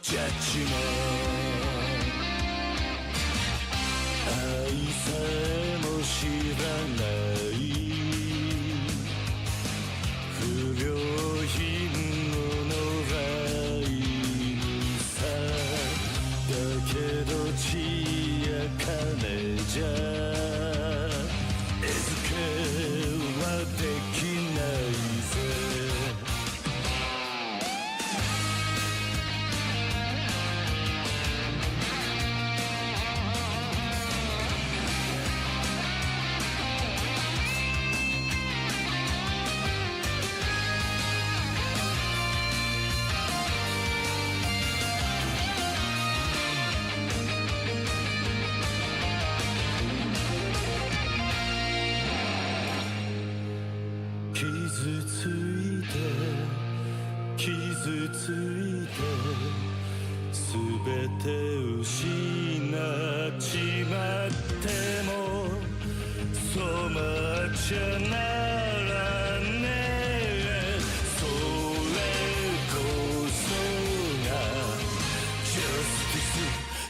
ジャッジも愛さえも知らない不良品の野良犬さだけど血や金じゃ餌付けはできないぜ傷ついて傷ついて全て失っちまっても染まっちゃならねえそれこそが Justice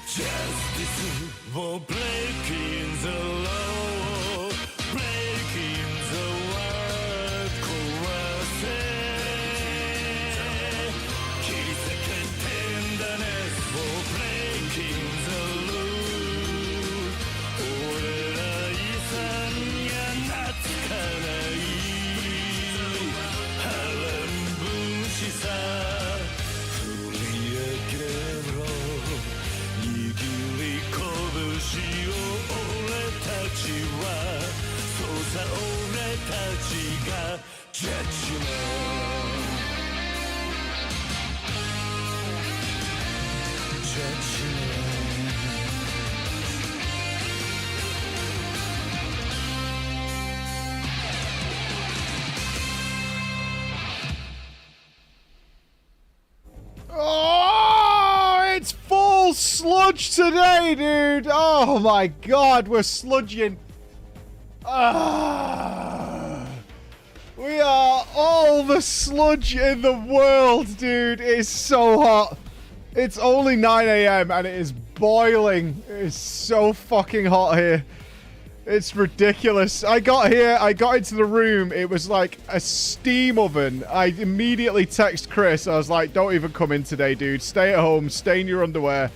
Justice を Breaking the law Breaking the world 壊せ切り裂けてんだね Oh breaking the rule 俺ら遺産が懐かない波乱分子さ振り上げろ握り拳を俺たちはそうさ俺たちがジャッジメントジャッジメント Oh, it's full sludge today, dude. Oh my god, we're sludging. We are all the sludge in the world, dude. It is so hot. It's only 9 a.m. and it is boiling. It is so fucking hot here. It's ridiculous. I got here, I got into the room. It was like a steam oven. I immediately text Chris. I was like, don't even come in today, dude. Stay at home. Stay in your underwear.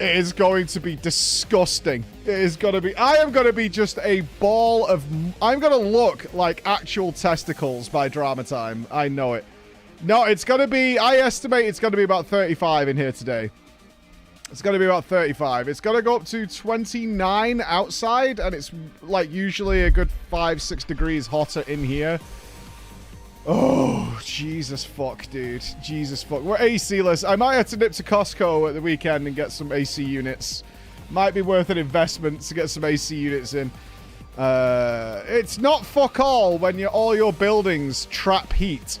It is going to be disgusting. It is going to be... I am going to be just a ball of... I'm going to look like actual testicles by drama time. I know it. No, it's going to be... I estimate it's going to be about 35 in here today. It's going to be about 35. It's going to go up to 29 outside, and it's like usually a good 5-6 degrees hotter in here. Oh, Jesus fuck, dude. Jesus fuck. We're AC-less. I might have to nip to Costco at the weekend and get some AC units. Might be worth an investment to get some AC units in. It's not fuck all when all your buildings trap heat.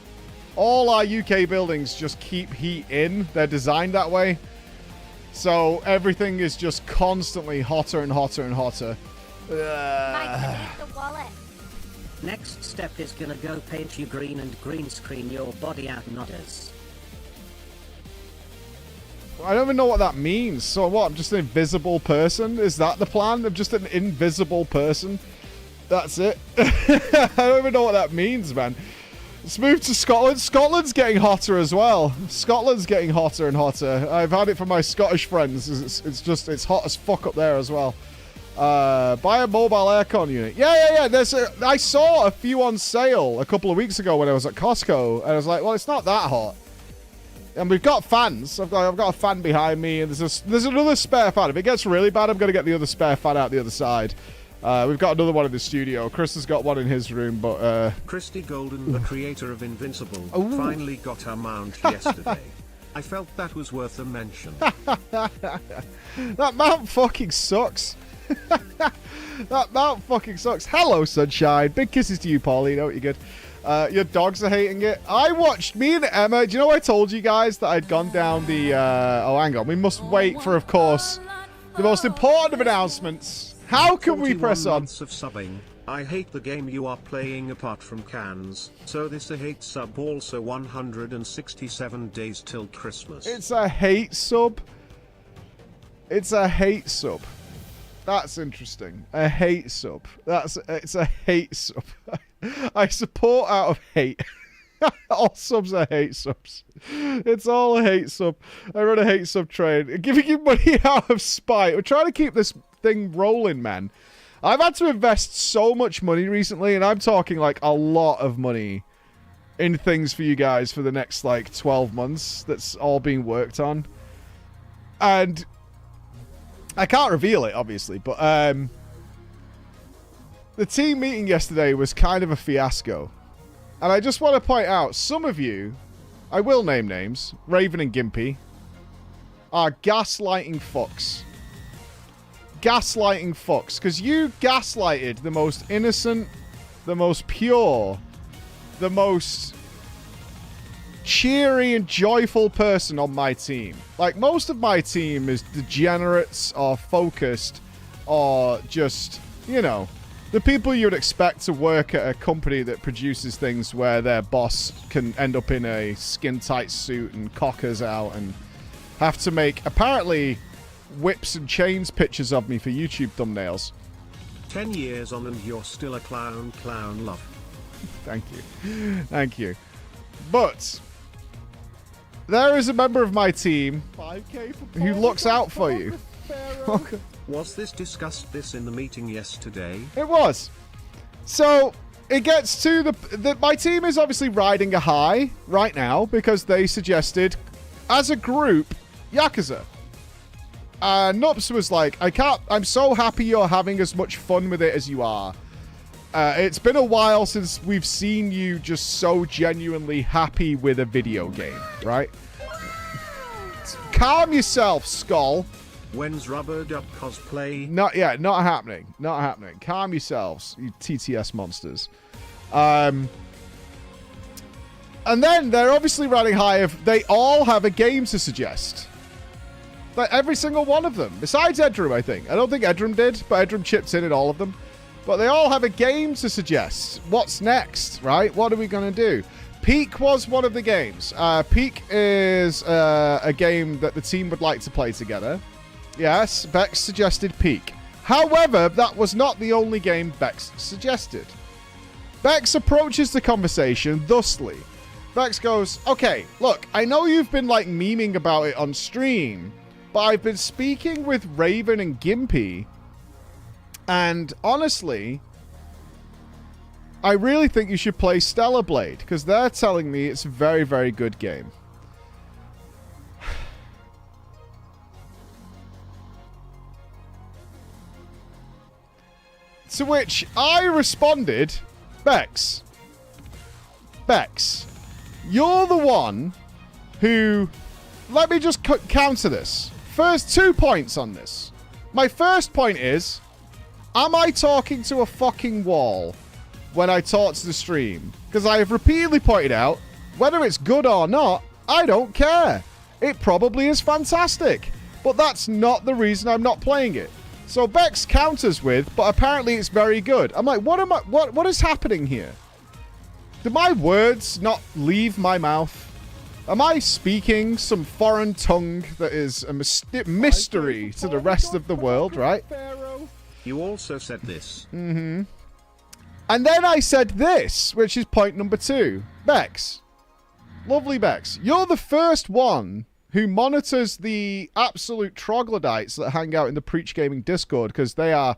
All our UK buildings just keep heat in. They're designed that way. So everything is just constantly hotter and hotter and hotter. Mike, the wallet. Next step is gonna go paint you green and green screen your body out nodders. I don't even know what that means. So what, I'm just an invisible person? Is that the plan? I'm just an invisible person? That's it? I don't even know what that means, man. Let's move to Scotland. Scotland's getting hotter as well. Scotland's getting hotter and hotter. I've had it from my Scottish friends. It's hot as fuck up there as well. Buy a mobile aircon unit. Yeah. I saw a few on sale a couple of weeks ago when I was at Costco, and I was like, well, it's not that hot. And we've got fans. I've got a fan behind me, and there's another spare fan. If it gets really bad, I'm gonna get the other spare fan out the other side. We've got another one in the studio. Chris has got one in his room, but Christy Golden, the creator of Invincible, finally got her mount yesterday. I felt that was worth a mention. That mount fucking sucks. That mount fucking sucks. Hello, sunshine. Big kisses to you, Pauline. Hope you're good. Your dogs are hating it. I watched, me and Emma, do you know I told you guys that I'd gone down the, oh, hang on. We must wait for, of course, the most important of announcements. How can we press on? Months of subbing. I hate the game you are playing apart from cans, so this a hate sub also 167 days till Christmas. It's a hate sub. It's a hate sub. That's interesting. A hate sub. It's a hate sub. I support out of hate. All subs are hate subs. It's all a hate sub. I run a hate sub train. Giving you money out of spite. We're trying to keep this thing rolling, man. I've had to invest so much money recently, and I'm talking like a lot of money in things for you guys for the next like 12 months that's all being worked on. And I can't reveal it, obviously, but the team meeting yesterday was kind of a fiasco. And I just want to point out, some of you, I will name names, Raven and Gimpy, are gaslighting fucks. Gaslighting fucks. Because you gaslighted the most innocent, the most pure, the most cheery and joyful person on my team. Like, most of my team is degenerates or focused or just, you know, the people you would expect to work at a company that produces things where their boss can end up in a skin-tight suit and cockers out and have to make, apparently, whips and chains pictures of me for YouTube thumbnails. 10 years on and you're still a clown love. Thank you. Thank you. But there is a member of my team 5K who looks out for you. Was this discussed in the meeting yesterday? It was. So it gets to my team is obviously riding a high right now because they suggested, as a group, Yakuza. Nups was like, I'm so happy you're having as much fun with it as you are. It's been a while since we've seen you just so genuinely happy with a video game, right? Calm yourself, Skull. When's Rubber Duck cosplay? Not yet. Not happening. Not happening. Calm yourselves, you TTS monsters. And then they're obviously riding high if they all have a game to suggest. Like, every single one of them. Besides Edrum, I think. I don't think Edrum did, but Edrum chipped in all of them. But they all have a game to suggest. What's next, right? What are we going to do? Peak was one of the games. Peak is a game that the team would like to play together. Yes, Bex suggested Peak. However, that was not the only game Bex suggested. Bex approaches the conversation thusly. Bex goes, okay, look, I know you've been like memeing about it on stream, but I've been speaking with Raven and Gimpy, and honestly, I really think you should play Stellar Blade, because they're telling me it's a very, very good game. To which I responded, Bex, you're the one who... Let me just counter this. First, 2 points on this. My first point is, am I talking to a fucking wall when I talk to the stream? Because I have repeatedly pointed out, whether it's good or not, I don't care. It probably is fantastic. But that's not the reason I'm not playing it. So Bex counters with, but apparently it's very good. I'm like, what is happening here? Do my words not leave my mouth? Am I speaking some foreign tongue that is a mystery to the rest of the world, right? You also said this. Mm-hmm. And then I said this, which is point number 2. Bex. Lovely Bex. You're the first one who monitors the absolute troglodytes that hang out in the Preach Gaming Discord, because they're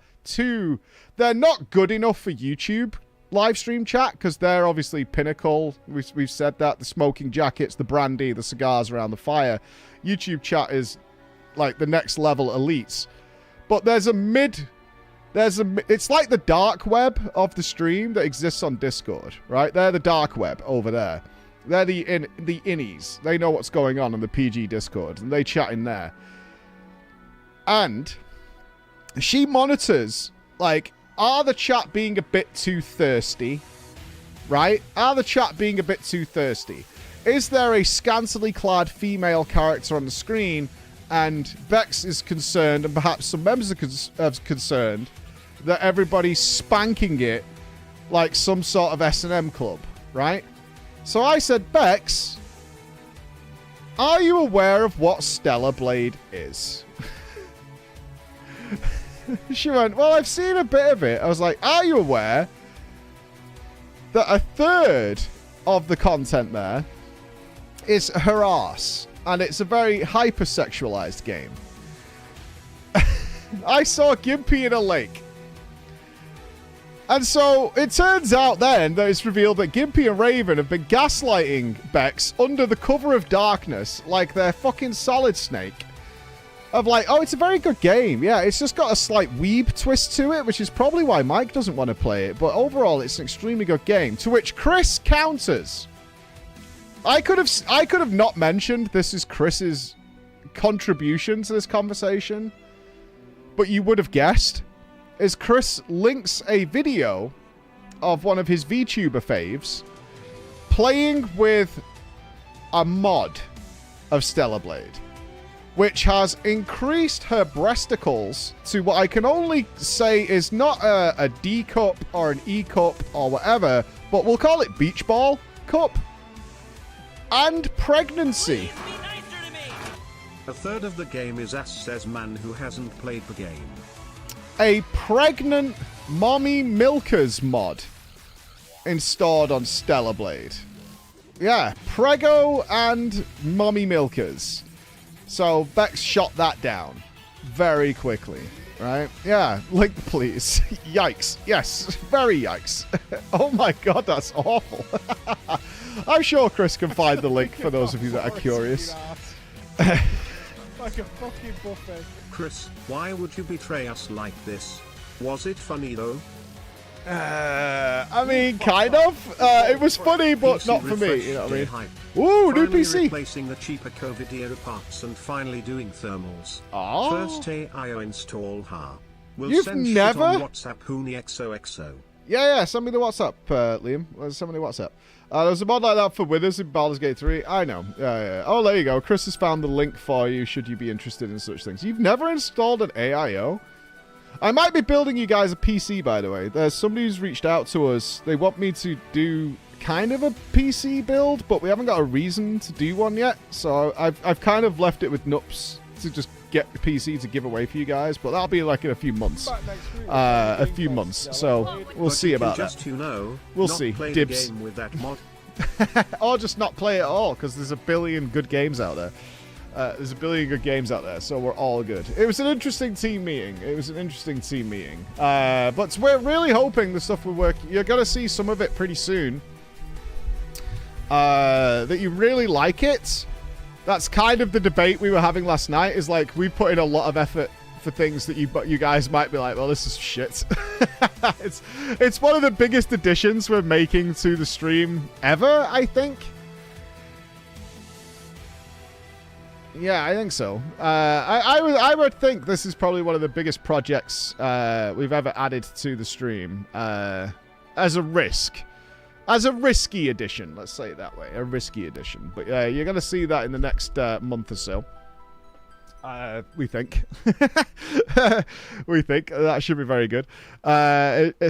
not good enough for YouTube live stream chat, because they're obviously pinnacle. We've said that. The smoking jackets, the brandy, the cigars around the fire. YouTube chat is like the next level elites. But it's like the dark web of the stream that exists on Discord, right? They're the dark web over there. They're the innies. They know what's going on the PG Discord, and they chat in there. And she monitors, like, are the chat being a bit too thirsty? Right? Are the chat being a bit too thirsty? Is there a scantily clad female character on the screen, and Bex is concerned, and perhaps some members are concerned, that everybody's spanking it like some sort of S&M club, right? So I said, Bex, are you aware of what Stellar Blade is? She went, well, I've seen a bit of it. I was like, are you aware that a third of the content there is her arse? And it's a very hypersexualized game. I saw Gimpy in a lake. And so it turns out then that it's revealed that Gimpy and Raven have been gaslighting Bex under the cover of darkness like they're fucking Solid Snake. Of like, oh, it's a very good game. Yeah, it's just got a slight weeb twist to it, which is probably why Mike doesn't want to play it. But overall, it's an extremely good game. To which Chris counters. I could have not mentioned this is Chris's contribution to this conversation, but you would have guessed. Is Chris links a video of one of his VTuber faves playing with a mod of Stellar Blade, which has increased her breasticles to what I can only say is not a D cup or an E cup or whatever, but we'll call it beach ball cup, and pregnancy. A third of the game is ass, says man who hasn't played the game. A pregnant mommy milkers mod installed on Stellar Blade. Yeah, Prego and mommy milkers. So Bex shot that down very quickly, right? Yeah, link please. Yikes. Yes, very yikes. Oh my god, that's awful. I'm sure Chris can find the link for those of you that are curious. Like a fucking buffet. Chris, why would you betray us like this? Was it funny though? I mean, kind of. It was funny, but PC not for me. You know what I mean? hype. Ooh, new Finally PC. replacing the cheaper COVID era parts and finally doing thermals. Oh. First AIO install ha. We'll You've send never? shit on WhatsApp Hooney XOXO. Yeah, send me the WhatsApp, Liam. Send me the WhatsApp. There's a mod like that for Withers in Baldur's Gate 3. I know. Yeah. Oh, there you go. Chris has found the link for you should you be interested in such things. You've never installed an AIO? I might be building you guys a PC, by the way. There's somebody who's reached out to us. They want me to do kind of a PC build, but we haven't got a reason to do one yet. So I've kind of left it with Nups to just get the PC to give away for you guys, but that'll be like in a few months. A few months. So we'll see about that. Just we'll We'll see. Dibs. Game with that mod. Or just not play it at all, because there's a billion good games out there. So we're all good. It was an interesting team meeting. But we're really hoping the stuff we work... You're going to see some of it pretty soon. That you really like it. That's kind of the debate we were having last night, is like, we put in a lot of effort for things that you guys might be like, well, this is shit. It's one of the biggest additions we're making to the stream ever, I think. Yeah, I think so. I would think this is probably one of the biggest projects we've ever added to the stream as a risk. As a risky addition, let's say it that way. A risky addition. But you're going to see that in the next month or so. We think. We think. That should be very good.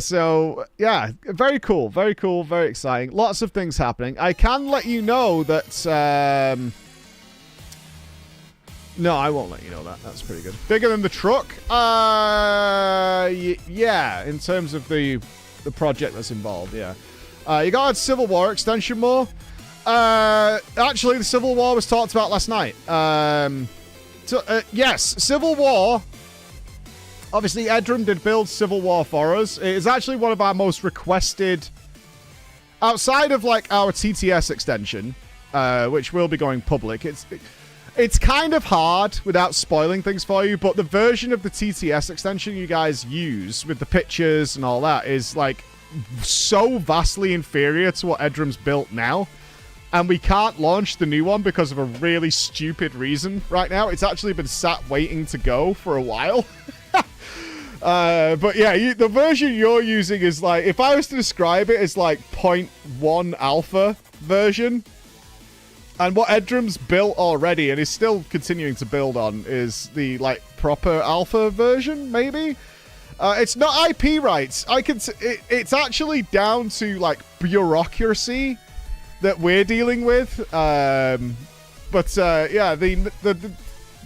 So, yeah, very cool. Very cool. Very exciting. Lots of things happening. I can let you know that... No, I won't let you know that. That's pretty good. Bigger than the truck? Yeah, in terms of the project that's involved, yeah. You got a Civil War extension more? Actually, the Civil War was talked about last night. Yes, Civil War. Obviously, Edrum did build Civil War for us. It is actually one of our most requested... Outside of, like, our TTS extension, which will be going public, it's kind of hard without spoiling things for you, but the version of the TTS extension you guys use with the pictures and all that is, like, so vastly inferior to what Edrum's built now. And we can't launch the new one because of a really stupid reason right now. It's actually been sat waiting to go for a while. But yeah, the version you're using is like, if I was to describe it, it's like 0.1 alpha version. And what Edrum's built already and is still continuing to build on is the like proper alpha version, maybe. It's not IP rights. It's actually down to like bureaucracy that we're dealing with. Yeah,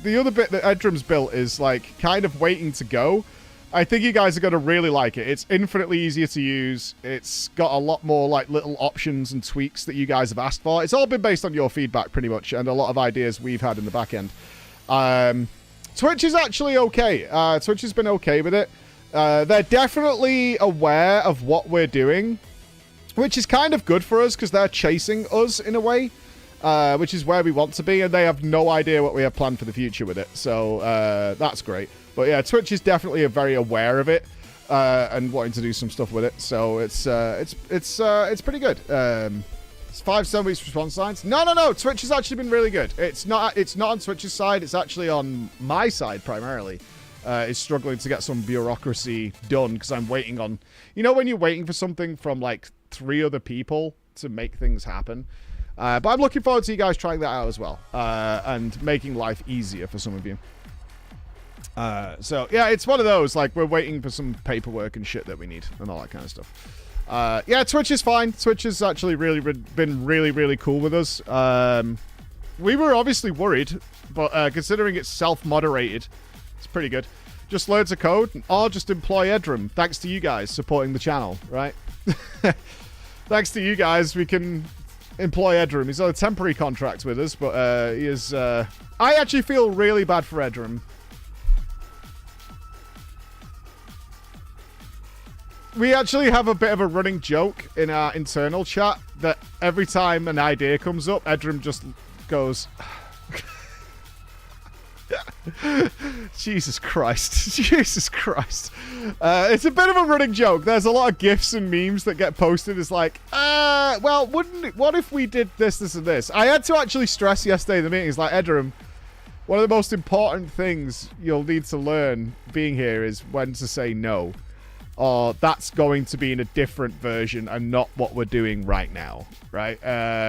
the other bit that Edrum's built is like kind of waiting to go. I think you guys are going to really like it. It's infinitely easier to use. It's got a lot more like little options and tweaks that you guys have asked for. It's all been based on your feedback pretty much and a lot of ideas we've had in the back end. Twitch is actually okay. Twitch has been okay with it. They're definitely aware of what we're doing, which is kind of good for us because they're chasing us in a way, which is where we want to be, and they have no idea what we have planned for the future with it. So that's great. But yeah, Twitch is definitely very aware of it and wanting to do some stuff with it. So it's pretty good. It's 5-7 weeks response times. No. Twitch has actually been really good. It's not on Twitch's side. It's actually on my side primarily. It's struggling to get some bureaucracy done because I'm waiting on. You know when you're waiting for something from like 3 other people to make things happen. But I'm looking forward to you guys trying that out as well and making life easier for some of you. So yeah, it's one of those, like, we're waiting for some paperwork and shit that we need and all that kind of stuff. Yeah, Twitch is fine. Twitch has actually been really cool with us. We were obviously worried, but considering it's self-moderated, it's pretty good. Just loads of code or just employ Edrum. Thanks to you guys supporting the channel, right? Thanks to you guys, we can employ Edrum. He's on a temporary contract with us, but he is... I actually feel really bad for Edrum. We actually have a bit of a running joke in our internal chat that every time an idea comes up, Edrum just goes... Jesus Christ. Jesus Christ. It's a bit of a running joke. There's a lot of GIFs and memes that get posted. It's like, well, what if we did this, and this? I had to actually stress yesterday in the meeting. It's like, Edrum, one of the most important things you'll need to learn being here is when to say no. Or that's going to be in a different version and not what we're doing right now, right?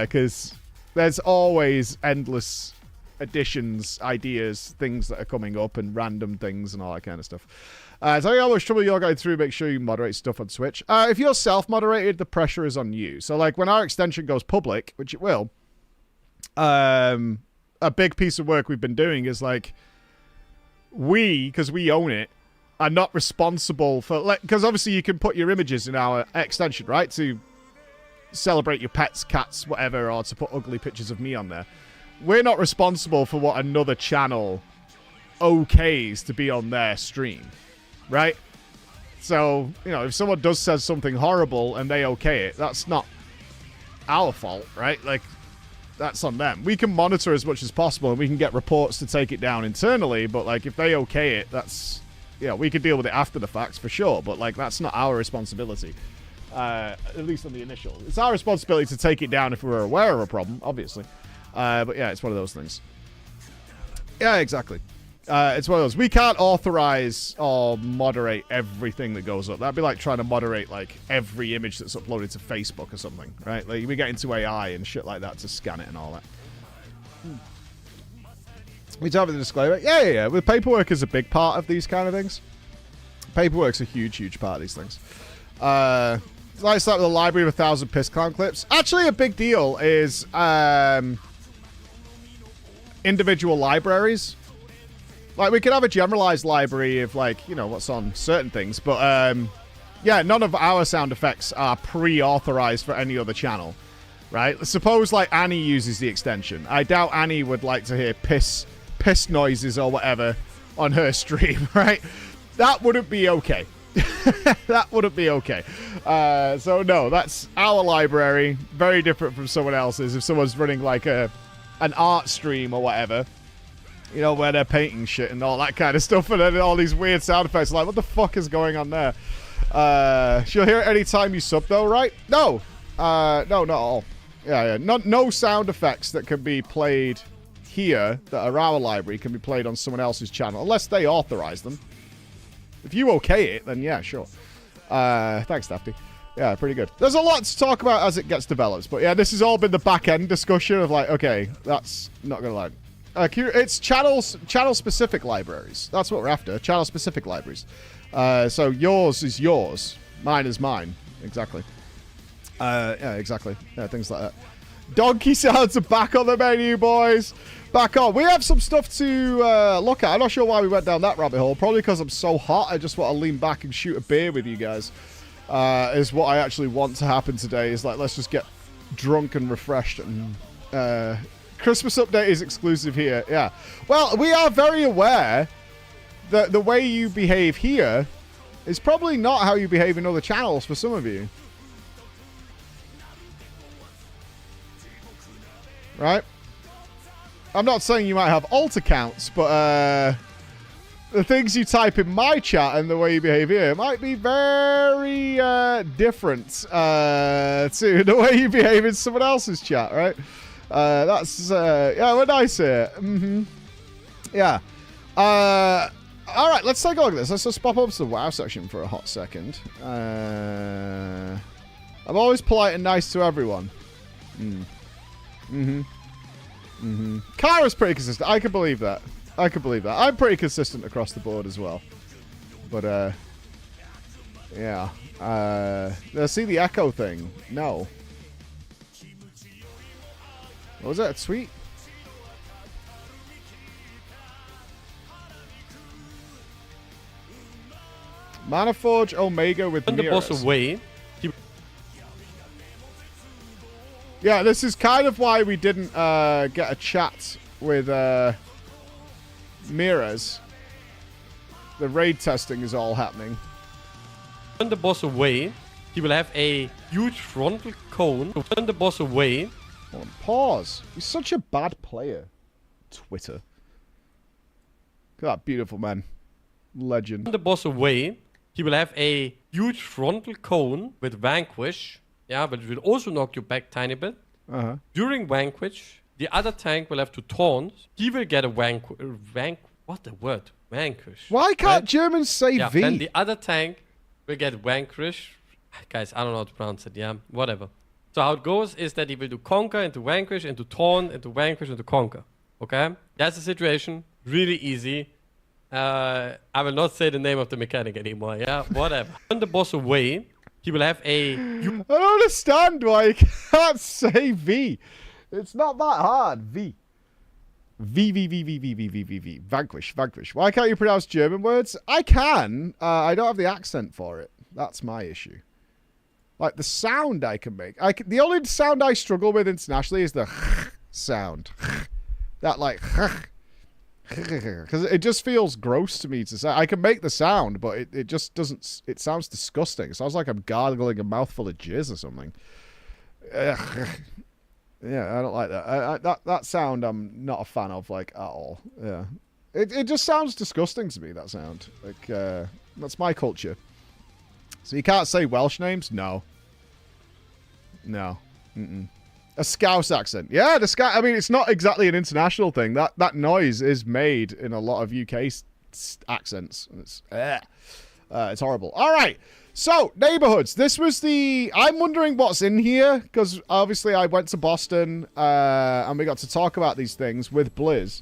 Because there's always endless additions, ideas, things that are coming up, and random things and all that kind of stuff. So how much trouble you're going through, make sure you moderate stuff on Twitch. If you're self-moderated, the pressure is on you. So like when our extension goes public, which it will, a big piece of work we've been doing is like, because we own it, are not responsible for, like, because obviously you can put your images in our extension, right, to celebrate your pets, cats, whatever, or to put ugly pictures of me on there. We're not responsible for what another channel okays to be on their stream, right? So, you know, if someone does say something horrible and they okay it, that's not our fault, right? Like, that's on them. We can monitor as much as possible and we can get reports to take it down internally, but, like, if they okay it, that's... Yeah, we could deal with it after the fact for sure, but like that's not our responsibility. At least on the initial. It's our responsibility to take it down if we're aware of a problem, obviously. But yeah, it's one of those things. Yeah, exactly. It's one of those. We can't authorize or moderate everything that goes up. That'd be like trying to moderate like every image that's uploaded to Facebook or something, right? Like we get into AI and shit like that to scan it and all that. We do have the disclaimer. Yeah. With paperwork is a big part of these kind of things. Paperwork's a huge part of these things. Like start with a library of 1,000 piss clown clips. Actually, a big deal is individual libraries. Like, we could have a generalized library of, like, you know, what's on certain things. But, yeah, none of our sound effects are pre-authorized for any other channel. Right? Suppose, like, Annie uses the extension. I doubt Annie would like to hear piss noises or whatever on her stream, right? That wouldn't be okay. That wouldn't be okay. So no, that's our library. Very different from someone else's. If someone's running like an art stream or whatever, you know, where they're painting shit and all that kind of stuff, and then all these weird sound effects, like, what the fuck is going on there? She'll hear it anytime you sub though, right? No, not all. Yeah. No sound effects that can be played here that are our library can be played on someone else's channel unless they authorize them. If you okay it, then yeah, sure. Thanks, Dafty. Yeah, pretty good. There's a lot to talk about as it gets developed, but yeah, this has all been the back end discussion of like, okay, that's not gonna lie. It's channel specific libraries. That's what we're after. Channel specific libraries. So yours is yours. Mine is mine. Exactly. Yeah, exactly. Yeah, things like that. Donkey sounds are back on the menu, boys. Back on. We have some stuff to look at. I'm not sure why we went down that rabbit hole. Probably because I'm so hot. I just want to lean back and shoot a beer with you guys. Is what I actually want to happen today. Is like, let's just get drunk and refreshed. And Christmas update is exclusive here. Yeah. Well, we are very aware that the way you behave here is probably not how you behave in other channels for some of you. Right? I'm not saying you might have alt accounts, but the things you type in my chat and the way you behave here might be very different to the way you behave in someone else's chat, right? That's, yeah, we're nice here. Yeah. All right, let's take a look at this. Let's just pop up to the WoW section for a hot second. I'm always polite and nice to everyone. Kara's pretty consistent. I can believe that. I can believe that. I'm pretty consistent across the board as well. But, yeah. See the echo thing? No. What was that? A tweet? Manaforge Omega with Turn the boss mirrors. away. Yeah, this is kind of why we didn't get a chat with Mirrors. The raid testing is all happening. Turn the boss away. He will have a huge frontal cone. Turn the boss away. Hold on, pause. He's such a bad player. Twitter. Look at that beautiful man. Legend. Turn the boss away. He will have a huge frontal cone with Vanquish. Yeah, but it will also knock you back tiny bit. During Vanquish, the other tank will have to taunt. He will get a what the word? Vanquish. Why can't Germans say Yeah, V? and the other tank will get Vanquish. Guys, I don't know how to pronounce it. Yeah, whatever. So how it goes is that he will do Conquer into Vanquish, into Taunt, into Vanquish, into Conquer. Okay? That's the situation. Really easy. I will not say the name of the mechanic anymore. Yeah, whatever. Turn the boss away. He will have a... I don't understand why you can't say V. It's not that hard. V. V. Vanquish. Why can't you pronounce German words? I can. I don't have the accent for it. That's my issue. Like, the sound I can make. The only sound I struggle with internationally is the sound. That, like... Because it just feels gross to me to say. I can make the sound, but it just doesn't... It sounds disgusting. It sounds like I'm gargling a mouthful of jizz or something. Yeah, I don't like that. That sound I'm not a fan of, like, at all. Yeah. It just sounds disgusting to me, that sound. Like, that's my culture. So you can't say Welsh names? No. No. A Scouse accent. Yeah, I mean, it's not exactly an international thing. That noise is made in a lot of UK accents. It's horrible. All right. So, neighborhoods. This was I'm wondering what's in here, because obviously I went to Boston, and we got to talk about these things with Blizz.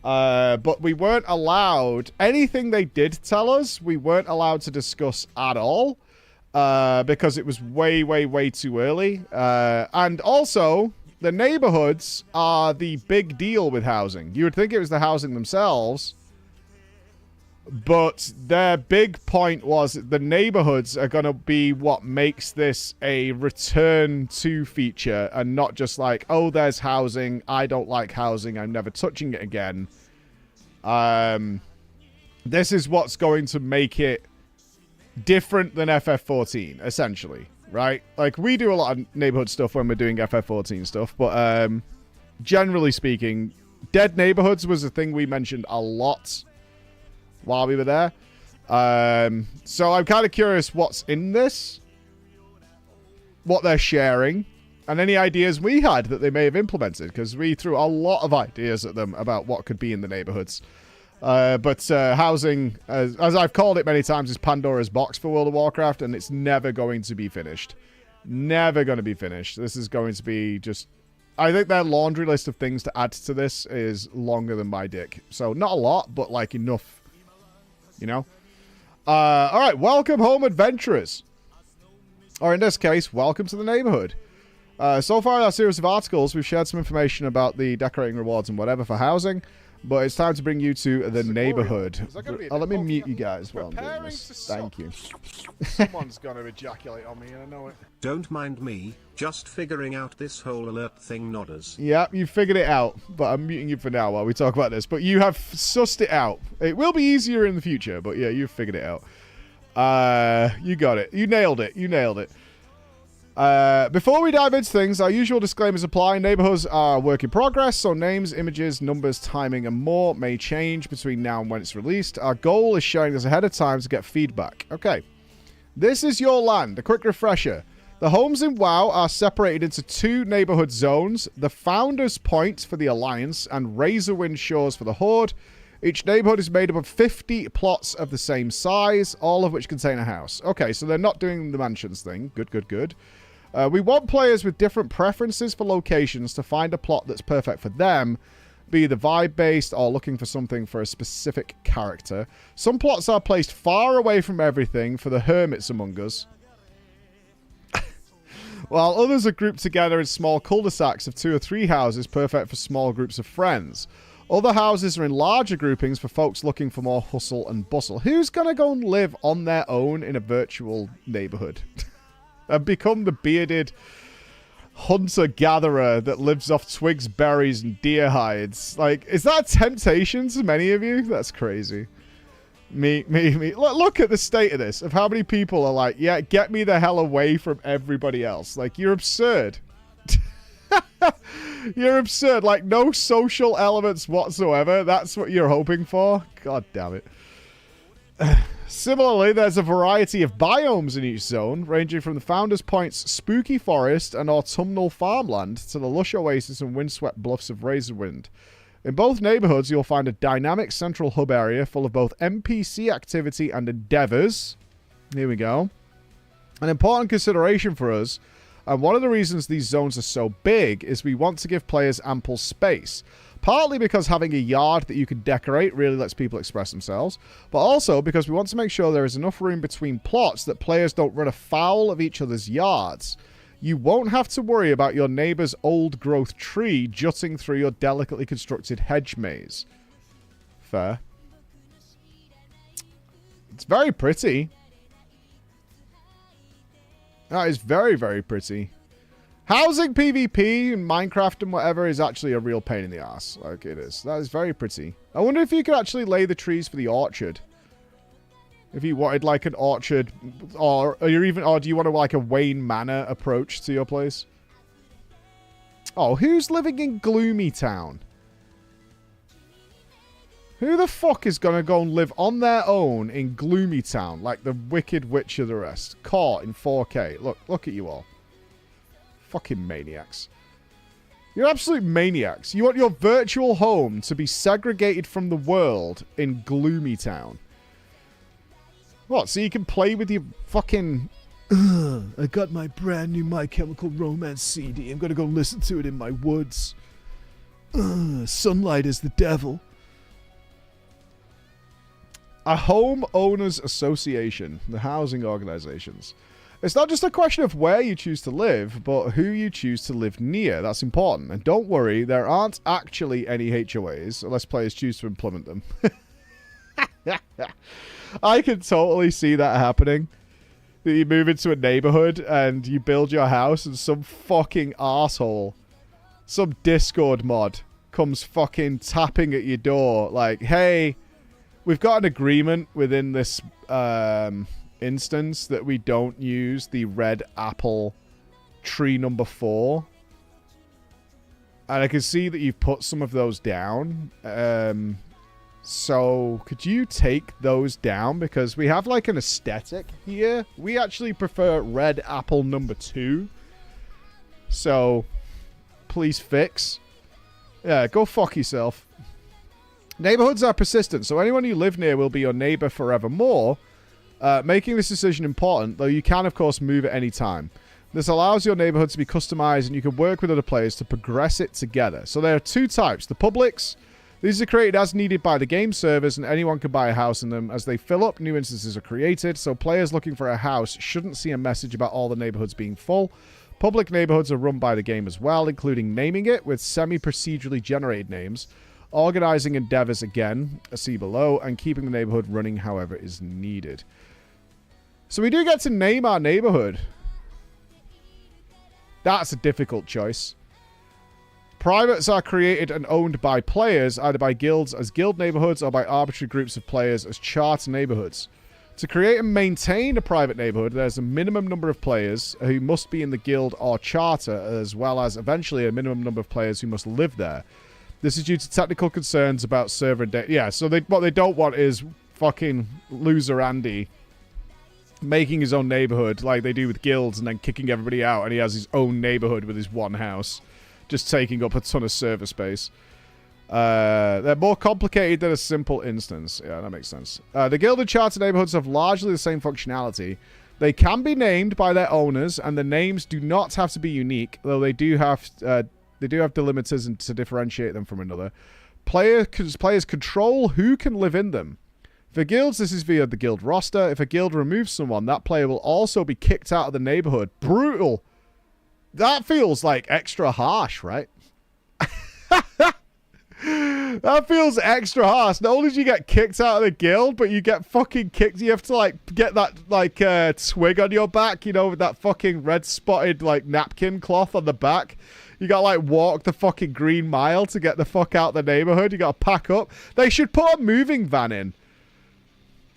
But we weren't allowed... Anything they did tell us, we weren't allowed to discuss at all. Because it was way too early. And also, the neighborhoods are the big deal with housing. You would think it was the housing themselves, but their big point was the neighborhoods are going to be what makes this a return to feature, and not just like, oh, there's housing, I don't like housing, I'm never touching it again. This is what's going to make it different than FF14, essentially, right? Like, we do a lot of neighborhood stuff when we're doing FF14 stuff, but generally speaking, dead neighborhoods was a thing we mentioned a lot while we were there. So I'm kind of curious what's in this, what they're sharing, and any ideas we had that they may have implemented, because we threw a lot of ideas at them about what could be in the neighborhoods. But housing, as I've called it many times, is Pandora's box for World of Warcraft, and it's never going to be finished. Never going to be finished. This is going to be just... I think their laundry list of things to add to this is longer than my dick. So, not a lot, but, like, enough. You know? All right, welcome home, adventurers. Or in this case, welcome to the neighborhood. So far in our series of articles, we've shared some information about the decorating rewards and whatever for housing, but it's time to bring you to the neighborhood. Let me mute you guys while I'm doing this. Thank you. Someone's gonna ejaculate on me, and I know it. Don't mind me, just figuring out this whole alert thing, nodders. Yeah, you figured it out, but I'm muting you for now while we talk about this. But you have sussed it out. It will be easier in the future, but yeah, you've figured it out. You got it. You nailed it. You nailed it. Before we dive into things, our usual disclaimers apply. Neighborhoods are work in progress, so names, images, numbers, timing, and more may change between now and when it's released. Our goal is sharing this ahead of time to get feedback. Okay. This is your land. A quick refresher. The homes in WoW are separated into 2 neighborhood zones, the Founders Point for the Alliance and Razorwind Shores for the Horde. Each neighborhood is made up of 50 plots of the same size, all of which contain a house. Okay, so they're not doing the mansions thing. Good, good, good. We want players with different preferences for locations to find a plot that's perfect for them, be the vibe-based or looking for something for a specific character. Some plots are placed far away from everything for the hermits among us, while others are grouped together in small cul-de-sacs of 2 or 3 houses, perfect for small groups of friends. Other houses are in larger groupings for folks looking for more hustle and bustle. Who's going to go and live on their own in a virtual neighborhood? And become the bearded hunter-gatherer that lives off twigs, berries, and deer hides. Like, is that a temptation to many of you? That's crazy. Me. Look at the state of this, of how many people are like, yeah, get me the hell away from everybody else. Like, you're absurd. You're absurd. Like, no social elements whatsoever. That's what you're hoping for? God damn it. Similarly, there's a variety of biomes in each zone, ranging from the Founders Point's spooky forest and autumnal farmland to the lush oasis and windswept bluffs of Razorwind. In both neighborhoods, you'll find a dynamic central hub area full of both NPC activity and endeavors. Here we go. An important consideration for us, and one of the reasons these zones are so big, is we want to give players ample space. Partly because having a yard that you can decorate really lets people express themselves, but also because we want to make sure there is enough room between plots that players don't run afoul of each other's yards. You won't have to worry about your neighbor's old-growth tree jutting through your delicately constructed hedge maze. Fair. It's very pretty. That is very, very pretty. Housing PvP and Minecraft and whatever is actually a real pain in the ass. Like, it is. That is very pretty. I wonder if you could actually lay the trees for the orchard. If you wanted, like, an orchard, or do you want like a Wayne Manor approach to your place? Oh, who's living in Gloomy Town? Who the fuck is gonna go and live on their own in Gloomy Town, like the Wicked Witch of the rest? Caught in 4K. Look at you all. Fucking maniacs. You're absolute maniacs. You want your virtual home to be segregated from the world in Gloomy Town. What, so you can play with your fucking... I got my brand new My Chemical Romance CD. I'm gonna go listen to it in my woods. Sunlight is the devil. A homeowners association. The housing organizations. It's not just a question of where you choose to live, but who you choose to live near. That's important. And don't worry, there aren't actually any HOAs, unless players choose to implement them. I can totally see that happening. That you move into a neighborhood and you build your house and some fucking arsehole, some Discord mod, comes fucking tapping at your door like, hey, we've got an agreement within this instance that we don't use the red apple tree number 4. And I can see that you've put some of those down. So could you take those down? Because we have like an aesthetic here. We actually prefer red apple number 2. So please fix. Yeah, go fuck yourself. Neighborhoods are persistent, so anyone you live near will be your neighbor forevermore. Making this decision important, though you can, of course, move at any time. This allows your neighborhood to be customized, and you can work with other players to progress it together. So there are 2 types. The publics, These are created as needed by the game servers, and anyone can buy a house in them. As they fill up, new instances are created, so players looking for a house shouldn't see a message about all the neighborhoods being full. Public neighborhoods are run by the game as well, including naming it with semi-procedurally generated names, organizing endeavors again, see below, and keeping the neighborhood running however is needed. So we do get to name our neighborhood. That's a difficult choice. Privates are created and owned by players, either by guilds as guild neighborhoods or by arbitrary groups of players as charter neighborhoods. To create and maintain a private neighborhood, there's a minimum number of players who must be in the guild or charter, as well as eventually a minimum number of players who must live there. This is due to technical concerns about server data. Yeah, so what they don't want is fucking loser Andy making his own neighborhood like they do with guilds and then kicking everybody out, and he has his own neighborhood with his one house, just taking up a ton of server space. They're more complicated than a simple instance. Yeah, that makes sense. The guild and charter neighborhoods have largely the same functionality. They can be named by their owners, and the names do not have to be unique, though they do have delimiters to differentiate them from another. Players control who can live in them. For guilds, this is via the guild roster. If a guild removes someone, that player will also be kicked out of the neighborhood. Brutal. That feels like extra harsh, right? That feels extra harsh. Not only do you get kicked out of the guild, but you get fucking kicked. You have to, like, get that, like, twig on your back, you know, with that fucking red spotted, like, napkin cloth on the back. You gotta, like, walk the fucking green mile to get the fuck out the neighborhood. You gotta pack up. They should put a moving van in.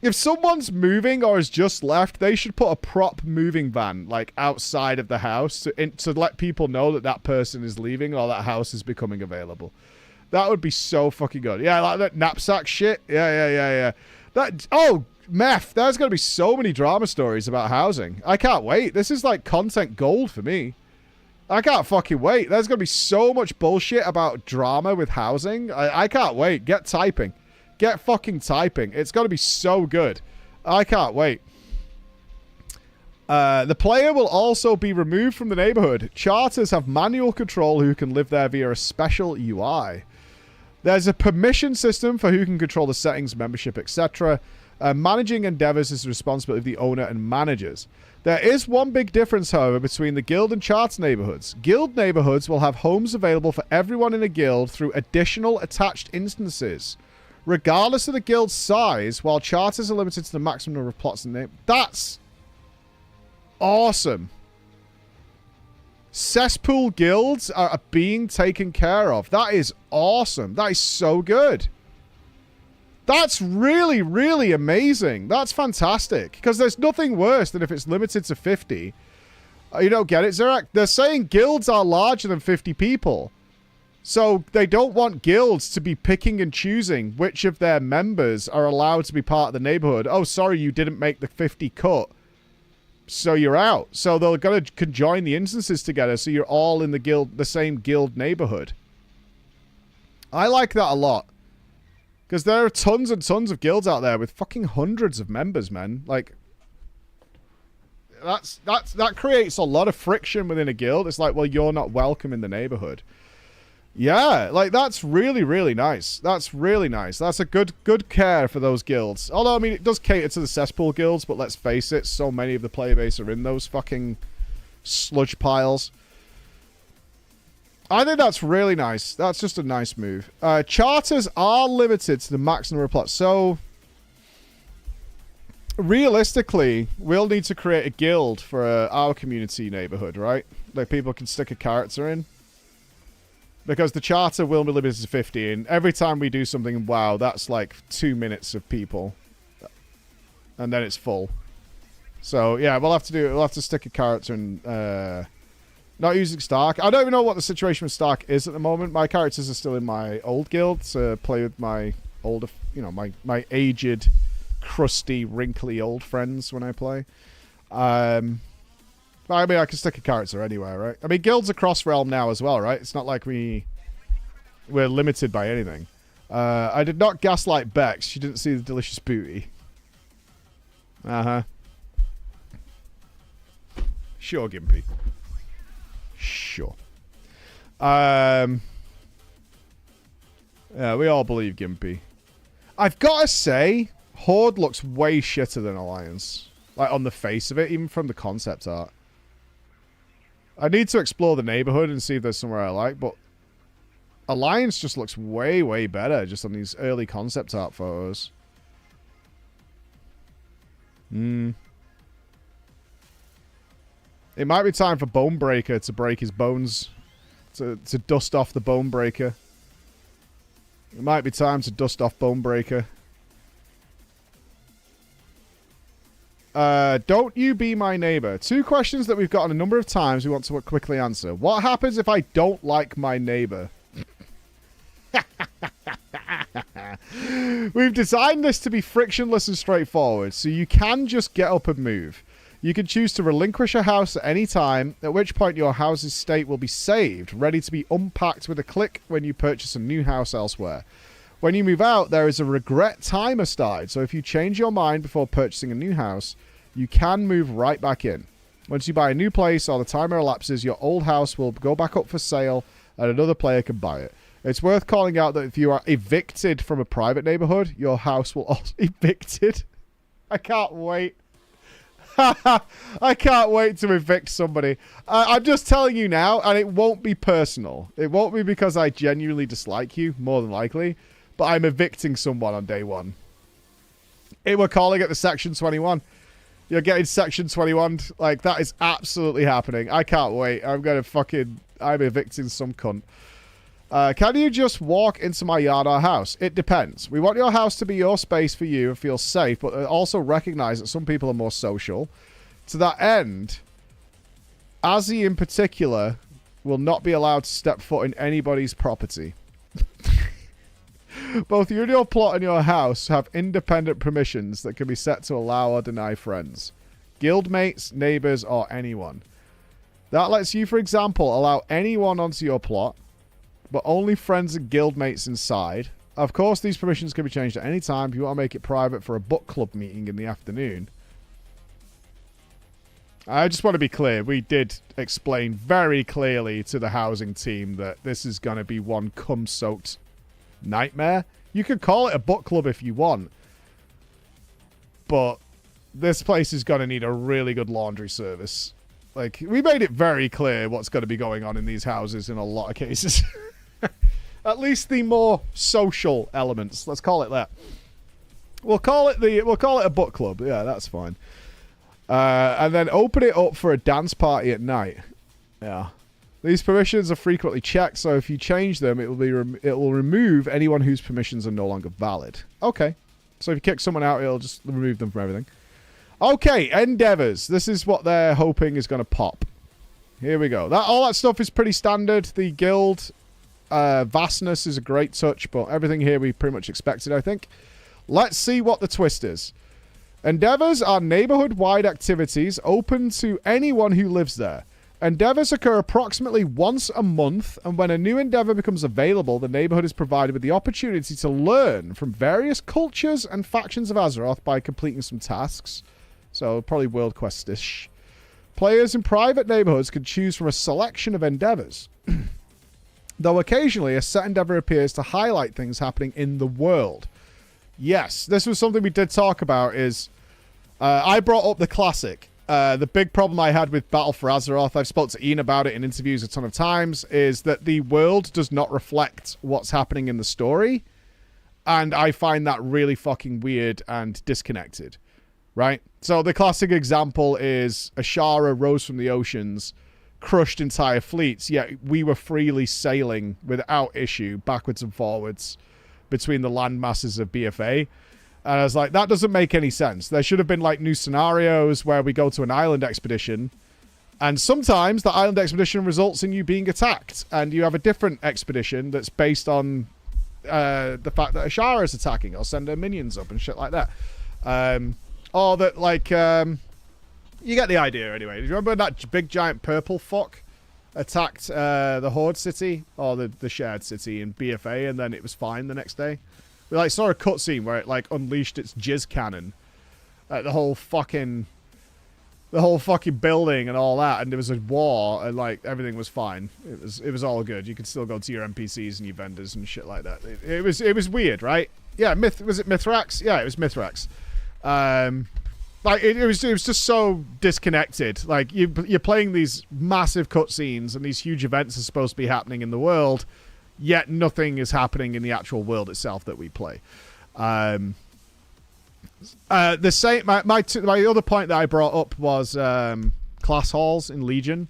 If someone's moving or has just left, they should put a prop moving van, like, outside of the house to let people know that that person is leaving or that house is becoming available. That would be so fucking good. Yeah, like that knapsack shit. Yeah. Oh, meth. There's going to be so many drama stories about housing. I can't wait. This is like content gold for me. I can't fucking wait. There's going to be so much bullshit about drama with housing. I can't wait. Get typing. Get fucking typing. It's going to be so good. I can't wait. The player will also be removed from the neighborhood. Charters have manual control who can live there via a special UI. There's a permission system for who can control the settings, membership, etc. Managing endeavors is the responsibility of the owner and managers. There is one big difference, however, between the guild and charter neighborhoods. Guild neighborhoods will have homes available for everyone in a guild through additional attached instances, regardless of the guild's size, while charters are limited to the maximum number of plots in the name. That's awesome. Cesspool guilds are being taken care of. That is awesome. That is so good. That's really, really amazing. That's fantastic. Because there's nothing worse than if it's limited to 50. You don't get it, Zerak? They're saying guilds are larger than 50 people. So they don't want guilds to be picking and choosing which of their members are allowed to be part of the neighborhood. Oh, sorry, you didn't make the 50 cut. So you're out. So they're going to conjoin the instances together so you're all in the same guild neighborhood. I like that a lot. Because there are tons and tons of guilds out there with fucking hundreds of members, man. Like, that creates a lot of friction within a guild. It's like, well, you're not welcome in the neighborhood. Yeah, like, that's really, really nice. That's really nice. That's a good care for those guilds. Although, I mean, it does cater to the cesspool guilds, but let's face it, so many of the player base are in those fucking sludge piles. I think that's really nice. That's just a nice move. Charters are limited to the max number of plots. So, realistically, we'll need to create a guild for our community neighborhood, right? That people can stick a character in. Because the charter will be limited to 50, and every time we do something, wow, that's like 2 minutes of people. And then it's full. So, yeah, we'll have to stick a character in, not using Stark. I don't even know what the situation with Stark is at the moment. My characters are still in my old guild to play with my older, you know, my aged, crusty, wrinkly old friends when I play. I mean, I can stick a character anywhere, right? I mean, guilds are cross-realm now as well, right? It's not like we're limited by anything. I did not gaslight Bex. She didn't see the delicious booty. Uh-huh. Sure, Gimpy. Sure. Yeah, we all believe Gimpy. I've got to say, Horde looks way shitter than Alliance. Like, on the face of it, even from the concept art. I need to explore the neighborhood and see if there's somewhere I like, but Alliance just looks way, way better just on these early concept art photos. It might be time for Bonebreaker to break his bones. To dust off the Bonebreaker. It might be time to dust off Bonebreaker. Don't you be my neighbor. 2 questions that we've gotten a number of times we want to quickly answer. What happens if I don't like my neighbor? We've designed this to be frictionless and straightforward, so you can just get up and move. You can choose to relinquish a house at any time, at which point your house's state will be saved, ready to be unpacked with a click when you purchase a new house elsewhere. When you move out, there is a regret timer started, so if you change your mind before purchasing a new house, you can move right back in. Once you buy a new place or the timer elapses, your old house will go back up for sale and another player can buy it. It's worth calling out that if you are evicted from a private neighborhood, your house will also evicted. I can't wait. I can't wait to evict somebody. I'm just telling you now, and it won't be personal. It won't be because I genuinely dislike you, more than likely. But I'm evicting someone on day 1. We're calling it the Section 21. You're getting Section 21. Like, that is absolutely happening. I can't wait. I'm evicting some cunt. Can you just walk into my yard or house? It depends. We want your house to be your space for you and feel safe, but also recognize that some people are more social. To that end, Azzy in particular will not be allowed to step foot in anybody's property. Both you and your plot and your house have independent permissions that can be set to allow or deny friends, guildmates, neighbors, or anyone. That lets you, for example, allow anyone onto your plot, but only friends and guildmates inside. Of course, these permissions can be changed at any time if you want to make it private for a book club meeting in the afternoon. I just want to be clear. We did explain very clearly to the housing team that this is going to be one cum-soaked nightmare. You could call it a book club if you want, but this place is going to need a really good laundry service. Like, we made it very clear what's going to be going on in these houses in a lot of cases. At least the more social elements. Let's call it that. We'll call it a book club. Yeah, that's fine. And then open it up for a dance party at night. Yeah. These permissions are frequently checked, so if you change them, it will remove anyone whose permissions are no longer valid. Okay. So if you kick someone out, it'll just remove them from everything. Okay, endeavors. This is what they're hoping is going to pop. Here we go. All that stuff is pretty standard. The guild vastness is a great touch, but everything here we pretty much expected, I think. Let's see what the twist is. Endeavors are neighborhood-wide activities open to anyone who lives there. Endeavors occur approximately once a month, and when a new endeavor becomes available, the neighborhood is provided with the opportunity to learn from various cultures and factions of Azeroth by completing some tasks. So, probably World Quest-ish. Players in private neighborhoods can choose from a selection of endeavors. Though occasionally a set endeavor appears to highlight things happening in the world. Yes, this was something we did talk about is... I brought up the classic. The big problem I had with Battle for Azeroth, I've spoken to Ian about it in interviews a ton of times, is that the world does not reflect what's happening in the story. And I find that really fucking weird and disconnected. Right? So the classic example is Ashara rose from the oceans, crushed entire fleets, yet we were freely sailing without issue backwards and forwards between the land masses of BFA. And I was like, that doesn't make any sense. There should have been like new scenarios where we go to an island expedition, and sometimes the island expedition results in you being attacked, and you have a different expedition that's based on the fact that Ashara is attacking, or send her minions up and shit like that. Or that, like, you get the idea anyway. Do you remember that big giant purple fuck attacked the Horde city, or the shared city in BFA, and then it was fine the next day? We like saw a cutscene where it like unleashed its jizz cannon at the whole fucking the whole fucking building and all that, and there was a war, and like everything was fine. It was all good. You could still go to your NPCs and your vendors and shit like that. It was weird, right? Yeah, was it Mithrax? Yeah, it was Mithrax. Like it was just so disconnected. Like you're playing these massive cutscenes and these huge events are supposed to be happening in the world, yet nothing is happening in the actual world itself that we play. The same. My other point that I brought up was class halls in Legion.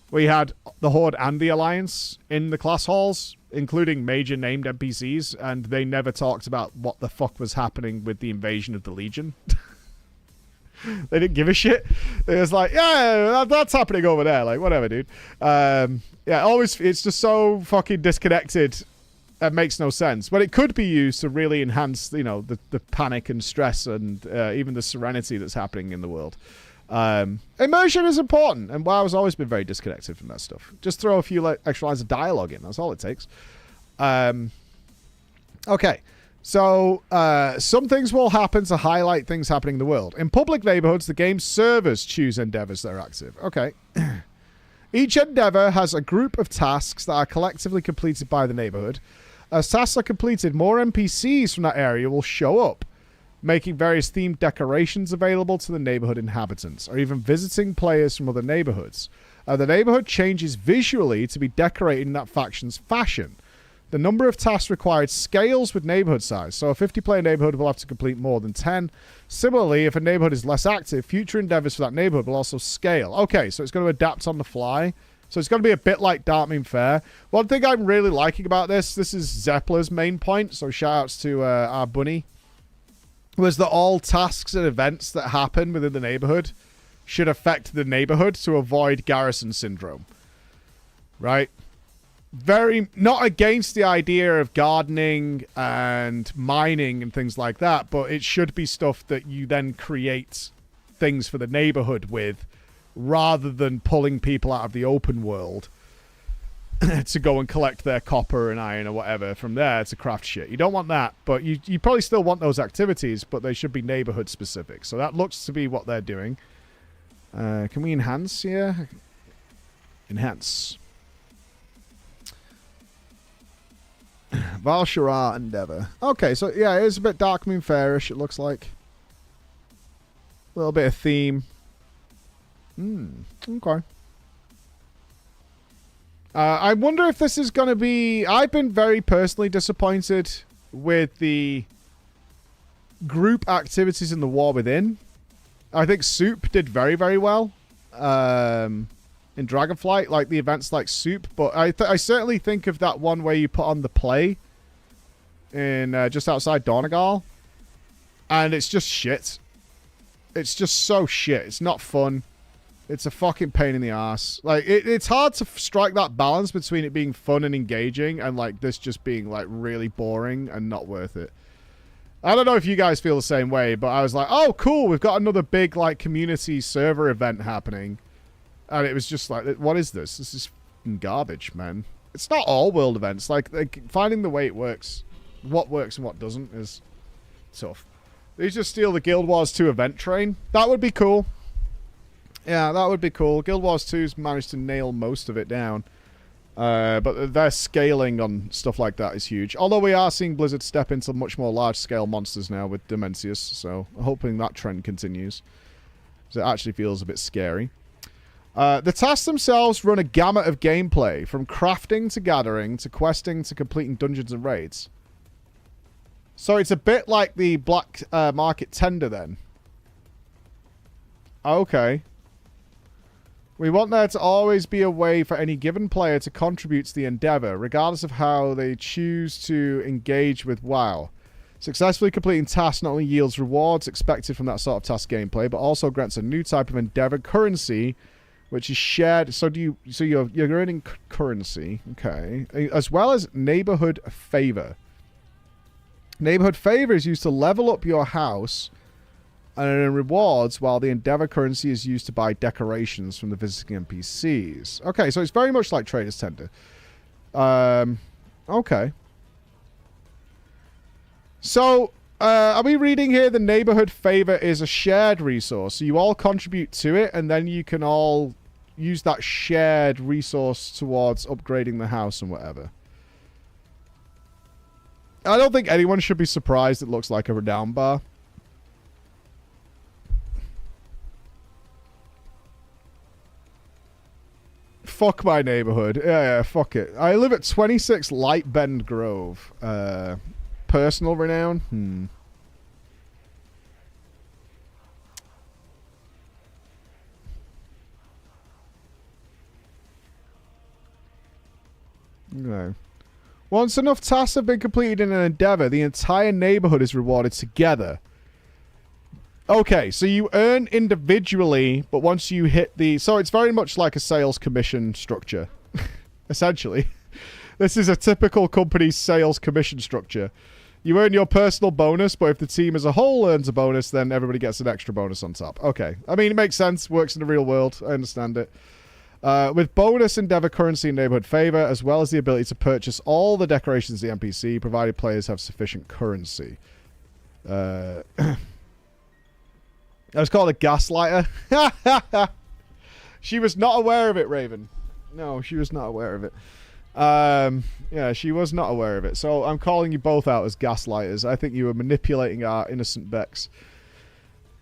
We had the Horde and the Alliance in the class halls, including major named NPCs, and they never talked about what the fuck was happening with the invasion of the Legion. They didn't give a shit. It was like, yeah, that's happening over there. Like, whatever, dude. Yeah, always. It's just so fucking disconnected. It makes no sense. But it could be used to really enhance, you know, the panic and stress and even the serenity that's happening in the world. Immersion is important, and WoW's always been very disconnected from that stuff. Just throw a few extra lines of dialogue in. That's all it takes. Okay. So, some things will happen to highlight things happening in the world. In public neighborhoods, the game's servers choose endeavors that are active. Okay. Each endeavor has a group of tasks that are collectively completed by the neighborhood. As tasks are completed, more NPCs from that area will show up, making various themed decorations available to the neighborhood inhabitants, or even visiting players from other neighborhoods. The neighborhood changes visually to be decorated in that faction's fashion. The number of tasks required scales with neighborhood size, so a 50-player neighborhood will have to complete more than 10. Similarly, if a neighborhood is less active, future endeavors for that neighborhood will also scale. Okay, so it's going to adapt on the fly. So it's going to be a bit like Darkmoon Fair. One thing I'm really liking about this is Zeppler's main point, so shout-outs to our bunny, was that all tasks and events that happen within the neighborhood should affect the neighborhood to avoid garrison syndrome. Right? Very not against the idea of gardening and mining and things like that, but it should be stuff that you then create things for the neighborhood with, rather than pulling people out of the open world to go and collect their copper and iron or whatever from there to craft shit. You don't want that, but you probably still want those activities, but they should be neighborhood specific. So that looks to be what they're doing. Can we enhance here? Enhance. Valshara Endeavor. Okay, so yeah, it is a bit Darkmoon Fairish, it looks like. A little bit of theme. Okay. I wonder if this is going to be... I've been very personally disappointed with the group activities in the War Within. I think Soup did very, very well in Dragonflight, like the events like Soup, but I certainly think of that one where you put on the play in just outside Donegal, and it's just shit. It's just so shit. It's not fun. It's a fucking pain in the ass. Like, it's hard to strike that balance between it being fun and engaging and, like, this just being, like, really boring and not worth it. I don't know if you guys feel the same way, but I was like, oh, cool, we've got another big, like, community server event happening. And it was just like, what is this? This is fucking garbage, man. It's not all world events. Like, finding the way it works, what works and what doesn't is tough. They just steal the Guild Wars 2 event train. That would be cool. Yeah, that would be cool. Guild Wars 2's managed to nail most of it down. But their scaling on stuff like that is huge. Although we are seeing Blizzard step into much more large-scale monsters now with Dimensius, so hoping that trend continues. So it actually feels a bit scary. The tasks themselves run a gamut of gameplay, from crafting to gathering, to questing, to completing dungeons and raids. So it's a bit like the Black Market Tender then. Okay. We want there to always be a way for any given player to contribute to the endeavor, regardless of how they choose to engage with WoW. Successfully completing tasks not only yields rewards expected from that sort of task gameplay, but also grants a new type of endeavor currency, which is shared. So you're earning currency, okay, as well as neighborhood favor. Neighborhood favor is used to level up your house and earn rewards, while the endeavor currency is used to buy decorations from the visiting NPCs. Okay, so it's very much like Trader's Tender. Okay. So Are we reading here the neighborhood favor is a shared resource? So you all contribute to it, and then you can all use that shared resource towards upgrading the house and whatever. I don't think anyone should be surprised it looks like a renown bar. Fuck my neighborhood. Yeah, fuck it. I live at 26 Light Bend Grove. Personal renown? No. Once enough tasks have been completed in an endeavor, the entire neighborhood is rewarded together. Okay, so you earn individually, but once you hit the... So it's very much like a sales commission structure, essentially. This is a typical company's sales commission structure. You earn your personal bonus, but if the team as a whole earns a bonus, then everybody gets an extra bonus on top. Okay. I mean, it makes sense. Works in the real world. I understand it. With bonus endeavor currency and neighborhood favor, as well as the ability to purchase all the decorations of the NPC, provided players have sufficient currency. I was called a gaslighter. She was not aware of it, Raven. No, she was not aware of it. Yeah, she was not aware of it. So I'm calling you both out as gaslighters. I think you were manipulating our innocent Bex.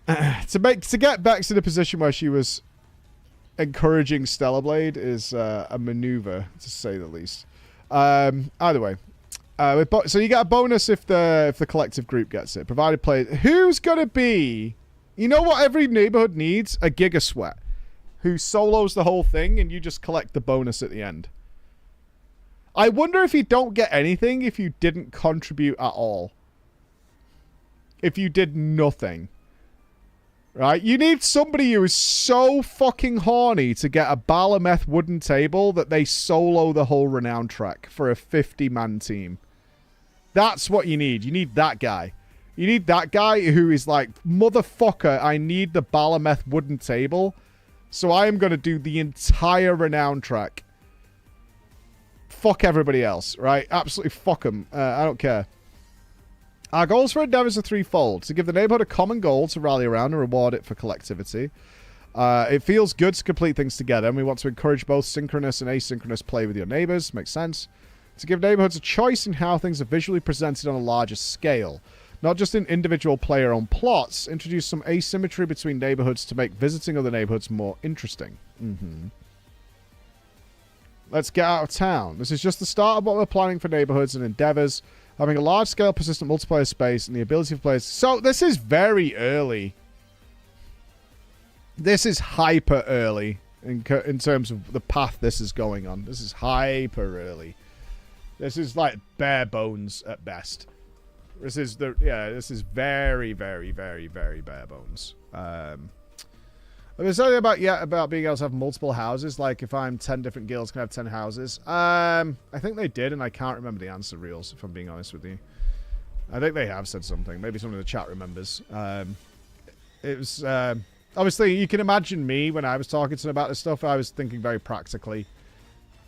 To get Bex in a position where she was encouraging Stellar Blade is a maneuver, to say the least. Either way. So you get a bonus if the collective group gets it. Provided players... Who's going to be... You know what every neighborhood needs? A Giga Sweat. Who solos the whole thing and you just collect the bonus at the end. I wonder if you don't get anything if you didn't contribute at all. If you did nothing. Right? You need somebody who is so fucking horny to get a Balameth wooden table that they solo the whole renown track for a 50-man team. That's what you need. You need that guy. You need that guy who is like, motherfucker, I need the Balameth wooden table. So I am going to do the entire renown track. Fuck everybody else, right? Absolutely fuck them. I don't care. Our goals for endeavors are threefold. To give the neighborhood a common goal to rally around and reward it for collectivity. It feels good to complete things together, and we want to encourage both synchronous and asynchronous play with your neighbors. Makes sense. To give neighborhoods a choice in how things are visually presented on a larger scale. Not just in individual player-owned plots, introduce some asymmetry between neighborhoods to make visiting other neighborhoods more interesting. Let's get out of town. This is just the start of what we're planning for neighborhoods and endeavors. Having a large-scale, persistent multiplayer space and the ability for players... So, this is very early. This is hyper early in terms of the path this is going on. This is hyper early. This is like bare bones at best. This is very, very, very, very bare bones. There's something about being able to have multiple houses. Like if I'm 10 different guilds, can I have 10 houses? I think they did, and I can't remember the answer reels, if I'm being honest with you. I think they have said something. Maybe someone in the chat remembers. It was obviously you can imagine me when I was talking to them about this stuff. I was thinking very practically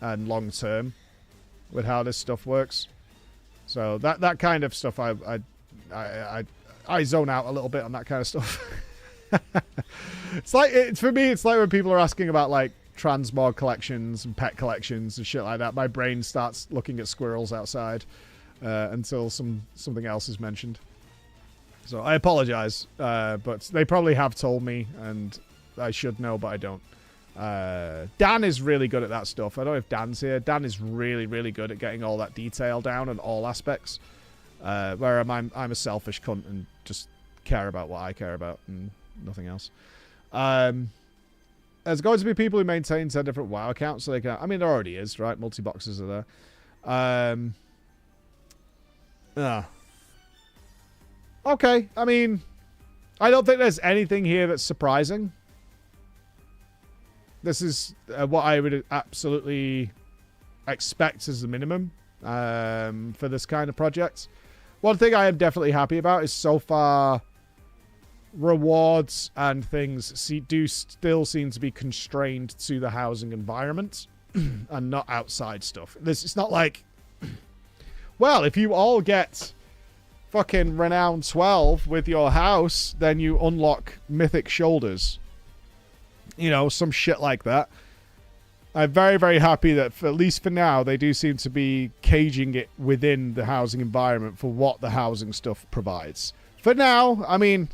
and long term with how this stuff works. So that kind of stuff, I zone out a little bit on that kind of stuff. It's like for me, it's like when people are asking about like transmog collections and pet collections and shit like that. My brain starts looking at squirrels outside until something else is mentioned. So I apologize, but they probably have told me, and I should know, but I don't. Dan is really good at that stuff. I don't know if Dan's here. Dan is really, really good at getting all that detail down on all aspects. Where I'm a selfish cunt and just care about what I care about and nothing else. There's going to be people who maintain 10 different WoW accounts, so they can... I mean, there already is, right? Multi-boxes are there. Okay, I mean, I don't think there's anything here that's surprising. This is what I would absolutely expect as the minimum for this kind of project. One thing I am definitely happy about is so far rewards and things do still seem to be constrained to the housing environment and not outside stuff. It's not like, well, if you all get fucking renown 12 with your house, then you unlock mythic shoulders. You know, some shit like that. I'm very, very happy that, at least for now, they do seem to be caging it within the housing environment for what the housing stuff provides. For now, I mean,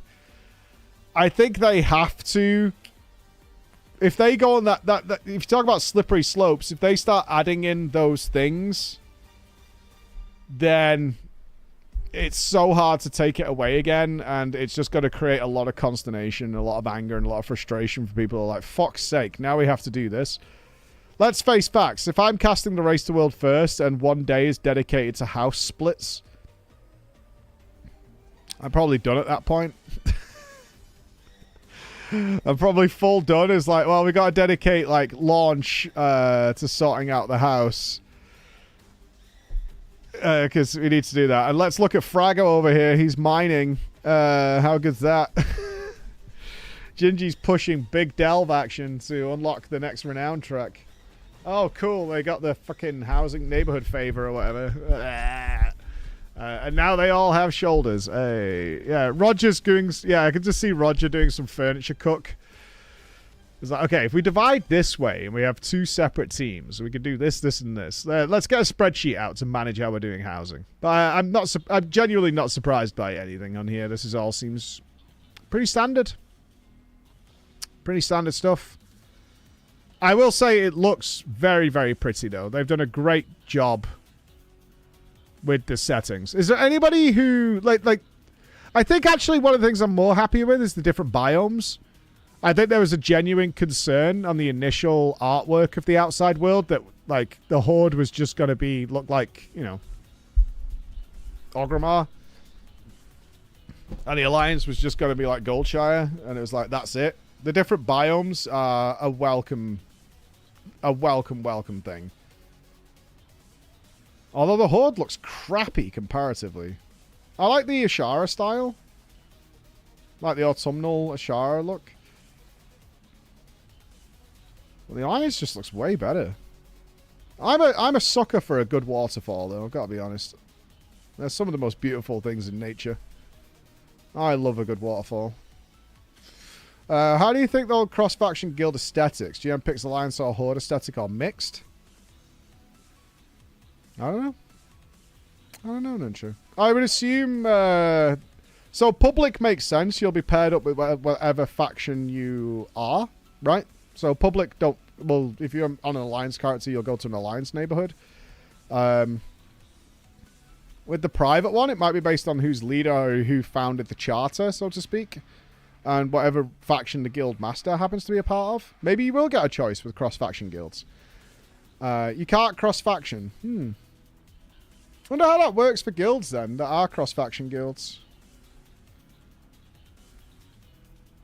I think they have to. If they go on that if you talk about slippery slopes, if they start adding in those things, then it's so hard to take it away again, and it's just going to create a lot of consternation, a lot of anger, and a lot of frustration for people who are like, fuck's sake, now we have to do this. Let's face facts. If I'm casting the Race to World first and one day is dedicated to house splits, I'm probably done at that point. I'm probably full done. It's like, well, we got to dedicate like launch to sorting out the house. Because we need to do that. And let's look at Fraggo over here. He's mining. How good's that? Gingy's pushing big delve action to unlock the next renown track. Oh, cool. They got the fucking housing neighborhood favor or whatever. And now they all have shoulders. Hey. Yeah, Roger's doing... Yeah, I can just see Roger doing some furniture cook. It's like, okay, if we divide this way and we have two separate teams, we can do this, this, and this. Let's get a spreadsheet out to manage how we're doing housing. But I'm genuinely not surprised by anything on here. This all seems pretty standard. Pretty standard stuff. I will say it looks very, very pretty, though. They've done a great job with the settings. Is there anybody who... Like, I think actually one of the things I'm more happy with is the different biomes. I think there was a genuine concern on the initial artwork of the outside world that, like, the Horde was just going to look like, you know, Orgrimmar. And the Alliance was just going to be like Goldshire. And it was like, that's it. The different biomes are a welcome thing. Although the Horde looks crappy comparatively. I like the Ashara style. Like the autumnal Ashara look. Well, the Alliance just looks way better. I'm a sucker for a good waterfall, though, I've got to be honest. They're some of the most beautiful things in nature. I love a good waterfall. How do you think they'll cross-faction guild aesthetics? GM picks Alliance or Horde aesthetic or mixed? I don't know. I don't know, Ninja. I would assume... so public makes sense. You'll be paired up with whatever faction you are, right? So public don't... Well, if you're on an Alliance character, you'll go to an Alliance neighborhood. With the private one, it might be based on who's leader or who founded the charter, so to speak. And whatever faction the guild master happens to be a part of. Maybe you will get a choice with cross-faction guilds. You can't cross-faction. Wonder how that works for guilds, then, that are cross-faction guilds.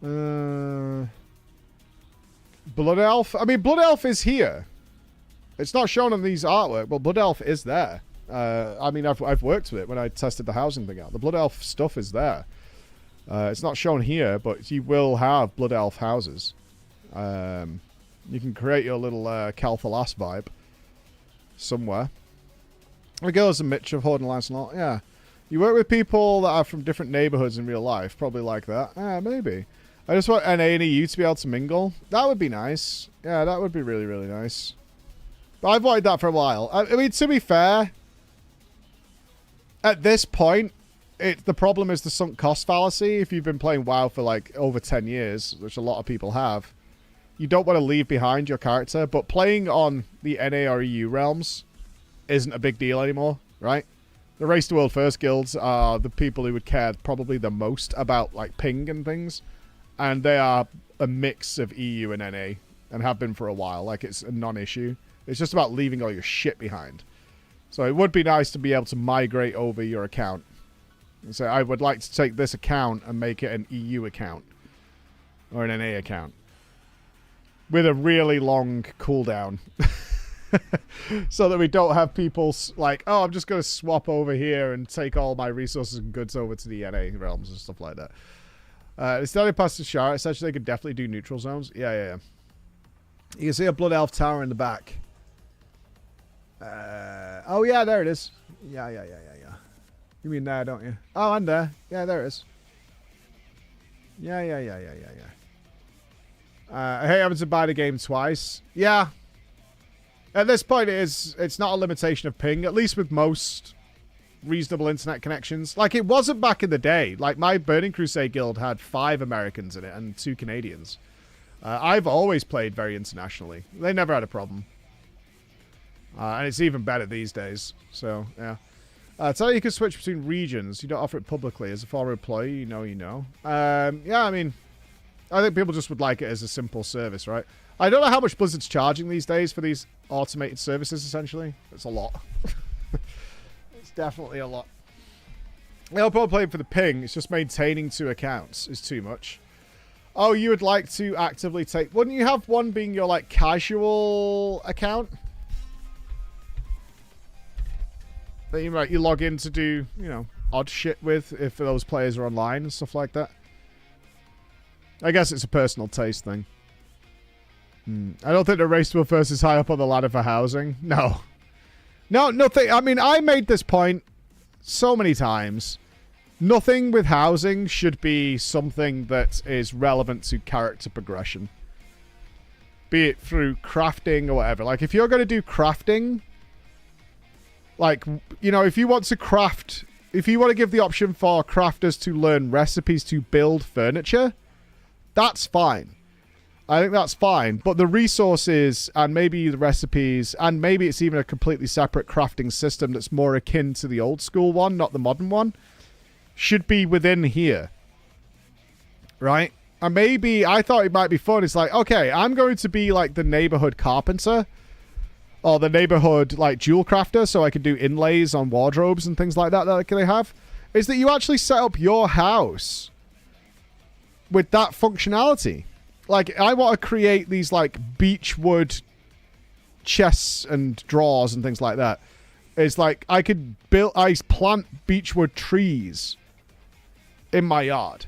Blood Elf? I mean, Blood Elf is here. It's not shown on these artwork, but Blood Elf is there. I mean, I've worked with it when I tested the housing thing out. The Blood Elf stuff is there. It's not shown here, but you will have Blood Elf houses. You can create your little Calthalas vibe somewhere. The girls and Mitch of Horde and Alliance and all. Yeah. You work with people that are from different neighborhoods in real life. Probably like that. Maybe. I just want NA and EU to be able to mingle. That would be nice. Yeah, that would be really, really nice. But I've wanted that for a while. I mean, to be fair, at this point, the problem is the sunk cost fallacy. If you've been playing WoW for like over 10 years, which a lot of people have, you don't want to leave behind your character. But playing on the NA or EU realms isn't a big deal anymore, right? The Race to World First guilds are the people who would care probably the most about like ping and things. And they are a mix of EU and NA and have been for a while. Like, it's a non-issue. It's just about leaving all your shit behind. So it would be nice to be able to migrate over your account. And say, I would like to take this account and make it an EU account. Or an NA account. With a really long cooldown. So that we don't have people like, oh, I'm just going to swap over here and take all my resources and goods over to the NA realms and stuff like that. It's definitely past the Shire. Essentially, they could definitely do neutral zones. Yeah. You can see a Blood Elf tower in the back. Oh, yeah, there it is. Yeah. You mean there, don't you? Oh, and there. Yeah, there it is. Yeah. I hate having to buy the game twice. Yeah. At this point, it's not a limitation of ping, at least with most reasonable internet connections. Like, it wasn't back in the day. Like, my Burning Crusade guild had 5 Americans in it and 2 Canadians. I've always played very internationally. They never had a problem. And it's even better these days. So, yeah. Tell you can switch between regions. You don't offer it publicly. As a former employee, you know. Yeah, I mean, I think people just would like it as a simple service, right? I don't know how much Blizzard's charging these days for these automated services, essentially. It's a lot. It's definitely a lot. I'll probably play for the ping. It's just maintaining 2 accounts is too much. Oh, you would like to actively take... Wouldn't you have one being your, like, casual account? That you log in to do, you know, odd shit with if those players are online and stuff like that. I guess it's a personal taste thing. I don't think the race to a first is high up on the ladder for housing. No. Nothing. I mean, I made this point so many times. Nothing with housing should be something that is relevant to character progression. Be it through crafting or whatever. Like, if you're going to do crafting... Like, you know, if you want to craft... If you want to give the option for crafters to learn recipes to build furniture, that's fine. I think that's fine. But the resources and maybe the recipes, and maybe it's even a completely separate crafting system that's more akin to the old school one, not the modern one, should be within here. Right? And maybe I thought it might be fun. It's like, okay, I'm going to be like the neighborhood carpenter. Or the neighborhood, like, jewel crafter, so I could do inlays on wardrobes and things like that they have, is that you actually set up your house with that functionality. Like, I want to create these, like, beechwood chests and drawers and things like that. It's like, I plant beechwood trees in my yard.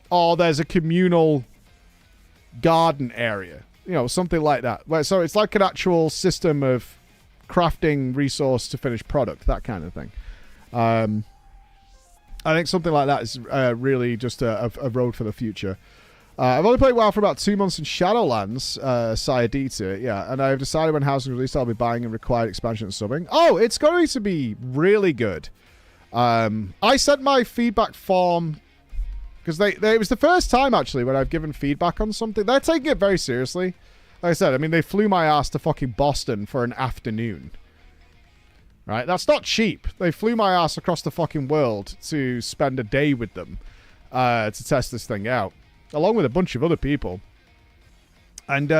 Or there's a communal garden area. You know, something like that. So it's like an actual system of crafting resource to finished product, that kind of thing. I think something like that is really just a road for the future. I've only played WoW for about 2 months in Shadowlands, Sire D to it, yeah. And I've decided when housing is released, I'll be buying and required expansion and subbing. Oh, it's going to be really good. I sent my feedback form... Because it was the first time, actually, when I've given feedback on something. They're taking it very seriously. Like I said, I mean, they flew my ass to fucking Boston for an afternoon. Right? That's not cheap. They flew my ass across the fucking world to spend a day with them to test this thing out. Along with a bunch of other people. And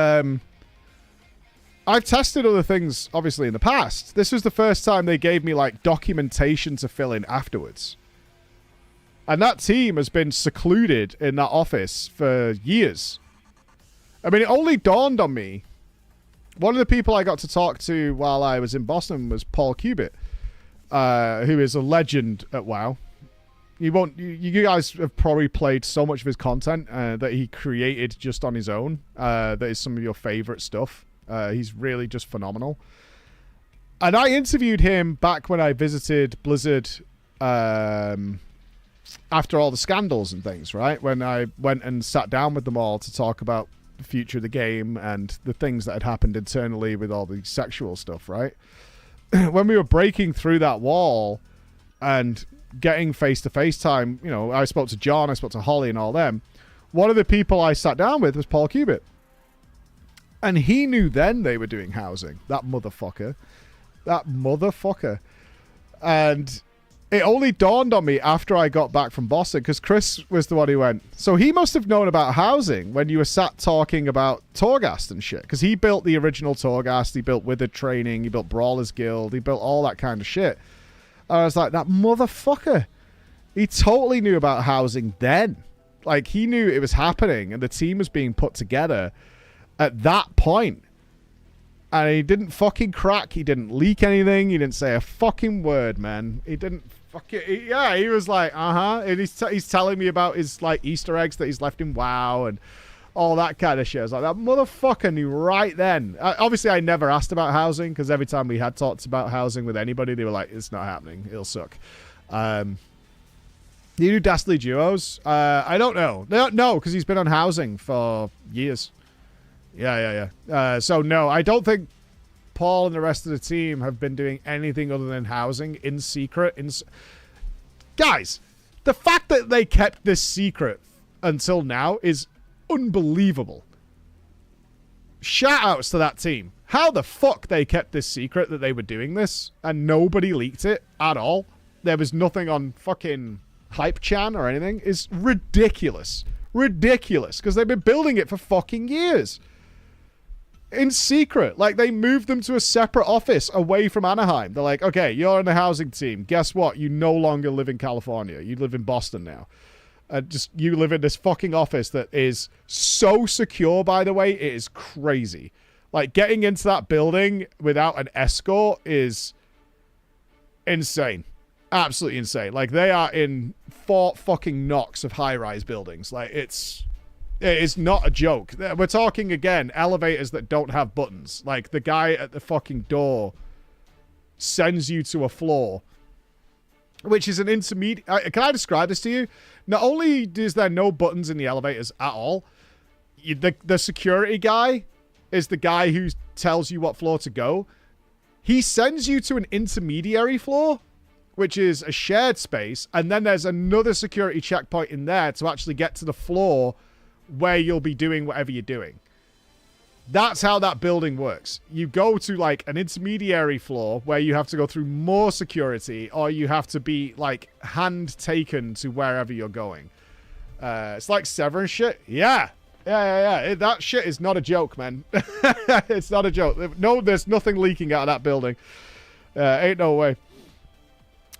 I've tested other things, obviously, in the past. This was the first time they gave me, like, documentation to fill in afterwards. And that team has been secluded in that office for years. I mean, it only dawned on me. One of the people I got to talk to while I was in Boston was Paul Cubitt, who is a legend at WoW. You guys have probably played so much of his content that he created just on his own. That is some of your favorite stuff. He's really just phenomenal. And I interviewed him back when I visited Blizzard... after all the scandals and things, right? When I went and sat down with them all to talk about the future of the game and the things that had happened internally with all the sexual stuff, right? When we were breaking through that wall and getting face-to-face time, you know, I spoke to John, I spoke to Holly and all them. One of the people I sat down with was Paul Cubitt. And he knew then they were doing housing. That motherfucker. And... it only dawned on me after I got back from Boston, because Chris was the one who went, so he must have known about housing when you were sat talking about Torghast and shit, because he built the original Torghast, he built Withered Training, he built Brawler's Guild, he built all that kind of shit. And I was like, that motherfucker, he totally knew about housing then. Like, he knew it was happening, and the team was being put together at that point. And he didn't fucking crack, he didn't leak anything, he didn't say a fucking word, man. He didn't... yeah, he was like, and he's telling me about his, like, Easter eggs that he's left in WoW and all that kind of shit. I was like, that motherfucker knew right then. Obviously, I never asked about housing, because every time we had talked about housing with anybody, they were like, it's not happening, it'll suck. Do you do Dastardly Duos? I don't know. No, because he's been on housing for years. Yeah. So no, I don't think Paul and the rest of the team have been doing anything other than housing in secret. Guys, the fact that they kept this secret until now is unbelievable. Shout outs to that team. How the fuck they kept this secret that they were doing this and nobody leaked it at all? There was nothing on fucking Hype-chan or anything. Is ridiculous. Ridiculous. Because they've been building it for fucking years. In secret. Like, they moved them to a separate office away from Anaheim. They're like, okay, you're in the housing team. Guess what? You no longer live in California. You live in Boston now. You live in this fucking office that is so secure, by the way. It is crazy. Like, getting into that building without an escort is insane. Absolutely insane. Like, they are in 4 fucking knocks of high-rise buildings. Like, it is not a joke. We're talking, again, elevators that don't have buttons. Like, the guy at the fucking door sends you to a floor, which is an intermediate... Can I describe this to you? Not only is there no buttons in the elevators at all, the security guy is the guy who tells you what floor to go. He sends you to an intermediary floor, which is a shared space, and then there's another security checkpoint in there to actually get to the floor where you'll be doing whatever you're doing. That's how that building works. You go to, like, an intermediary floor where you have to go through more security, or you have to be, like, hand-taken to wherever you're going. It's like Severance shit. Yeah. That shit is not a joke, man. It's not a joke. No, there's nothing leaking out of that building. Ain't no way.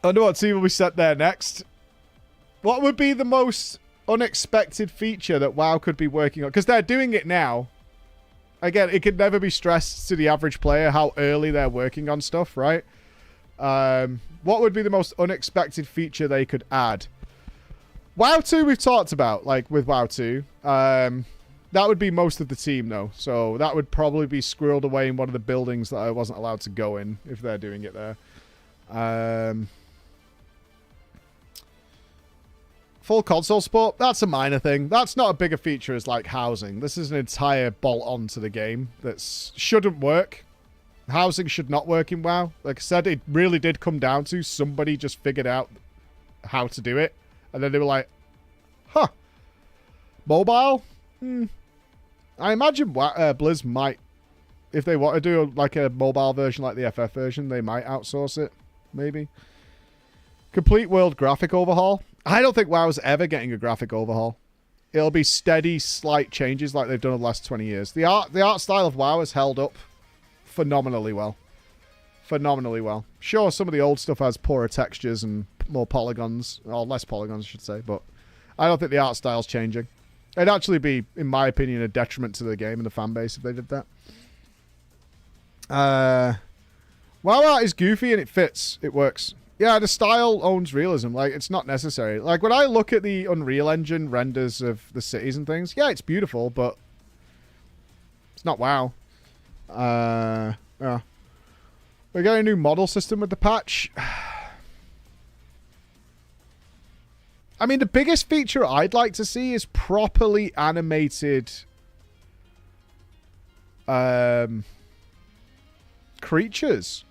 I wonder what team will be set there next. What would be the most unexpected feature that WoW could be working on? Because they're doing it now. Again, it could never be stressed to the average player how early they're working on stuff, right? What would be the most unexpected feature they could add? WoW 2 we've talked about, like with WoW 2. That would be most of the team, though. So that would probably be squirreled away in one of the buildings that I wasn't allowed to go in if they're doing it there. Full console support, that's a minor thing. That's not a bigger feature as, like, housing. This is an entire bolt-on to the game that shouldn't work. Housing should not work in WoW. Like I said, it really did come down to somebody just figured out how to do it. And then they were like, huh. Mobile? I imagine Blizz might, if they want to do, like, a mobile version like the FF version, they might outsource it. Maybe. Complete world graphic overhaul. I don't think WoW's ever getting a graphic overhaul. It'll be steady, slight changes like they've done in the last 20 years. The art style of WoW has held up phenomenally well. Phenomenally well. Sure, some of the old stuff has poorer textures and more polygons, or less polygons, I should say, but I don't think the art style's changing. It'd actually be, in my opinion, a detriment to the game and the fan base if they did that. WoW art is goofy and it fits. It works. Yeah, the style owns realism. Like, it's not necessary. Like, when I look at the Unreal Engine renders of the cities and things, yeah, it's beautiful, but it's not WoW. Yeah. We're getting a new model system with the patch. I mean, the biggest feature I'd like to see is properly animated creatures.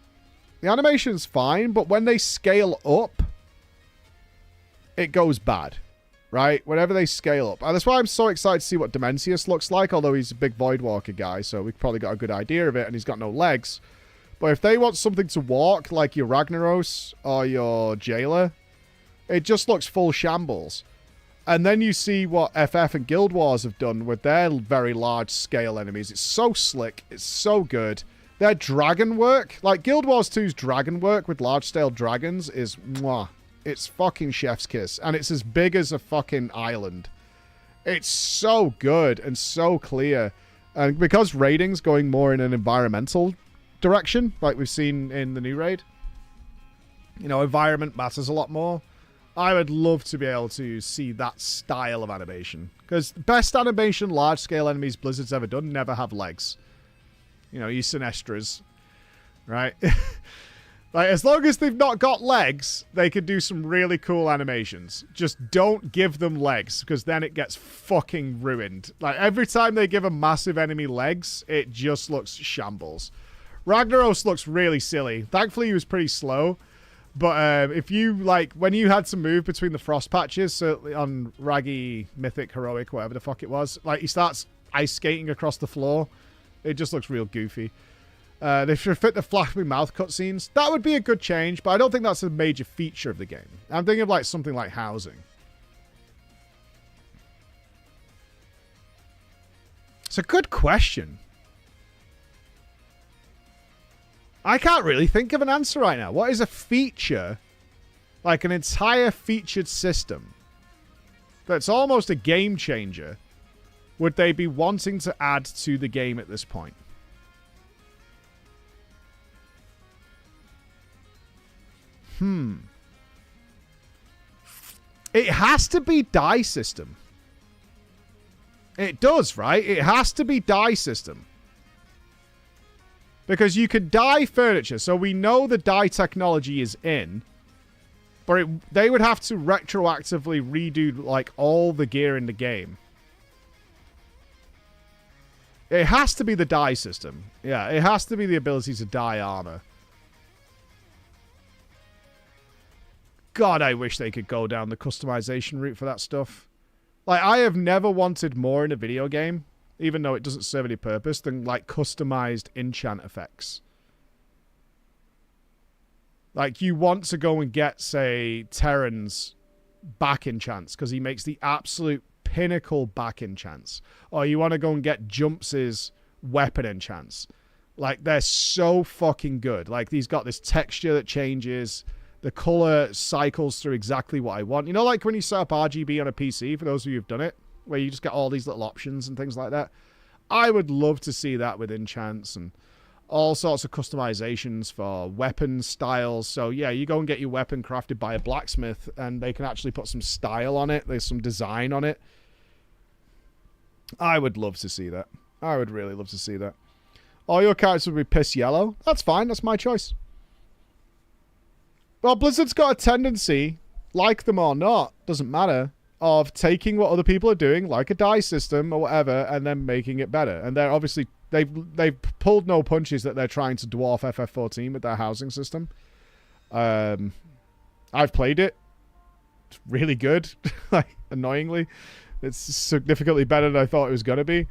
The animation's fine, but when they scale up, it goes bad, right? Whenever they scale up. And that's why I'm so excited to see what Dementius looks like, although he's a big Voidwalker guy, so we've probably got a good idea of it, and he's got no legs. But if they want something to walk, like your Ragnaros or your Jailer, it just looks full shambles. And then you see what FF and Guild Wars have done with their very large-scale enemies. It's so slick. It's so good. Their dragon work, like Guild Wars 2's dragon work with large-scale dragons is mwah. It's fucking chef's kiss. And it's as big as a fucking island. It's so good and so clear. And because raiding's going more in an environmental direction, like we've seen in the new raid, you know, environment matters a lot more. I would love to be able to see that style of animation. Because the best animation large-scale enemies Blizzard's ever done never have legs. You know, your Sinestras, right? Like, as long as they've not got legs, they can do some really cool animations. Just don't give them legs, because then it gets fucking ruined. Like, every time they give a massive enemy legs, it just looks shambles. Ragnaros looks really silly. Thankfully, he was pretty slow. But if you, like, when you had to move between the frost patches, certainly on Raggy, Mythic, Heroic, whatever the fuck it was, like, he starts ice skating across the floor. It just looks real goofy. They should fit the flapping mouth cutscenes. That would be a good change, but I don't think that's a major feature of the game. I'm thinking of like something like housing. It's a good question. I can't really think of an answer right now. What is a feature, like an entire featured system, that's almost a game changer, would they be wanting to add to the game at this point? It has to be die system. It does, right? It has to be die system. Because you could dye furniture, so we know the dye technology is in. But they would have to retroactively redo, like, all the gear in the game. It has to be the dye system. Yeah, it has to be the ability to dye armor. God, I wish they could go down the customization route for that stuff. Like, I have never wanted more in a video game, even though it doesn't serve any purpose, than, like, customized enchant effects. Like, you want to go and get, say, Terran's back enchants, because he makes the absolute pinnacle back enchants. Or you want to go and get Jumps' weapon enchants. Like, they're so fucking good. Like, he's got this texture that changes. The color cycles through exactly what I want. You know, like when you set up RGB on a PC, for those of you who've done it, where you just get all these little options and things like that. I would love to see that with enchants and all sorts of customizations for weapon styles. So, yeah, you go and get your weapon crafted by a blacksmith, and they can actually put some style on it. There's some design on it. I would love to see that. I would really love to see that. All your characters would be piss yellow. That's fine. That's my choice. Well, Blizzard's got a tendency, like them or not, doesn't matter, of taking what other people are doing, like a dye system or whatever, and then making it better. And they're obviously, they've pulled no punches that they're trying to dwarf FF14 with their housing system. I've played it. It's really good. Like, annoyingly. It's significantly better than I thought it was going to be.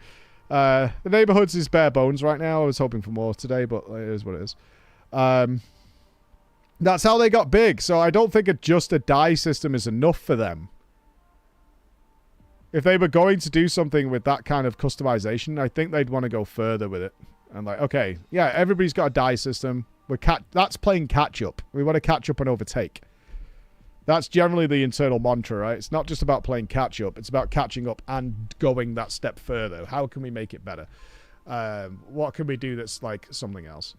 The neighborhoods is bare bones right now. I was hoping for more today, but it is what it is. That's how they got big, so I don't think just a dye system is enough for them. If they were going to do something with that kind of customization, I think they'd want to go further with it. And like, okay, yeah, everybody's got a dye system. That's playing catch-up. We want to catch up and overtake. That's generally the internal mantra, right? It's not just about playing catch-up. It's about catching up and going that step further. How can we make it better? What can we do that's like something else?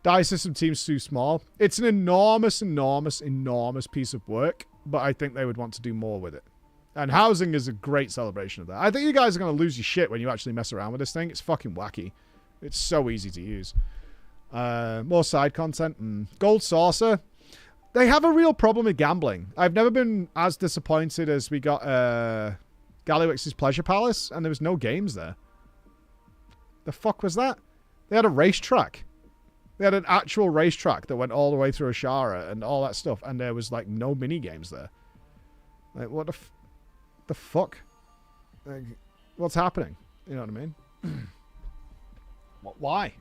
Dye system seems too small. It's an enormous, enormous, enormous piece of work, but I think they would want to do more with it. And housing is a great celebration of that. I think you guys are going to lose your shit when you actually mess around with this thing. It's fucking wacky. It's so easy to use. More side content. Gold Saucer. They have a real problem with gambling. I've never been as disappointed as we got Gallywix's Pleasure Palace, and there was no games there. The fuck was that? They had a racetrack. They had an actual racetrack that went all the way through Ashara and all that stuff, and there was, like, no mini-games there. Like, what the fuck? Like, what's happening? You know what I mean? Why?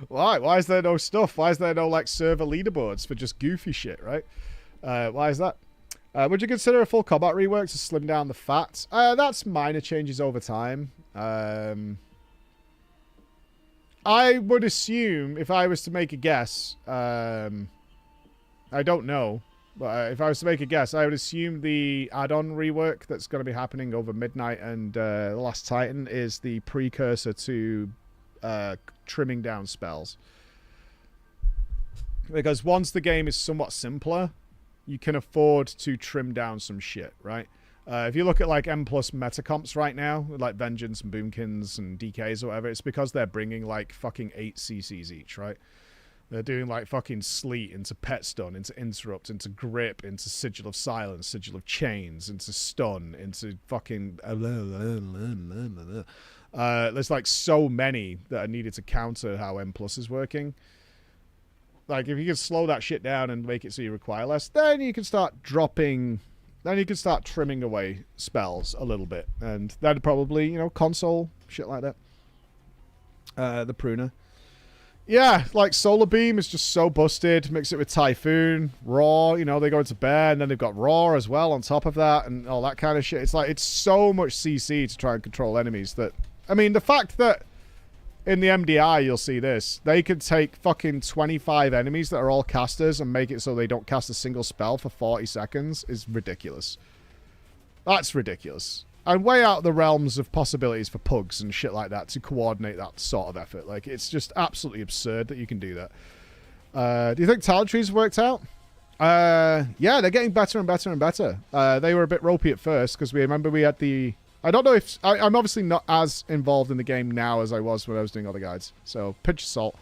Why? Why is there no stuff? Why is there no, like, server leaderboards for just goofy shit, right? Why is that? Would you consider a full combat rework to slim down the fat? That's minor changes over time. I would assume, if I was to make a guess, I don't know, but if I was to make a guess, I would assume the add-on rework that's going to be happening over Midnight and The Last Titan is the precursor to trimming down spells. Because once the game is somewhat simpler, you can afford to trim down some shit, right? If you look at like M+ metacomps right now, with like Vengeance and Boomkins and DKs or whatever, it's because they're bringing like fucking 8 CCs each, right? They're doing like fucking sleet into pet stun, into interrupt, into grip, into sigil of silence, sigil of chains, into stun, into fucking. There's like so many that are needed to counter how M+ is working. Like if you can slow that shit down and make it so you require less, then you can start dropping. Then you can start trimming away spells a little bit, and then probably console shit like that. The pruner. Yeah, like Solar Beam is just so busted. Mix it with Typhoon, Raw, they go into Bear, and then they've got Raw as well on top of that, and all that kind of shit. It's like, it's so much CC to try and control enemies that... I mean, the fact that in the MDI, you'll see this, they could take fucking 25 enemies that are all casters and make it so they don't cast a single spell for 40 seconds is ridiculous. That's ridiculous. And way out the realms of possibilities for pugs and shit like that to coordinate that sort of effort. Like, it's just absolutely absurd that you can do that. Do you think talent trees have worked out? Yeah, they're getting better and better and better. They were a bit ropey at first because we remember we had the... I don't know if... I'm obviously not as involved in the game now as I was when I was doing other guides. So, pinch of salt.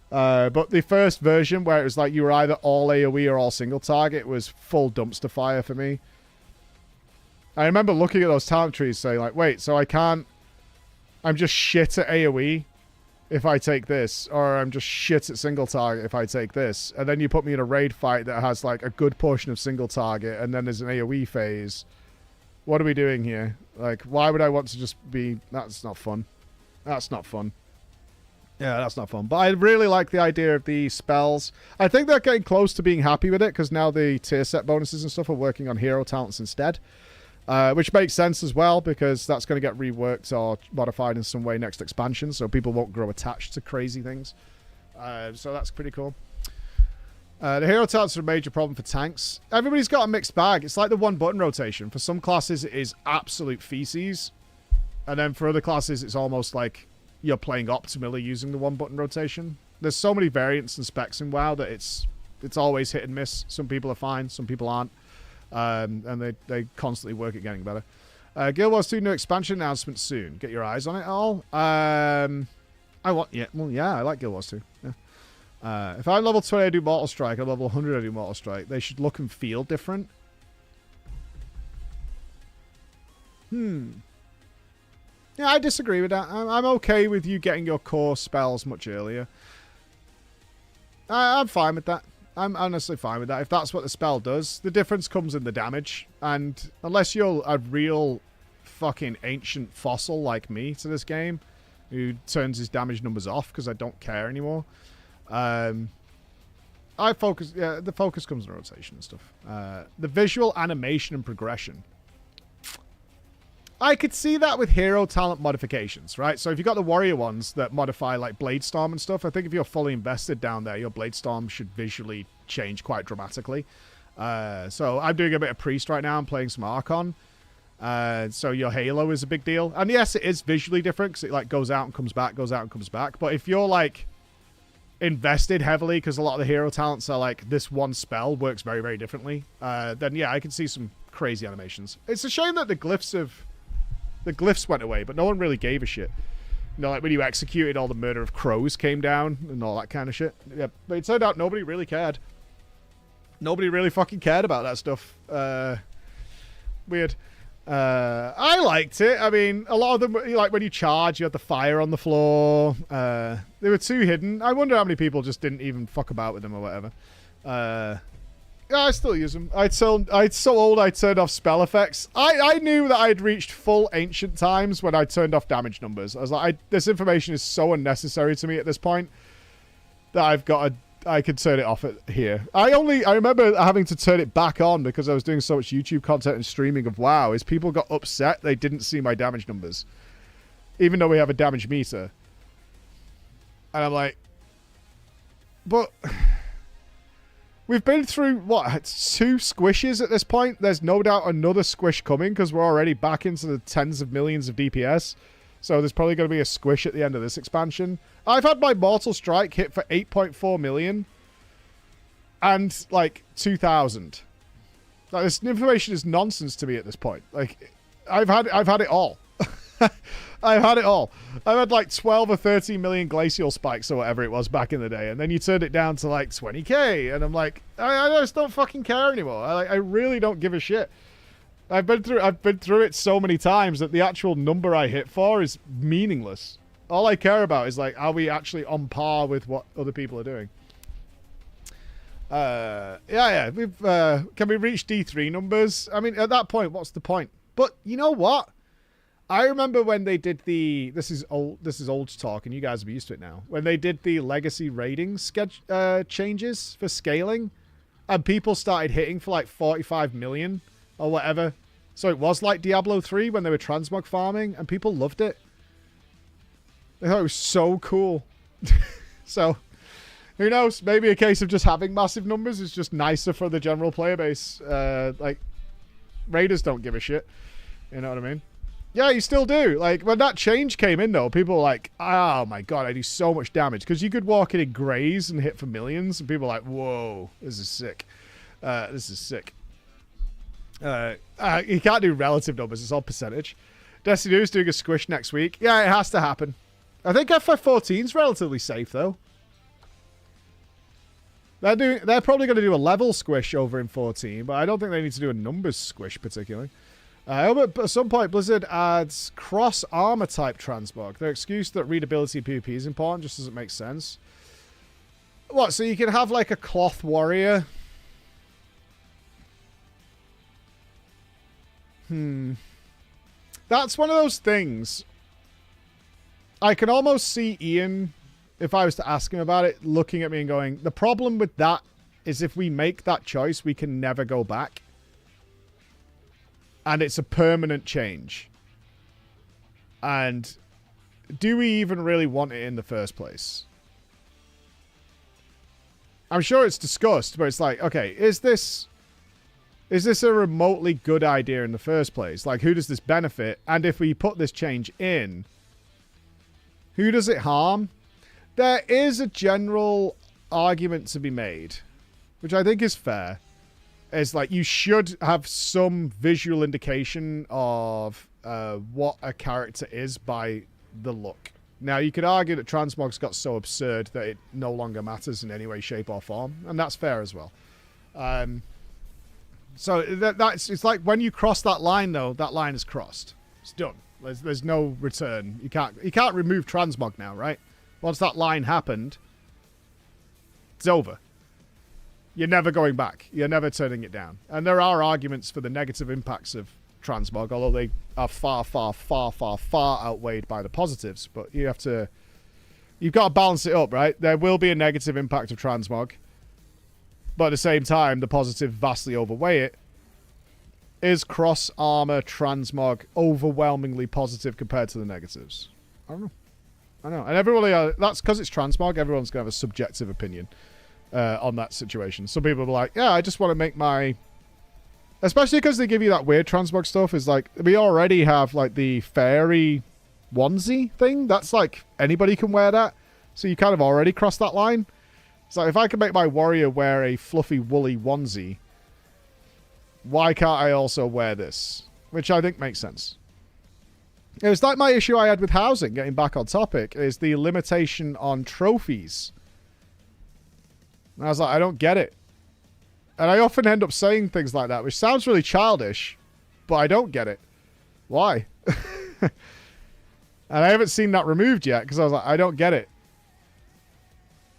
But the first version where it was like you were either all AoE or all single target was full dumpster fire for me. I remember looking at those talent trees saying, like, wait, so I can't... I'm just shit at AoE if I take this, or I'm just shit at single target if I take this. And then you put me in a raid fight that has, like, a good portion of single target, and then there's an AoE phase. What are we doing here? Like, why would I want to just be... That's not fun. That's not fun. Yeah, that's not fun. But I really like the idea of the spells. I think they're getting close to being happy with it, because now the tier set bonuses and stuff are working on hero talents instead. Which makes sense as well, because that's going to get reworked or modified in some way next expansion, so people won't grow attached to crazy things. So that's pretty cool. The hero talents are a major problem for tanks. Everybody's got a mixed bag. It's like the one-button rotation. For some classes, it is absolute feces. And then for other classes, it's almost like you're playing optimally using the one-button rotation. There's so many variants and specs in WoW that it's always hit and miss. Some people are fine, some people aren't. And they constantly work at getting better. Guild Wars 2 new expansion announcement soon. Get your eyes on it all. I like Guild Wars 2. Yeah. If I'm level 20, I do Mortal Strike. At level 100, I do Mortal Strike. They should look and feel different. Yeah, I disagree with that. I'm okay with you getting your core spells much earlier. I'm fine with that. I'm honestly fine with that. If that's what the spell does, the difference comes in the damage. And unless you're a real fucking ancient fossil like me to this game, who turns his damage numbers off because I don't care anymore, the focus comes in rotation and stuff. The visual animation and progression. I could see that with hero talent modifications, right? So if you've got the warrior ones that modify like Blade Storm and stuff, I think if you're fully invested down there, your Blade Storm should visually change quite dramatically. So I'm doing a bit of Priest right now. I'm playing some Archon. So your Halo is a big deal. And yes, it is visually different because it like goes out and comes back, goes out and comes back. But if you're like invested heavily because a lot of the hero talents are like this one spell works very, very differently, then yeah, I can see some crazy animations. It's a shame that the glyphs went away, but no one really gave a shit. Like when you executed, all the murder of crows came down and all that kind of shit. Yeah, but it turned out nobody really cared. Nobody really fucking cared about that stuff. Weird. I liked it. I mean, a lot of them, like when you charge, you had the fire on the floor. They were too hidden. I wonder how many people just didn't even fuck about with them or whatever. Yeah, I still use them. I'd so old I turned off spell effects. I knew that I'd reached full ancient times when I turned off damage numbers. I was like, this information is so unnecessary to me at this point that I could turn it off here. I remember having to turn it back on because I was doing so much YouTube content and streaming of WoW, is people got upset they didn't see my damage numbers. Even though we have a damage meter. And I'm like, but... We've been through, what, 2 squishes at this point? There's no doubt another squish coming because we're already back into the tens of millions of DPS. So there's probably going to be a squish at the end of this expansion. I've had my Mortal Strike hit for 8.4 million. And, like, 2,000. Like, this information is nonsense to me at this point. Like, I've had it all. I've had it all. I've had like 12 or 13 million glacial spikes or whatever it was back in the day, and then you turned it down to like 20k, and I'm like, I just don't fucking care anymore. I really don't give a shit. I've been through it so many times that the actual number I hit for is meaningless. All I care about is like, are we actually on par with what other people are doing? Yeah. Can we reach D3 numbers? I mean, at that point, what's the point? But you know what? I remember when they did the... This is old talk, and you guys will be used to it now. When they did the legacy rating changes for scaling, and people started hitting for like 45 million or whatever. So it was like Diablo 3 when they were transmog farming, and people loved it. They thought it was so cool. So, who knows? Maybe a case of just having massive numbers is just nicer for the general player base. Like, raiders don't give a shit. You know what I mean? Yeah, you still do. Like, when that change came in, though, people were like, oh my god, I do so much damage. Because you could walk in and graze and hit for millions, and people were like, whoa, this is sick. This is sick. You can't do relative numbers, it's all percentage. Destiny 2 is doing a squish next week. Yeah, it has to happen. I think FF14 is relatively safe, though. They're probably going to do a level squish over in 14, but I don't think they need to do a numbers squish particularly. At some point, Blizzard adds cross-armor type transmog. Their excuse that readability in PvP is important just doesn't make sense. What, so you can have like a cloth warrior? That's one of those things. I can almost see Ian, if I was to ask him about it, looking at me and going, the problem with that is if we make that choice, we can never go back. And it's a permanent change. And do we even really want it in the first place? I'm sure it's discussed, but it's like, okay, is this a remotely good idea in the first place? Like, who does this benefit? And if we put this change in, who does it harm? There is a general argument to be made, which I think is fair. It's like you should have some visual indication of what a character is by the look. Now, you could argue that transmogs got so absurd that it no longer matters in any way, shape, or form, and that's fair as well. So it's like when you cross that line, though, that line is crossed. It's done. There's no return. You can't remove transmog now, right? Once that line happened, it's over. You're never going back. You're never turning it down. And there are arguments for the negative impacts of transmog, although they are far, far, far, far, far outweighed by the positives. But you've got to balance it up, right? There will be a negative impact of transmog, but at the same time, the positive vastly overweigh it. Is cross-armor transmog overwhelmingly positive compared to the negatives? I don't know. And everybody, that's because it's transmog, everyone's going to have a subjective opinion on that situation. Some people are like, yeah, I just want to make my... Especially because they give you that weird transmog stuff, is like, we already have like the fairy onesie thing. That's like, anybody can wear that. So you kind of already crossed that line. It's like, if I can make my warrior wear a fluffy woolly onesie, why can't I also wear this? Which I think makes sense. It was like my issue I had with housing, getting back on topic, is the limitation on trophies. And I was like, I don't get it. And I often end up saying things like that, which sounds really childish, but I don't get it. Why? And I haven't seen that removed yet, because I was like, I don't get it.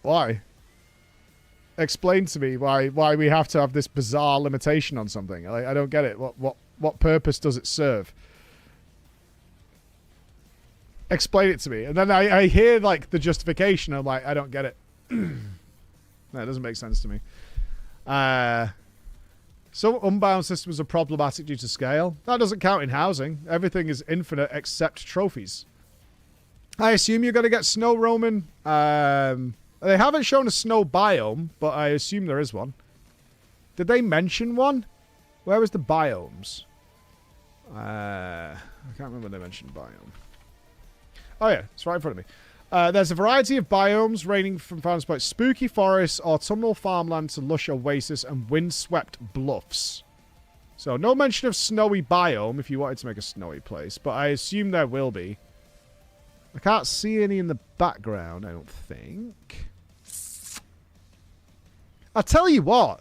Why? Explain to me why we have to have this bizarre limitation on something. I don't get it. What purpose does it serve? Explain it to me. And then I hear like the justification. I'm like, I don't get it. No, it doesn't make sense to me. Some unbound systems are problematic due to scale. That doesn't count in housing. Everything is infinite except trophies. I assume you're going to get snow, Roman. They haven't shown a snow biome, but I assume there is one. Did they mention one? Where was the biomes? I can't remember when they mentioned biome. Oh yeah, it's right in front of me. There's a variety of biomes ranging from farms like spooky forests, autumnal farmland to lush oasis and windswept bluffs. So no mention of snowy biome if you wanted to make a snowy place, but I assume there will be. I can't see any in the background, I don't think. I'll tell you what.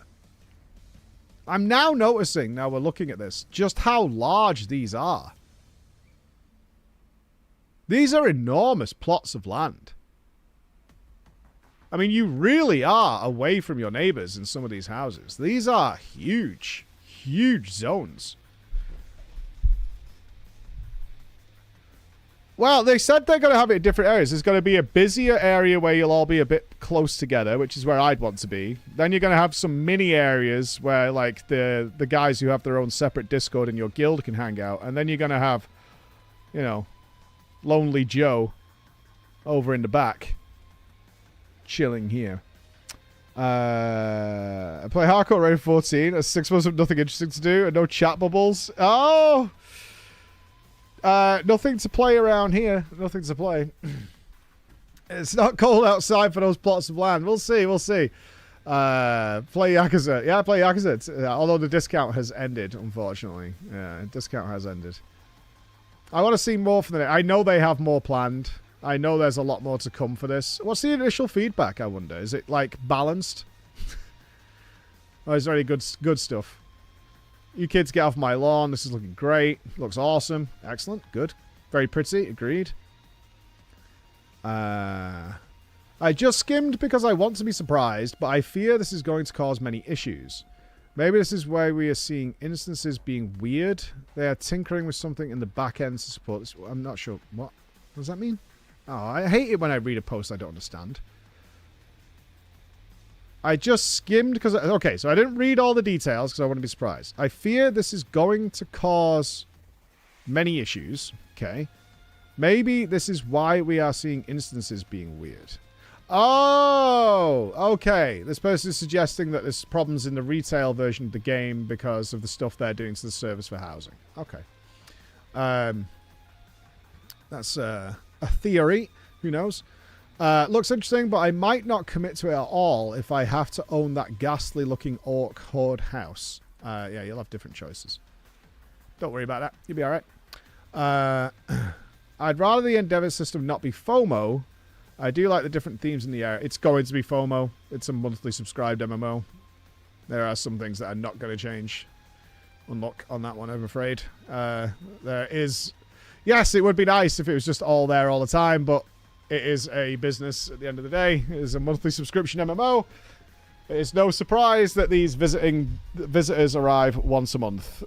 I'm now noticing, now we're looking at this, just how large these are. These are enormous plots of land. I mean, you really are away from your neighbors in some of these houses. These are huge, huge zones. Well, they said they're going to have it in different areas. There's going to be a busier area where you'll all be a bit close together, which is where I'd want to be. Then you're going to have some mini areas where, like, the guys who have their own separate Discord in your guild can hang out. And then you're going to have, you know, Lonely Joe over in the back, chilling here. I play Hardcore Raid 14. That's 6 months of nothing interesting to do and no chat bubbles. Oh! Nothing to play around here. Nothing to play. It's not cold outside for those plots of land. We'll see. We'll see. Play Yakuza. Yeah, play Yakuza. Although the discount has ended, unfortunately. Yeah, discount has ended. I want to see more from it. I know they have more planned. I know there's a lot more to come for this. What's the initial feedback, I wonder? Is it, like, balanced? Or is there any good stuff? You kids get off my lawn. This is looking great. Looks awesome. Excellent. Good. Very pretty. Agreed. I just skimmed because I want to be surprised, but I fear this is going to cause many issues. Maybe this is where we are seeing instances being weird. They are tinkering with something in the back end to support this. I'm not sure. What does that mean? Oh, I hate it when I read a post I don't understand. I just skimmed because... Okay, so I didn't read all the details because I want to be surprised. I fear this is going to cause many issues. Okay. Maybe this is why we are seeing instances being weird. Oh, okay. This person is suggesting that there's problems in the retail version of the game because of the stuff they're doing to the service for housing. Okay. That's a theory. Who knows? Looks interesting, but I might not commit to it at all if I have to own that ghastly-looking orc horde house. Yeah, you'll have different choices. Don't worry about that. You'll be alright. I'd rather the Endeavor system not be FOMO. I do like the different themes in the area. It's going to be FOMO. It's a monthly subscribed MMO. There are some things that are not going to change. Unlock on that one, I'm afraid. There is... Yes, it would be nice if it was just all there all the time, but it is a business at the end of the day. It is a monthly subscription MMO. It is no surprise that these visitors arrive once a month.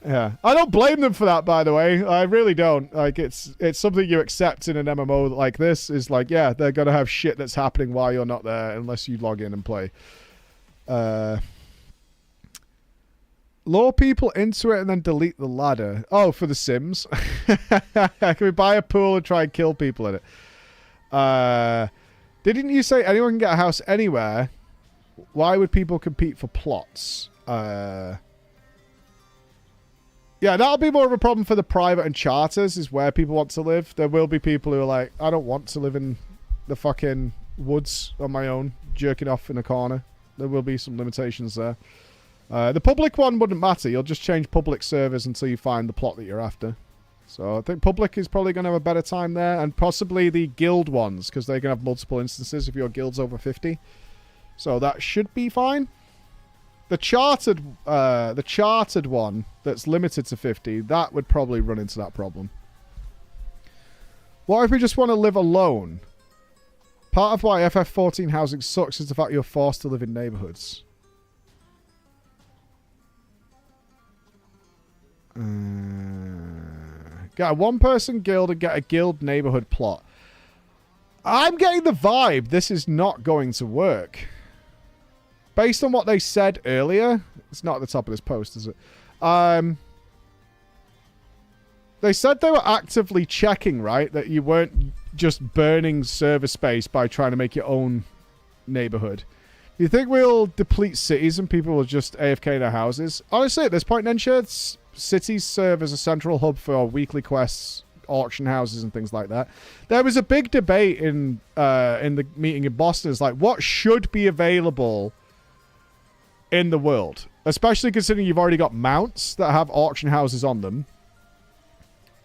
Yeah, I don't blame them for that, by the way. I really don't. Like, it's something you accept in an MMO like this. Is like, yeah, they're gonna have shit that's happening while you're not there, unless you log in and play. Lure people into it and then delete the ladder. Oh, for The Sims. Can we buy a pool and try and kill people in it? Didn't you say anyone can get a house anywhere? Why would people compete for plots? Yeah, that'll be more of a problem for the private and charters, is where people want to live. There will be people who are like, I don't want to live in the fucking woods on my own, jerking off in a corner. There will be some limitations there. The public one wouldn't matter. You'll just change public servers until you find the plot that you're after. So I think public is probably going to have a better time there. And possibly the guild ones, because they're going to have multiple instances if your guild's over 50. So that should be fine. The chartered one that's limited to 50, that would probably run into that problem. What if we just want to live alone? Part of why FF14 housing sucks is the fact you're forced to live in neighborhoods. Get a one-person guild and get a guild neighborhood plot. I'm getting the vibe this is not going to work. Based on what they said earlier, it's not at the top of this post, is it? They said they were actively checking, right? That you weren't just burning server space by trying to make your own neighborhood. You think we'll deplete cities and people will just AFK their houses? Honestly, at this point, Nensha, cities serve as a central hub for weekly quests, auction houses, and things like that. There was a big debate in the meeting in Boston. It's like, what should be available in the world? Especially considering you've already got mounts that have auction houses on them.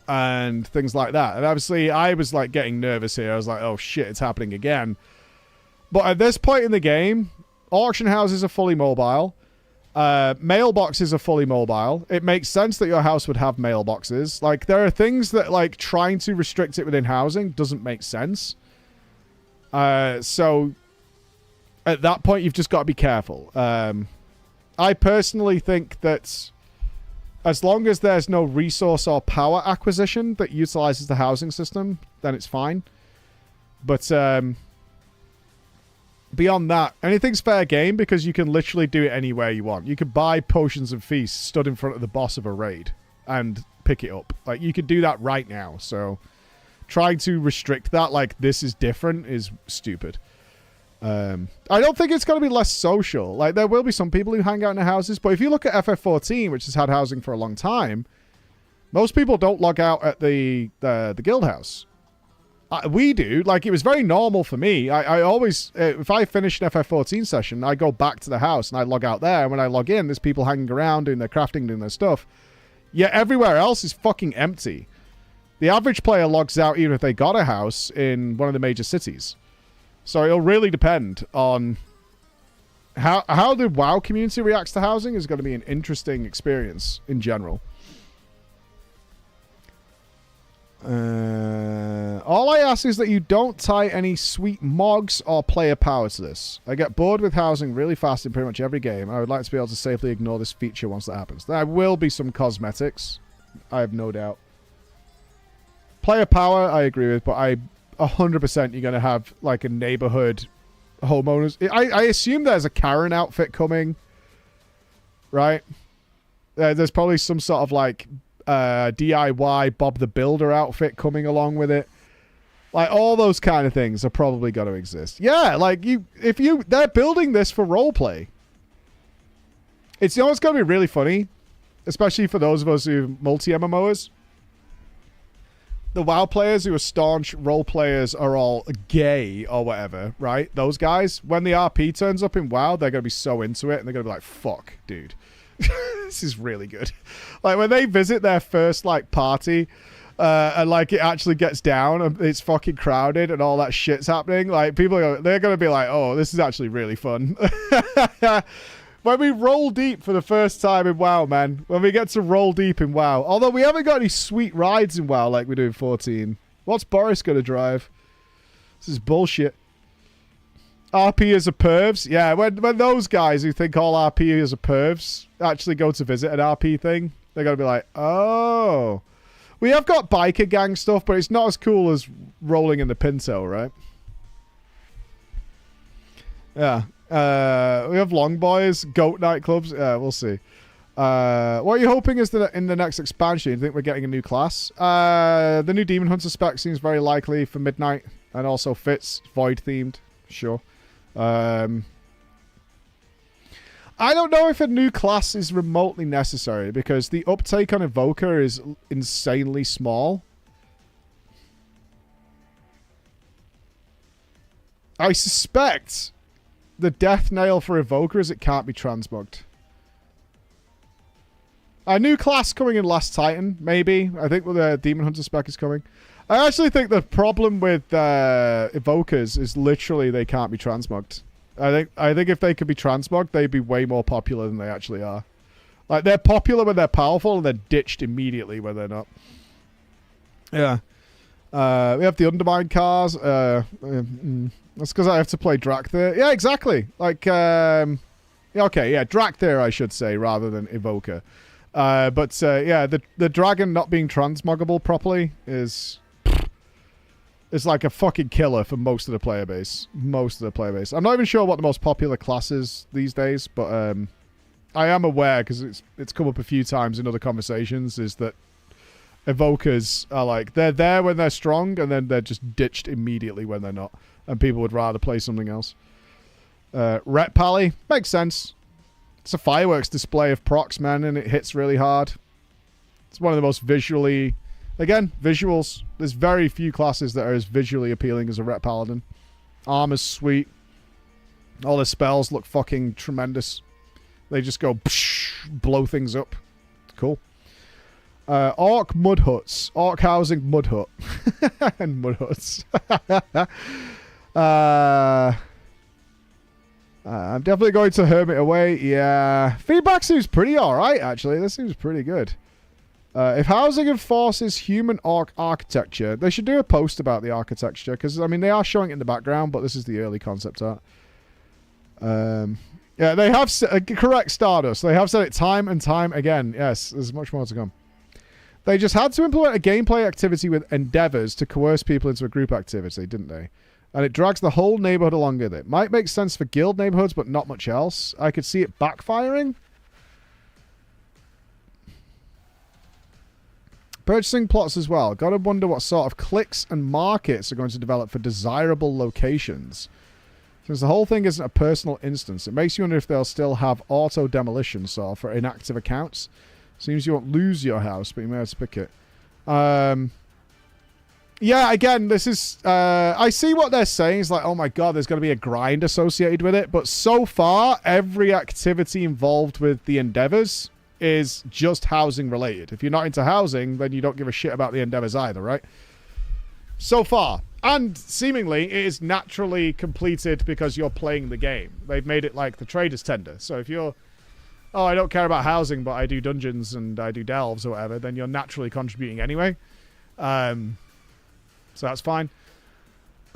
And things like that. And obviously, I was like getting nervous here. I was like, oh shit, it's happening again. But at this point in the game, auction houses are fully mobile. Mailboxes are fully mobile. It makes sense that your house would have mailboxes. Like, there are things that, like, trying to restrict it within housing doesn't make sense. So, at that point, you've just got to be careful. I personally think that as long as there's no resource or power acquisition that utilizes the housing system, then it's fine. But, beyond that, anything's fair game because you can literally do it anywhere you want. You could buy potions of feast stood in front of the boss of a raid and pick it up. Like, you could do that right now. So, trying to restrict that, like, this is different, is stupid. I don't think it's going to be less social. Like, there will be some people who hang out in the houses, but if you look at FF14, which has had housing for a long time, most people don't log out at the guild house. We do. Like, it was very normal for me. I always, if I finish an FF14 session, I go back to the house and I log out there. And when I log in, there's people hanging around doing their crafting, doing their stuff. Yet everywhere else is fucking empty. The average player logs out even if they got a house in one of the major cities. So it'll really depend on how the WoW community reacts to housing is going to be an interesting experience in general. All I ask is that you don't tie any sweet mogs or player power to this. I get bored with housing really fast in pretty much every game. I would like to be able to safely ignore this feature once that happens. There will be some cosmetics. I have no doubt. Player power, I agree with, but 100% you're going to have like a neighborhood homeowners. I assume there's a Karen outfit coming, right? There's probably some sort of like DIY Bob the Builder outfit coming along with it. Like, all those kind of things are probably going to exist. Yeah, like, they're building this for roleplay. It's, you know what's going to be really funny, especially for those of us who multi-MMOers. The WoW players who are staunch role players are all gay or whatever, right? Those guys, when the RP turns up in WoW, they're going to be so into it, and they're going to be like, fuck, dude. This is really good. Like, when they visit their first, like, party, and, like, it actually gets down, and it's fucking crowded, and all that shit's happening, like, they're going to be like, oh, this is actually really fun. When we roll deep for the first time in WoW, man. When we get to roll deep in WoW. Although we haven't got any sweet rides in WoW like we do in 14. What's Boris going to drive? This is bullshit. RPers are pervs. Yeah, when those guys who think all RPers are pervs actually go to visit an RP thing, they're going to be like, oh. We have got biker gang stuff, but it's not as cool as rolling in the Pinto, right? Yeah. We have long boys, goat nightclubs. We'll see. What are you hoping is that in the next expansion? You think we're getting a new class? The new Demon Hunter spec seems very likely for Midnight, and also fits Void themed. Sure. I don't know if a new class is remotely necessary because the uptake on Evoker is insanely small. I suspect the death nail for Evoker is it can't be transmugged. A new class coming in Last Titan, maybe. I think the Demon Hunter spec is coming. I actually think the problem with Evokers is literally they can't be transmugged. I think if they could be transmugged, they'd be way more popular than they actually are. Like, they're popular when they're powerful, and they're ditched immediately when they're not. Yeah. We have the Undermine cars. That's because I have to play Drakthir. Yeah, exactly. Like, okay, yeah, Drakthir, I should say, rather than Evoker. Yeah, the dragon not being transmuggable properly is like a fucking killer for most of the player base. Most of the player base. I'm not even sure what the most popular class is these days, but I am aware, because it's come up a few times in other conversations, is that Evokers are like, they're there when they're strong, and then they're just ditched immediately when they're not. And people would rather play something else. Ret Pally, makes sense. It's a fireworks display of procs, man, and it hits really hard. It's one of the most visually... Again, visuals. There's very few classes that are as visually appealing as a Ret Paladin. Armor's sweet. All the spells look fucking tremendous. They just go psh, blow things up. Cool. Orc mud huts. Orc housing mud hut. And mud huts. I'm definitely going to hermit away. Yeah. Feedback seems pretty alright, actually. This seems pretty good. If housing enforces human orc architecture, they should do a post about the architecture, because, I mean, they are showing it in the background, but this is the early concept art. Yeah, they have... correct, Stardust. They have said it time and time again. Yes, there's much more to come. They just had to implement a gameplay activity with endeavors to coerce people into a group activity, didn't they? And it drags the whole neighborhood along with it. Might make sense for guild neighborhoods, but not much else. I could see it backfiring. Purchasing plots as well. Gotta wonder what sort of cliques and markets are going to develop for desirable locations. Since the whole thing isn't a personal instance, it makes you wonder if they'll still have auto-demolition for inactive accounts. Seems you won't lose your house, but you may have to pick it. Yeah, again, this is... I see what they're saying. It's like, oh my god, there's going to be a grind associated with it. But so far, every activity involved with the endeavors is just housing related. If you're not into housing, then you don't give a shit about the endeavors either, right? So far. And seemingly, it is naturally completed because you're playing the game. They've made it like the trader's tender. So if you're... oh, I don't care about housing, but I do dungeons and I do delves or whatever, then you're naturally contributing anyway. So that's fine.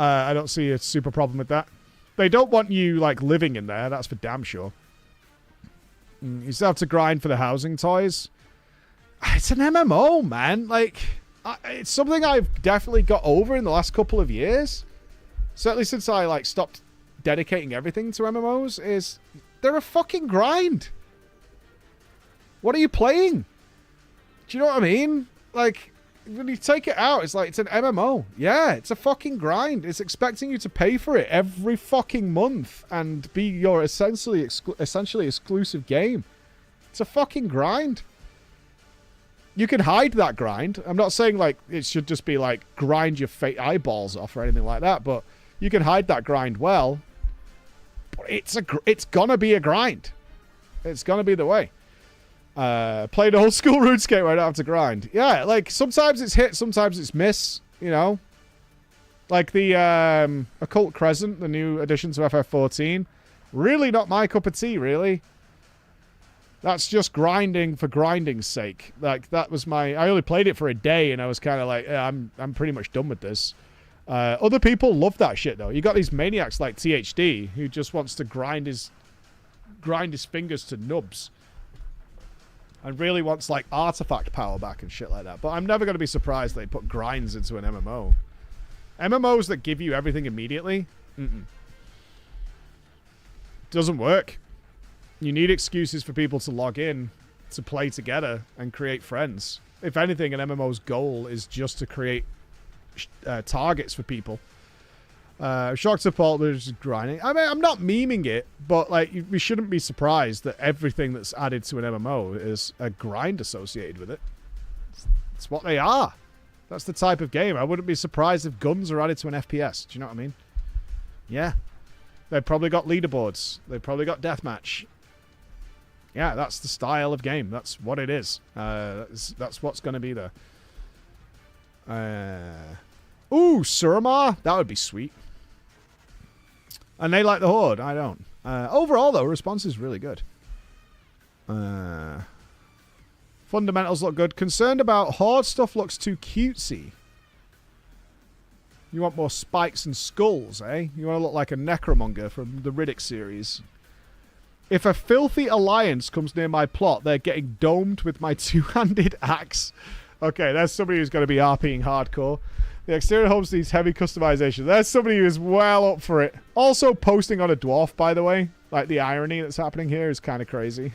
I don't see a super problem with that. They don't want you, like, living in there. That's for damn sure. You still have to grind for the housing toys. It's an MMO, man. Like, it's something I've definitely got over in the last couple of years. Certainly since I, like, stopped dedicating everything to MMOs, is they're a fucking grind. What are you playing? Do you know what I mean? Like... when you take it out, it's like, it's an MMO. Yeah, it's a fucking grind. It's expecting you to pay for it every fucking month and be your essentially exclusive game. It's a fucking grind. You can hide that grind. I'm not saying, like, it should just be, like, grind your fake eyeballs off or anything like that, but you can hide that grind well. But it's gonna be a grind. It's gonna be the way. Played old school RuneScape where I don't have to grind. Yeah, like, sometimes it's hit, sometimes it's miss, you know? Like the Occult Crescent, the new addition to FF14. Really not my cup of tea, really. That's just grinding for grinding's sake. Like, that was my... I only played it for a day, and I was kind of like, yeah, I'm pretty much done with this. Other people love that shit, though. You got these maniacs like THD, who just wants to grind his fingers to nubs. And really wants, like, artifact power back and shit like that. But I'm never going to be surprised they put grinds into an MMO. MMOs that give you everything immediately? Doesn't work. You need excuses for people to log in, to play together, and create friends. If anything, an MMO's goal is just to create targets for people. Shock support, they're just grinding. I mean, I'm not memeing it, but, like, we shouldn't be surprised that everything that's added to an MMO is a grind associated with it. It's what they are. That's the type of game. I wouldn't be surprised if guns are added to an FPS. Do you know what I mean? Yeah. They've probably got leaderboards. They've probably got deathmatch. Yeah, that's the style of game. That's what it is. That's what's going to be there. Ooh, Suramar? That would be sweet. And they like the Horde. I don't. Overall, though, response is really good. Fundamentals look good. Concerned about Horde stuff looks too cutesy. You want more spikes and skulls, eh? You want to look like a necromonger from the Riddick series. If a filthy alliance comes near my plot, they're getting domed with my two-handed axe. Okay, there's somebody who's going to be RPing hardcore. The exterior homes needs heavy customization. There's somebody who is well up for it. Also posting on a dwarf, by the way. Like, the irony that's happening here is kind of crazy.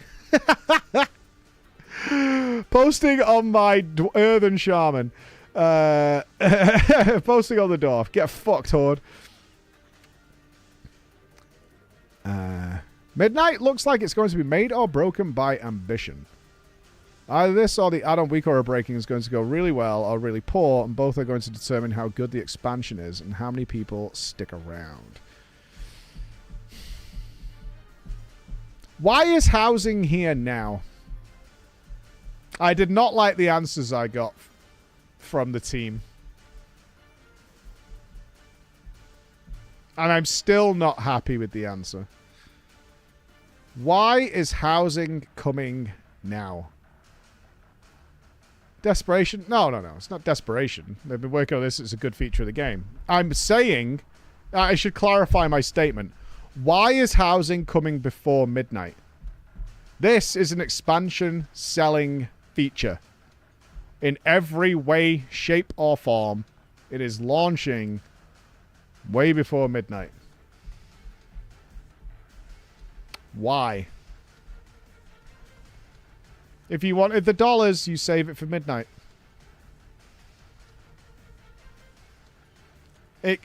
Posting on my earthen shaman. Posting on the dwarf. Get fucked, Horde. Midnight looks like it's going to be made or broken by ambition. Either this or the add-on weak aura breaking is going to go really well or really poor, and both are going to determine how good the expansion is and how many people stick around. Why is housing here now? I did not like the answers I got from the team. And I'm still not happy with the answer. Why is housing coming now? Desperation? No. It's not desperation. They've been working on this. It's a good feature of the game. I'm saying... I should clarify my statement. Why is housing coming before midnight? This is an expansion selling feature. In every way, shape, or form, it is launching way before midnight. Why? If you wanted the dollars, you save it for midnight.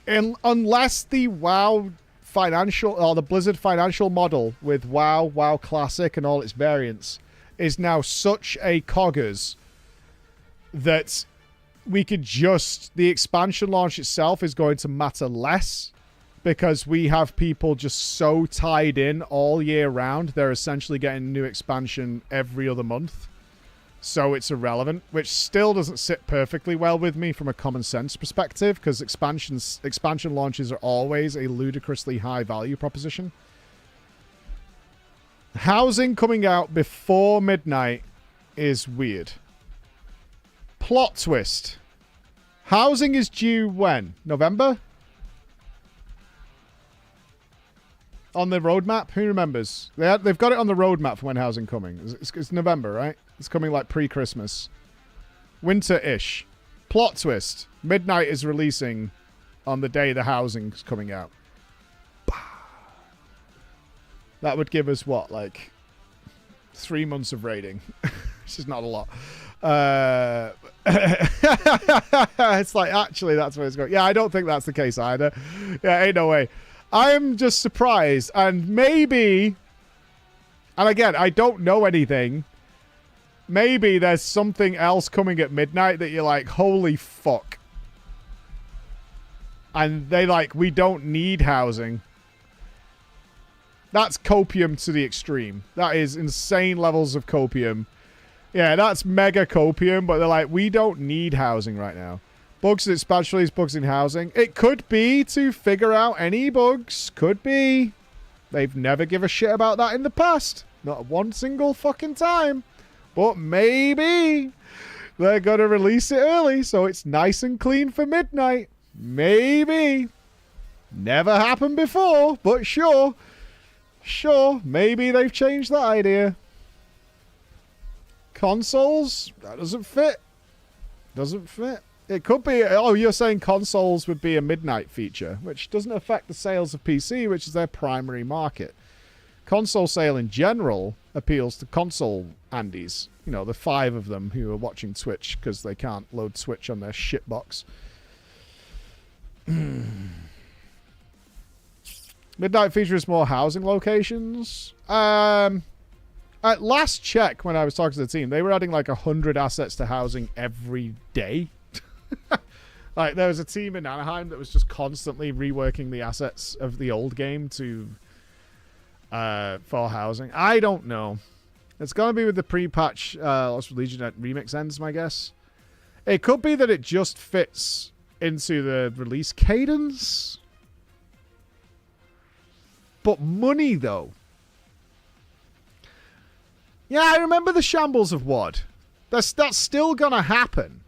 Unless the WoW financial, or the Blizzard financial model with WoW, WoW Classic, and all its variants is now such a coggers that we could just... The expansion launch itself is going to matter less because we have people just so tied in all year round. They're essentially getting a new expansion every other month. So it's irrelevant, which still doesn't sit perfectly well with me from a common sense perspective, because expansion launches are always a ludicrously high value proposition. Housing coming out before midnight is weird. Plot twist. Housing is due when? November? On the roadmap? Who remembers? They've got it on the roadmap for when housing coming. It's November, right? It's coming like pre-Christmas. Winter-ish. Plot twist. Midnight is releasing on the day the housing's coming out. That would give us, what, like 3 months of raiding. Which is not a lot. It's like, actually, that's where it's going. Yeah, I don't think that's the case either. Yeah, ain't no way. I'm just surprised. And maybe... And again, I don't know anything. Maybe there's something else coming at midnight that you're like, holy fuck. And they like, we don't need housing. That's copium to the extreme. That is insane levels of copium. Yeah, that's mega copium, but they're like, we don't need housing right now. Bugs, especially bugs in housing. It could be to figure out any bugs. Could be. They've never given a shit about that in the past. Not one single fucking time. But maybe they're going to release it early so it's nice and clean for midnight. Maybe. Never happened before, but sure. Sure, maybe they've changed that idea. Consoles? That doesn't fit. Doesn't fit. It could be... Oh, you're saying consoles would be a midnight feature, which doesn't affect the sales of PC, which is their primary market. Console sale in general appeals to console Andes. You know, the 5 of them who are watching Twitch because they can't load Switch on their shitbox. Midnight features more housing locations. At last check, when I was talking to the team, they were adding like 100 assets to housing every day. Like, there was a team in Anaheim that was just constantly reworking the assets of the old game to for housing. I don't know. It's gonna be with the pre-patch Lost Legion remix ends, my guess. It could be that it just fits into the release cadence. But money, though. Yeah, I remember the shambles of WoD. That's still gonna happen.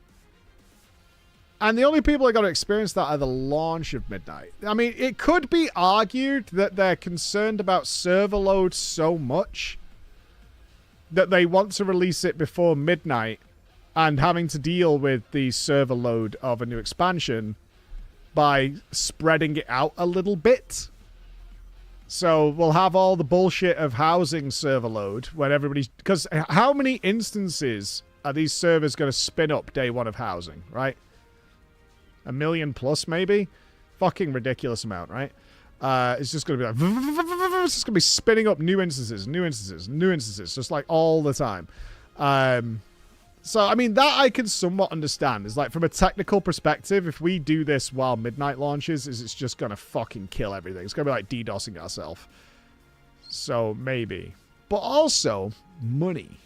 And the only people that got to experience that are the launch of Midnight. I mean, it could be argued that they're concerned about server load so much that they want to release it before midnight and having to deal with the server load of a new expansion by spreading it out a little bit. So we'll have all the bullshit of housing server load when everybody's... Because how many instances are these servers going to spin up day one of housing, right? 1 million plus, maybe? Fucking ridiculous amount, right? It's just going to be like... It's just going to be spinning up new instances, just like all the time. So, I mean, that I can somewhat understand. It's like, from a technical perspective, if we do this while midnight launches, it's just going to fucking kill everything. It's going to be like DDoSing ourselves. So, maybe. but also money.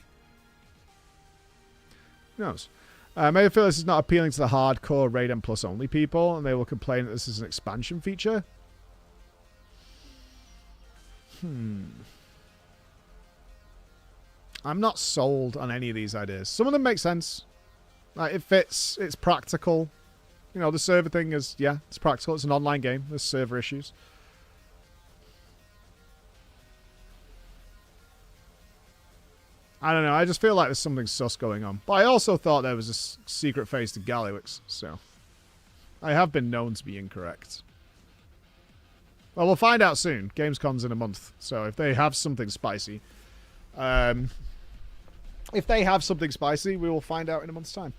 Who knows? Maybe feel this is not appealing to the hardcore Raid M Plus only people, and they will complain that this is an expansion feature. I'm not sold on any of these ideas. Some of them make sense. Like, it fits. It's practical. You know, the server thing is, yeah, it's practical. It's an online game. There's server issues. I don't know. I just feel like there's something sus going on. But I also thought there was a secret phase to Gallywix, so I have been known to be incorrect. Well, we'll find out soon. Gamescom's in a month, so if they have something spicy, we will find out in a month's time.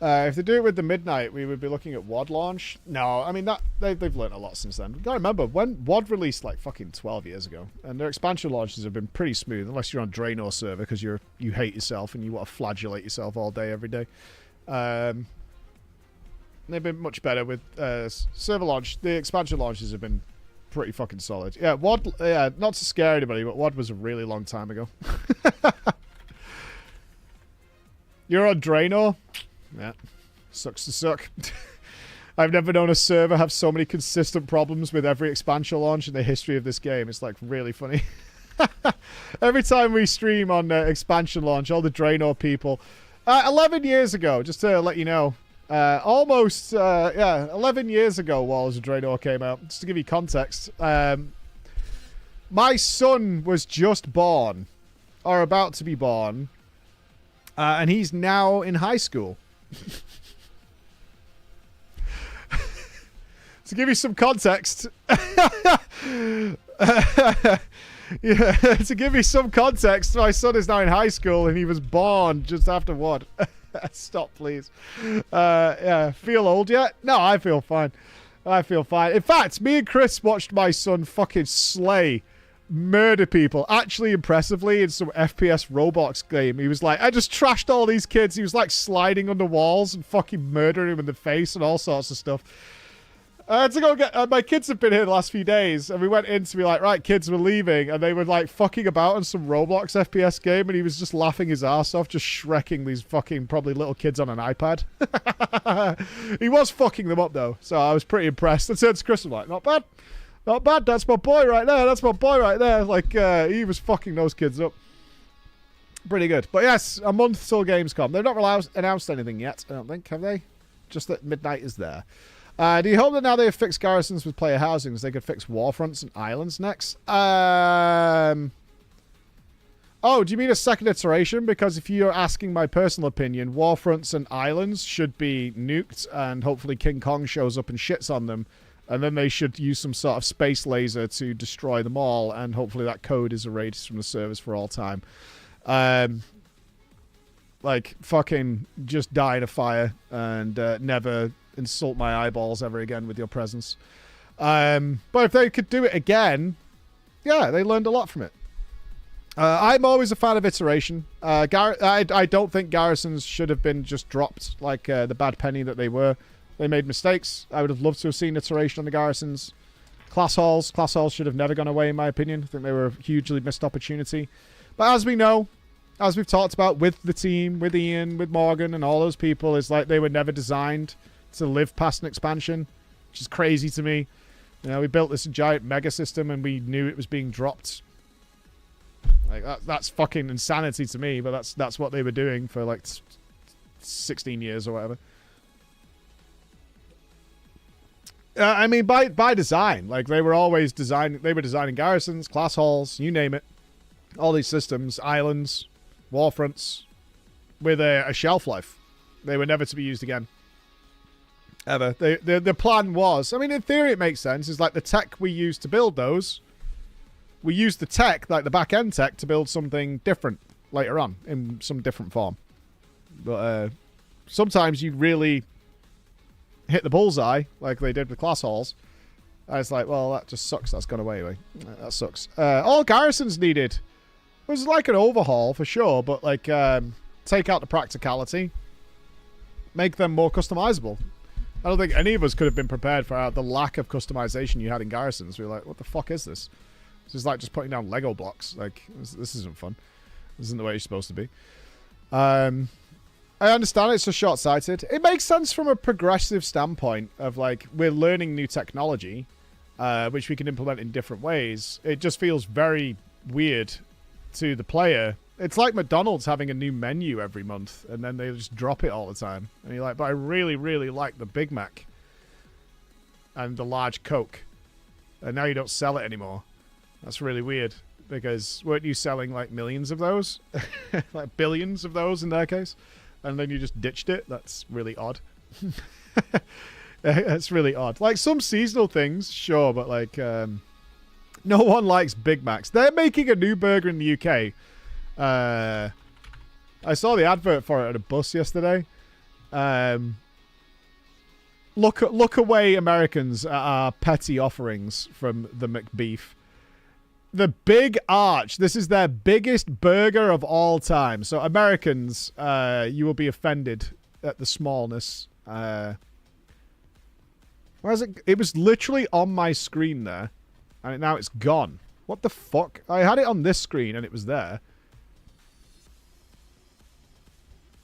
If they do it with the Midnight, we would be looking at WoD launch. No, I mean, that they've learned a lot since then. You gotta remember, when WoD released like fucking 12 years ago, and their expansion launches have been pretty smooth, unless you're on Draenor server because you hate yourself and you want to flagellate yourself all day, every day. They've been much better with server launch. The expansion launches have been pretty fucking solid. Yeah, WoD, yeah, not to scare anybody, but WoD was a really long time ago. You're on Draenor? Yeah, sucks to suck. I've never known a server have so many consistent problems with every expansion launch in the history of this game. It's like really funny. Every time we stream on expansion launch, all the Draenor people. 11 years ago, just to let you know, 11 years ago, Walls of Draenor came out. Just to give you context, my son was just born, or about to be born, and he's now in high school. To give you some context, yeah, to give you some context, my son is now in high school and he was born just after WoD. Stop, please. Yeah, feel old yet? No, I feel fine. I feel fine. In fact, me and Chris watched my son fucking murder people, actually impressively, in some FPS Roblox game. He was like, I just trashed all these kids. He was like sliding under walls and fucking murdering them in the face and all sorts of stuff. To go get my kids have been here the last few days, and we went in to be like, right, kids, we're leaving, and they were like fucking about in some Roblox FPS game, and he was just laughing his ass off, just shrekking these fucking probably little kids on an iPad. He was fucking them up though, so I was pretty impressed. I said to Chris, I'm like, not bad. Not bad, that's my boy right there. That's my boy right there. Like, he was fucking those kids up. Pretty good. But yes, a month till Gamescom. They've not announced anything yet, I don't think, have they? Just that Midnight is there. Do you hope that now they have fixed garrisons with player housings, they could fix warfronts and islands next? Oh, do you mean a second iteration? Because if you're asking my personal opinion, warfronts and islands should be nuked, and hopefully King Kong shows up and shits on them. And then they should use some sort of space laser to destroy them all, and hopefully that code is erased from the servers for all time. Like, fucking just die in a fire and never insult my eyeballs ever again with your presence. But if they could do it again, yeah, they learned a lot from it. I'm always a fan of iteration. I don't think garrisons should have been just dropped like the bad penny that they were. They made mistakes. I would have loved to have seen iteration on the garrisons. Class halls should have never gone away, in my opinion. I think they were a hugely missed opportunity. But as we know, as we've talked about with the team, with Ian, with Morgan, and all those people, is like they were never designed to live past an expansion, which is crazy to me. You know, we built this giant mega system and we knew it was being dropped. Like that's fucking insanity to me, but that's what they were doing for like 16 years or whatever. I mean, by design, like they were always designing. They were designing garrisons, class halls, you name it, all these systems, islands, warfronts, with a shelf life. They were never to be used again, ever. The plan was, I mean, in theory, it makes sense. It's like the tech we used to build those. We used the tech, like the back end tech, to build something different later on in some different form. But sometimes you really hit the bullseye like they did with class halls. And it's like, well, that just sucks. That's gone away anyway. That sucks. All garrisons needed was like an overhaul for sure, but like take out the practicality, make them more customizable. I don't think any of us could have been prepared for the lack of customization you had in garrisons. We were like, what the fuck is this? This is like just putting down Lego blocks. Like, this isn't fun. This isn't the way it's supposed to be. I understand it's so short-sighted. It makes sense from a progressive standpoint of, like, we're learning new technology, which we can implement in different ways. It just feels very weird to the player. It's like McDonald's having a new menu every month, and then they just drop it all the time. And you're like, but I really, really like the Big Mac and the large Coke. And now you don't sell it anymore. That's really weird, because weren't you selling like millions of those? Like billions of those in their case? And then you just ditched it? That's really odd. That's really odd. Like some seasonal things, sure, but like no one likes Big Macs. They're making a new burger in the UK. I saw the advert for it at a bus yesterday. Look away, Americans, at our petty offerings from the McBeef. The Big Arch. This is their biggest burger of all time. So Americans, you will be offended at the smallness. Where is it? It was literally on my screen there, and now it's gone. What the fuck? I had it on this screen and it was there.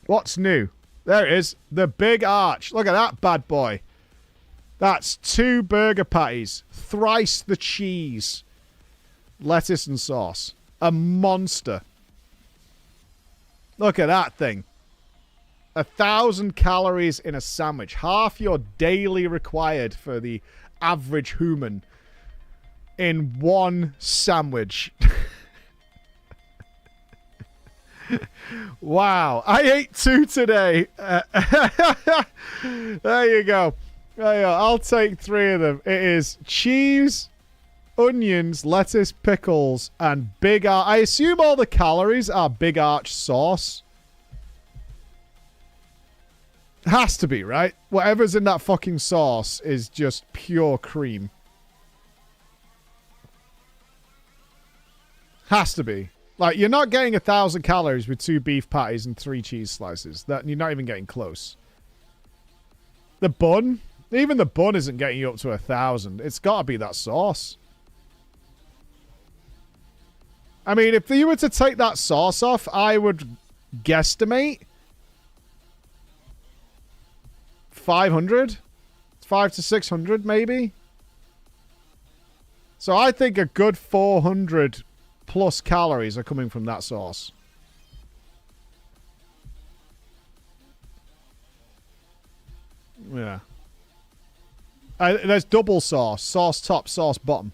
What's new? There it is. The Big Arch. Look at that bad boy. That's 2 burger patties. Thrice the cheese. Lettuce and sauce. A monster. Look at that thing. 1,000 calories in a sandwich. Half your daily required for the average human in one sandwich. Wow. I ate 2 today. There you go. There you go. I'll take 3 of them. It is cheese, onions, lettuce, pickles, and Big Arch. I assume all the calories are Big Arch sauce. Has to be, right? Whatever's in that fucking sauce is just pure cream. Has to be. Like, you're not getting 1,000 calories with 2 beef patties and 3 cheese slices. That you're not even getting close. The bun? Even the bun isn't getting you up to 1,000. It's got to be that sauce. I mean, if you were to take that sauce off, I would guesstimate 500? 500 to 600, maybe? So I think a good 400 plus calories are coming from that sauce. Yeah. There's double sauce. Sauce top, sauce bottom.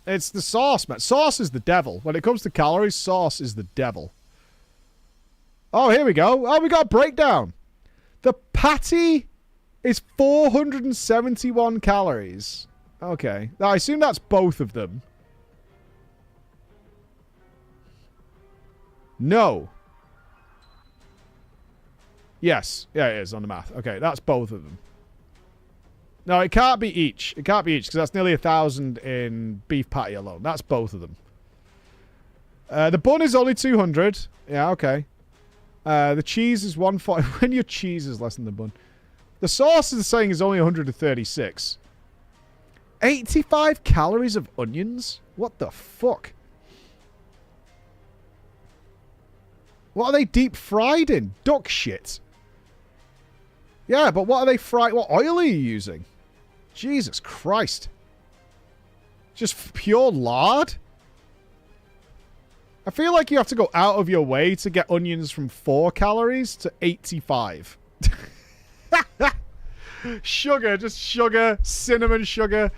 It's the sauce, man. Sauce is the devil. When it comes to calories, sauce is the devil. Oh, here we go. Oh, we got a breakdown. The patty is 471 calories. Okay. Now, I assume that's both of them. No. Yes. Yeah, it is on the math. Okay, that's both of them. No, it can't be each. It can't be each, because that's nearly 1,000 in beef patty alone. That's both of them. The bun is only 200. Yeah, okay. The cheese is 140. When your cheese is less than the bun. The sauce is saying is only 136. 85 calories of onions? What the fuck? What are they deep fried in? Duck shit. Yeah, but what are they fried? What oil are you using? Jesus Christ. Just pure lard? I feel like you have to go out of your way to get onions from 4 calories to 85. Sugar, just sugar, cinnamon sugar,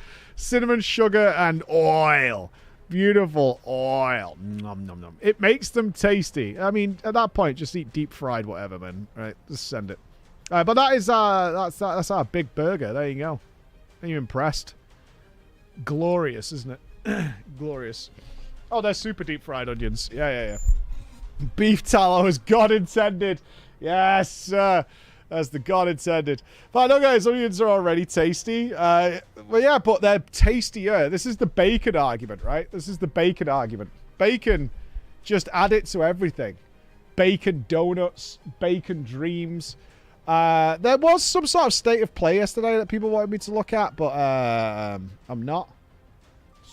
and oil. Beautiful oil. Nom, nom, nom. It makes them tasty. I mean, at that point, just eat deep fried whatever, man. Right, just send it. But that is that's our big burger. There you go. Are you impressed? Glorious, isn't it? Glorious. Oh, they're super deep fried onions. Yeah. Beef tallow as God intended. Yes, as the God intended. But no, guys, onions are already tasty. Well, yeah, but they're tastier. This is the bacon argument, right? This is the bacon argument. Bacon, just add it to everything. Bacon donuts, bacon dreams. There was some sort of state of play yesterday that people wanted me to look at, but I'm not.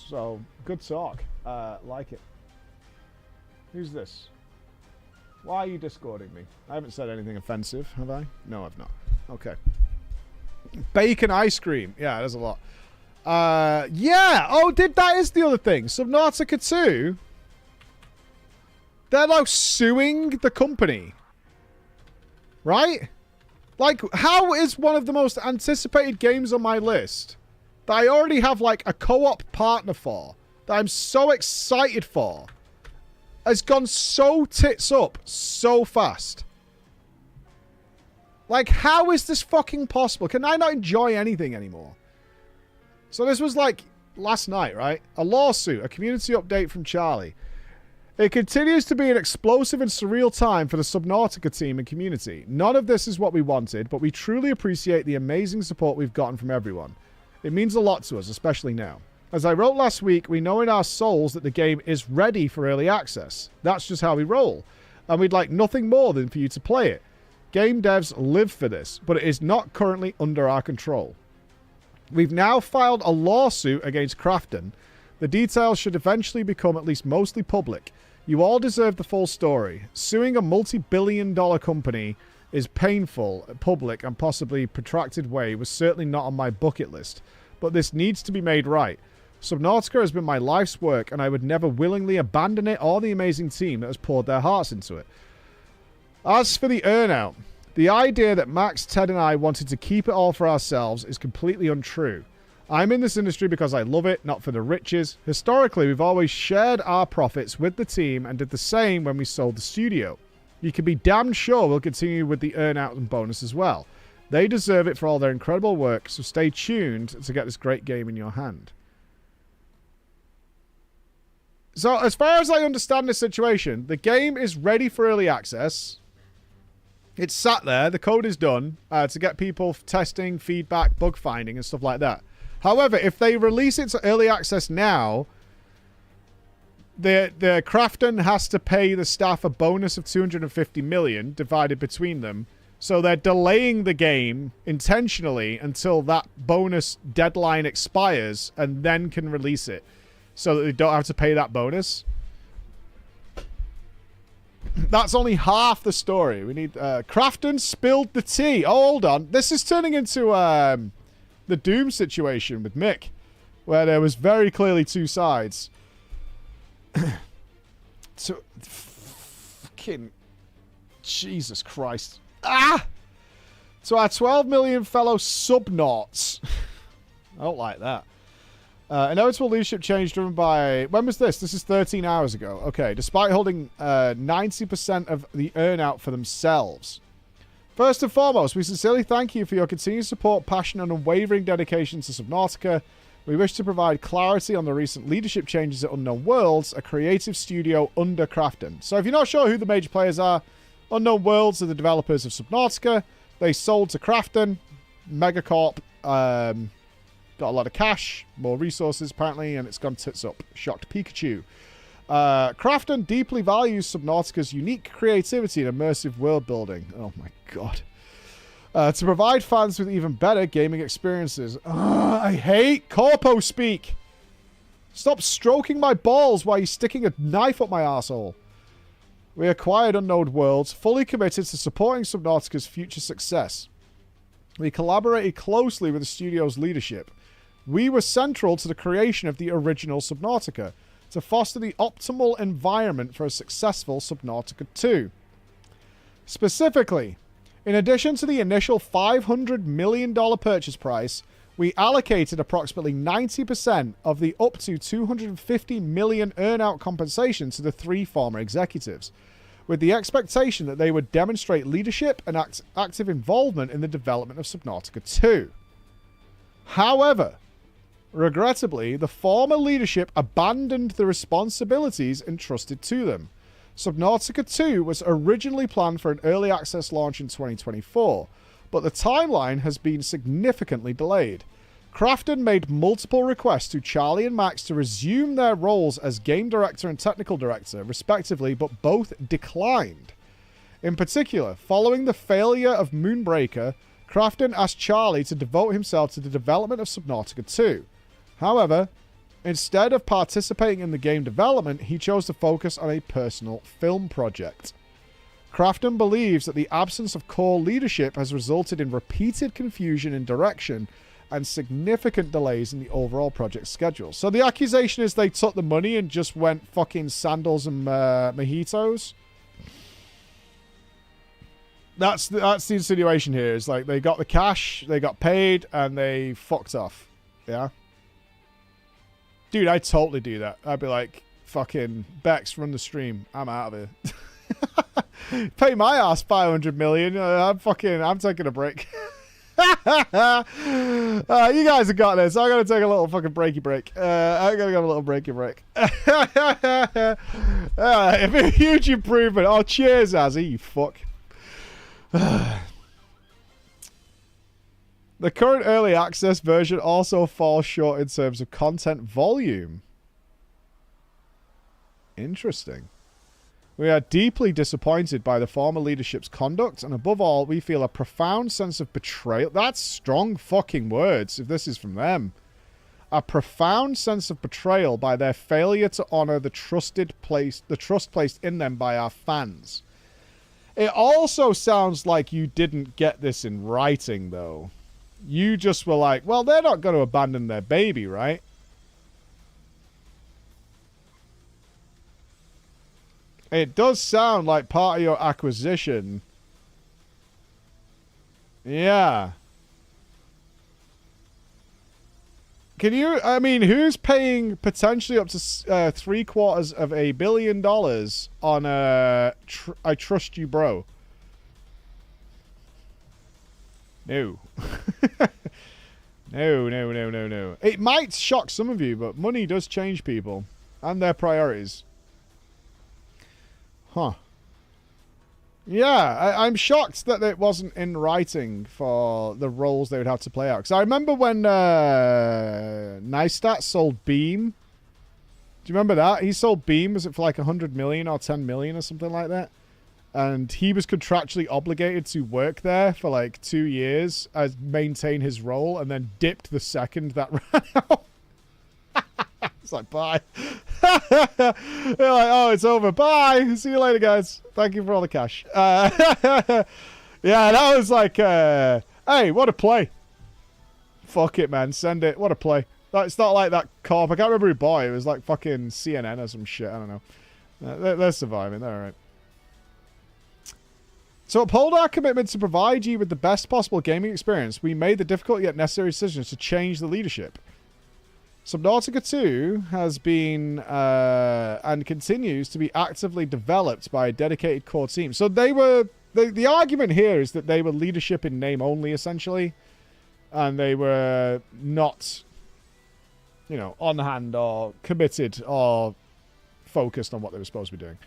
So, good talk. Like it. Who's this? Why are you discording me? I haven't said anything offensive, have I? No, I've not. Okay. Bacon ice cream. Yeah, there's a lot. Yeah. Oh, that is the other thing. Subnautica 2. They're now suing the company. Right? Like, how is one of the most anticipated games on my list that I already have, like, a co-op partner for, that I'm so excited for, has gone so tits up so fast? Like, how is this fucking possible? Can I not enjoy anything anymore? So this was, like, last night, right? A lawsuit, a community update from Charlie. It continues to be an explosive and surreal time for the Subnautica team and community. None of this is what we wanted, but we truly appreciate the amazing support we've gotten from everyone. It means a lot to us, especially now. As I wrote last week, we know in our souls that the game is ready for early access. That's just how we roll. And we'd like nothing more than for you to play it. Game devs live for this, but it is not currently under our control. We've now filed a lawsuit against Crafton. The details should eventually become at least mostly public. You all deserve the full story. Suing a multi-billion-dollar company is painful, public, and possibly protracted way was certainly not on my bucket list. But this needs to be made right. Subnautica has been my life's work, and I would never willingly abandon it or the amazing team that has poured their hearts into it. As for the earnout, the idea that Max, Ted, and I wanted to keep it all for ourselves is completely untrue. I'm in this industry because I love it, not for the riches. Historically, we've always shared our profits with the team and did the same when we sold the studio. You can be damn sure we'll continue with the earnout and bonus as well. They deserve it for all their incredible work, so stay tuned to get this great game in your hand. So, as far as I understand this situation, the game is ready for early access. It's sat there, the code is done, to get people testing, feedback, bug finding, and stuff like that. However, if they release it to early access now, the Crafton has to pay the staff a bonus of 250 million divided between them. So they're delaying the game intentionally until that bonus deadline expires and then can release it so that they don't have to pay that bonus. That's only half the story. We need Crafton spilled the tea. Oh, hold on. This is turning into the Doom situation with Mick, where there was very clearly two sides. So, fucking Jesus Christ. Ah! To our 12 million fellow subnauts. I don't like that. Inevitable leadership change driven by... When was this? This is 13 hours ago. Okay, despite holding 90% of the earnout for themselves. First and foremost, we sincerely thank you for your continued support, passion, and unwavering dedication to Subnautica. We wish to provide clarity on the recent leadership changes at Unknown Worlds, a creative studio under Crafton. So if you're not sure who the major players are, Unknown Worlds are the developers of Subnautica. They sold to Crafton. Megacorp got a lot of cash, more resources apparently, and it's gone tits up. Shocked Pikachu. Crafton deeply values Subnautica's unique creativity and immersive world building. Oh my god. To provide fans with even better gaming experiences. I hate corpo speak. Stop stroking my balls while you're sticking a knife up my arsehole. We acquired Unknown Worlds, fully committed to supporting Subnautica's future success. We collaborated closely with the studio's leadership. We were central to the creation of the original Subnautica, to foster the optimal environment for a successful Subnautica 2. Specifically, in addition to the initial $500 million purchase price, we allocated approximately 90% of the up to $250 million earnout compensation to the three former executives, with the expectation that they would demonstrate leadership and active involvement in the development of Subnautica 2. However, regrettably, the former leadership abandoned the responsibilities entrusted to them. Subnautica 2 was originally planned for an early access launch in 2024, but the timeline has been significantly delayed. Crafton made multiple requests to Charlie and Max to resume their roles as game director and technical director, respectively, but both declined. In particular, following the failure of Moonbreaker, Crafton asked Charlie to devote himself to the development of Subnautica 2. However, Instead of participating in the game development, he chose to focus on a personal film project. Crafton believes that the absence of core leadership has resulted in repeated confusion in direction and significant delays in the overall project schedule. So the accusation is they took the money and just went fucking sandals and mojitos. That's the insinuation here. Is like they got the cash, they got paid, and they fucked off. Yeah? Dude, I'd totally do that. I'd be like, fucking, Bex, run the stream. I'm out of here. Pay my ass 500 million. I'm taking a break. You guys have got this. I'm going to take a little fucking breaky break. I'm going to go a little breaky break. A huge improvement. Oh, cheers, Azzy, you fuck. The current early access version also falls short in terms of content volume. Interesting. We are deeply disappointed by the former leadership's conduct, and above all, we feel a profound sense of betrayal. That's strong fucking words, if this is from them. A profound sense of betrayal by their failure to honor the trust placed in them by our fans. It also sounds like you didn't get this in writing, though. You just were like, well, they're not going to abandon their baby, right? It does sound like part of your acquisition. Yeah. Can you, I mean, who's paying potentially up to $750 million on I Trust You Bro? No. No. It might shock some of you, but money does change people and their priorities. Huh. Yeah, I'm shocked that it wasn't in writing for the roles they would have to play out. Because I remember when Neistat sold Beam. Do you remember that? He sold Beam, was it for like 100 million or 10 million or something like that? And he was contractually obligated to work there for like 2 years as maintain his role, and then dipped the second that ran out. It's like, bye. They're like, oh, it's over. Bye. See you later, guys. Thank you for all the cash. Yeah, that was like, hey, what a play. Fuck it, man. Send it. What a play. It's not like that corp. I can't remember who bought it. It was like fucking CNN or some shit. I don't know. They're surviving. They're all right. To uphold our commitment to provide you with the best possible gaming experience, we made the difficult yet necessary decisions to change the leadership. Subnautica 2 has been and continues to be actively developed by a dedicated core team. So they were... The argument here is that they were leadership in name only, essentially. And they were not, you know, on hand or committed or focused on what they were supposed to be doing.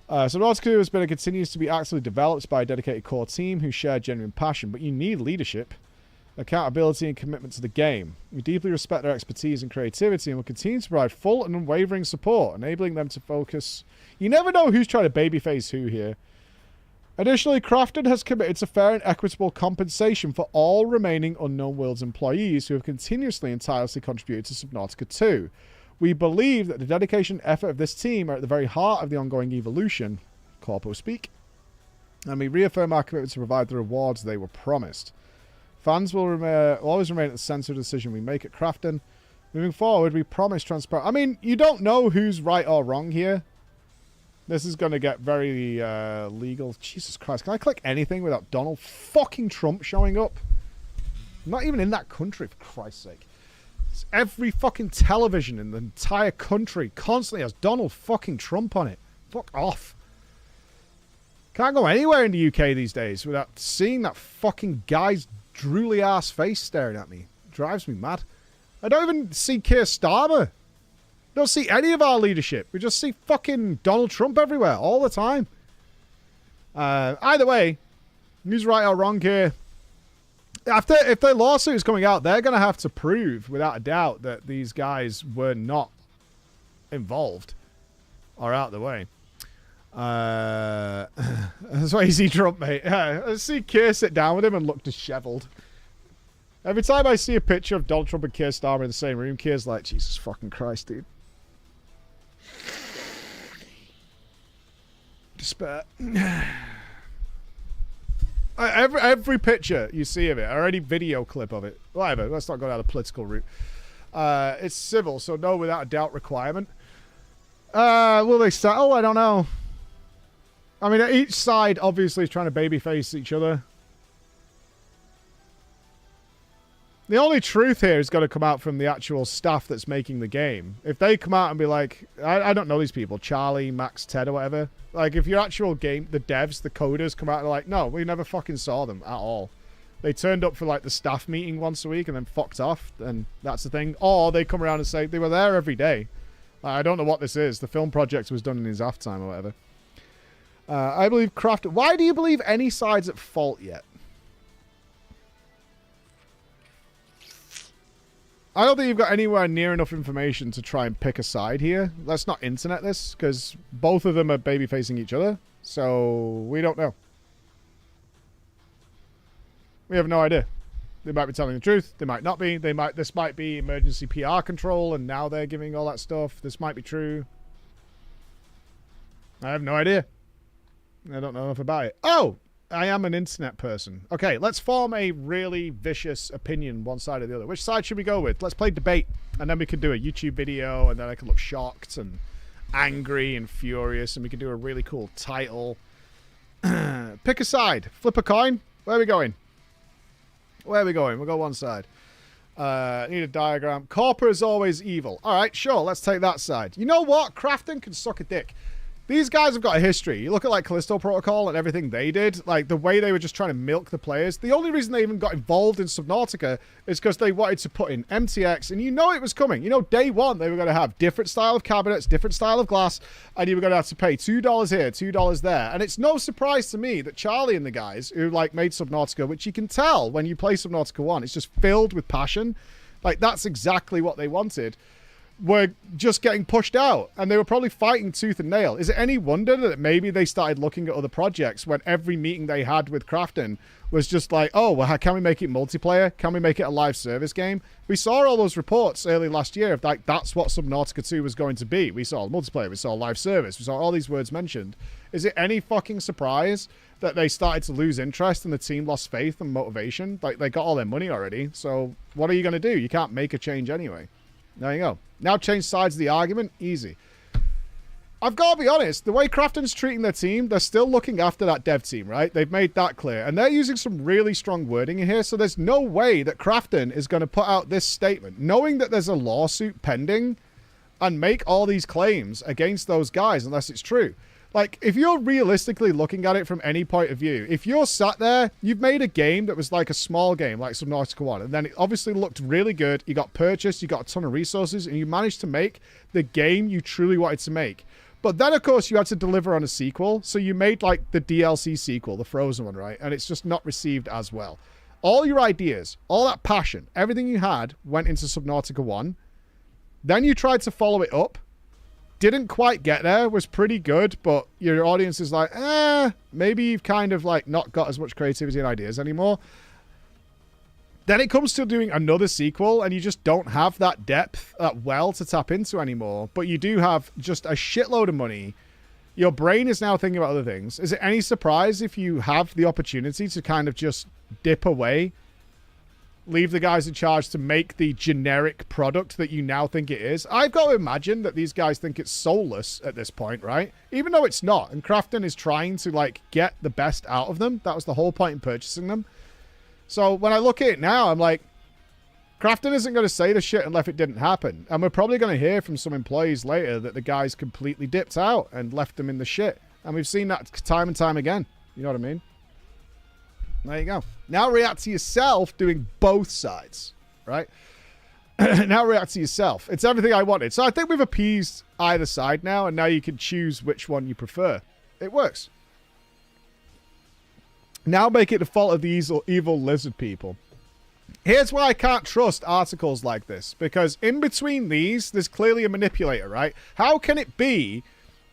Subnautica has been and continues to be actively developed by a dedicated core team who share genuine passion. But you need leadership, accountability, and commitment to the game. We deeply respect their expertise and creativity and will continue to provide full and unwavering support, enabling them to focus. You never know who's trying to babyface who here. Additionally, Crafton has committed to fair and equitable compensation for all remaining Unknown Worlds employees who have continuously and tirelessly contributed to Subnautica 2. We believe that the dedication and effort of this team are at the very heart of the ongoing evolution, Corpo speak, and we reaffirm our commitment to provide the rewards they were promised. Fans will always remain at the center of the decision we make at Crafton. Moving forward, we promise transparent. I mean, you don't know who's right or wrong here. This is going to get very legal. Jesus Christ. Can I click anything without Donald fucking Trump showing up? I'm not even in that country, for Christ's sake. It's every fucking television in the entire country constantly has Donald fucking Trump on it. Fuck off. Can't go anywhere in the UK these days without seeing that fucking guy's drooly ass face staring at me. Drives me mad. I don't even see Keir Starmer. Don't see any of our leadership. We just see fucking Donald Trump everywhere all the time. Either way, who's right or wrong here? If their lawsuit is coming out, they're going to have to prove without a doubt that these guys were not involved or out of the way. That's why you see Trump, mate. I see Keir sit down with him and look disheveled. Every time I see a picture of Donald Trump and Keir Starmer in the same room, Keir's like, Jesus fucking Christ, dude. Despair. Every picture you see of it, or any video clip of it, whatever, let's not go down the political route. It's civil, so no without a doubt requirement. Will they settle? I don't know. I mean, each side obviously is trying to babyface each other. The only truth here is going to come out from the actual staff that's making the game. If they come out and be like, I don't know these people, Charlie, Max, Ted, or whatever. Like, if your actual game, the devs, the coders come out and are like, no, we never fucking saw them at all. They turned up for, like, the staff meeting once a week and then fucked off, and that's the thing. Or they come around and say they were there every day. I don't know what this is. The film project was done in his half time or whatever. I believe Craft... Why do you believe any side's at fault yet? I don't think you've got anywhere near enough information to try and pick a side here. Let's not internet this, because both of them are baby-facing each other. So, we don't know. We have no idea. They might be telling the truth. They might not be. This might be emergency PR control, and now they're giving all that stuff. This might be true. I have no idea. I don't know enough about it. Oh! I am an internet person. Okay, let's form a really vicious opinion one side or the other. Which side should we go with? Let's play debate. And then we can do a YouTube video, and then I can look shocked and angry and furious, and we can do a really cool title. Pick a side. Flip a coin. Where are we going? Where are we going? We'll go one side. Need a diagram. Corpora is always evil. Alright, sure, let's take that side. You know what? Crafton can suck a dick. These guys have got a history. You look at like Callisto Protocol and everything they did, like the way they were just trying to milk the players. The only reason they even got involved in Subnautica is because they wanted to put in MTX, and you know it was coming. You know, day one they were going to have different style of cabinets, different style of glass, and you were going to have to pay $2 here, $2 there. And it's no surprise to me that Charlie and the guys who like made Subnautica, which you can tell when you play Subnautica 1, it's just filled with passion. Like that's exactly what they wanted. Were just getting pushed out, and they were probably fighting tooth and nail. Is it any wonder that maybe they started looking at other projects when every meeting they had with Crafton was just like, oh, well, how can we make it multiplayer? Can we make it a live service game? We saw all those reports early last year of like, that's what Subnautica 2 was going to be. We saw multiplayer, we saw live service, we saw all these words mentioned. Is it any fucking surprise that they started to lose interest and the team lost faith and motivation? Like, they got all their money already, so what are you going to do? You can't make a change anyway. There you go. Now change sides of the argument. Easy. I've got to be honest. The way Crafton's treating their team, they're still looking after that dev team, right? They've made that clear. And they're using some really strong wording in here. So there's no way that Crafton is going to put out this statement, knowing that there's a lawsuit pending, and make all these claims against those guys unless it's true. Like, if you're realistically looking at it from any point of view, if you're sat there, you've made a game that was like a small game, like Subnautica 1, and then it obviously looked really good, you got purchased, you got a ton of resources, and you managed to make the game you truly wanted to make. But then, of course, you had to deliver on a sequel, so you made, like, the DLC sequel, the Frozen one, right? And it's just not received as well. All your ideas, all that passion, everything you had went into Subnautica 1. Then you tried to follow it up. Didn't quite get there, was pretty good, but your audience is like, maybe you've kind of like not got as much creativity and ideas anymore. Then it comes to doing another sequel, and you just don't have that depth, that well to tap into anymore, but you do have just a shitload of money. Your brain is now thinking about other things. Is it any surprise if you have the opportunity to kind of just dip away, leave the guys in charge to make the generic product that you now think it is? I've got to imagine that these guys think it's soulless at this point, right? Even though it's not. And Crafton is trying to, like, get the best out of them. That was the whole point in purchasing them. So when I look at it now, I'm like, Crafton isn't going to say the shit unless it didn't happen. And we're probably going to hear from some employees later that the guys completely dipped out and left them in the shit. And we've seen that time and time again. You know what I mean? There you go. Now react to yourself doing both sides, right? Now react to yourself. It's everything I wanted. So I think we've appeased either side now, and now you can choose which one you prefer. It works. Now make it the fault of the evil lizard people. Here's why I can't trust articles like this, because in between these, there's clearly a manipulator, right? How can it be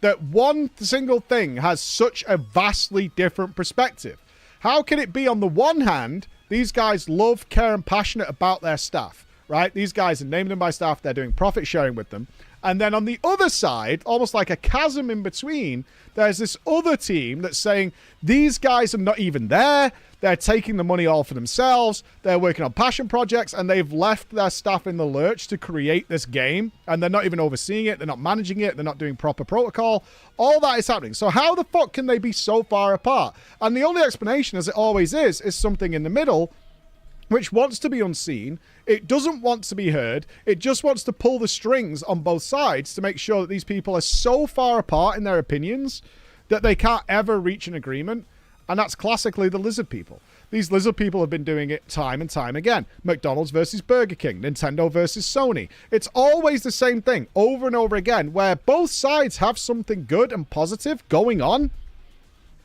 that one single thing has such a vastly different perspective? How can it be, on the one hand, These guys love, care, and passionate about their staff, right? These guys are naming them by staff. They're doing profit sharing with them. And then on the other side, almost like a chasm in between, there's this other team that's saying these guys are not even there. They're taking the money all for themselves. They're working on passion projects, and they've left their staff in the lurch to create this game. And they're not even overseeing it. They're not managing it. They're not doing proper protocol. All that is happening. So how the fuck can they be so far apart? And the only explanation, as it always is something in the middle, which wants to be unseen. It doesn't want to be heard. It just wants to pull the strings on both sides to make sure that these people are so far apart in their opinions that they can't ever reach an agreement. And that's classically the lizard people. These lizard people have been doing it time and time again. McDonald's versus Burger King, Nintendo versus Sony. It's always the same thing over and over again, where both sides have something good and positive going on.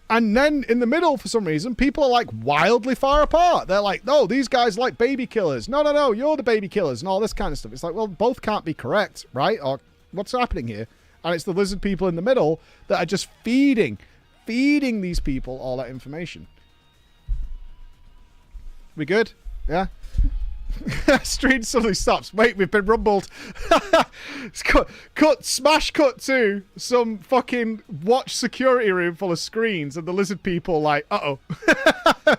And then in the middle, for some reason, people are like wildly far apart. They're like, no, these guys like baby killers. No, no, no, you're the baby killers and all this kind of stuff. It's like, well, both can't be correct, right? Or what's happening here? And it's the lizard people in the middle that are just feeding these people all that information. We good? Yeah? Stream suddenly stops. Wait, we've been rumbled. Smash cut to some fucking watch security room full of screens, and the lizard people like, uh-oh.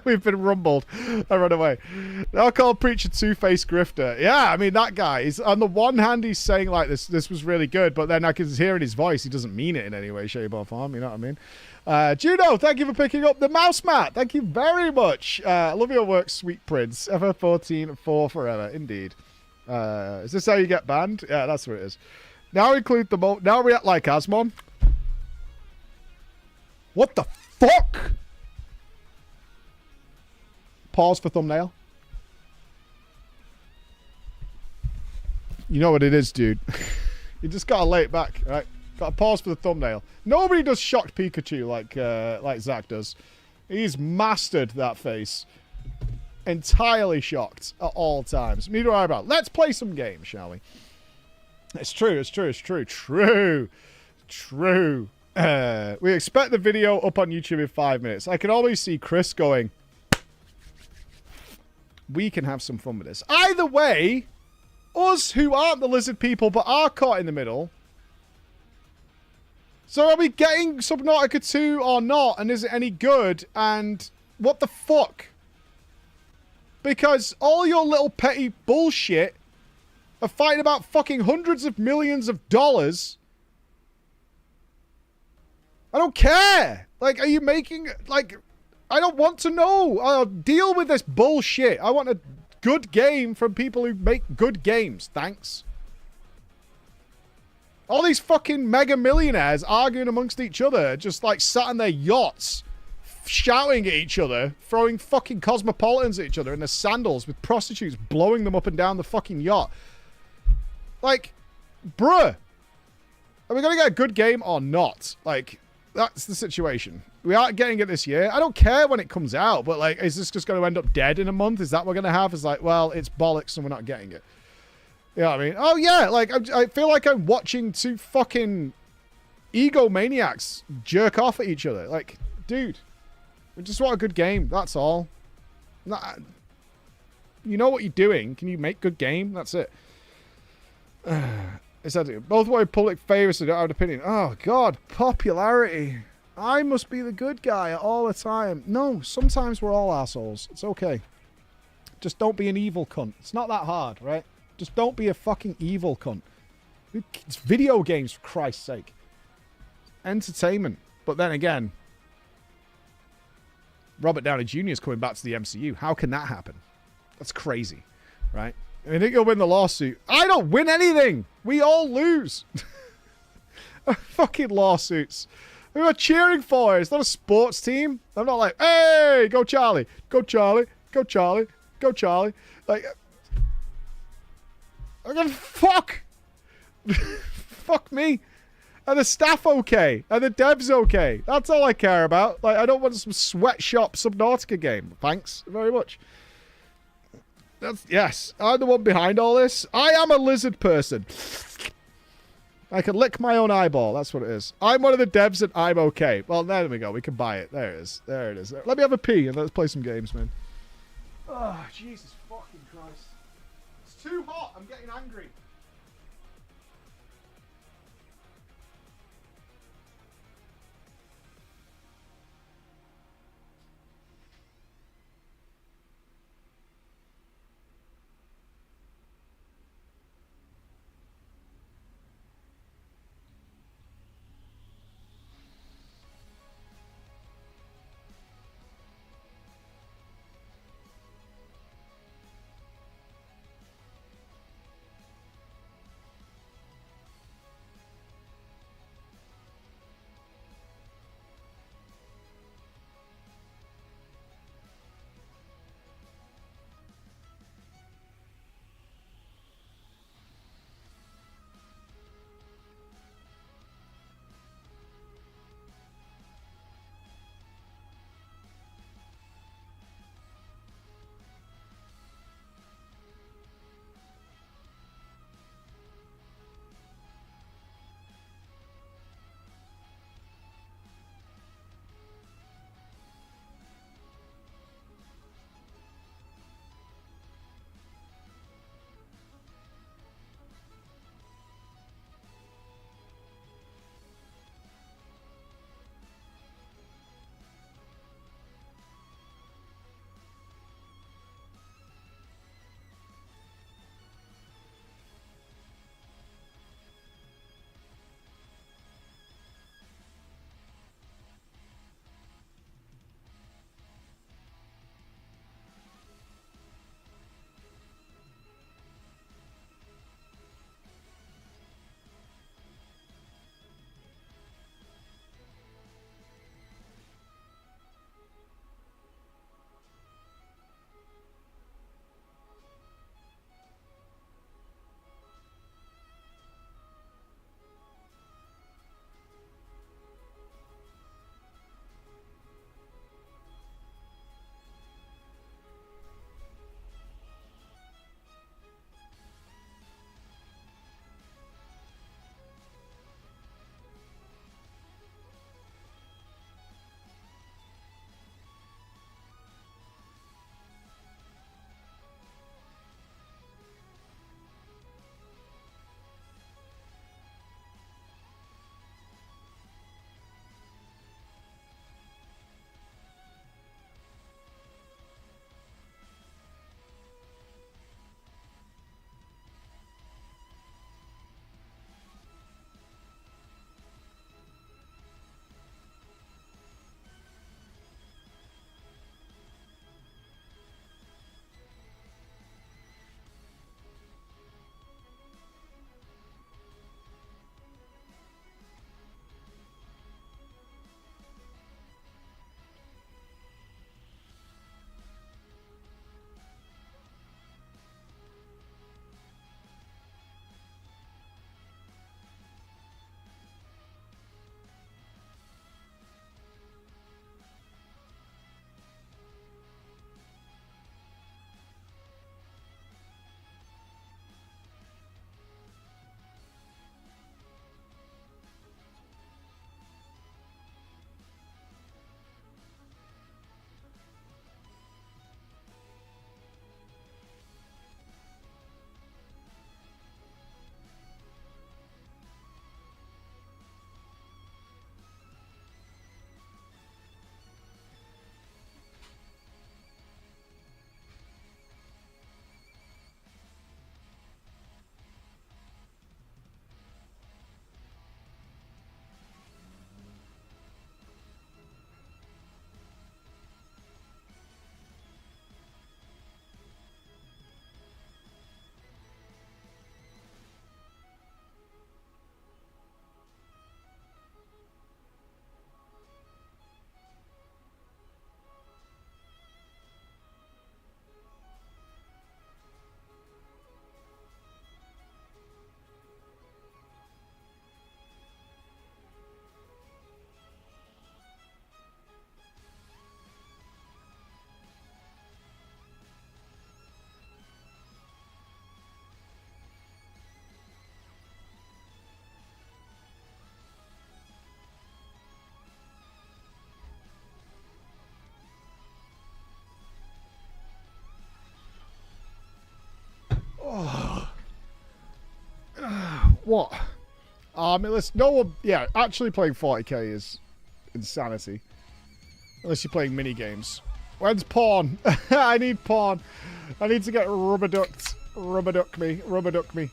We've been rumbled. I run away. Now called Preacher Two-Faced Grifter. Yeah, I mean, that guy is, on the one hand, he's saying like this was really good, but then I can hear in his voice he doesn't mean it in any way, shape, or form. You know what I mean? Juno, thank you for picking up the mouse mat. Thank you very much. Love your work, sweet prince. FF14 4 forever, indeed. Is this how you get banned? Yeah, that's what it is. Now include the now react like Asmon. What the fuck? Pause for thumbnail. You know what it is, dude. You just gotta lay it back, right? Got to pause for the thumbnail. Nobody does shocked Pikachu like Zach does. He's mastered that face. Entirely shocked at all times. Neither I about. Let's play some games, shall we? It's true. It's true. It's true. True. True. We expect the video up on YouTube in 5 minutes. I can always see Chris going, we can have some fun with this. Either way, us who aren't the lizard people but are caught in the middle. So are we getting Subnautica 2 or not? And is it any good? And what the fuck? Because all your little petty bullshit are fighting about fucking hundreds of millions of dollars. I don't care. Like, are you making... Like, I don't want to know. I'll deal with this bullshit. I want a good game from people who make good games. Thanks. All these fucking mega millionaires arguing amongst each other, just like sat on their yachts, shouting at each other, throwing fucking cosmopolitans at each other in their sandals with prostitutes blowing them up and down the fucking yacht. Like, bruh, are we going to get a good game or not? Like, that's the situation. We aren't getting it this year. I don't care when it comes out, but like, is this just going to end up dead in a month? Is that what we're going to have? It's like, well, it's bollocks and we're not getting it. You know what I mean? Oh, yeah. Like, I feel like I'm watching two fucking egomaniacs jerk off at each other. Like, dude, we just want a good game. That's all. Not, you know what you're doing. Can you make good game? That's it. Both want public favorites. I don't have an opinion. Oh, God. Popularity. I must be the good guy all the time. No, sometimes we're all assholes. It's okay. Just don't be an evil cunt. It's not that hard, right? Just don't be a fucking evil cunt. It's video games, for Christ's sake. Entertainment. But then again, Robert Downey Jr. is coming back to the MCU. How can that happen? That's crazy, right? I think he'll win the lawsuit. I don't win anything. We all lose. Fucking lawsuits. Who are cheering for it? It's not a sports team. I'm not like, hey, go Charlie. Go Charlie. Go Charlie. Go Charlie. Like... I'm gonna fuck. Fuck me. Are the staff okay? Are the devs okay? That's all I care about. Like, I don't want some sweatshop Subnautica game. Thanks very much. Yes, I'm the one behind all this. I am a lizard person. I can lick my own eyeball. That's what it is. I'm one of the devs and I'm okay. Well, there we go. We can buy it. There it is. There it is. Let me have a pee and let's play some games, man. Oh, Jesus fucking Christ. It's too hot. I'm getting angry. What? I mean, no one... Yeah, actually playing 40k is insanity. Unless you're playing mini games. When's porn? I need porn. I need to get rubber ducked. Rubber duck me. Rubber duck me.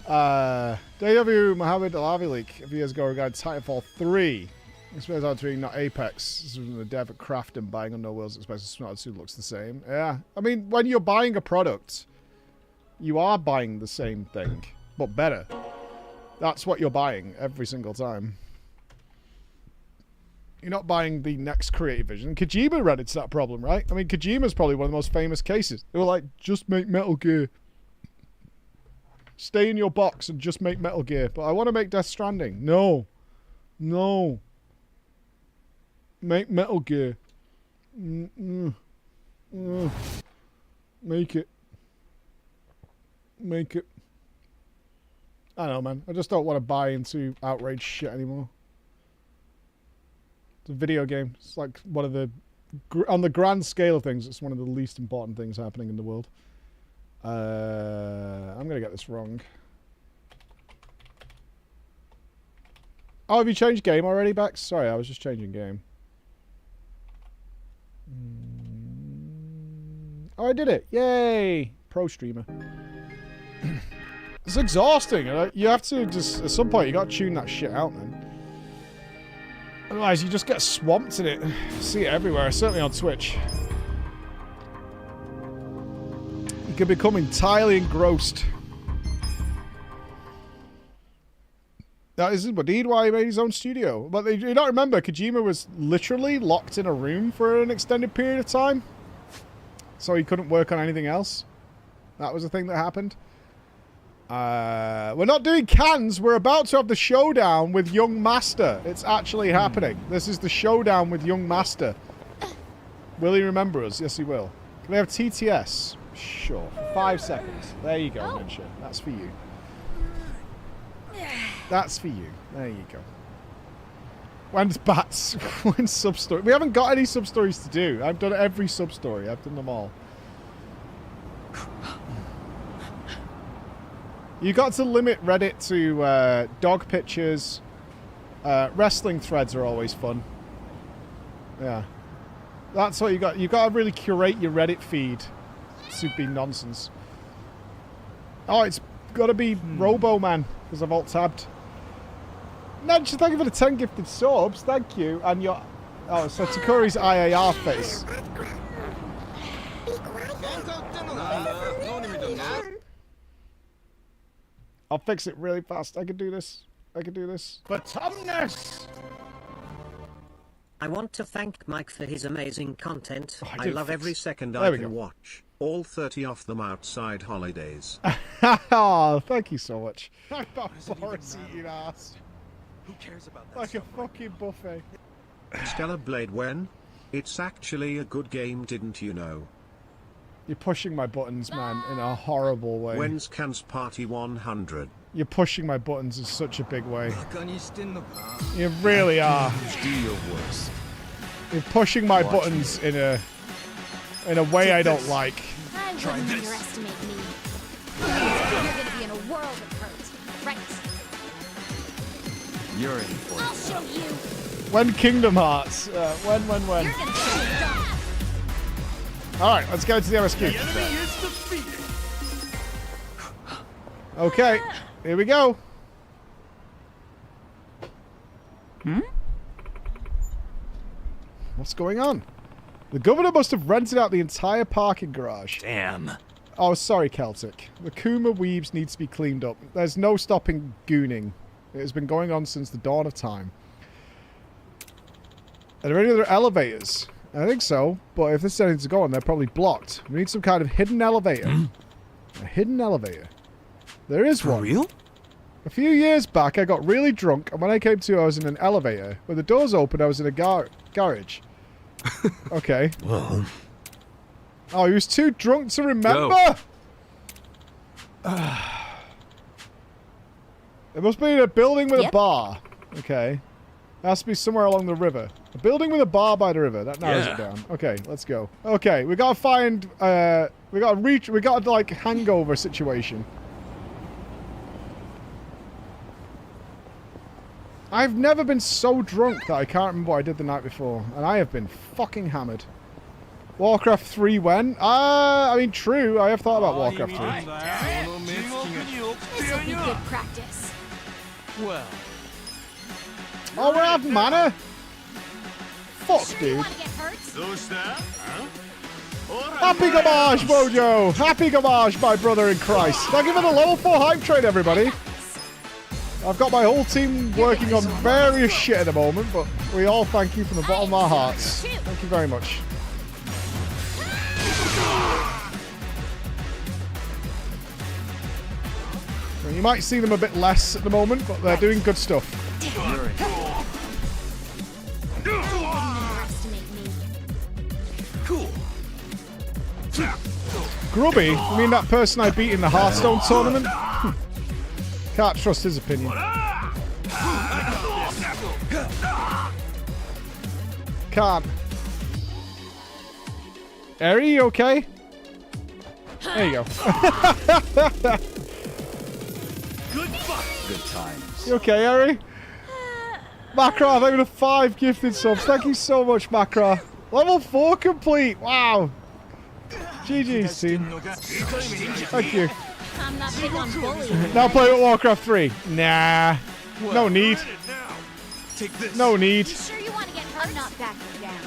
DW Mohammed Alavi leak a few years ago regarding Titanfall 3. Explains how to not Apex. This is from the dev at Craft and buying on No Wheels. Expects Subnautica looks the same. Yeah. I mean, when you're buying a product, you are buying the same thing, but better. That's what you're buying every single time. You're not buying the next creative vision. Kojima ran into that problem, right? I mean, Kojima's probably one of the most famous cases. They were like, just make Metal Gear. Stay in your box and just make Metal Gear. But I want to make Death Stranding. No. No. Make Metal Gear. Make it. Make it. I don't know, man. I just don't want to buy into outrage shit anymore. It's a video game. It's like one of the... On the grand scale of things, it's one of the least important things happening in the world. I'm going to get this wrong. Oh, have you changed game already, Bex? Sorry, I was just changing game. Oh, I did it. Yay! Pro streamer. It's exhausting. You have to just... At some point, you got to tune that shit out, man. Otherwise, you just get swamped in it. See it everywhere, certainly on Twitch. You can become entirely engrossed. That is indeed why he made his own studio. But you don't remember, Kojima was literally locked in a room for an extended period of time. So he couldn't work on anything else. That was the thing that happened. We're not doing cans. We're about to have the showdown with Young Master. It's actually happening. This is the showdown with Young Master. Will he remember us? Yes, he will. Can we have TTS? Sure. 5 seconds. There you go, Ninja. That's for you. That's for you. There you go. When's bats? When's sub-story? We haven't got any sub-stories to do. I've done every sub-story. I've done them all. You got to limit Reddit to dog pictures. Wrestling threads are always fun. Yeah. That's what you got. You got to really curate your Reddit feed to be nonsense. Oh, it's got to be Robo Man because I've alt-tabbed. Nudge, thank you for the 10 gifted subs. Thank you. And your... Oh, so Takuri's IAR face. I'll fix it really fast. I can do this. I can do this. But Tumnus! I want to thank Mike for his amazing content. Oh, I love every second There I we can go. watch. All 30 of them outside holidays. Oh, thank you so much. I'm about Boris eating ass. Who cares about that? Like a fucking buffet. Stellar Blade when? It's actually a good game, didn't you know? You're pushing my buttons, man, in a horrible way. When's Cans Party 100? You're pushing my buttons in such a big way. You really are. Do your worst. You're pushing my buttons in a way I don't like. I wouldn't underestimate me. You're gonna be in a world of hurt. Right. You're in for I'll it. show you. When Kingdom Hearts. When. You're gonna be done. Alright, let's go to the MSQ. Okay, here we go. What's going on? The governor must have rented out the entire parking garage. Damn. Oh, sorry, Celtic. The Kuma weebs needs to be cleaned up. There's no stopping gooning. It has been going on since the dawn of time. Are there any other elevators? I think so, but if there's anything to go on, they're probably blocked. We need some kind of hidden elevator. A hidden elevator. There is one. real? A few years back, I got really drunk, and when I came to, I was in an elevator. When the doors opened, I was in a garage. Okay. Well, Oh, he was too drunk to remember? It must be in a building with a bar. Okay. It has to be somewhere along the river. A building with a bar by the river. That narrows it down. Okay, let's go. Okay, we gotta find, we gotta like, hangover situation. I've never been so drunk that I can't remember what I did the night before. And I have been fucking hammered. Warcraft 3 when? I mean, true. I have thought about Warcraft 3. This will be good practice. Well, Oh, we're out of mana? Fuck, Sure you dude. want to get hurt? Happy garbage, Mojo! Happy garbage, my brother in Christ. Thank you for the level 4 hype trade, everybody. I've got my whole team working on various shit at the moment, but we all thank you from the bottom of our hearts. Thank you very much. Well, you might see them a bit less at the moment, but they're doing good stuff. Underestimate me. Grubby? You mean that person I beat in the Hearthstone tournament? Can't trust his opinion. Can't. Eri, you okay? There you go. good times. You okay, Eri? Macra, thank you for the 5 gifted subs. Thank you so much, Macra. Level 4 complete. Wow. GG's, team. Thank you. I'm not big on bullying. Now play with Warcraft 3. Nah. No need. No need. You sure you want to get hurt? I'm not backing down.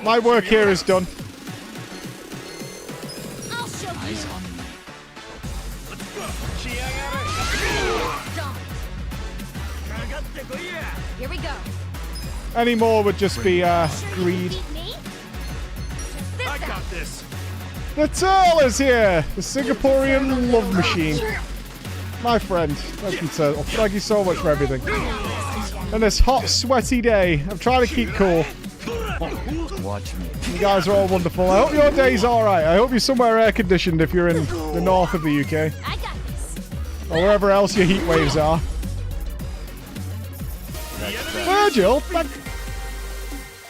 My work here is done. I'll show you. Here we go. Any more would just be Sure you greed. beat me? Check this out. this. The Turtle is here! The Singaporean love machine. My friend. Thank you, Turtle. Thank you so much for everything. And this hot, sweaty day. I'm trying to keep cool. Watch me. You guys are all wonderful. I hope your day's alright. I hope you're somewhere air-conditioned if you're in the north of the UK. I got this. Or wherever else your heat waves are. Virgil!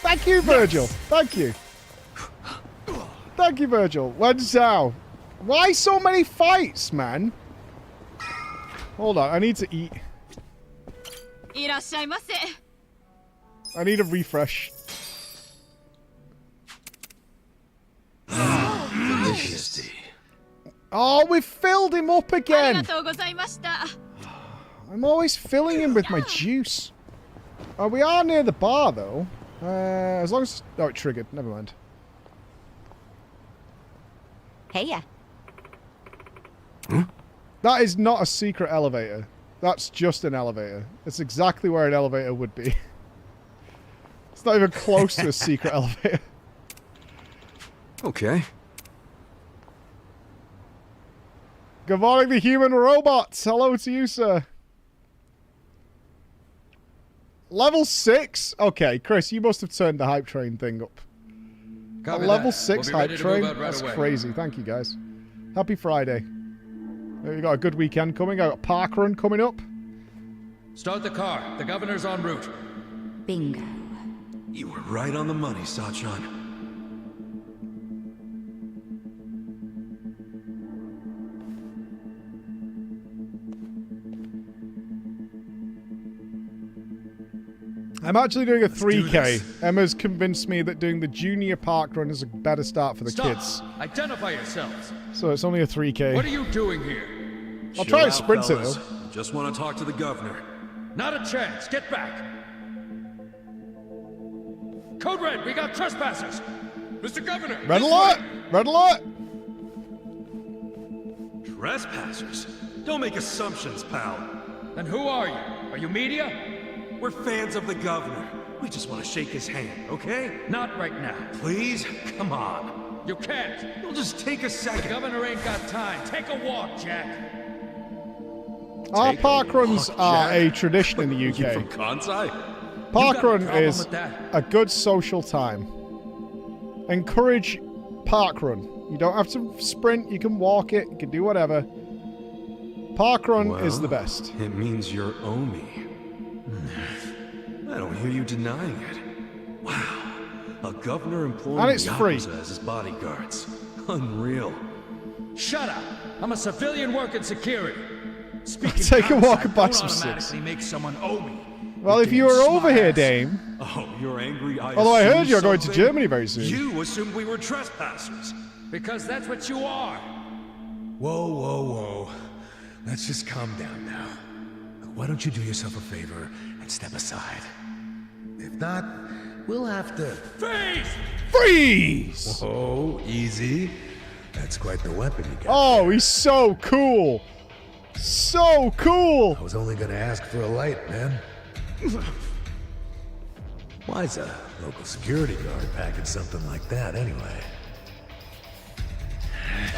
Thank you, Virgil. Thank you. Thank you, Virgil. When's Zhao? Why so many fights, man? Hold on, I need to eat. I need a refresh. Oh, we've filled him up again. I'm always filling him with my juice. Oh, we are near the bar, though. As long as... Oh, it triggered. Never mind. Hey, That is not a secret elevator. That's just an elevator. It's exactly where an elevator would be. It's not even close to a secret elevator. Okay. Good morning, the human robots. Hello to you, sir. Level 6? Okay, Chris, you must have turned the hype train thing up. A level 6 hype train? That's crazy. Thank you, guys. Happy Friday. You got a good weekend coming. I got parkrun coming up. Start the car. The governor's en route. Bingo. You were right on the money, Sachan. I'm actually doing a 3K. Emma's convinced me that doing the junior parkrun is a better start for the kids. Identify yourselves. So it's only a 3K. What are you doing here? I'll try and sprint it, though. Just want to talk to the governor. Not a chance. Get back. Code Red, we got trespassers. Mr. Governor. Red alert! Red alert! Trespassers? Don't make assumptions, pal. And who are you? Are you media? We're fans of the governor. We just want to shake his hand, okay? Not right now. Please? Come on. You can't. It'll just take a The second. governor ain't got time. Take a walk, Jack. Our parkruns are a tradition in the You UK. from Kansai? Parkrun problem is with that? a good social time. Encourage parkrun. You don't have to sprint, you can walk it, you can do whatever. Parkrun is the best. It means you're Omi. I don't hear you denying it. Wow. A governor employing And it's free. Yakuza as his bodyguards. Unreal. Shut up. I'm a civilian working security. Speaking Take a walk hindsight, and buy don't some automatically six. make someone owe me. Well, if you were over here, Dame. Oh, you're angry. Although I heard you're going to Germany very soon. You assumed we were trespassers. Because that's what you are. Whoa, whoa, whoa. Let's just calm down now. Why don't you do yourself a favor and step aside? If not, we'll have to... Freeze! Freeze! Oh, easy. That's quite the weapon you got. Oh, he's so cool. So cool. I was only gonna ask for a light, man. Why's a local security guard packing something like that anyway?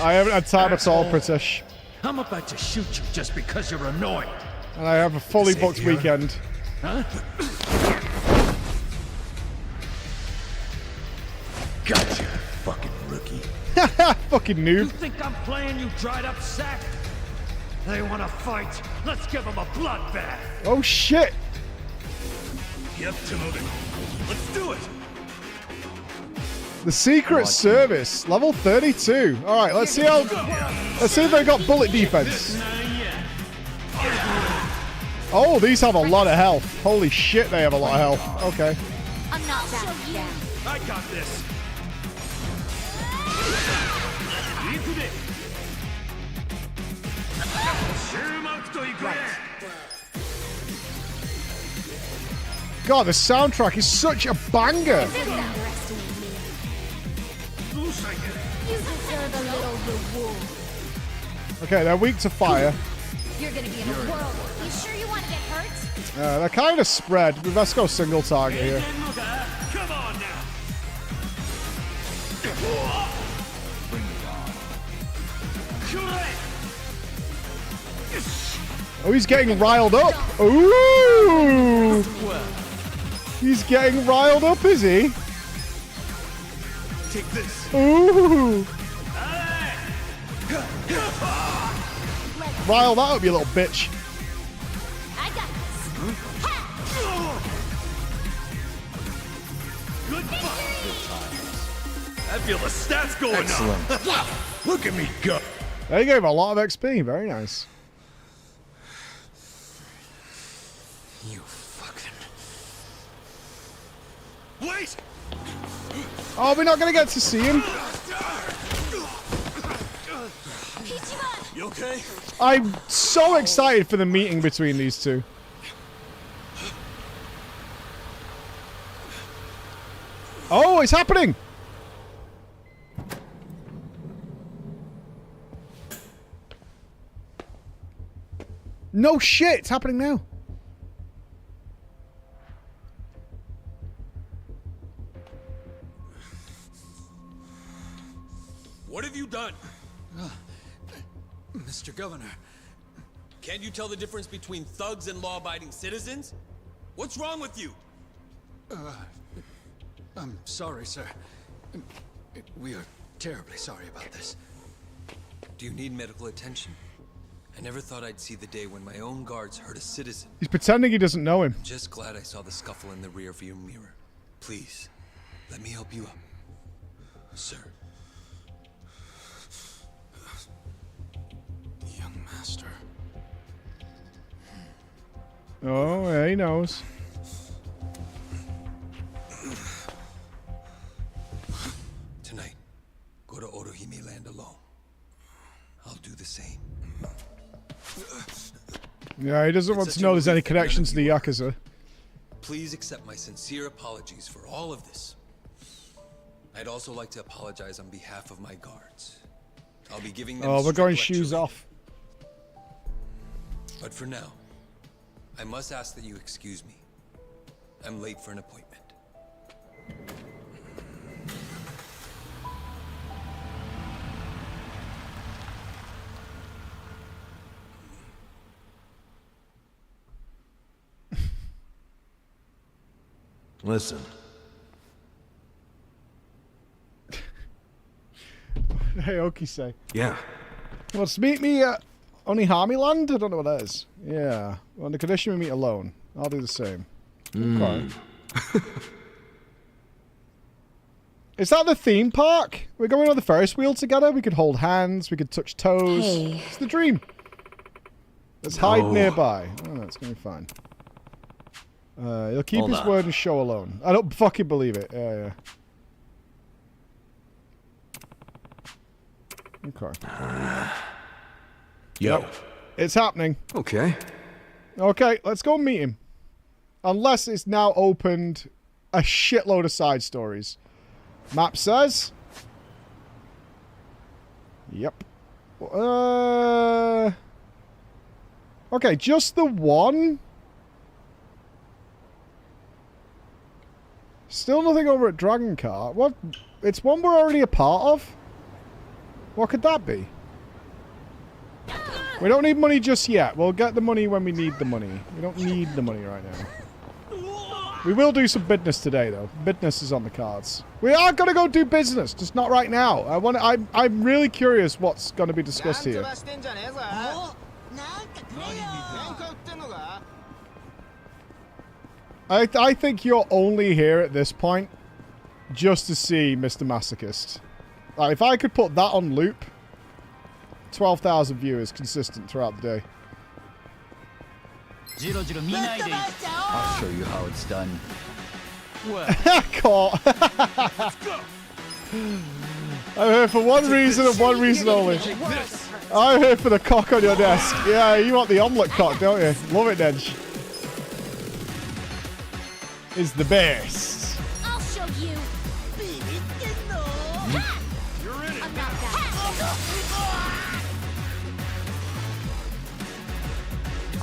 I haven't had time at all, British. I'm about to shoot you just because you're annoying. And I have a fully booked Savior? weekend. Huh? Gotcha, fucking rookie. Fucking You noob. think I'm playing, you dried up sack? They want to fight. Let's give them a bloodbath. Oh shit. Get to moving. Let's do it. The Secret Service, level 32. All right, let's see if they got bullet defense. Oh, these have a lot of health. Holy shit, they have a lot of health. Okay. I'm not backing down. I got this. God, the soundtrack is such a banger. Don't underestimate me. You deserve a little reward. Okay, they're weak to fire. You're gonna be in a whirlwind. You sure you want to get hurt? They're kind of spread. We best go single target here. Come on now. Oh, he's getting riled up. Ooh. He's getting riled up, is he? Take this. Ooh. Rile that up, you little bitch. I got this. Good I feel the stats going up. Look at me go. They gave a lot of XP. Very nice. You fucking... Wait! Oh, we're not going to get to see him. Ichiban! You okay? I'm so excited for the meeting between these two. Oh, it's happening! No shit, it's happening now. What have you done? Mr. Governor, can't you tell the difference between thugs and law-abiding citizens? What's wrong with you? I'm sorry, sir. We are terribly sorry about this. Do you need medical attention? I never thought I'd see the day when my own guards hurt a citizen. He's pretending he doesn't know him. Just glad I saw the scuffle in the rearview mirror. Please, let me help you up. Sir. Young master. Oh, yeah, he knows. Tonight, go to Otohime Land alone. I'll do the same. Yeah, he doesn't want to know there's any connection to the Yakuza. Please accept my sincere apologies for all of this. I'd also like to apologize on behalf of my guards. I'll be giving them Oh, we're going strict shoes lecturing. off. But for now, I must ask that you excuse me. I'm late for an appointment. Listen. Hey, Oki say. Yeah. Wants to meet me at Onihami Land? I don't know what that is. Yeah. On the condition we meet alone. I'll do the same. Okay. Is that the theme park? We're going on the Ferris wheel together. We could hold hands. We could touch toes. Hey. It's the dream. Let's hide nearby. Oh, that's gonna be fine. He'll keep his word and show alone. I don't fucking believe it. Yeah. Okay. Yo. Yep. It's happening. Okay. Okay, let's go meet him. Unless it's now opened a shitload of side stories. Map says. Yep. Okay, just the one. Still nothing over at Dragon Cart. What? It's one we're already a part of? What could that be? We don't need money just yet. We'll get the money when we need the money. We don't need the money right now. We will do some business today, though. Business is on the cards. We are going to go do business, just not right now. I'm really curious what's going to be discussed here. I think you're only here at this point just to see Mr. Masochist. Like, if I could put that on loop, 12,000 viewers consistent throughout the day. I'll show you how it's done. Caught. I'm here for one reason and one reason only. I'm here for the cock on your desk. Yeah, you want the omelette cock, don't you? Love it, Nedge. Is the best. I'll show you. You're in it. I'm not that.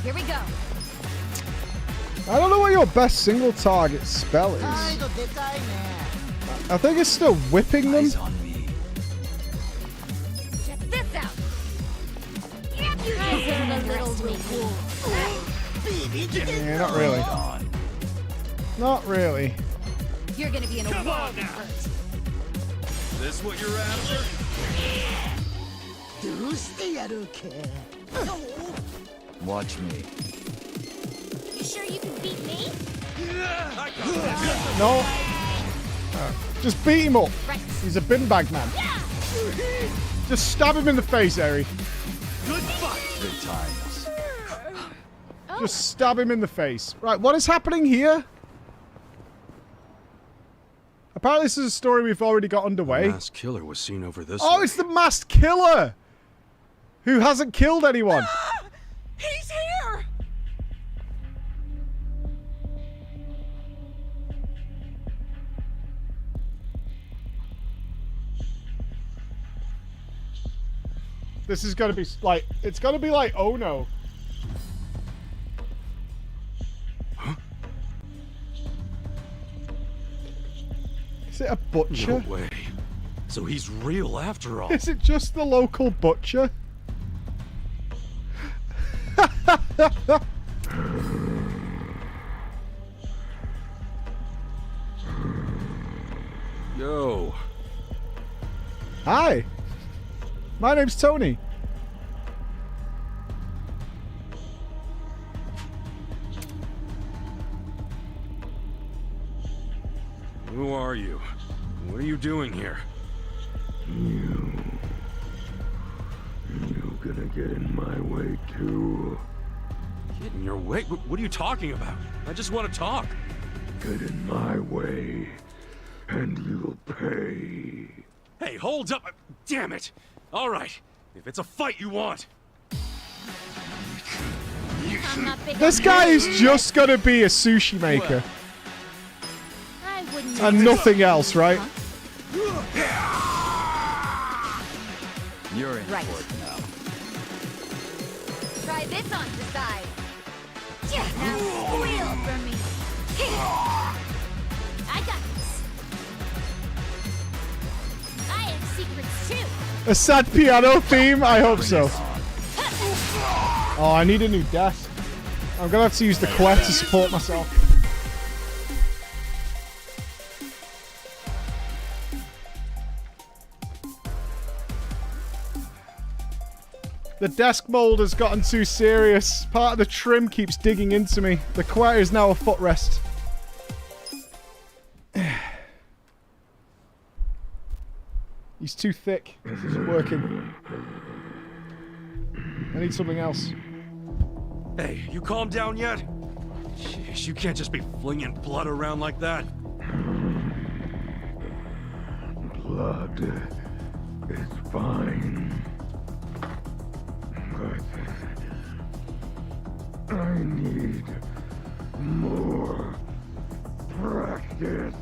Here we go. I don't know what your best single target spell is. I think it's still whipping them. Check this out. You deserve a little wiggle. Yeah, not really. Not really. You're gonna be in a world of hurt. Is this what you're after? Watch me. You sure you can beat me? No. Just beat him up. Right. He's a bin bag man. Just stab him in the face, Eri. Good fight. Good times. Just stab him in the face. Right, what is happening here? Apparently this is a story we've already got underway. The masked killer was seen over this Oh, way. it's the masked killer! Who hasn't killed anyone. He's here! This is gonna be like, it's gonna be like, oh no. Is it a butcher? No way. So he's real after all. Is it just the local butcher? Yo. Hi. My name's Tony. Who are you? What are you doing here? You gonna get in my way too? Get in your way? What are you talking about? I just want to talk. Get in my way, and you'll pay. Hey, hold up! Damn it! All right, if it's a fight you want. I'm not big This on guy hurt. is just gonna be a sushi maker. I wouldn't And nothing else, right? You're in Right. for it now. Try this on the side. Now squeal for me. I got this. I have secrets too. A sad piano theme? I hope so. Oh, I need a new desk. I'm gonna have to use the quest to support myself. The desk mold has gotten too serious. Part of the trim keeps digging into me. The quest is now a footrest. He's too thick. This isn't working. I need something else. Hey, you calm down yet? Jeez, you can't just be flinging blood around like that. Blood is fine. But I need more practice.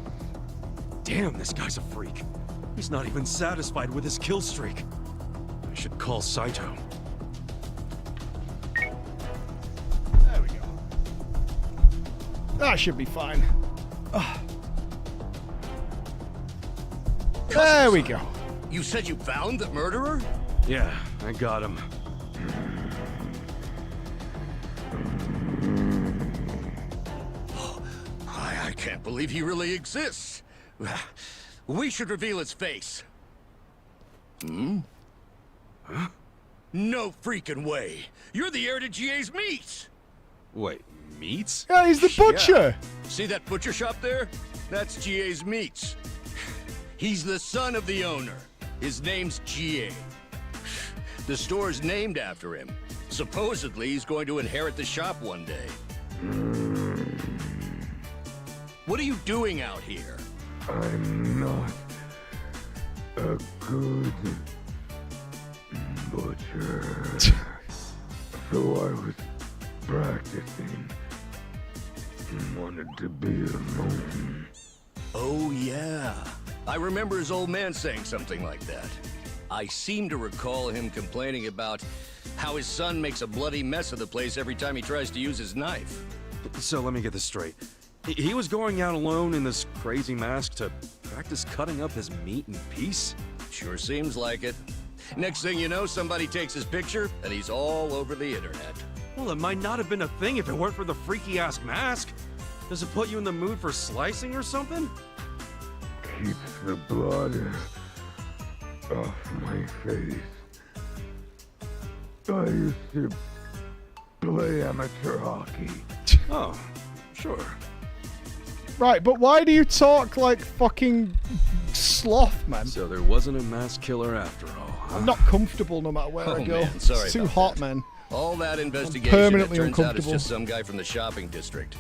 Damn, this guy's a freak. He's not even satisfied with his kill streak. I should call Saito. There we go. That should be fine. There we go. You said you found the murderer? Yeah, I got him. I can't believe he really exists. We should reveal his face. Hmm? Huh? No freaking way. You're the heir to GA's meats. Wait, meats? Yeah, he's the butcher. See that butcher shop there? That's GA's meats. He's the son of the owner. His name's GA. The store's named after him. Supposedly, he's going to inherit the shop one day. What are you doing out here? I'm not a good butcher. So I was practicing. Wanted to be alone. Oh, yeah. I remember his old man saying something like that. I seem to recall him complaining about how his son makes a bloody mess of the place every time he tries to use his knife. So let me get this straight. He was going out alone in this crazy mask to practice cutting up his meat in peace? Sure seems like it. Next thing you know, somebody takes his picture, and he's all over the internet. Well, it might not have been a thing if it weren't for the freaky-ass mask. Does it put you in the mood for slicing or something? Keeps the blood off my face. I used to play amateur hockey. Oh, sure. Right, but why do you talk like fucking sloth, man? So there wasn't a mass killer after all, huh? I'm not comfortable no matter where I go. Man, sorry It's too about hot, that. man. All that I'm investigation, it permanently turns out it's uncomfortable. just some guy from the shopping district.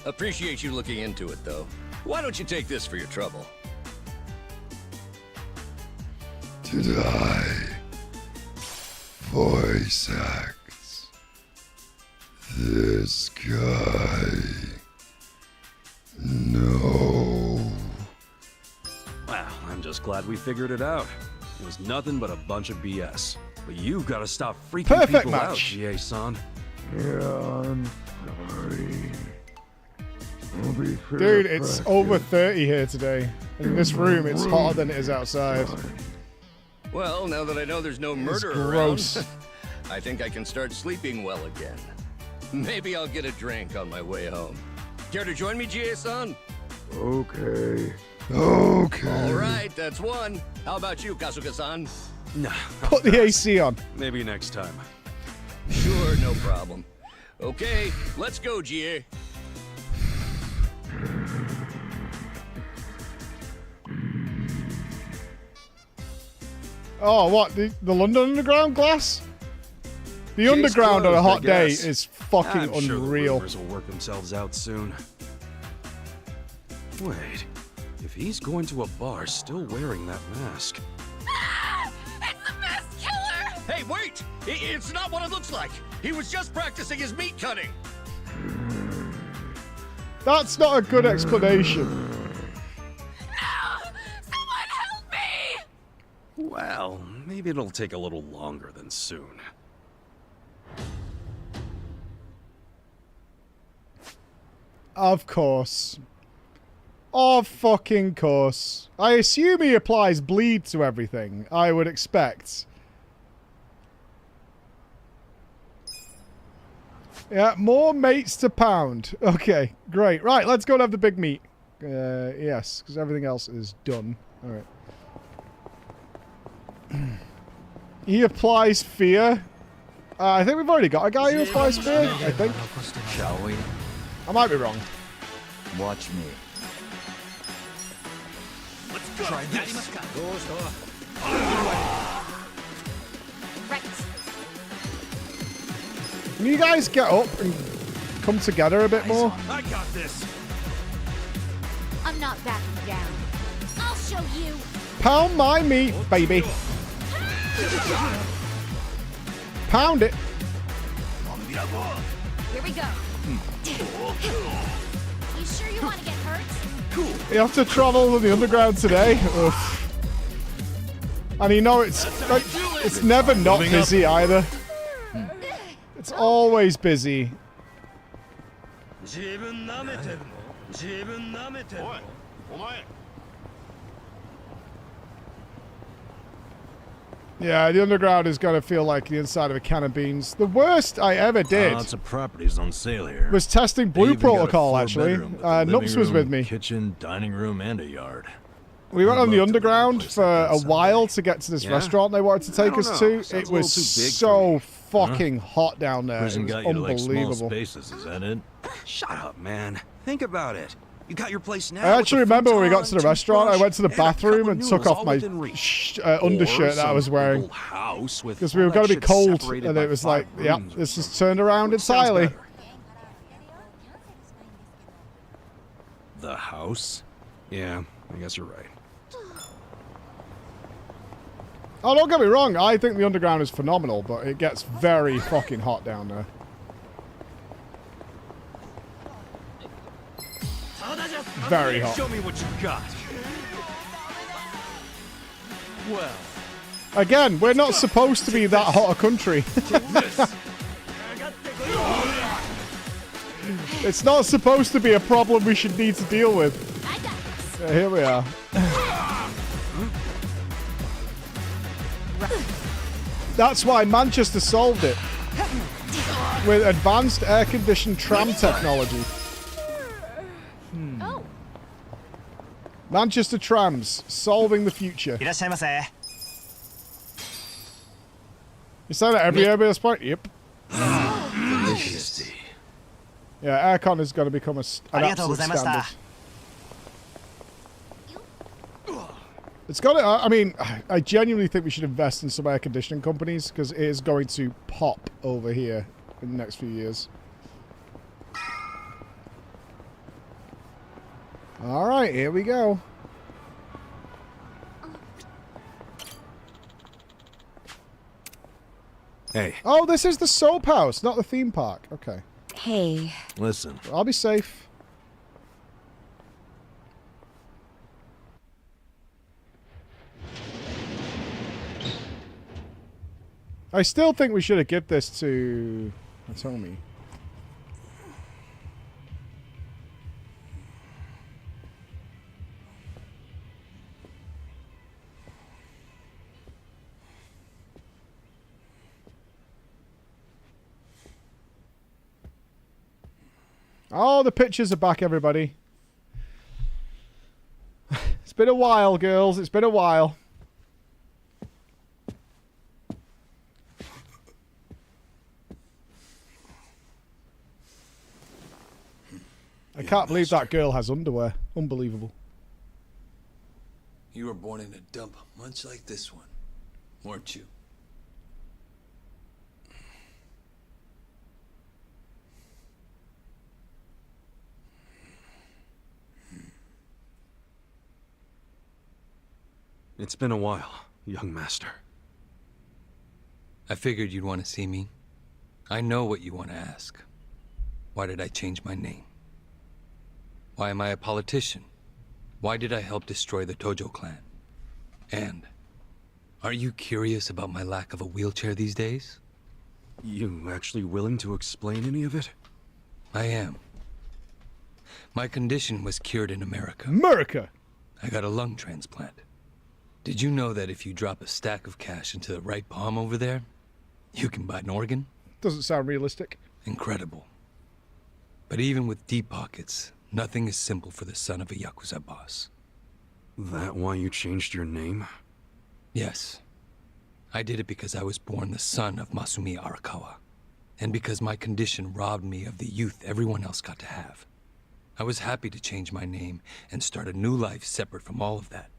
Appreciate you looking into it, though. Why don't you take this for your trouble? Did I voice act this guy? No. Well, I'm just glad we figured it out. It was nothing but a bunch of BS. But you've got to stop freaking Perfect people out, match. GA-san. Yeah, I'm sorry. I'll be sure Dude, to it's practice. over 30 here today. In this room, it's hotter than it is outside. Well, now that I know there's no It's murder gross. around, I think I can start sleeping well again. Maybe I'll get a drink on my way home. Care to join me, GA-san? Okay. Okay. All right, that's one. How about you, Kasuga-san? Nah, Put the AC on. maybe next time. Sure, no problem. Okay, let's go, GA. Oh, what? The London Underground glass? The Underground on a hot day is fucking I'm sure the unreal. rumors will work themselves out soon. Wait, if he's going to a bar still wearing that mask. It's the mask killer! Hey, wait! It's not what it looks like. He was just practicing his meat cutting. That's not a good explanation. No! Someone help me! Well, maybe it'll take a little longer than soon. Of course. Of fucking course. I assume he applies bleed to everything. I would expect. Yeah, more mates to pound. Okay, great. Right, let's go and have the big meat. Yes, because everything else is done. Alright. He applies fear. I think we've already got a guy who applies fear, I think. Shall we? I might be wrong. Watch me. Let's go. Try this. Right. Can you guys get up and come together a bit more? I got this. I'm not backing down. I'll show you. Pound my meat, baby. Pound it. Here we go. You sure you want to get hurt? You have to travel to the underground today. Oof. And you know it's like, it's never not busy either. It's always busy. Yeah, the underground is gonna feel like the inside of a can of beans. The worst I ever did Lots of properties on sale here. was testing They Blue even got a Protocol, actually. 4-bedroom with a living Nups was room, with me. Kitchen, dining room, and a yard. We went on the I'd love to live in a underground place for like that a someday. while to get to this Yeah? restaurant they wanted to I take don't us know. to. Sounds It a little was too big for so me. fucking hot down there. It Prison was got you to like small unbelievable. spaces, is that it? Shut up, man. Think about it. You got your place now. I actually with a remember when we got to futon, the restaurant, I toothbrush, went to the and a cup bathroom of and took noodles off all my within reach. undershirt that I Or was some wearing. little house with Because we all were going that to be shit cold, separated and by it was like, 5 yep, rooms or this is something. turned around Sounds entirely. better. The house? Yeah, I guess you're right. Oh, don't get me wrong, I think the underground is phenomenal, but it gets very fucking hot down there. Very hot. Show me what you got. Well, Again, we're not supposed to be that hot a country. It's not supposed to be a problem we should need to deal with. I got this. Yeah, here we are. That's why Manchester solved it. With advanced air-conditioned tram technology. Oh, Manchester trams, solving the future. いらっしゃいませ。 You say that every year at this point? Yep. delicious. Yeah, aircon is going to become an absolute standard. It's got to, I mean, I genuinely think we should invest in some air conditioning companies because it is going to pop over here in the next few years. All right, here we go. Hey. Oh, this is the soap house, not the theme park. Okay. hey. Listen, I'll be safe. I still think we should have given this to Hitomi. Oh, the pictures are back, everybody. It's been a while, girls. It's been a while. I can't believe that girl has underwear. Unbelievable. You were born in a dump much like this one, weren't you? It's been a while, young master. I figured you'd want to see me. I know what you want to ask. Why did I change my name? Why am I a politician? Why did I help destroy the Tojo clan? And are you curious about my lack of a wheelchair these days? You actually willing to explain any of it? I am. My condition was cured in America. America! I got a lung transplant. Did you know that if you drop a stack of cash into the right palm over there, you can buy an organ? Doesn't sound realistic. Incredible. But even with deep pockets, nothing is simple for the son of a Yakuza boss. That why you changed your name? Yes. I did it because I was born the son of Masumi Arakawa, and because my condition robbed me of the youth everyone else got to have. I was happy to change my name and start a new life separate from all of that.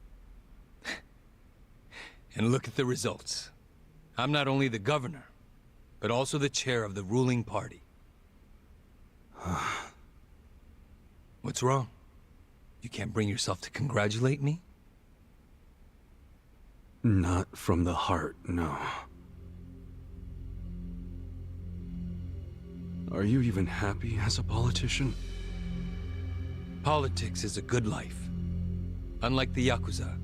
And look at the results. I'm not only the governor, but also the chair of the ruling party. What's wrong? You can't bring yourself to congratulate me? Not from the heart, no. Are you even happy as a politician? Politics is a good life. Unlike the Yakuza,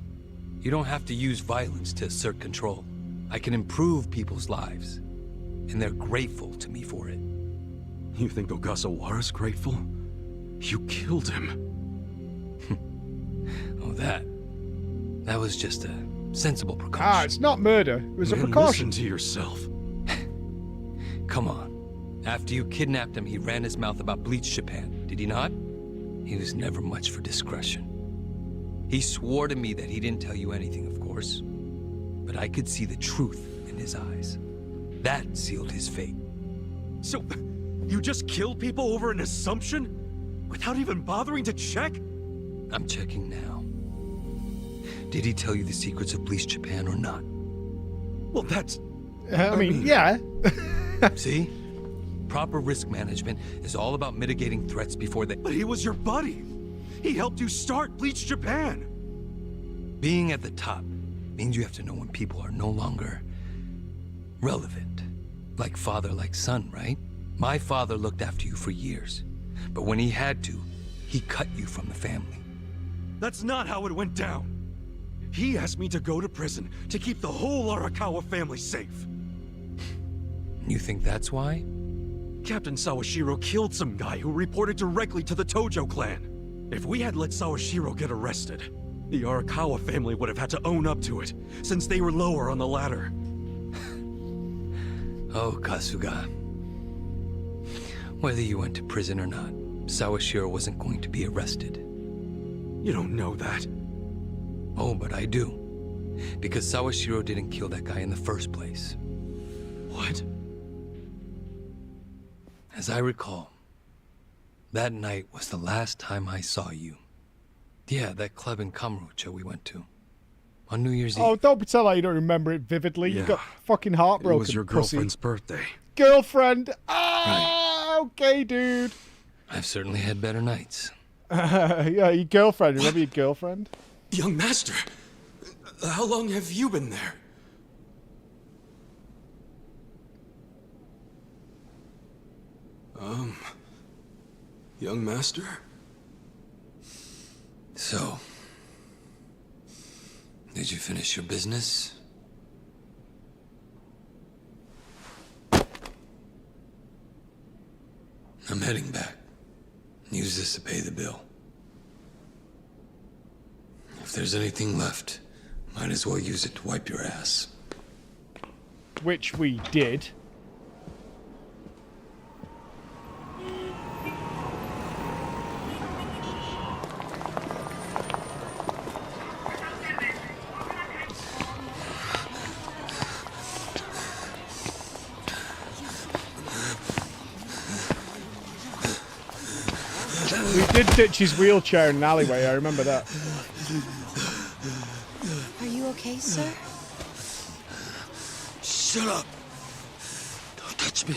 you don't have to use violence to assert control. I can improve people's lives, and they're grateful to me for it. You think Ogasawara's grateful? You killed him. Oh, that was just a sensible precaution. Ah, it's not murder. It was a Man, precaution. listen to yourself. Come on. After you kidnapped him, he ran his mouth about Bleach Japan, did he not? He was never much for discretion. He swore to me that he didn't tell you anything, of course. But I could see the truth in his eyes. That sealed his fate. So, you just killed people over an assumption? Without even bothering to check? I'm checking now. Did he tell you the secrets of Bleach Japan or not? Well, that's... I mean, yeah. See? Proper risk management is all about mitigating threats before they... But he was your buddy. He helped you start Bleach Japan. Being at the top means you have to know when people are no longer relevant. Like father, like son, right? My father looked after you for years. But when he had to, he cut you from the family. That's not how it went down. He asked me to go to prison to keep the whole Arakawa family safe. You think that's why? Captain Sawashiro killed some guy who reported directly to the Tojo clan. If we had let Sawashiro get arrested, the Arakawa family would have had to own up to it, since they were lower on the ladder. Oh, Kasuga. Whether you went to prison or not, Sawashiro wasn't going to be arrested. You don't know that. Oh, but I do. Because Sawashiro didn't kill that guy in the first place. What? As I recall, that night was the last time I saw you. Yeah, that club in Kamurocho we went to. On New Year's Oh, Eve. don't pretend like you don't remember it vividly. You Yeah. got fucking heartbroken. It was your pussy. girlfriend's birthday. Girlfriend. Ah, okay, dude. I've certainly had better nights. Yeah, your girlfriend. Remember your girlfriend? Young master, how long have you been there? Young master? So, did you finish your business? I'm heading back. Use this to pay the bill. If there's anything left, might as well use it to wipe your ass. Which we did. We did ditch his wheelchair in an alleyway, I remember that. Are you okay, sir? Shut up! Don't touch me.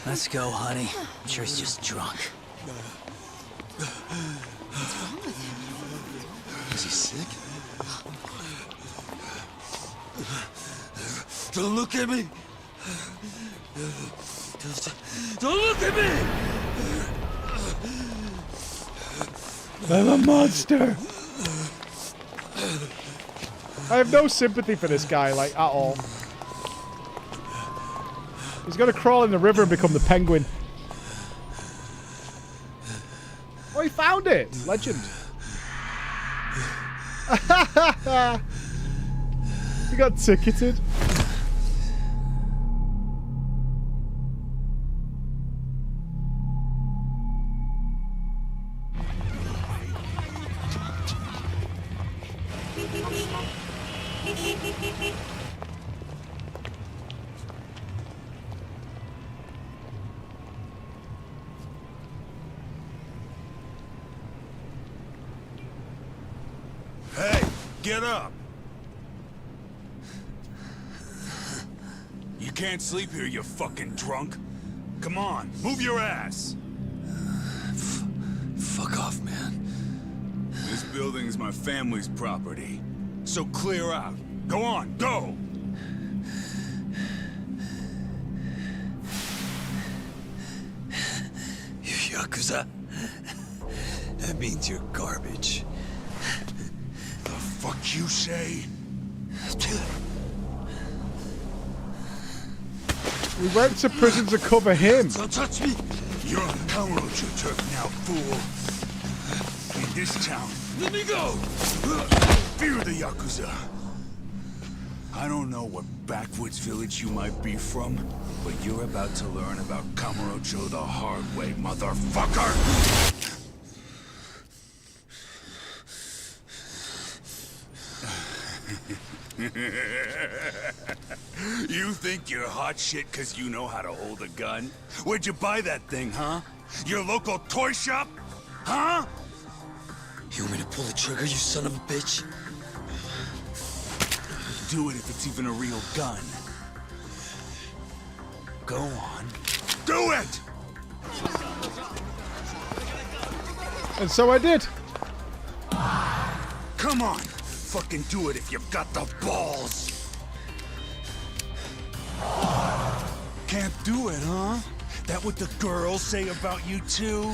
Let's go, honey. I'm sure he's just drunk. What's wrong with him? Is he sick? Don't look at me! Don't look at me! I'm a monster. I have no sympathy for this guy, like, at all. He's gonna crawl in the river and become the penguin. Oh, he found it! Legend. He got ticketed. Hey, get up! You can't sleep here, you fucking drunk. Come on, move your ass. Fuck off, man. This building's my family's property. So clear out. Go on, go! You Yakuza? That means you're garbage. The fuck you say? We went to prison to cover him. Don't touch me! You're on Kamurocho turf now, fool. In this town, let me go! Fear the Yakuza. I don't know what backwoods village you might be from, but you're about to learn about Kamurocho the hard way, motherfucker! You think you're hot shit because you know how to hold a gun? Where'd you buy that thing, huh? Your local toy shop? Huh? You want me to pull the trigger, you son of a bitch? Do it if it's even a real gun. Go on. Do it! And so I did. Come on! Fucking do it if you've got the balls! Can't do it, huh? That what the girls say about you too?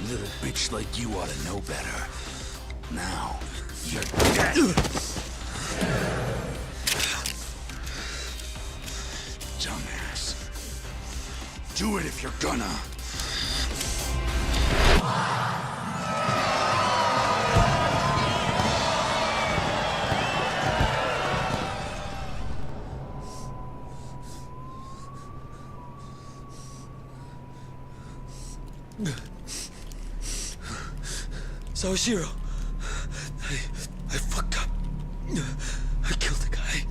Little bitch like you ought to know better. Now, you're dead! Dumbass. Do it if you're gonna. Sawashiro, I fucked up. I killed the guy.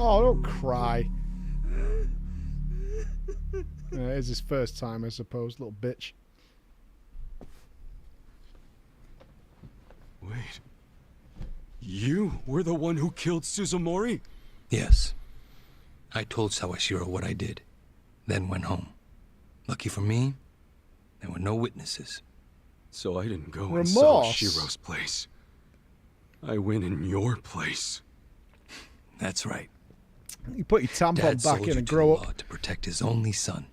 Oh, don't cry. It's his first time, I suppose, little bitch. Wait. You were the one who killed Suzumori? Yes. I told Sawashiro what I did, then went home. Lucky for me, there were no witnesses. So I didn't go Remorse. in Sawashiro's place. I went in your place. That's right. You put your tampon Dad back sold in you and to grow the up. law to protect his only son.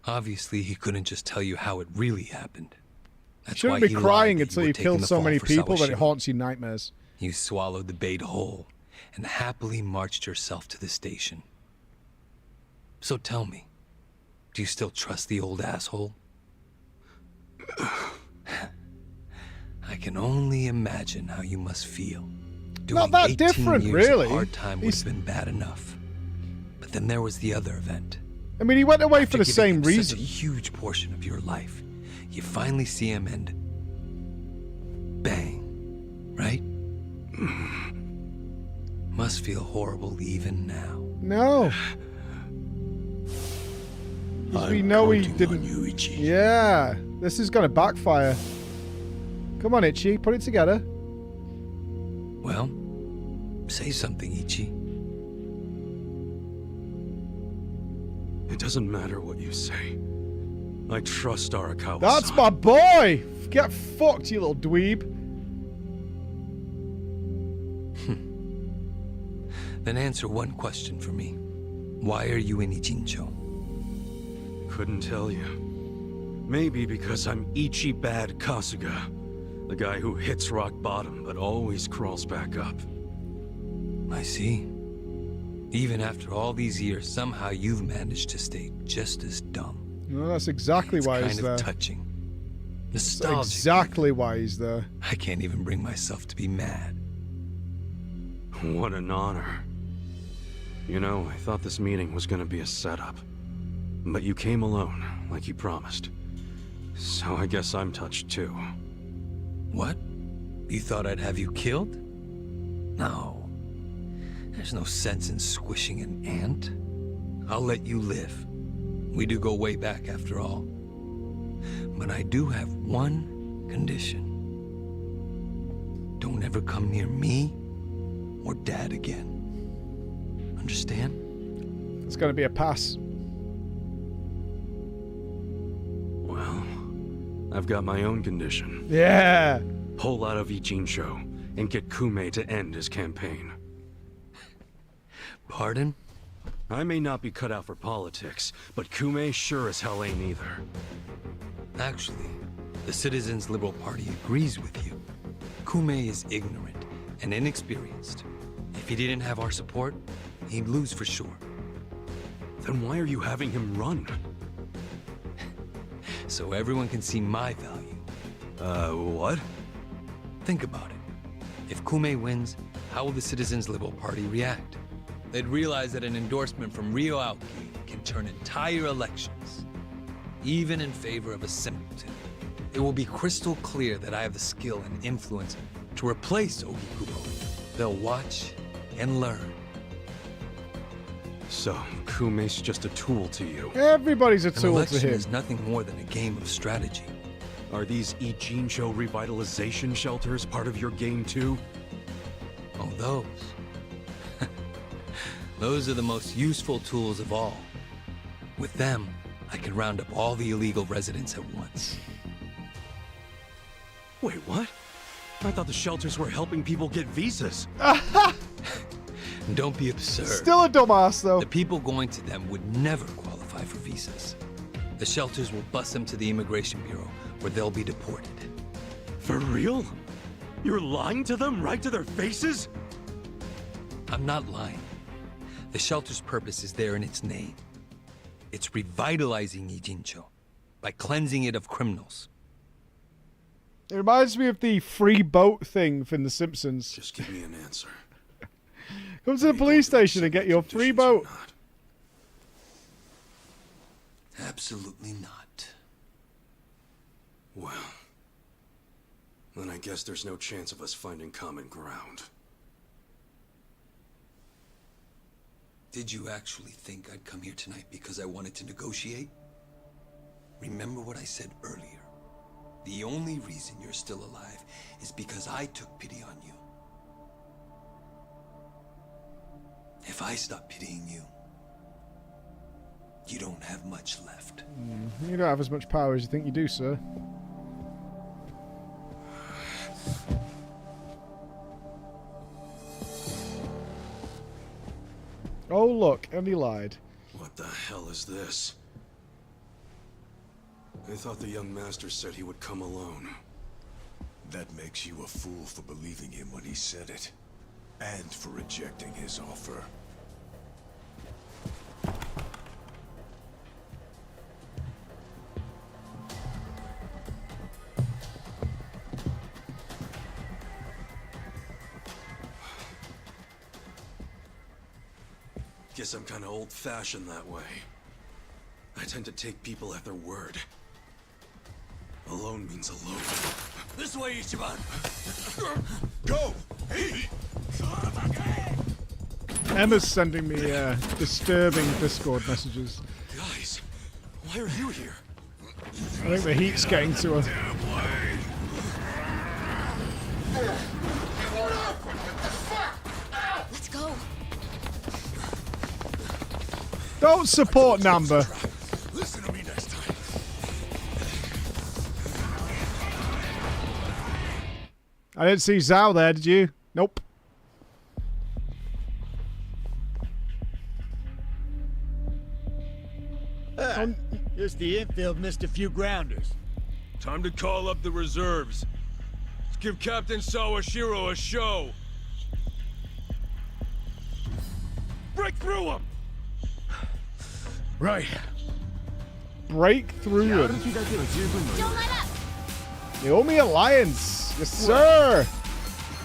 Obviously, he couldn't just tell you how it really happened. That's Shouldn't why be he crying lied that until you you were taking killed the so fall many for people that it Sawashiro. haunts you nightmares. You swallowed the bait whole and happily marched yourself to the station. So tell me, do you still trust the old asshole? I can only imagine how you must feel. Not Doing that 18 different, years really. of hard time would have been bad enough. But then there was the other event. I mean, he went away After for the giving same him reason. Such a huge portion of your life. You finally see him and bang, right? Must feel horrible even now. No. 'Cause we know he didn't. Yeah, this is gonna backfire. Come on, Ichi, put it together. Well, say something, Ichi. It doesn't matter what you say. I trust Arakawa. That's my boy. Get fucked, you little dweeb. Then answer one question for me. Why are you in Ichincho? Couldn't tell you. Maybe because I'm Ichiban Kasuga. The guy who hits rock bottom but always crawls back up. I see. Even after all these years, somehow you've managed to stay just as dumb. No, that's exactly It's why kind he's of there. touching. That's Nostalgic. exactly why he's there. I can't even bring myself to be mad. What an honor. You know, I thought this meeting was gonna be a setup. But you came alone, like you promised. So I guess I'm touched too. What? You thought I'd have you killed? No. There's no sense in squishing an ant. I'll let you live. We do go way back after all. But I do have one condition. Don't ever come near me or Dad again. Understand? It's going to be a pass. Well, I've got my own condition. Yeah. Pull out of Ichincho and get Kume to end his campaign. Pardon? I may not be cut out for politics, but Kume sure as hell ain't either. Actually, the Citizens Liberal Party agrees with you. Kume is ignorant and inexperienced. If he didn't have our support, he'd lose for sure. Then why are you having him run? So everyone can see my value. What? Think about it. If Kume wins, how will the Citizens Liberal Party react? They'd realize that an endorsement from Ryo Aoki can turn entire elections, even in favor of a simpleton. It will be crystal clear that I have the skill and influence to replace Ogikubo. They'll watch and learn. So, Kume's just a tool to you. Everybody's a An tool to election him. is nothing more than a game of strategy. Are these Ichincho revitalization shelters part of your game too? Oh, those. Those are the most useful tools of all. With them, I can round up all the illegal residents at once. Wait, what? I thought the shelters were helping people get visas. Don't be absurd. Still a dumbass, though. The people going to them would never qualify for visas. The shelters will bus them to the Immigration Bureau, where they'll be deported. For real? You're lying to them right to their faces? I'm not lying. The shelter's purpose is there in its name. It's revitalizing Ichincho by cleansing it of criminals. It reminds me of the free boat thing from The Simpsons. Just give me an answer. Come to the police station and get your free boat. Absolutely not. Well, then I guess there's no chance of us finding common ground. Did you actually think I'd come here tonight because I wanted to negotiate? Remember what I said earlier. The only reason you're still alive is because I took pity on you. If I stop pitying you, you don't have much left. You don't have as much power as you think you do, sir. Oh, look, and he lied. What the hell is this? I thought the young master said he would come alone. That makes you a fool for believing him when he said it. And for rejecting his offer. Guess I'm kind of old-fashioned that way. I tend to take people at their word. Alone means alone. This way, Ichiban! Go! Hey! Emma's sending me disturbing Discord messages. Guys, why are you here? I think the heat's getting to her. Let's go. Don't support Namba. Listen to me next time. I didn't see Zhao there, did you? Nope. Just the infield missed a few grounders. Time to call up the reserves. Let's give Captain Sawashiro a show. Break through him! Right. Break through him. Don't let up. The Omi Alliance. Yes, sir.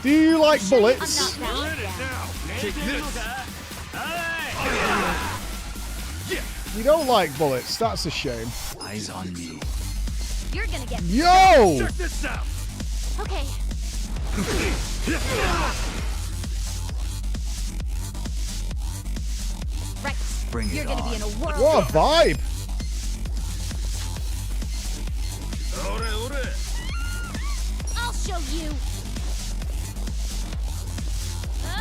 Do you like bullets? I'm not down. Take this! You don't like bullets. That's a shame. Eyes on me. You're gonna get. Yo! Check this out. Okay. Right. Bring it You're gonna be in a world. What a vibe! I'll show you.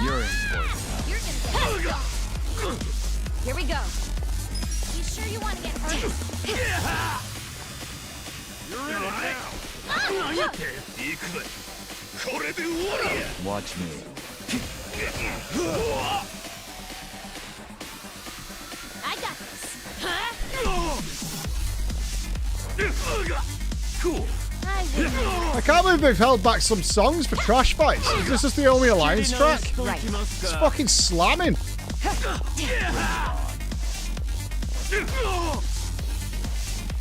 You're in for it. You're gonna get. Here we go. You sure you want to get hurt? You're in it now. Watch me. I got this. Cool. I can't believe they've held back some songs for trash fights. Is this just the only alliance track? Right. It's fucking slamming.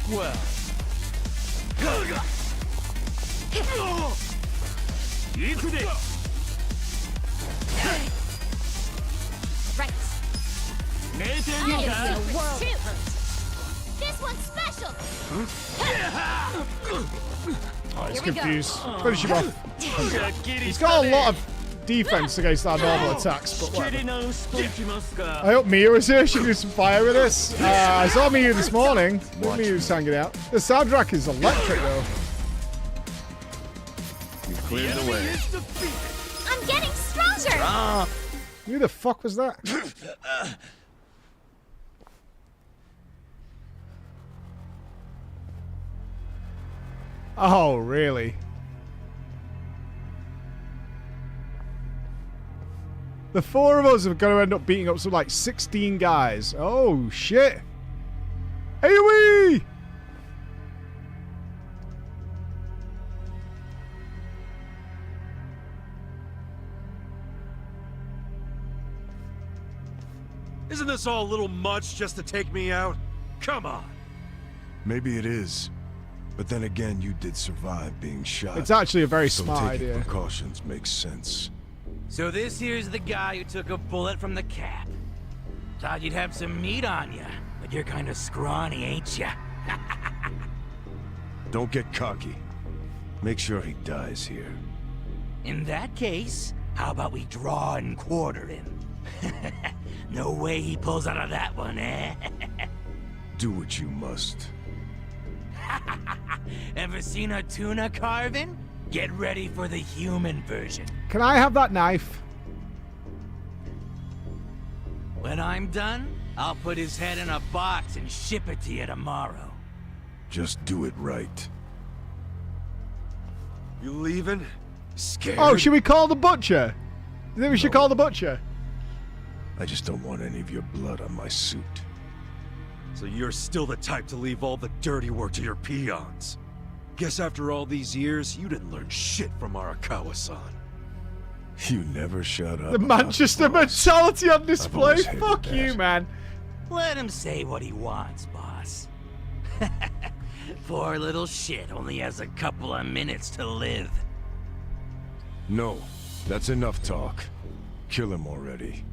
Well, Right. You're gonna be in a world of hurt. This one's special. Oh, he's Here we go. confused. Finish him off. He's got a lot of defense against our normal attacks, but whatever. I hope Mia is here. She can do some fire with this. I saw Mia this morning. Mia was hanging out. The soundtrack is electric, though. you cleared the way. I'm getting stronger. Who the fuck was that? Oh, really? The four of us are going to end up beating up some like 16 guys. Oh, shit. Hey, wee! Isn't this all a little much just to take me out? Come on. Maybe it is. But then again, you did survive being shot. It's actually a very so smart taking idea. precautions makes sense. So this here's the guy who took a bullet from the cap. Thought you'd have some meat on you, but you're kind of scrawny, ain't ya? Don't get cocky. Make sure he dies here. In that case, how about we draw and quarter him? No way he pulls out of that one, eh? Do what you must. Ever seen a tuna carving? Get ready for the human version. Can I have that knife? When I'm done, I'll put his head in a box and ship it to you tomorrow. Just do it right. You leaving? Scared? Oh, should we call the butcher? You think we should call the butcher? I just don't want any of your blood on my suit. So you're still the type to leave all the dirty work to your peons. Guess after all these years, you didn't learn shit from Arakawa-san. You never shut up. The about Manchester boss. mentality on display. always hated Fuck that. you, man. Let him say what he wants, boss. Poor little shit only has a couple of minutes to live. No, that's enough talk. Kill him already.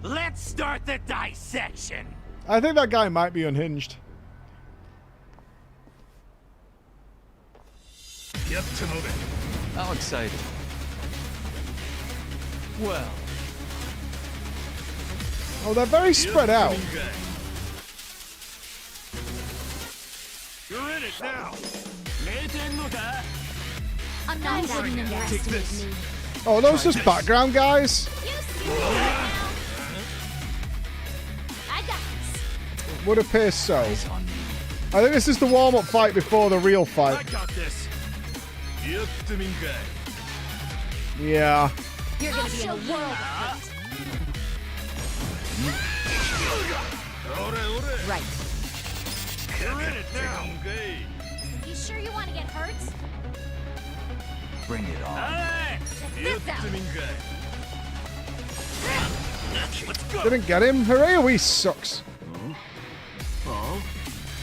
Let's start the dissection. I think that guy might be unhinged. How exciting. Well, Oh, they're very spread out. You're in it now. I'm not that underestimate me. Oh, those just background guys? You see me now. I got this. Would appear so. I think this is the warm-up fight before the real fight. got this. Yeah. You're gonna be in a world of hurt. Right. You're in it now. You sure you want to get hurt? Bring it on. Check this out. Didn't get him. Hooray, sucks.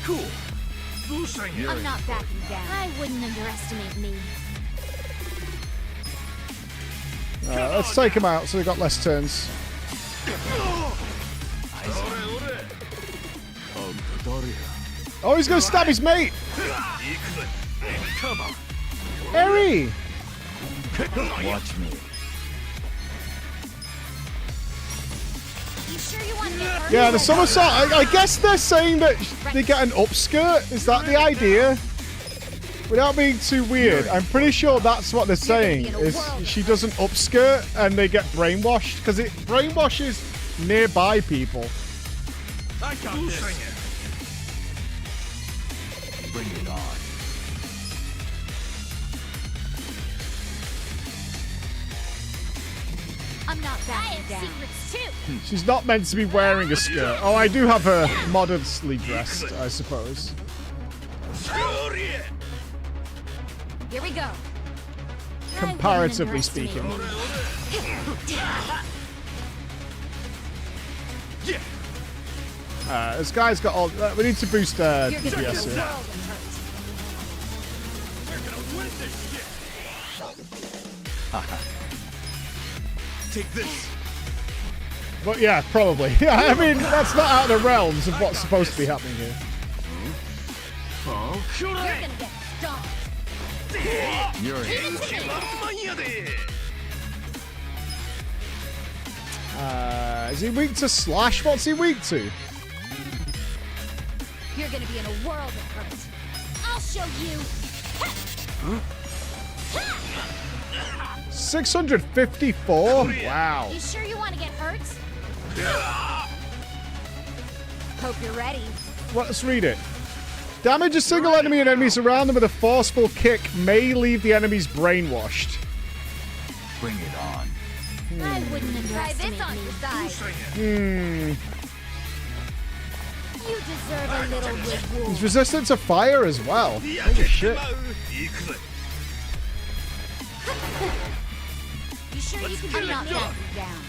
Cool. I'm not backing down. I wouldn't underestimate me. Let's take him out so they've got less turns. Oh, he's gonna stab his mate. Come on. Harry. Watch me. You sure you want to get hurt? Yeah, the somersault. I guess they're saying that they get an upskirt. Is that the idea? Without being too weird, I'm pretty sure that's what they're saying. Is she does an upskirt and they get brainwashed because it brainwashes nearby people. I got this. Bring it on. I'm not backing down. Secrets too. She's not meant to be wearing a skirt. Oh, I do have her modestly dressed, I suppose. Here we go. Comparatively speaking. This guy's got all. We need to boost DPS here. Take this. But yeah, probably. Yeah, I mean, that's not out of the realms of what's supposed to be happening here. You're gonna get stomped. You're in. Is he weak to slash? What's he weak to? You're gonna be in a world of hurt. I'll show you. 654? Wow. You sure you want to get hurt? Hope you're ready. Let's read it. Damage a single enemy and enemies around them with a forceful kick may leave the enemies brainwashed. Bring it on. I wouldn't underestimate on your side. You deserve a little reward. He's resistant to fire as well. Holy shit. You sure you can do not back you down?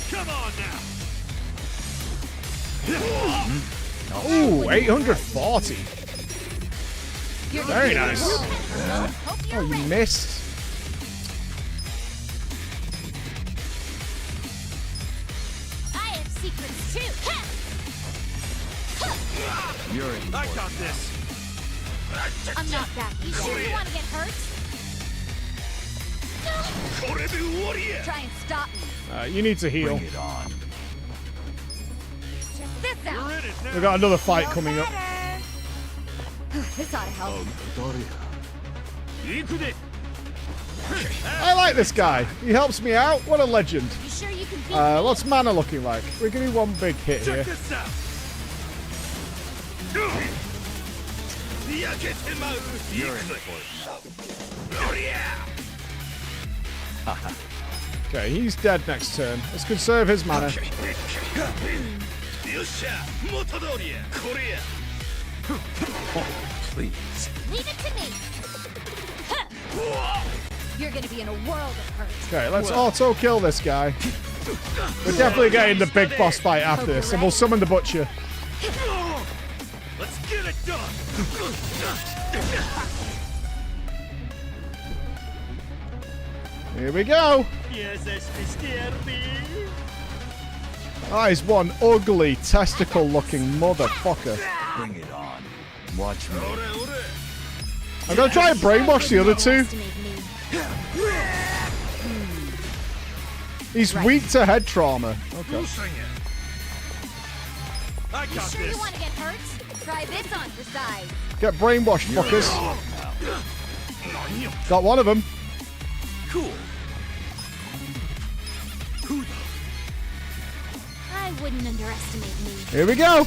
Come on now. Ooh, 840. Very nice. Oh, you missed. I have secrets too. You're in. I got this. I'm not back. You sure you want to get hurt? Try and stop me. You need to heal. Bring it on. Check this out. We've got another fight coming up. This ought to help. I like this guy. He helps me out. What a legend. You sure you can beat What's mana looking like? We're going to do one big hit here. Check this out. You're in for Okay, he's dead next turn. Let's conserve his mana. please. Leave it to me. You're gonna be in a world of hurt. Okay, let's auto kill this guy. We're definitely getting the big boss fight after this, and we'll summon the butcher. Let's get it done. Here we go. That is one ugly testicle-looking motherfucker. Bring it on. Watch me. I'm gonna try and brainwash the other two. He's weak to head trauma. Okay. I You got sure you this. want to get hurt? Try this on for size. Get brainwashed, fuckers. Got one of them. Cool. I wouldn't underestimate me. Here we go.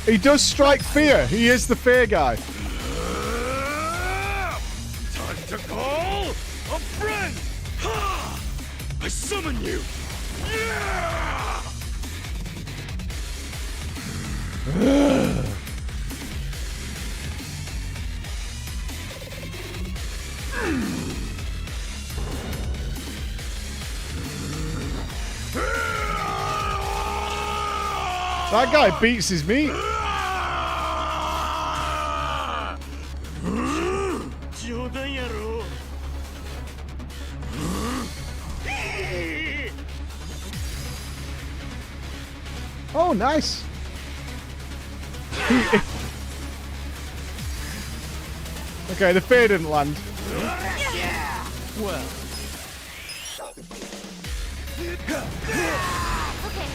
He does strike fear. He is the fear guy. Time to call a friend. Ha! I summon you. Yeah! That guy beats his meat. Oh, nice. Okay, the fear didn't land. Well. Okay.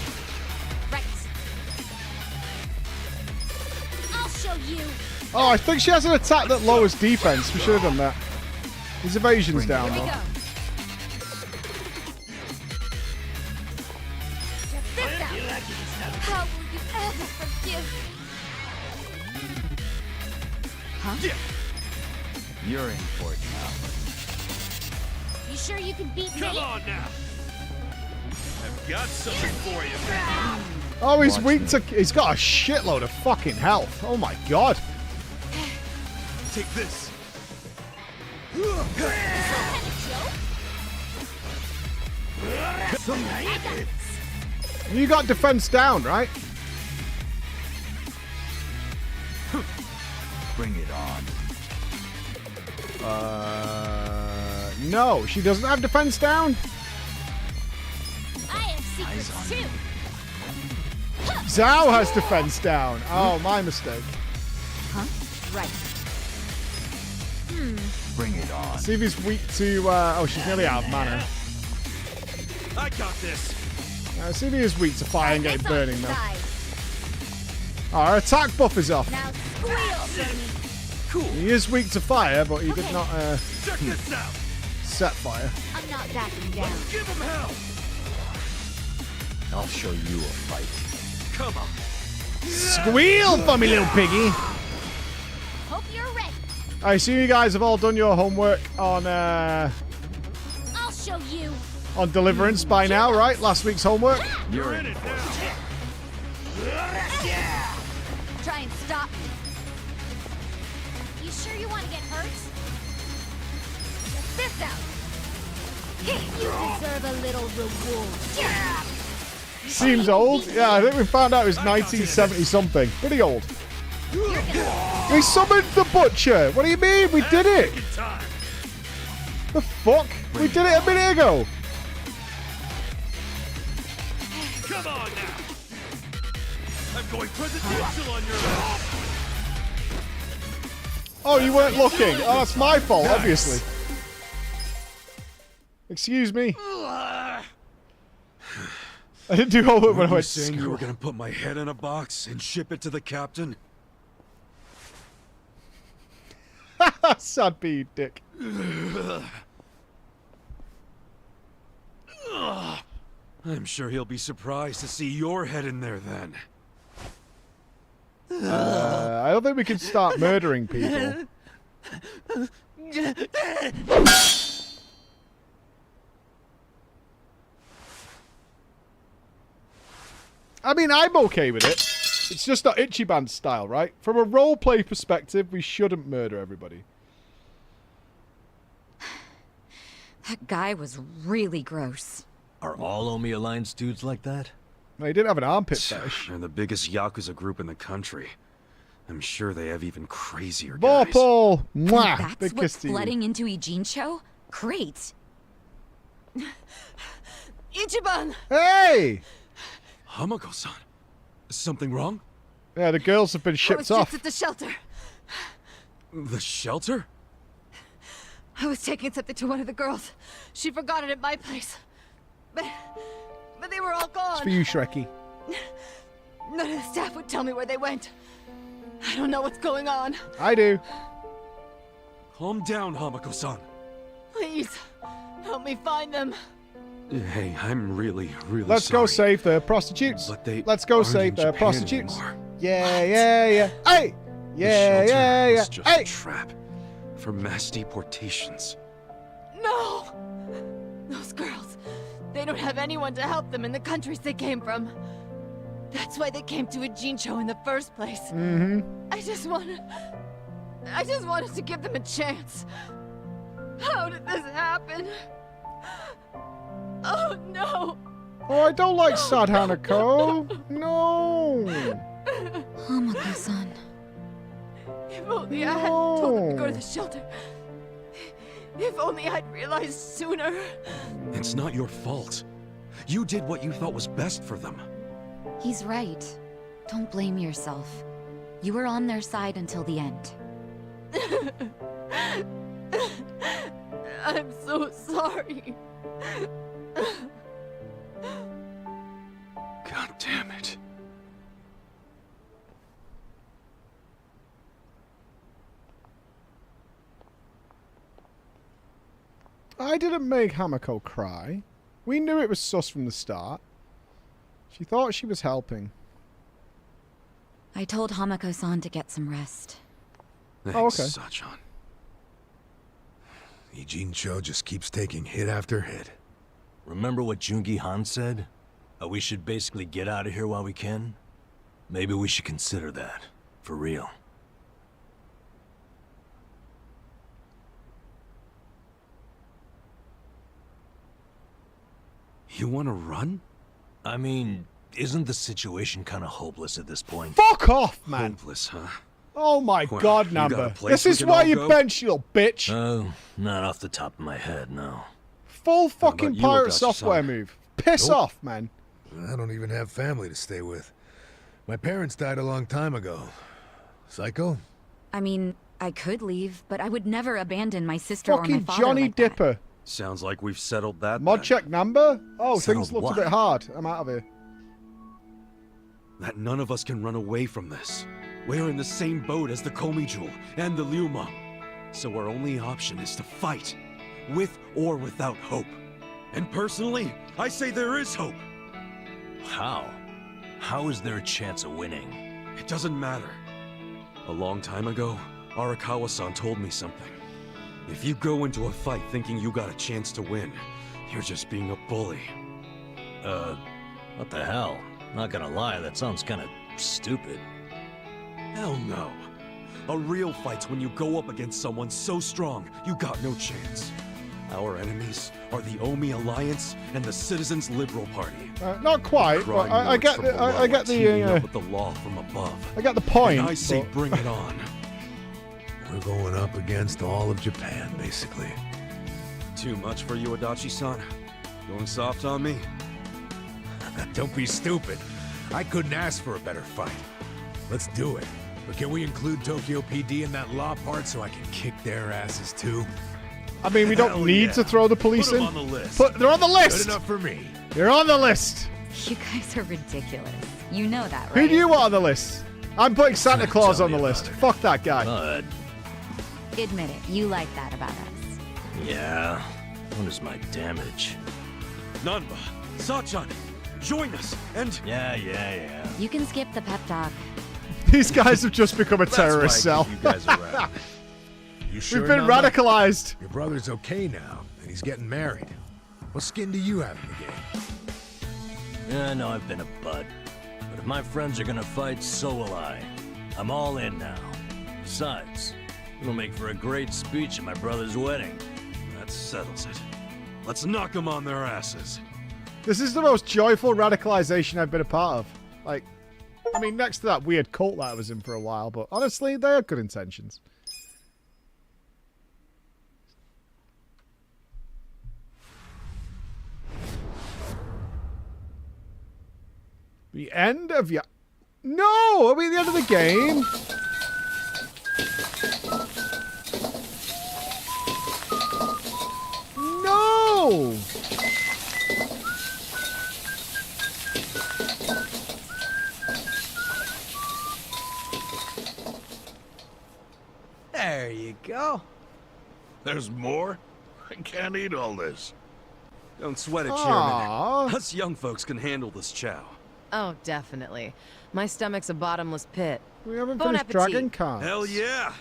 Right. I'll show you. Oh, I think she has an attack that lowers defense. We should have done that. His evasion's down, Here we though. go. Check this out. How will you ever forgive? Huh? You're in for it now. You sure you can beat me? Come on now. I've got something for you. Oh, he's weak to... He's got a shitload of fucking health. Oh, my God. Take this. You got defense down, right? Bring it on. No, she doesn't have defense down. I have secrets too. Zhao has defense down. Oh, my mistake. Huh? Right. Bring it on. See if he's weak to... oh, she's nearly out of mana. I got this. See if he is weak to fire and get it burning, though. Side. Oh, our attack buff is off. Now squeal, Bernie. Cool. He is weak to fire, but he did not Check this out. set fire. I'm not backing down. Give him hell. I'll show you a fight. Come on. Squeal for me, little piggy. Hope you're ready. I see you guys have all done your homework on I'll show you. on Deliverance by now, right? Last week's homework. You're in it now. Try and stop me. You sure you want to get hurt? Check this out. You deserve a little reward. Seems old. Yeah, I think we found out it was 1970 something. Pretty old. We summoned the butcher. What do you mean? We did it. The fuck? We did it a minute ago. Come on now. I'm going presidential on your ass. Oh, you weren't looking. Oh, that's my fault, obviously. Excuse me. I didn't do homework when I went to saying you school. were gonna put my head in a box and ship it to the captain? Sad bee, dick. I'm sure he'll be surprised to see your head in there then. I don't think we can start murdering people. I mean, I'm okay with it. It's just not Ichiban style, right? From a roleplay perspective, we shouldn't murder everybody. That guy was really gross. Are all Omi Alliance dudes like that? No, he didn't have an armpit fetish. They're the biggest Yakuza group in the country. I'm sure they have even crazier guys. Bopple! Mwah! That's Big what kiss to you. flooding into Ijincho? Great. Ichiban! Hey! Hamako-san, something wrong? Yeah, the girls have been shipped off. at the shelter. The shelter? I was taking something to one of the girls. She forgot it at my place. But they were all gone. It's for you, Shrekky. None of the staff would tell me where they went. I don't know what's going on. I do. Calm down, Hamako-san. Please, help me find them. Hey, I'm really Let's sorry. go save the prostitutes. But they Let's go aren't save in the Japan prostitutes. anymore. Yeah, yeah, yeah. Hey! The Yeah, shelter yeah, yeah. was just Hey! a trap for mass deportations. No! Those girls, they don't have anyone to help them in the countries they came from. That's why they came to Ijincho in the first place. Mm-hmm. I just wanted to give them a chance. How did this happen? Oh no! Oh, I don't like sad Hanako. No. Hamako-san. If only I had told them to go to the shelter. If only I'd realized sooner. It's not your fault. You did what you thought was best for them. He's right. Don't blame yourself. You were on their side until the end. I'm so sorry. God damn it. I didn't make Hamako cry. We knew it was sus from the start. She thought she was helping. I told Hamako-san to get some rest. Thanks, okay. Sachan. Ijincho just keeps taking hit after hit. Remember what Jungi Han said? We should basically get out of here while we can? Maybe we should consider that. For real. You want to run? I mean, isn't the situation kind of hopeless at this point? Fuck off, man. Hopeless, huh? Oh my Well, god, you got a Number. place This we is can why all you go? bench, you little bitch. Oh, not off the top of my head, no. Full fucking you, pirate Adachi-san? software move. Piss Nope. off, man. I don't even have family to stay with. My parents died a long time ago. Psycho? I mean, I could leave, but I would never abandon my sister or my Fucking father Johnny like that. Dipper. Sounds like we've settled that. Mod then. check Number? Oh, things Settled looked a what? bit hard. I'm out of here. That none of us can run away from this. We're in the same boat as the Komijul and the Lyuma. So our only option is to fight, with or without hope. And personally, I say there is hope. How? How is there a chance of winning? It doesn't matter. A long time ago, Arakawa-san told me something. If you go into a fight thinking you got a chance to win, you're just being a bully. What the hell? Not gonna lie, that sounds kinda stupid. Hell no. A real fight's when you go up against someone so strong, you got no chance. Our enemies are the Omi Alliance and the Citizens Liberal Party. Not quite. But Crime I lords get from the. below I get are teaming the. up with the law from above. I get the point. And I say but- bring it on. We're going up against all of Japan, basically. Too much for you, Adachi-san? Going soft on me? Don't be stupid. I couldn't ask for a better fight. Let's do it. But can we include Tokyo PD in that law part so I can kick their asses too? I mean, we don't Hell need yeah. to throw the police Put 'em in. on the list. But they're on the list. Good enough for me. They're on the list. You guys are ridiculous. You know that, Who right? do you want on the list? I'm putting Santa Claus Tell on the me list. about it. Fuck that guy. Bud. Admit it. You like that about us. Yeah. What is my damage? Nanba, Sachan, join us, and... Yeah. You can skip the pep talk. These guys have just become a terrorist cell. You guys around. You sure We've been Nana? radicalized. Your brother's okay now, and he's getting married. What skin do you have in the game? Yeah, I know I've been a bud. But if my friends are gonna fight, so will I. I'm all in now. Besides, it'll make for a great speech at my brother's wedding. That settles it. Let's knock them on their asses. This is the most joyful radicalization I've been a part of. Like, I mean, next to that weird cult that I was in for a while, but honestly, they had good intentions. The end of ya. No! Are we at the end of the game? No! There you go. There's more? I can't eat all this. Don't sweat it, Aw. Chairman. Us young folks can handle this chow. Oh, definitely. My stomach's a bottomless pit. We haven't Bon finished appetit. Dragon Cards. Hell yeah!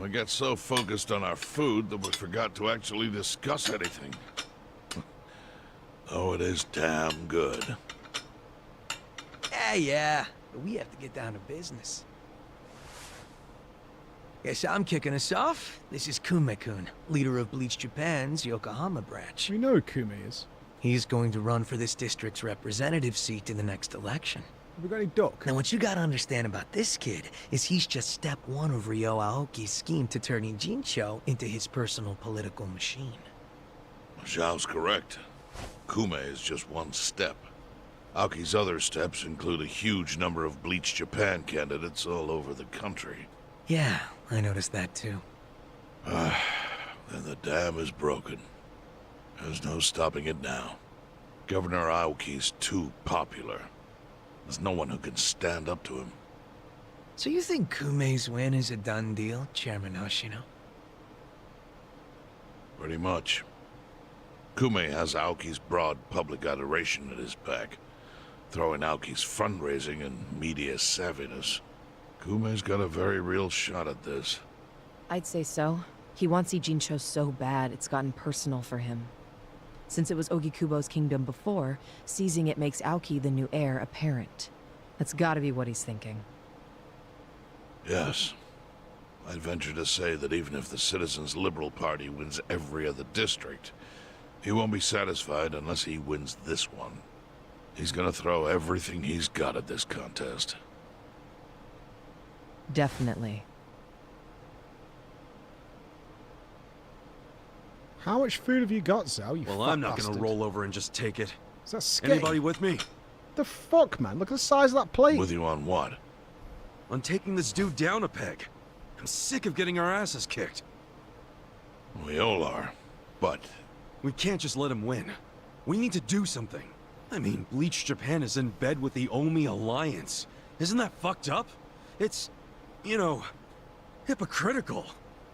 We got so focused on our food that we forgot to actually discuss anything. Oh, it is damn good. Yeah. But we have to get down to business. Guess I'm kicking us off. This is Kume-kun, leader of Bleach Japan's Yokohama branch. We know who Kume is. He's going to run for this district's representative seat in the next election. Have we got any duck? Now, what you gotta understand about this kid is he's just step one of Ryo Aoki's scheme to turn Ijincho into his personal political machine. Zhao's correct. Kume is just one step. Aoki's other steps include a huge number of Bleach Japan candidates all over the country. Yeah, I noticed that too. Then the dam is broken. There's no stopping it now. Governor Aoki's too popular. There's no one who can stand up to him. So you think Kumei's win is a done deal, Chairman Hoshino? Pretty much. Kume has Aoki's broad public adoration at his back, throwing Aoki's fundraising and media savviness. Kumei's got a very real shot at this. I'd say so. He wants Ijincho so bad, it's gotten personal for him. Since it was Ogikubo's kingdom before, seizing it makes Aoki the new heir apparent. That's gotta be what he's thinking. Yes. I'd venture to say that even if the Citizens' Liberal Party wins every other district, he won't be satisfied unless he wins this one. He's gonna throw everything he's got at this contest. Definitely. How much food have you got, Zhao? You Well, fat I'm not bastard. gonna roll over and just take it. Is that scary? Anybody with me? The fuck, man? Look at the size of that plate. With you on what? On taking this dude down a peg. I'm sick of getting our asses kicked. We all are, but... We can't just let him win. We need to do something. I mean, Bleach Japan is in bed with the Omi Alliance. Isn't that fucked up? It's, you know, hypocritical.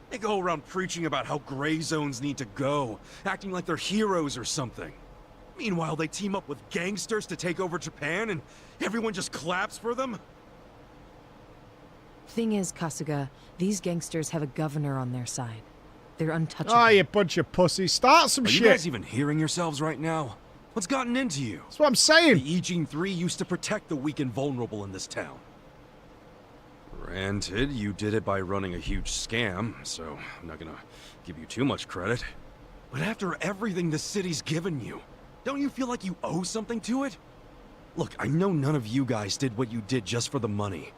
They go around preaching about how gray zones need to go, acting like they're heroes or something. Meanwhile, they team up with gangsters to take over Japan, and everyone just claps for them? Thing is, Kasuga, these gangsters have a governor on their side. They're untouchable. Ah, you bunch of pussies. Start some Are shit. you guys even hearing yourselves right now? What's gotten into you? That's what I'm saying. The Ijin 3 used to protect the weak and vulnerable in this town. Granted, you did it by running a huge scam, so I'm not gonna give you too much credit. But after everything the city's given you, don't you feel like you owe something to it? Look, I know none of you guys did what you did just for the money.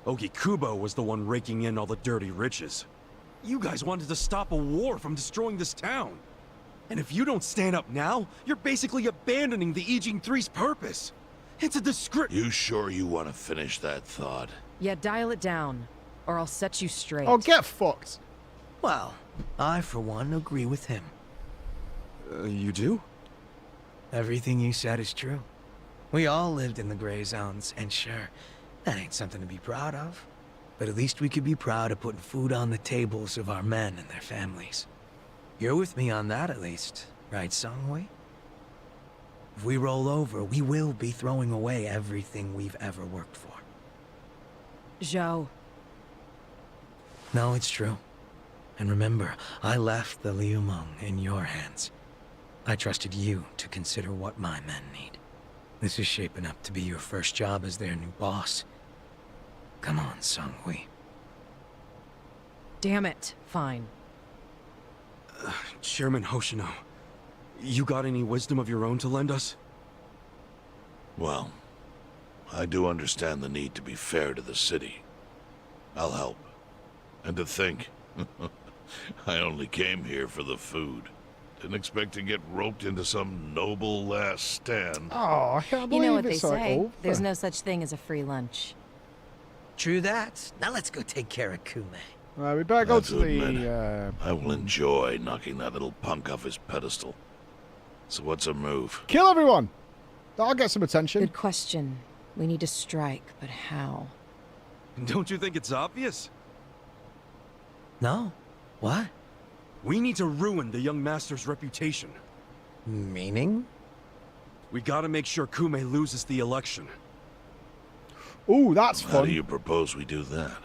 Ogikubo was the one raking in all the dirty riches. You guys wanted to stop a war from destroying this town. And if you don't stand up now, you're basically abandoning the Ijin 3's purpose. It's a disgrace. You sure you want to finish that thought? Yeah, dial it down, or I'll set you straight. Oh, get fucked. Well, I, for one, agree with him. You do? Everything you said is true. We all lived in the gray zones, and sure, that ain't something to be proud of. But at least we could be proud of putting food on the tables of our men and their families. You're with me on that, at least, right, Songhui? If we roll over, we will be throwing away everything we've ever worked for. Zhao. No, it's true. And remember, I left the Liumeng in your hands. I trusted you to consider what my men need. This is shaping up to be your first job as their new boss. Come on, Songhui. Damn it. Fine. Chairman Hoshino, you got any wisdom of your own to lend us? Well, I do understand the need to be fair to the city. I'll help. And to think, I only came here for the food. Didn't expect to get roped into some noble last stand. Oh, I can't You believe know what they it's like say. over. There's no such thing as a free lunch. True that. Now let's go take care of Kume. We better go Have to to admit, the... I will enjoy knocking that little punk off his pedestal. So what's a move? Kill everyone! That'll get some attention. Good question. We need to strike, but how? Don't you think it's obvious? No. What? We need to ruin the young master's reputation. Meaning? We gotta make sure Kume loses the election. Ooh, that's How fun. do you propose we do that?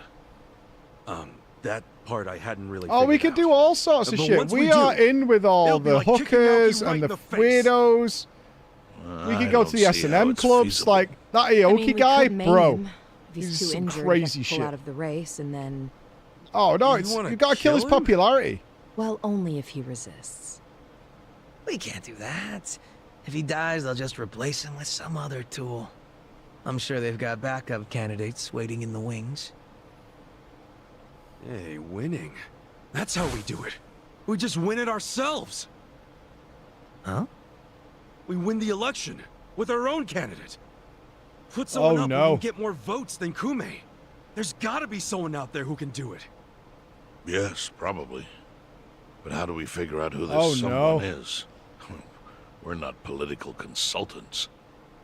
That part I hadn't really Oh, we figured could out. do all sorts of But shit. once We we are do, in with all it'll be the like kicking hookers Aoki right and in the the face. weirdos. We I could go don't to the see how S&M it's clubs. feasible. Like, that I mean, Aoki we guy, could maim bro. him. If he's He's too some injured, crazy we have to pull shit. out of the race, and then... Oh, no, You it's wanna you gotta kill his kill him? popularity. Well, only if he resists. We can't do that. If he dies, they'll just replace him with some other tool. I'm sure they've got backup candidates waiting in the wings. Hey, winning. That's how we do it. We just win it ourselves. Huh? We win the election with our own candidate. Put someone Oh, up no. who can get more votes than Kume. There's gotta be someone out there who can do it. Yes, probably. But how do we figure out who this Oh, someone no. is? We're not political consultants.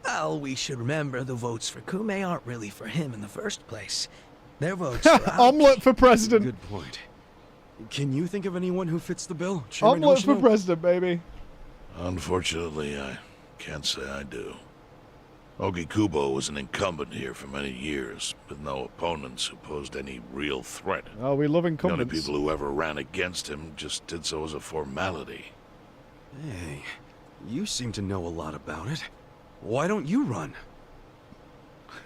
Well, we should remember the votes for Kume aren't really for him in the first place. Their votes for Omelette for president. Good point. Can you think of anyone who fits the bill? Chairman Omelette for Hoshino? president, baby. Unfortunately, I can't say I do. Ogi Kubo was an incumbent here for many years, with no opponents who posed any real threat. Oh, we love The only incumbents. people who ever ran against him just did so as a formality. Hey, you seem to know a lot about it. Why don't you run?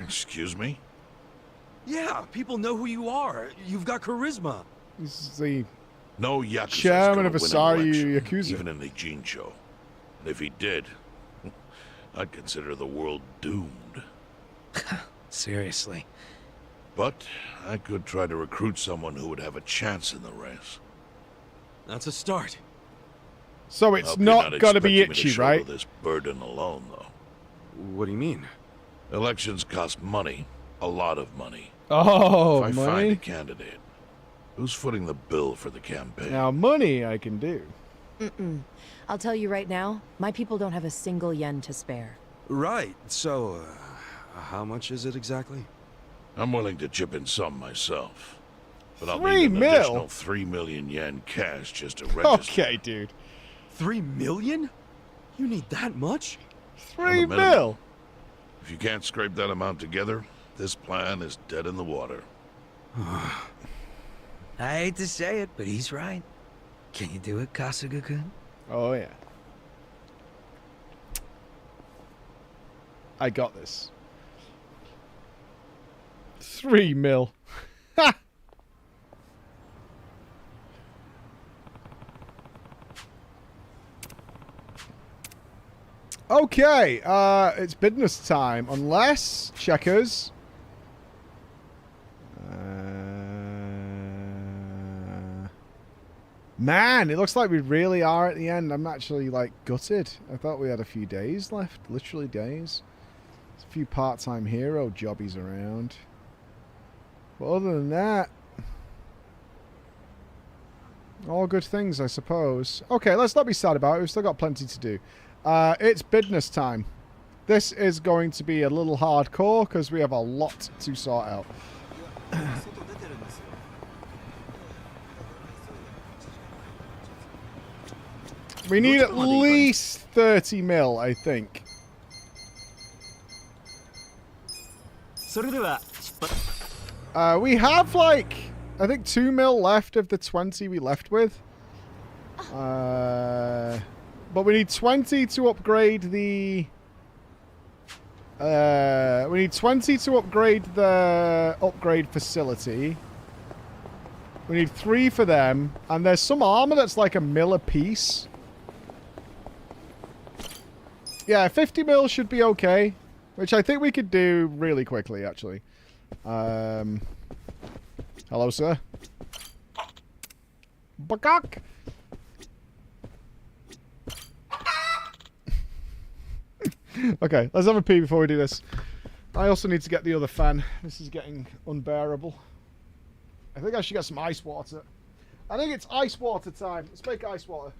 Excuse me? Yeah, people know who you are. You've got charisma. This is the No Yakuza chairman of Asari election, Yakuza. even in the Jincho. And if he did, I'd consider the world doomed. Seriously. But I could try to recruit someone who would have a chance in the race. That's a start. So it's Hope you're not gonna be expecting me to Ichi, shoulder right? this burden alone, though. What do you mean? Elections cost money. A lot of money. Oh, if I find a money. candidate, who's footing the bill for the campaign? Now, money I can do. I'll tell you right now, my people don't have a single yen to spare. Right, so, how much is it exactly? I'm willing to chip in some myself. But I'll 3 need an mil? additional 3 million yen cash just to register. Okay, dude. 3 million? You need that much? 3 minimum. mil. If you can't scrape that amount together, this plan is dead in the water. I hate to say it, but he's right. Can you do it, Kasuga-kun? Oh, yeah. I got this. 3 mil. Ha! Okay, it's business time. Unless, checkers. Man, it looks like we really are at the end. I'm actually, like, gutted. I thought we had a few days left. Literally days. There's a few part-time hero jobbies around. But other than that, all good things, I suppose. Okay, let's not be sad about it. We've still got plenty to do. It's business time. This is going to be a little hardcore because we have a lot to sort out. We need at least 30 mil, I think. We have, like, I think 2 mil left of the 20 we left with. But we need 20 to upgrade the... we need 20 to upgrade the upgrade facility. We need 3 for them. And there's some armor that's like a mil a piece. Yeah, 50 mil should be okay. Which I think we could do really quickly, actually. Hello, sir. Bakak! Okay, let's have a pee before we do this. I also need to get the other fan. This is getting unbearable. I think I should get some ice water. I think it's ice water time. Let's make ice water.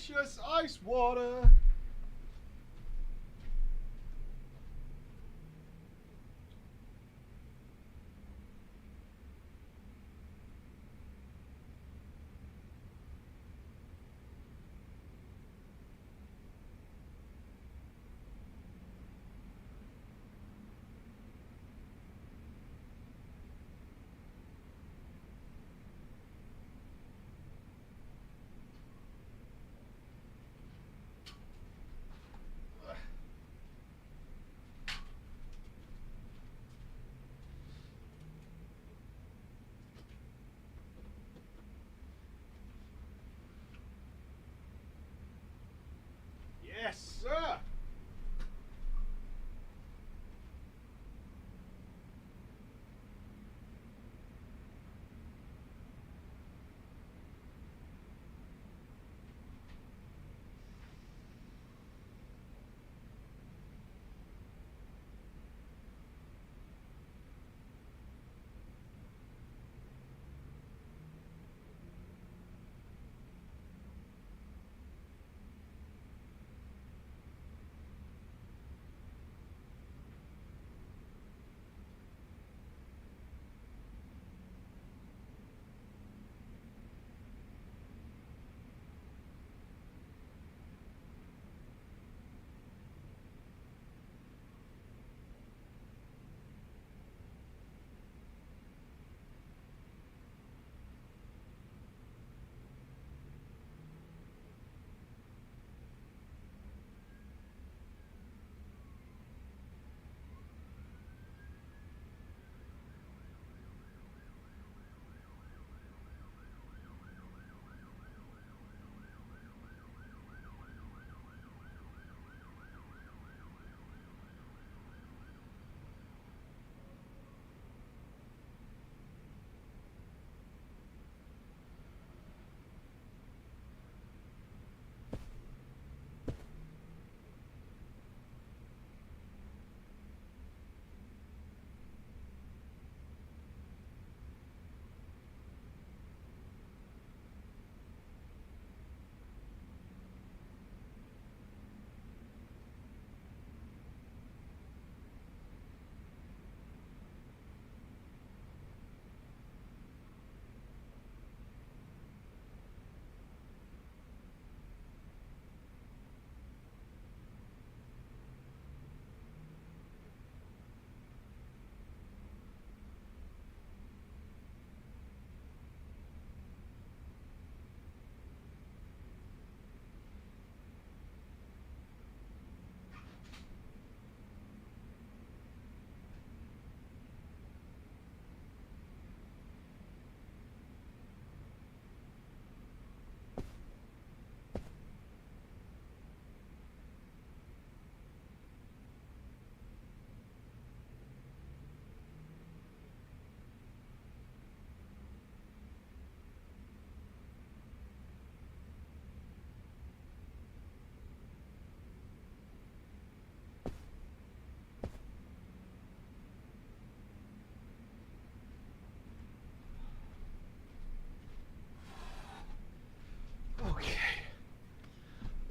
delicious ice water. Yes, sir.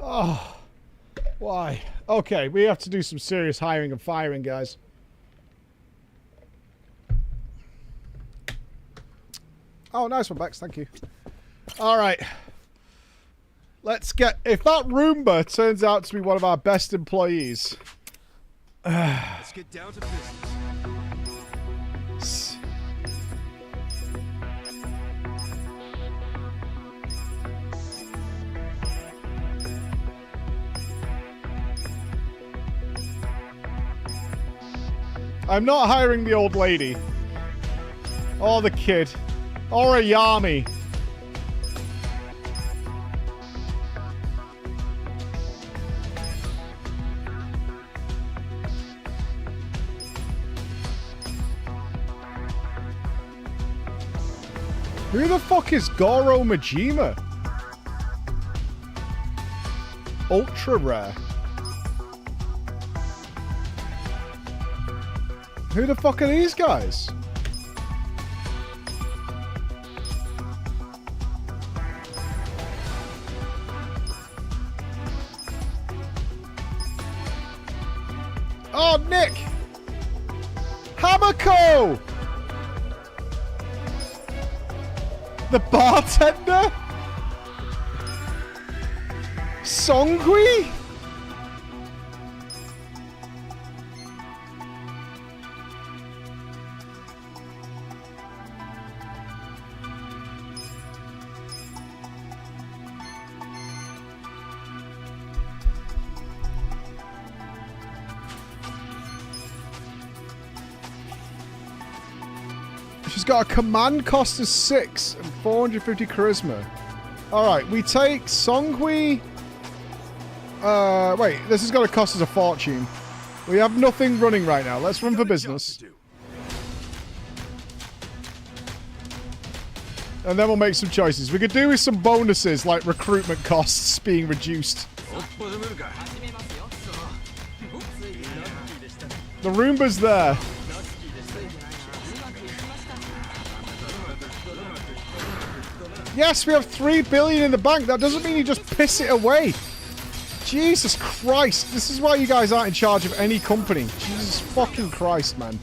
Oh, why? Okay, we have to do some serious hiring and firing, guys. Oh, nice one, Bex. Thank you. All right. Let's get... If that Roomba turns out to be one of our best employees... Let's get down to business. I'm not hiring the old lady. Or the kid. Or a Yami. Who the fuck is Goro Majima? Ultra rare. Who the fuck are these guys? Oh, Nick! Hamako! The bartender? Songui? She's got a command cost of 6 and 450 charisma. Alright, we take Songhui. Wait, this is going to cost us a fortune. We have nothing running right now. Let's run for business. And then we'll make some choices. We could do with some bonuses, like recruitment costs being reduced. The Roomba's there. Yes, we have 3 billion in the bank. That doesn't mean you just piss it away. Jesus Christ. This is why you guys aren't in charge of any company. Jesus fucking Christ, man.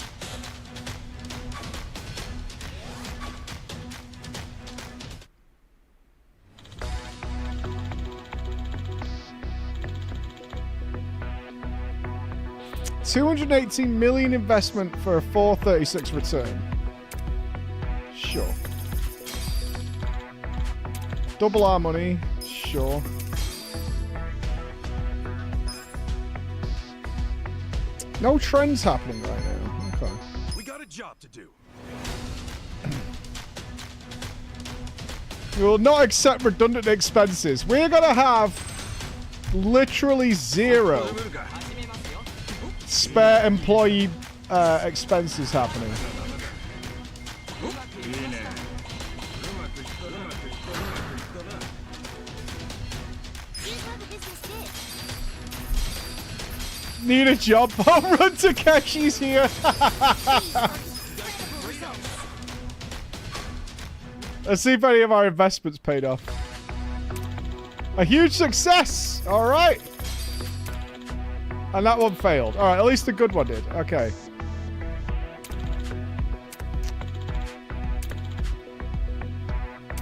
$218 million investment for a 436 return. Sure. Double our money. Sure. No trends happening right now. Okay. We got a job to do. We will not accept redundant expenses. We're gonna have literally 0 spare employee expenses happening. Need a job? Oh, run Takeshi's here. Let's see if any of our investments paid off. A huge success. All right. And that one failed. All right, at least the good one did. Okay.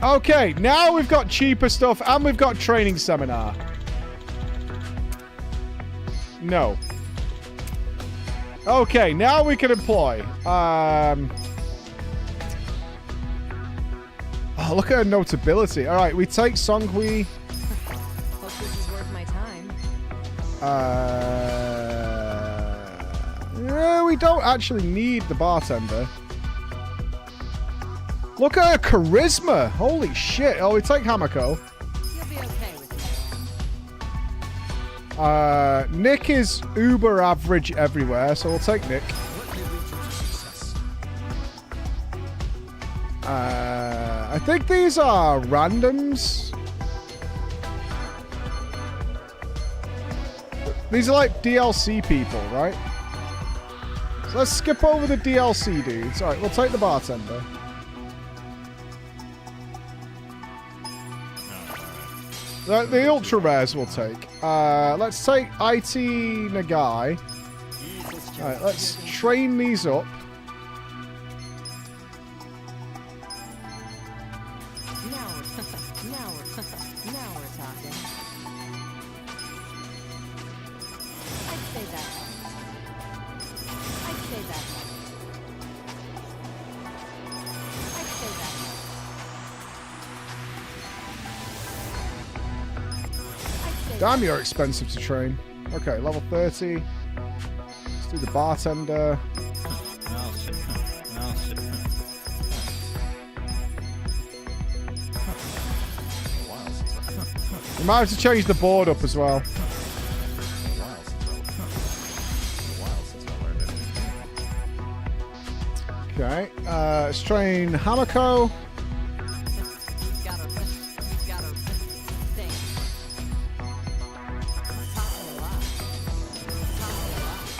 Okay, now we've got cheaper stuff and we've got training seminar. No. Okay, now we can employ. Oh, look at her notability. All right, we take Songhui. Hope this is worth my time. Yeah, we don't actually need the bartender. Look at her charisma. Holy shit. Oh, we take Hamako. You'll be okay with me. Nick is uber average everywhere, so we'll take Nick. I think these are randoms. These are like DLC people, right? So let's skip over the DLC dudes. Alright, we'll take the bartender. The ultra rares we'll take. Let's take IT Nagai. Alright, let's train these up. Now we're talking. I'd say that. I'd say that. I'd say that. Damn, you're expensive to train. Okay, level 30. Let's do the bartender. We might have to change the board up as well. Okay, let's train Hamako.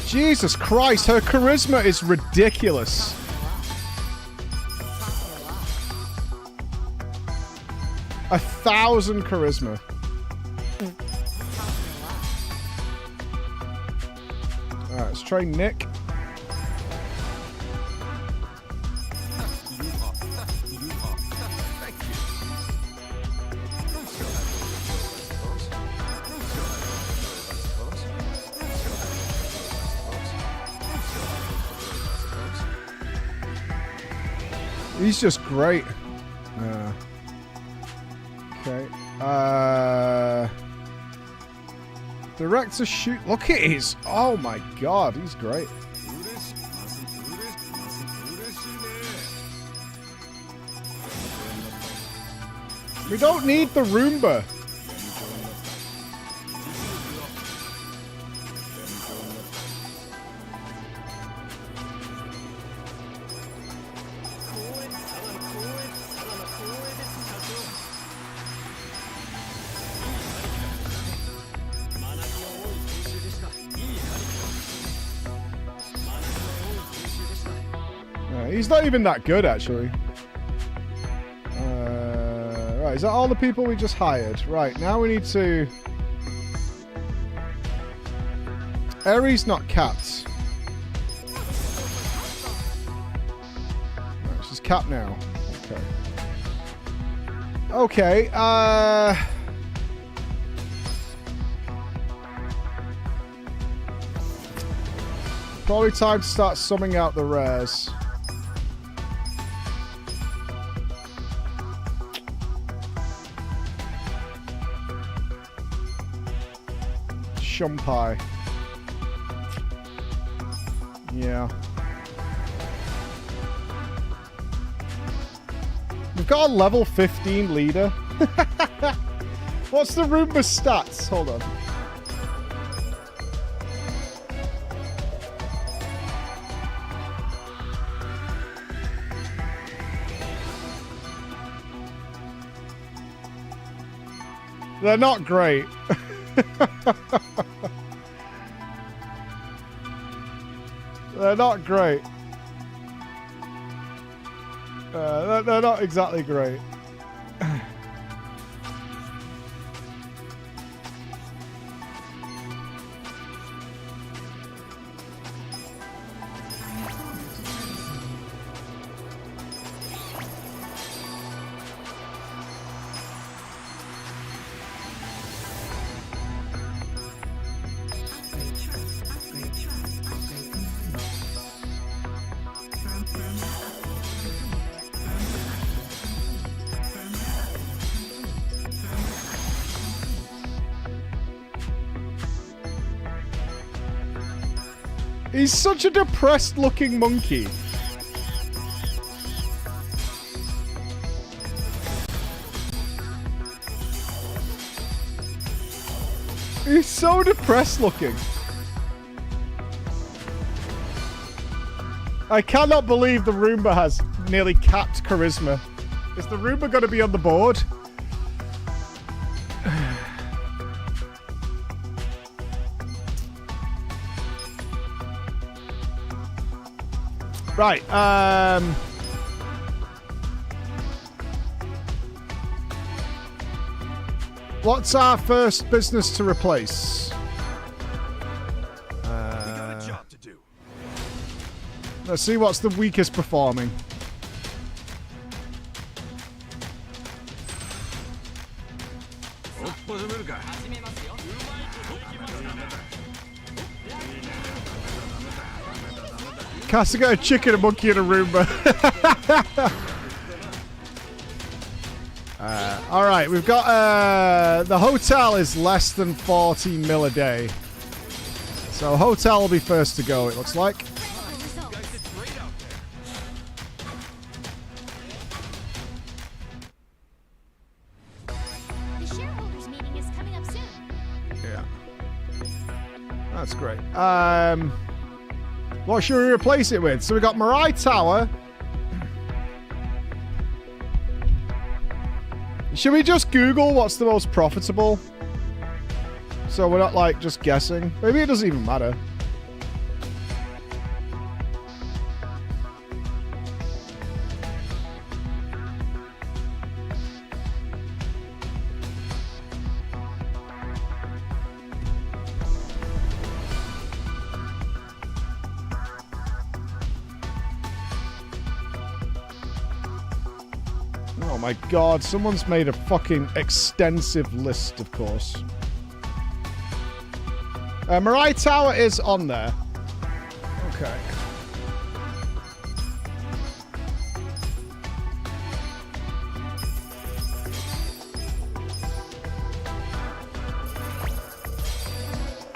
Jesus Christ, her charisma is ridiculous. A 1,000 charisma. Alright. Let's try Nick. He's just great. Okay. Director shoot. Look at his. Oh my god, he's great. We don't need the Roomba. He's not even that good, actually. Right, is that all the people we just hired? Right, now we need to... Eri's not capped. No, she's capped now. Okay. Okay, probably time to start summing out the rares. Shumpai. Yeah. We've got a level 15 leader. What's the Roomba stats? Hold on. They're not great. They're not great. They're not exactly great. He's such a depressed looking monkey. He's so depressed looking. I cannot believe the Roomba has nearly capped charisma. Is the Roomba going to be on the board? Right, what's our first business to replace? Let's see what's the weakest performing. Casa got a chicken, a monkey, and a Roomba. Alright, we've got... the hotel is less than 40 mil a day. So hotel will be first to go, it looks like. The shareholders meeting is coming up soon. Yeah. That's great. What should we replace it with? So we got Mirai Tower. Should we just Google what's the most profitable? So we're not like just guessing. Maybe it doesn't even matter. Oh my god, someone's made a fucking extensive list, of course. Mirai Tower is on there. Okay.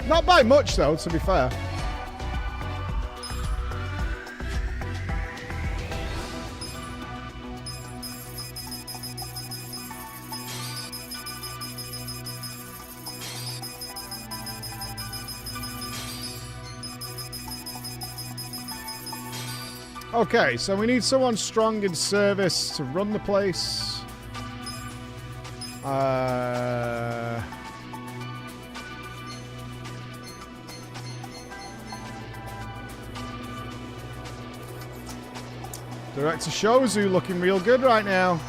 Not by much, though, to be fair. Okay, so we need someone strong in service to run the place. Director Shozu looking real good right now.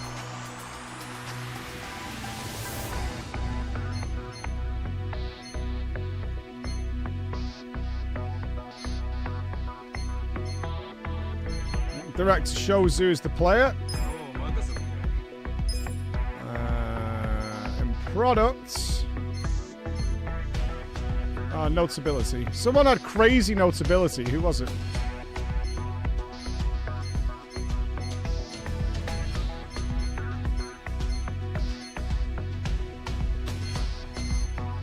Director Shozu is the player. And products. Notability. Someone had crazy notability. Who was it?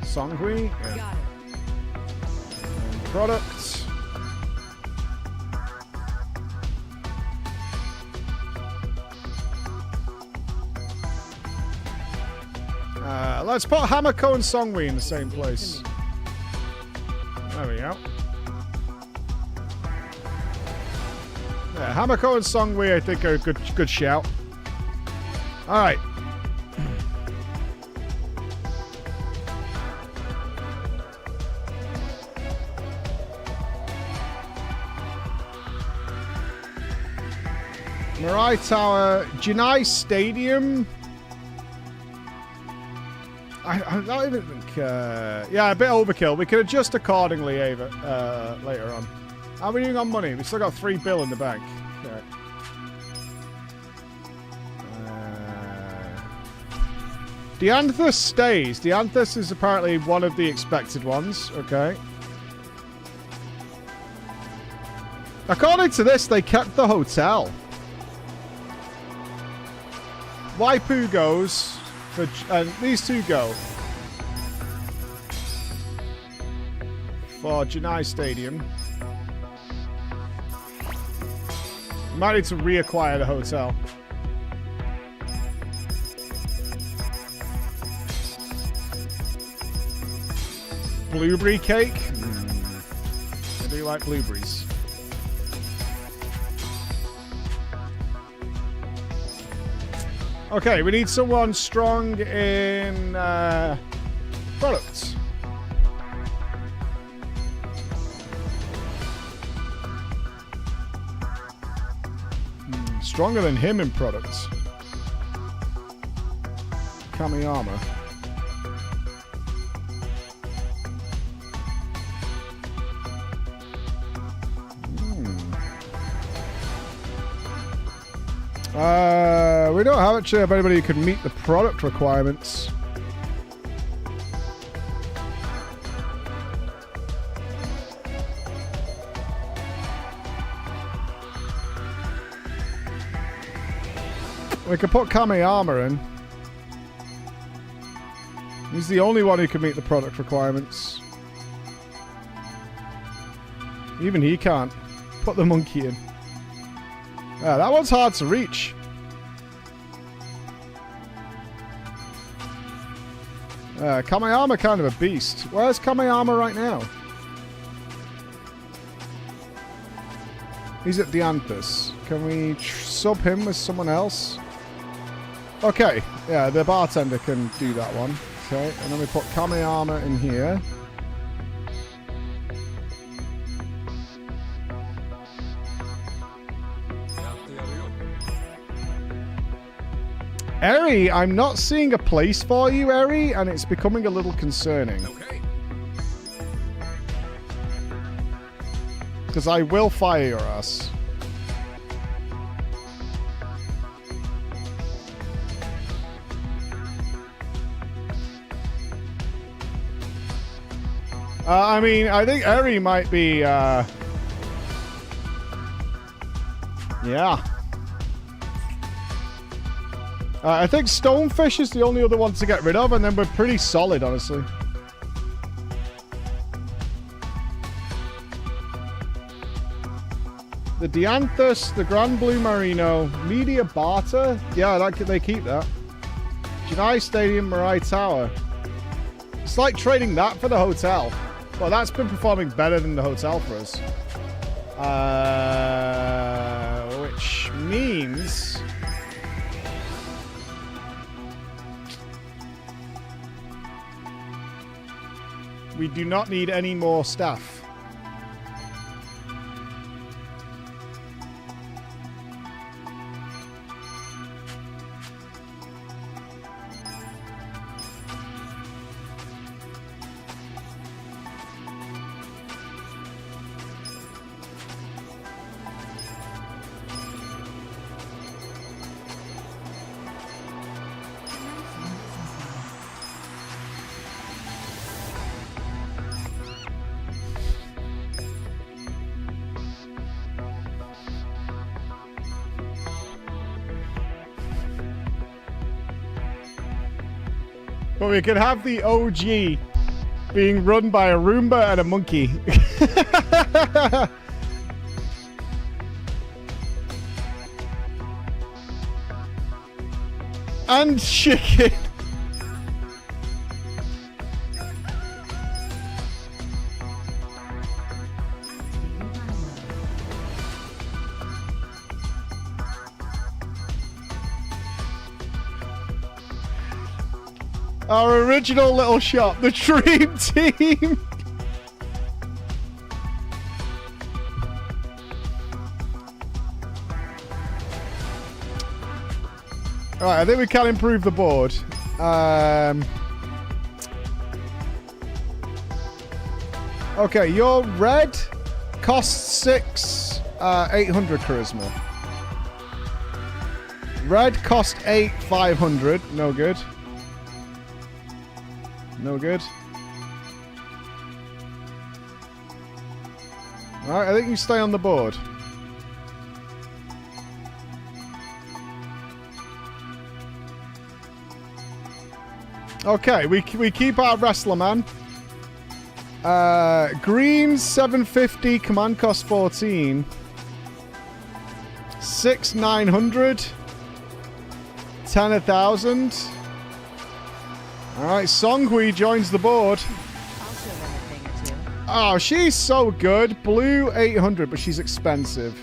Songhui. Yeah. And products. Let's put Hamako and Songhui in the same place. There we go. Yeah, Hamako and Songhui, I think, are a good shout. All right. Mirai Tower, Jinai Stadium. I don't even think... yeah, a bit overkill. We can adjust accordingly later on. How are we doing on money? We still got $3 billion in the bank. Okay. Dianthus stays. Dianthus is apparently one of the expected ones. Okay. According to this, they kept the hotel. Waipu goes... and these two go for Janai Stadium. Might need to reacquire the hotel. Blueberry cake? I do like blueberries. Okay, we need someone strong in products. Stronger than him in products. Kamiyama. We don't actually have anybody who can meet the product requirements. We could put Kamiyama in. He's the only one who can meet the product requirements. Even he can't. Put the monkey in. Yeah, that one's hard to reach. Kamiyama kind of a beast. Where's Kamiyama right now? He's at Dianthus. Can we sub him with someone else? Okay, yeah, the bartender can do that one. Okay, and then we put Kamiyama in here. Eri, I'm not seeing a place for you, Eri, and it's becoming a little concerning. Okay. Because I will fire your ass. I mean, I think Eri might be, yeah. I think Stonefish is the only other one to get rid of, and then we're pretty solid, honestly. The Dianthus, the Grand Blue Marino, Media Barter. Yeah, they keep that. Janai Stadium, Mirai Tower. It's like trading that for the hotel. Well, that's been performing better than the hotel for us. Which means... we do not need any more staff. But we could have the OG being run by a Roomba and a monkey. And chicken. Our original little shop, the Dream Team. Alright, I think we can improve the board. Okay, your red costs 6, 800 charisma. Red cost 8, 500. No good. No good. Alright, I think you stay on the board. Okay, we keep our wrestler man. Green 750, command cost 14. 6 900. 10 1,000. Alright, Songhui joins the board. Oh, she's so good. Blue 800, but she's expensive.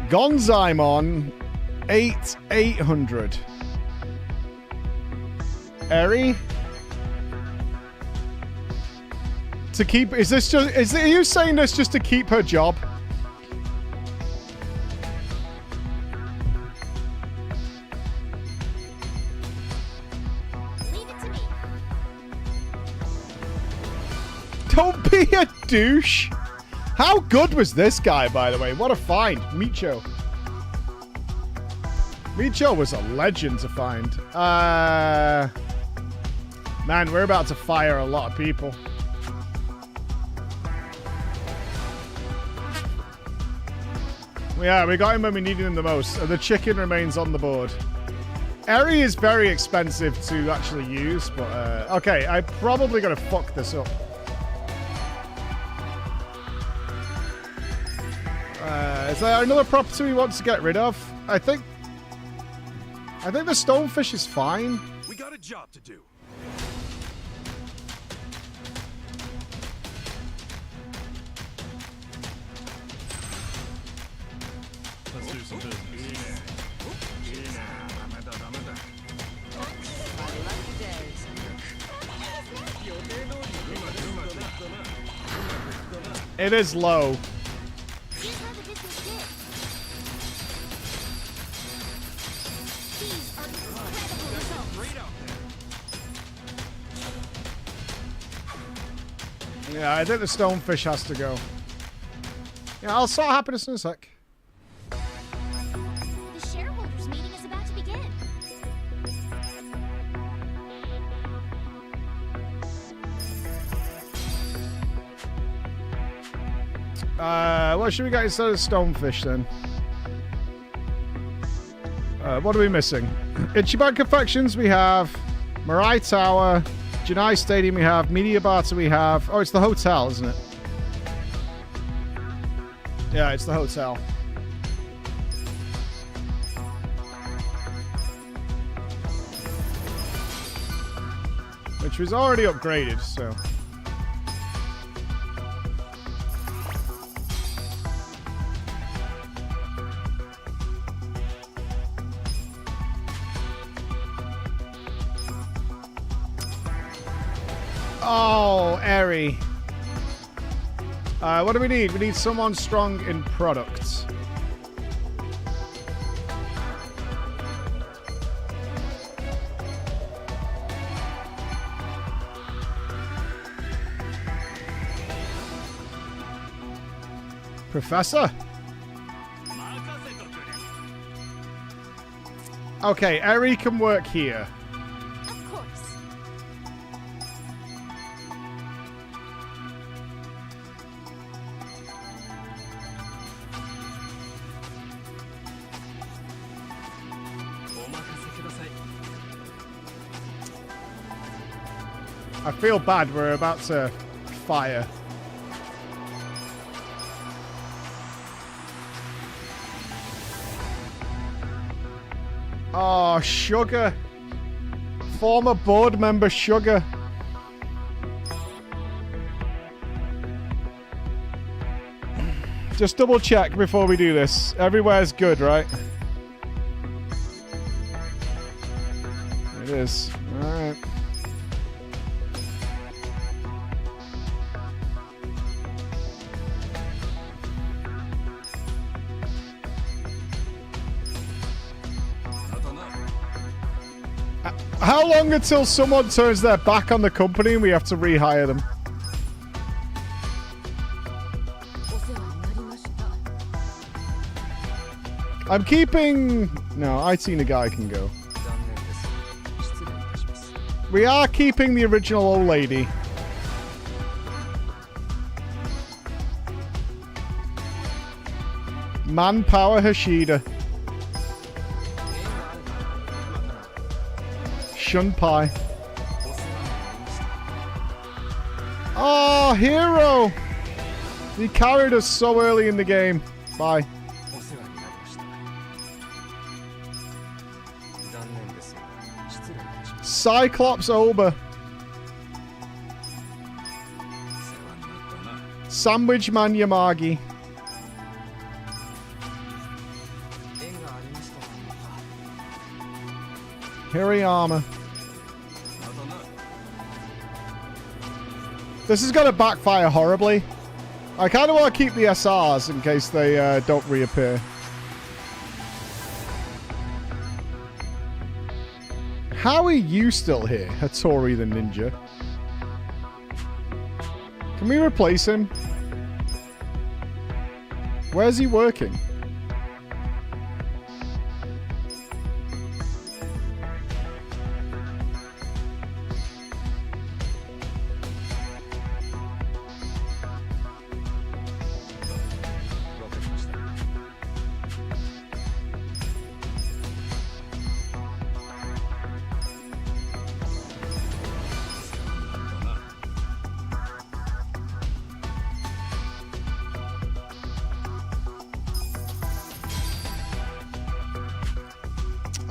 Gonzaimon 800. Eri? To keep, are you saying this just to keep her job? Don't be a douche. How good was this guy, by the way? What a find. Micho. Micho was a legend to find. Man, we're about to fire a lot of people. Yeah, we got him when we needed him the most. The chicken remains on the board. Eri is very expensive to actually use, but okay, I'm probably going to fuck this up. Is there another property we want to get rid of? I think the Stonefish is fine. We got a job to do. Let's do some business. It is low. Yeah, I think the Stonefish has to go. Yeah, I'll sort happiness in a sec. The shareholders meeting is about to begin. What should we get instead of stonefish then? What are we missing? Ichiban Confections we have. Mirai Tower. Janai Stadium we have. Media Barter we have. Oh, it's the hotel, isn't it? Yeah, it's the hotel. Which was already upgraded, so... Oh, Eri. What do we need? We need someone strong in products. Professor? Okay, Eri can work here. Of course. I feel bad. We're about to fire. Oh, Sugar. Former board member Sugar. Just double check before we do this. Everywhere's good, right? It is. Alright. How long until someone turns their back on the company and we have to rehire them? I'm keeping... No, IT Nagai can go. We are keeping the original old lady. Manpower Hashida. Shunpai. Oh, Hero! He carried us so early in the game. Bye. Cyclops Oba. Sandwich Man Yamagi. Hirayama. This is going to backfire horribly. I kind of want to keep the SRs in case they don't reappear. How are you still here, Hattori the Ninja? Can we replace him? Where's he working?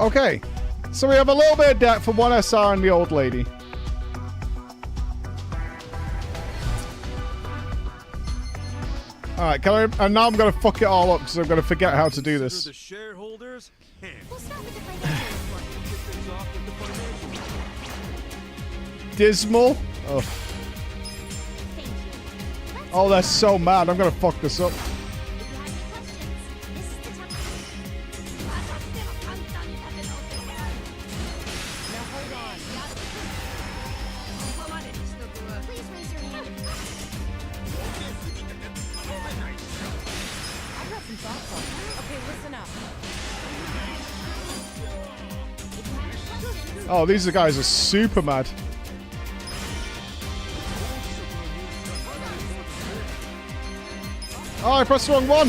Okay, so we have a little bit of debt for one SR and the old lady. Alright, and now I'm going to fuck it all up because I'm going to forget how to do this. Dismal? Oh. Oh, they're so mad. I'm going to fuck this up. Oh, these guys are super mad. Oh, I pressed the wrong one.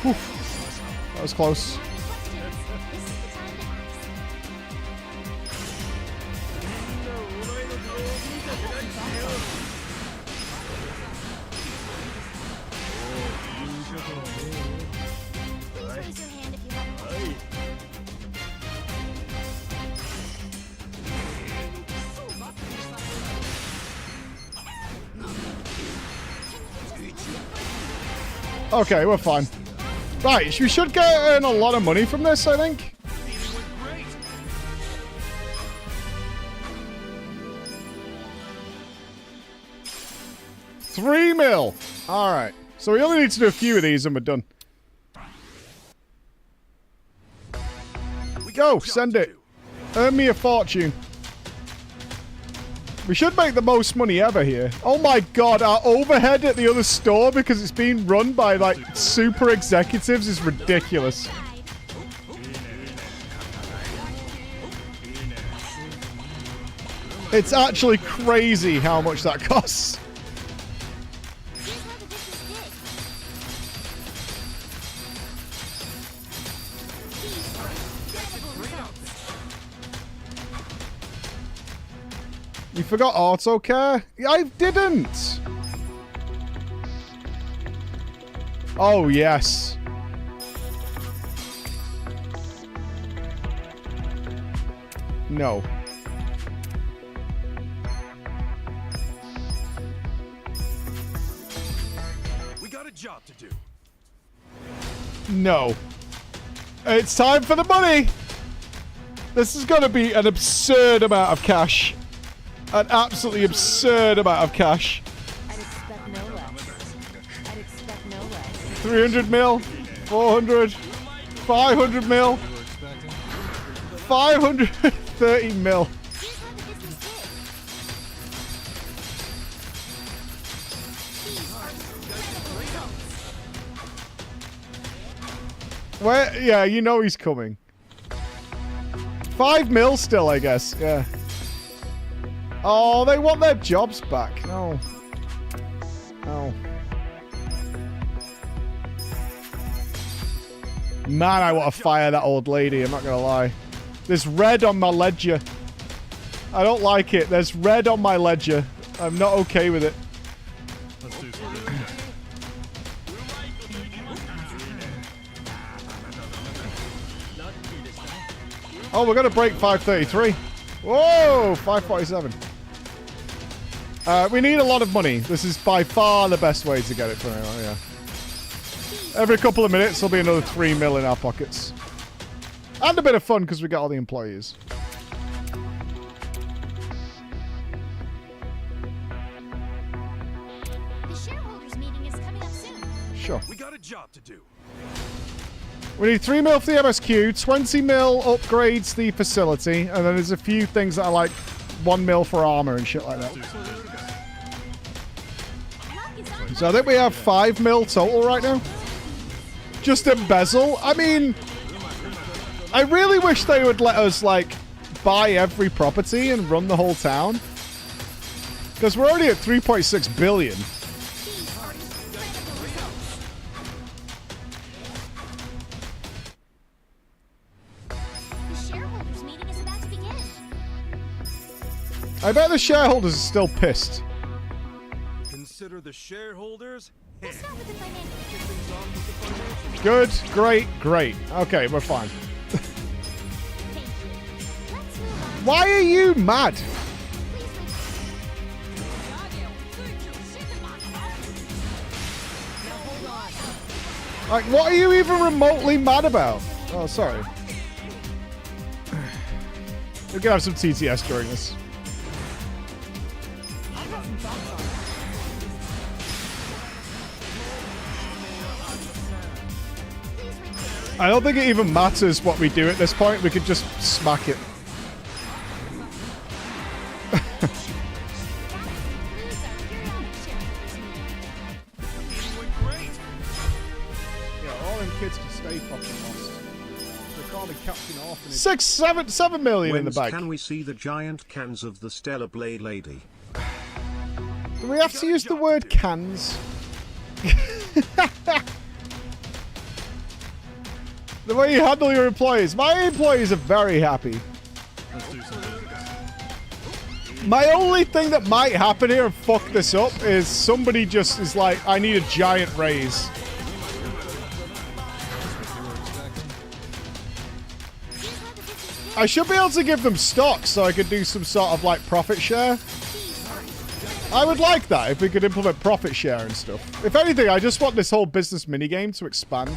Oof. That was close. Okay, we're fine. Right, we should earn a lot of money from this, I think. $3 million. Alright. So we only need to do a few of these and we're done. Go, send it. Earn me a fortune. We should make the most money ever here. Oh my god, our overhead at the other store because it's being run by, like, super executives is ridiculous. It's actually crazy how much that costs. You forgot auto care? I didn't. Oh, yes. No. We got a job to do. No. It's time for the money. This is going to be an absurd amount of cash. An absolutely absurd amount of cash. I'd expect no less. I'd expect no less. 300 mil, 400, 500 mil, 530 mil. Where? Yeah, you know he's coming. 5 mil still, I guess. Yeah. Oh, they want their jobs back. No. No. Man, I want to fire that old lady. I'm not going to lie. There's red on my ledger. I don't like it. There's red on my ledger. I'm not okay with it. Let's do something. Oh, we're going to break 533. Whoa, 547. We need a lot of money. This is by far the best way to get it from anyone, yeah. Every couple of minutes, there'll be another 3 mil in our pockets. And a bit of fun, because we got all the employees. The shareholders meeting is coming up soon. Sure. We got a job to do. We need 3 mil for the MSQ, 20 mil upgrades the facility, and then there's a few things that are like 1 mil for armor and shit like that. So I think we have 5 mil total right now. Just embezzle. I mean, I really wish they would let us, like, buy every property and run the whole town. Because we're already at 3.6 billion. The shareholders meeting is about to begin. I bet the shareholders are still pissed. Consider the shareholders. Let's start with the financials. Good, great, great. Okay, we're fine. Why are you mad? Like, what are you even remotely mad about? Oh, sorry. We're gonna have some TTS during this. I don't think it even matters what we do at this point. We could just smack it. Yeah, all them kids can stay fucking lost. They call me Captain Orphanage. 7 million in the When bag. can we see the giant cans of the Stellar Blade Lady? Do we have to use the word cans? The way you handle your employees. My employees are very happy. Let's do some business. My only thing that might happen here and fuck this up is somebody just is like, I need a giant raise. I should be able to give them stock so I could do some sort of like profit share. I would like that if we could implement profit share and stuff. If anything, I just want this whole business minigame to expand.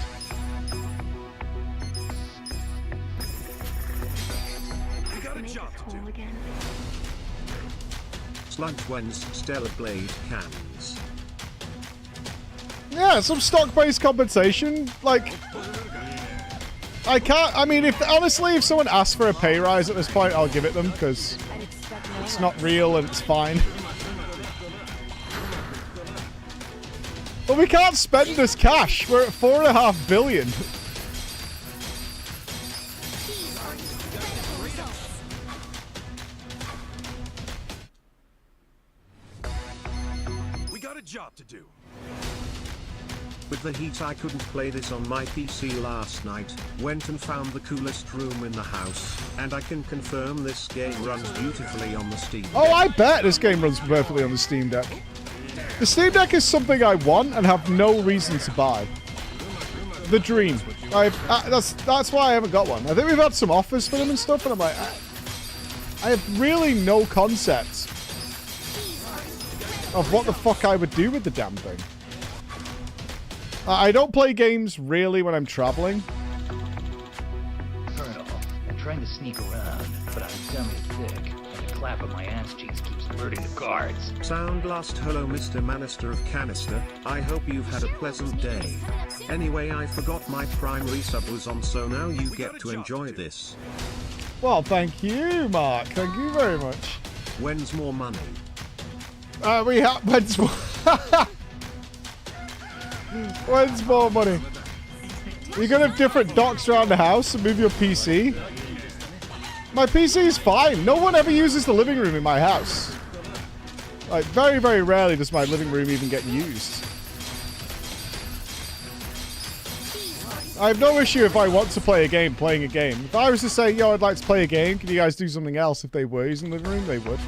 We got a job to do. Sludge wins Stellar Blade cans. Yeah, some stock-based compensation. Like, I can't. I mean, if honestly, if someone asks for a pay rise at this point, I'll give it them because it's not real and it's fine. But we can't spend this cash. We're at 4.5 billion. We got a job to do. With the heat I couldn't play this on my PC last night, went and found the coolest room in the house, and I can confirm this game runs beautifully on the Steam Deck. Oh, I bet this game runs perfectly on the Steam Deck. The Steam Deck is something I want and have no reason to buy. The dream. That's why I haven't got one. I think we've had some offers for them and stuff, and I'm like, I have really no concept of what the fuck I would do with the damn thing. I don't play games really when I'm traveling. Colonel, I'm trying to sneak around, but I'm dummy thick, and the clap of my ass cheeks keeps alerting the guards. Sound last. Hello Mr. Manister of Canister, I hope you've had a pleasant day. Anyway, I forgot my Prime resub was on, so now you get to enjoy this. Well, thank you, Mark. Thank you very much. When's more money? When's more... When's more money? You're gonna have different docks around the house and move your PC? My PC is fine. No one ever uses the living room in my house. Like, very, very rarely does my living room even get used. I have no issue if I want to play a game, playing a game. If I was to say, yo, I'd like to play a game, can you guys do something else? If they were using the living room, they would.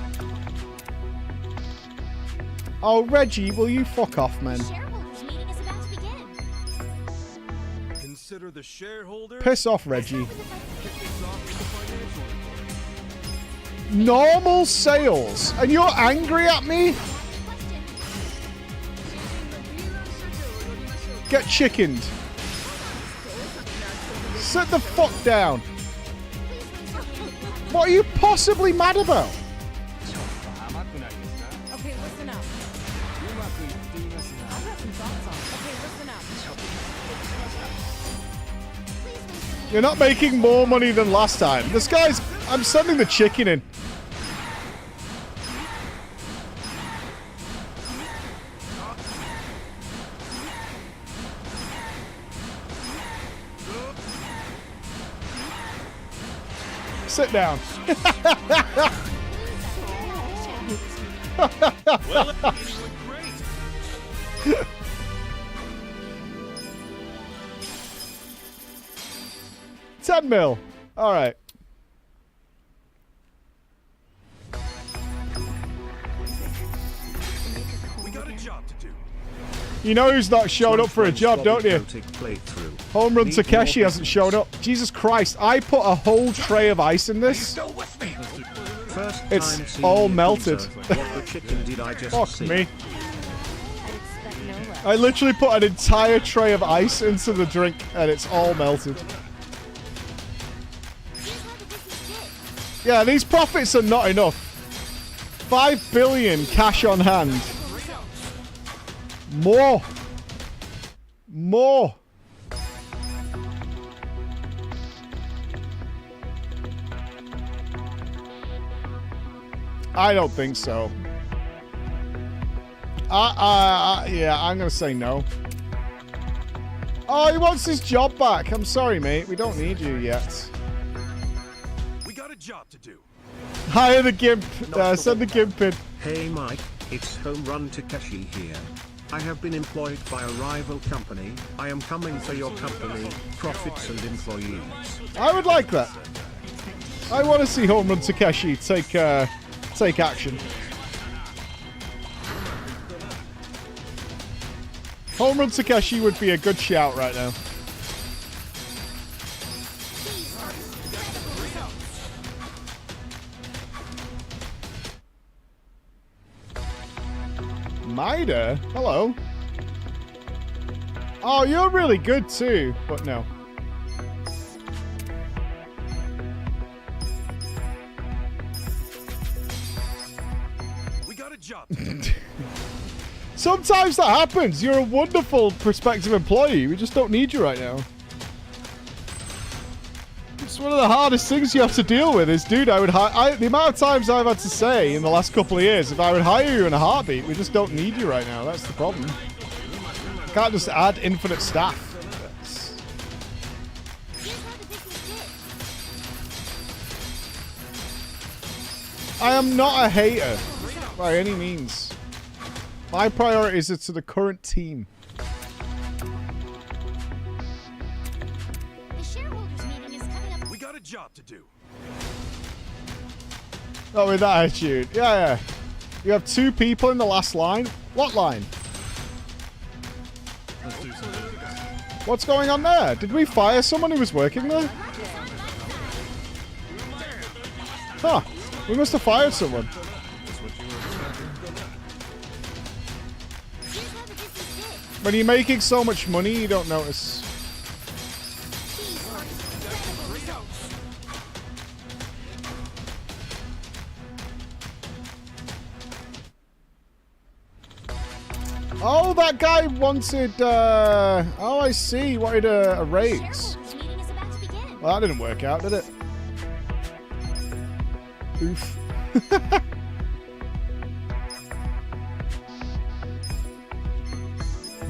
Oh, Reggie, will you fuck off, man? Consider the shareholder. Piss off, Reggie. Normal sales, and you're angry at me? Get chickened. Sit the fuck down. What are you possibly mad about? Okay, listen up. I've got some thoughts on it. Okay, listen up. You're not making more money than last time. This guy's... I'm sending the chicken in. Sit down. Well, it's great. 10 mil. All right. We got a job to do. You know who's not showed up for a job, don't you? Home Run Takeshi hasn't showed up. Jesus Christ, I put a whole tray of ice in this. It's all melted. Fuck me. I literally put an entire tray of ice into the drink and it's all melted. Yeah, these profits are not enough. 5 billion cash on hand. More. More. I don't think so. Yeah, I'm gonna say no. Oh, he wants his job back. I'm sorry, mate. We don't need you yet. We got a job to do. Hire the gimp. Send the gimp in. Hey Mike, it's Home Run Takeshi here. I have been employed by a rival company. I am coming for your company, profits and employees. I would like that. I want to see Home Run Takeshi take action. Home Run Takeshi would be a good shout right now. Maida? Hello. Oh, you're really good too, but no. We got a job. Sometimes that happens. You're a wonderful prospective employee. We just don't need you right now. It's one of the hardest things you have to deal with is, dude, the amount of times I've had to say in the last couple of years, if I would hire you in a heartbeat, we just don't need you right now. That's the problem. You can't just add infinite staff. I am not a hater by any means. My priorities are to the current team. Job to do. Oh, with that attitude. Yeah. You have 2 people in the last line. What line? Let's do something. What's going on there? Did we fire someone who was working there? Huh. We must have fired someone. When you're making so much money, you don't notice. Oh, that guy wanted, oh, I see. He wanted a raise. Well, that didn't work out, did it? Oof.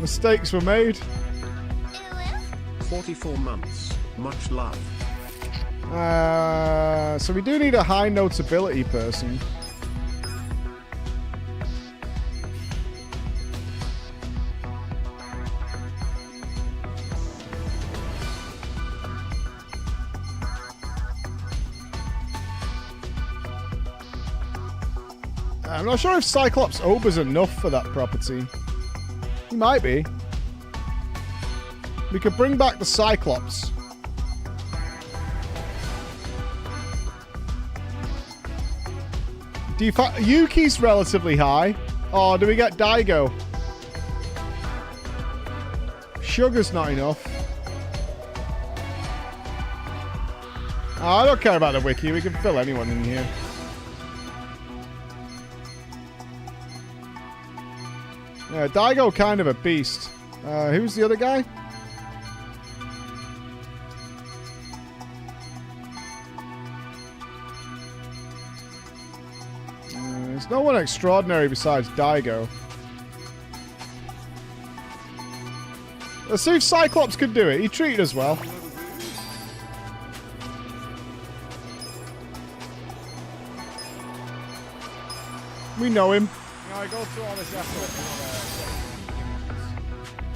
Mistakes were made. 44 months. Much love. So we do need a high notability person. I'm not sure if Cyclops Ober's enough for that property. He might be. We could bring back the Cyclops. Yuki's relatively high. Oh, do we get Daigo? Sugar's not enough. Oh, I don't care about the wiki. We can fill anyone in here. Yeah, Daigo kind of a beast. Who's the other guy? There's no one extraordinary besides Daigo. Let's see if Cyclops could do it. He treated us well. We know him. I go through all this effort.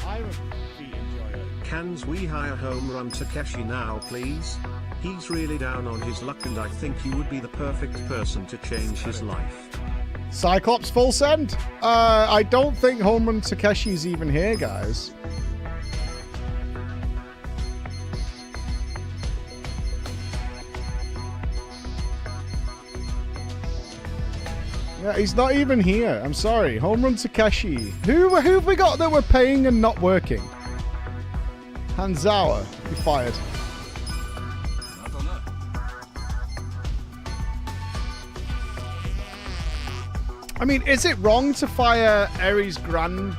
I'm a feet enjoyer. Cans we hire Home Run Takeshi now, please? He's really down on his luck and I think you would be the perfect person to change his life. Cyclops full send? I don't think Home Run Takeshi's even here, guys. Yeah, he's not even here. I'm sorry. Home Run Takeshi. Who have we got that we're paying and not working? Hanzawa. You're fired. I mean, is it wrong to fire Eri's grandmother?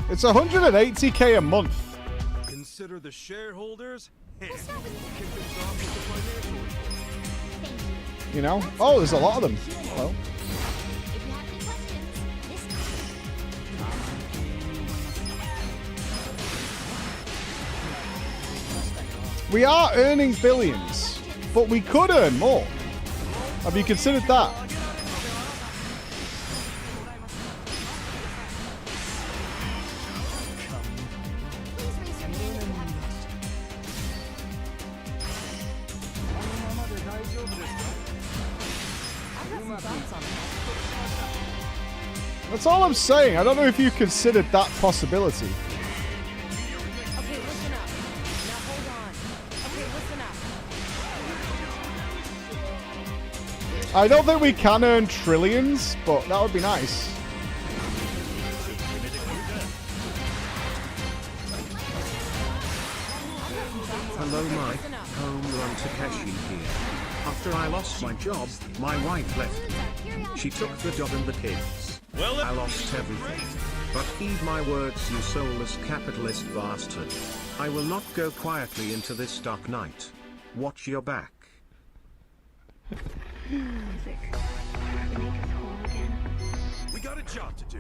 It's 180k a month. Consider the shareholders. You know? Oh, there's a lot of them. Hello. We are earning billions, but we could earn more. Have you considered that? That's all I'm saying. I don't know if you considered that possibility. Okay, listen up. Now hold on. Okay, listen up. I don't think we can earn trillions, but that would be nice. Hello Mike, home run Takeshi here. After I lost my job, my wife left me. She took the job and the kids. Well, I lost everything. But heed my words, you soulless capitalist bastard. I will not go quietly into this dark night. Watch your back. We got a job to do.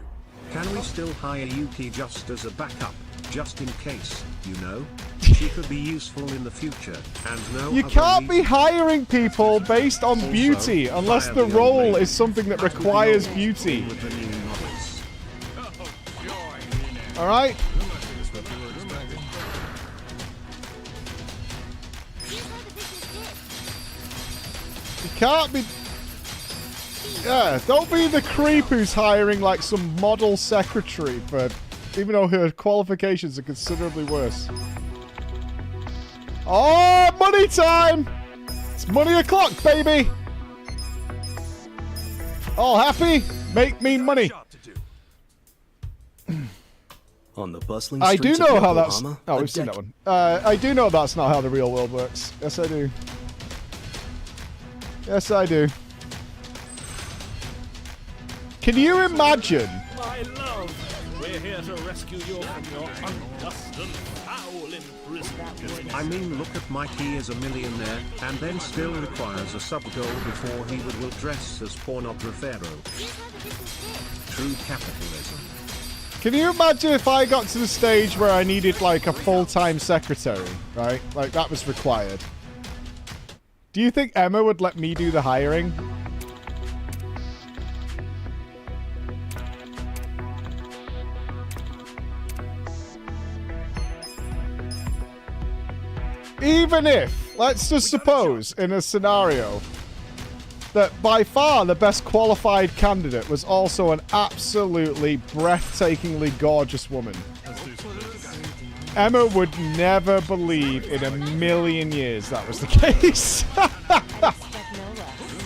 Can we still hire Yuki just as a backup, just in case, you know? She could be useful in the future, and no You other can't be reason. hiring people based on Also, beauty unless fire the the role old lady. is something that That would be requires all beauty. with the new novels. Alright? You can't be... Yeah, don't be the creep who's hiring like some model secretary for... Even though her qualifications are considerably worse. Oh, money time! It's money o'clock, baby! All happy? Make me money. On the bustling I do streets know of how that's... Yokohama, Oh, a we've seen dec- that one. I do know that's not how the real world works. Yes, I do. Yes, I do. Can you imagine? My love, we're here to rescue you from your unjust and foul imprisonment. I mean, look at Mike, he is a millionaire, and then still requires a sub-goal before he will dress as pornografero. True capitalism. Can you imagine if I got to the stage where I needed like a full-time secretary, right? Like that was required. Do you think Emma would let me do the hiring? Even if, let's just suppose in a scenario that by far the best qualified candidate was also an absolutely breathtakingly gorgeous woman. Emma would never believe in a million years that was the case.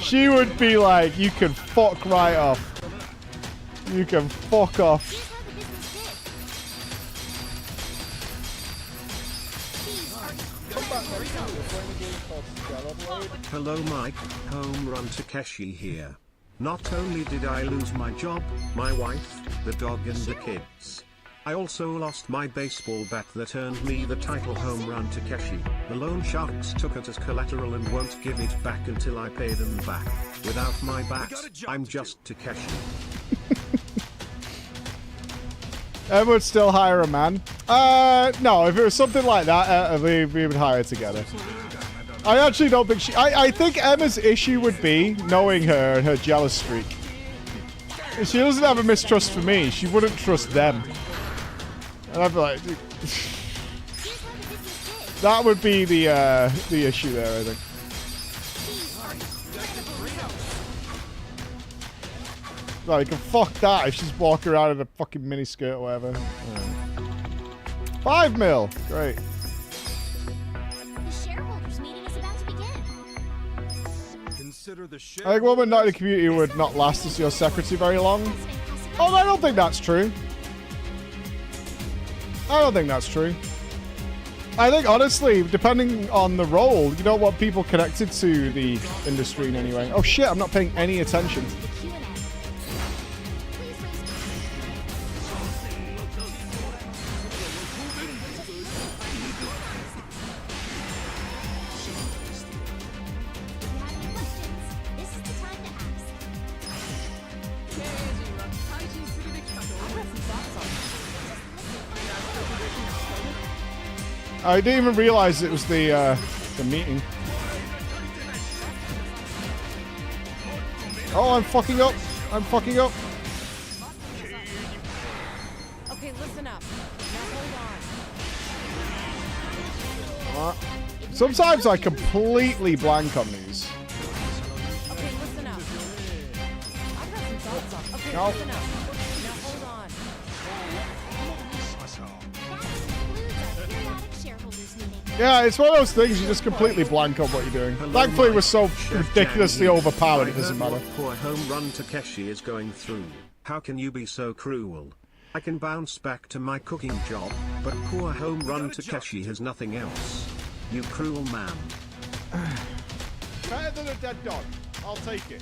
She would be like, you can fuck right off. You can fuck off. Hello Mike, home run Takeshi here. Not only did I lose my job, my wife, the dog and the kids, I also lost my baseball bat that earned me the title Home Run Takeshi. The loan sharks took it as collateral and won't give it back until I pay them back. Without my bat, I'm just Takeshi. Emma would still hire a man. No, if it was something like that, we would hire together. I actually don't think she... I think Emma's issue would be knowing her and her jealous streak. She doesn't have a mistrust for me. She wouldn't trust them. And I'd be like... That would be the issue there, I think. Like, fuck that if she's walking around in a fucking miniskirt or whatever. Right. 5 mil. Great. The shareholders meeting is about to begin. Consider the I think woman not in the community would not last as your secretary very long. Oh, I don't think that's true. I don't think that's true. I think, honestly, depending on the role, you don't want people connected to the industry in any way. Oh, shit, I'm not paying any attention. I didn't even realize it was the meeting. Oh, I'm fucking up. I'm fucking up. Okay, listen up. Now hold on. Sometimes I completely blank on these. Okay, listen up. I've got some thoughts on. Okay, No. listen up. Now hold on. Yeah, it's one of those things you just completely blank on what you're doing. Thankfully, we're so ridiculously overpowered, it doesn't matter. Poor home run Takeshi is going through. How can you be so cruel? I can bounce back to my cooking job, but poor home run Takeshi has nothing else. You cruel man. Better than a dead dog. I'll take it.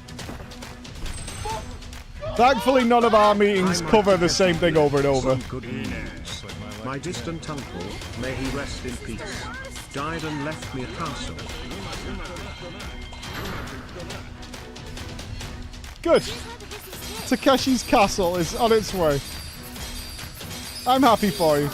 Thankfully, none of our meetings cover the same thing over and over. Good news. My distant uncle, may he rest in peace, died and left me a castle. Good. Takeshi's castle is on its way. I'm happy for you.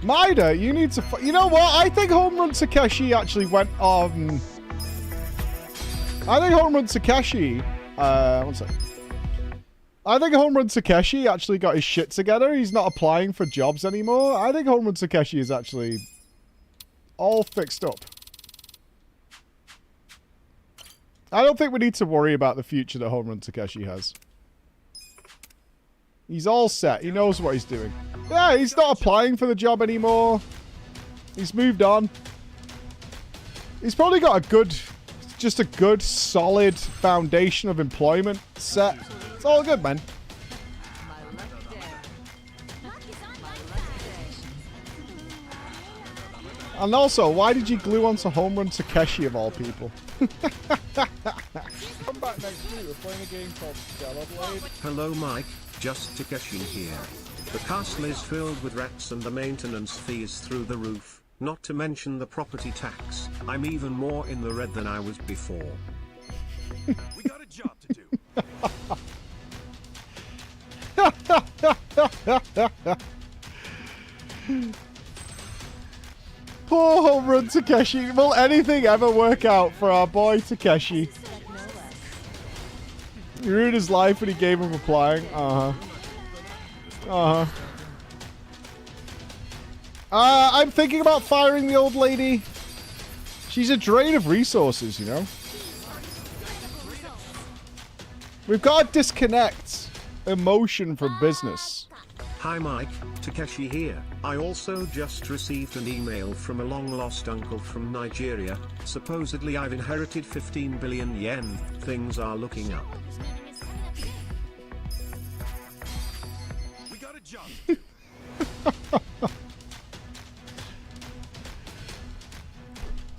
Maida, you need to... You know what? I think Home Run Takeshi actually went on... I think Home Run Takeshi... one sec. I think Home Run Takeshi actually got his shit together. He's not applying for jobs anymore. I think Home Run Takeshi is actually all fixed up. I don't think we need to worry about the future that Home Run Takeshi has. He's all set. He knows what he's doing. Yeah, he's not applying for the job anymore. He's moved on. He's probably got a good, just a good, solid foundation of employment set. It's all good, man. And also, why did you glue onto Home Run Takeshi of all people? Come back next week. We're playing a game called Stellar Blade. Hello Mike, just Takeshi here. The castle is filled with rats and the maintenance fee is through the roof, not to mention the property tax. I'm even more in the red than I was before. We got a job to do. Poor Home Run Takeshi. Will anything ever work out for our boy Takeshi? He ruined his life when he gave him applying. I'm thinking about firing the old lady. She's a drain of resources, you know. We've got to disconnect emotion from business. Hi Mike, Takeshi here. I also just received an email from a long-lost uncle from Nigeria. Supposedly I've inherited 15 billion yen. Things are looking up. We got a job.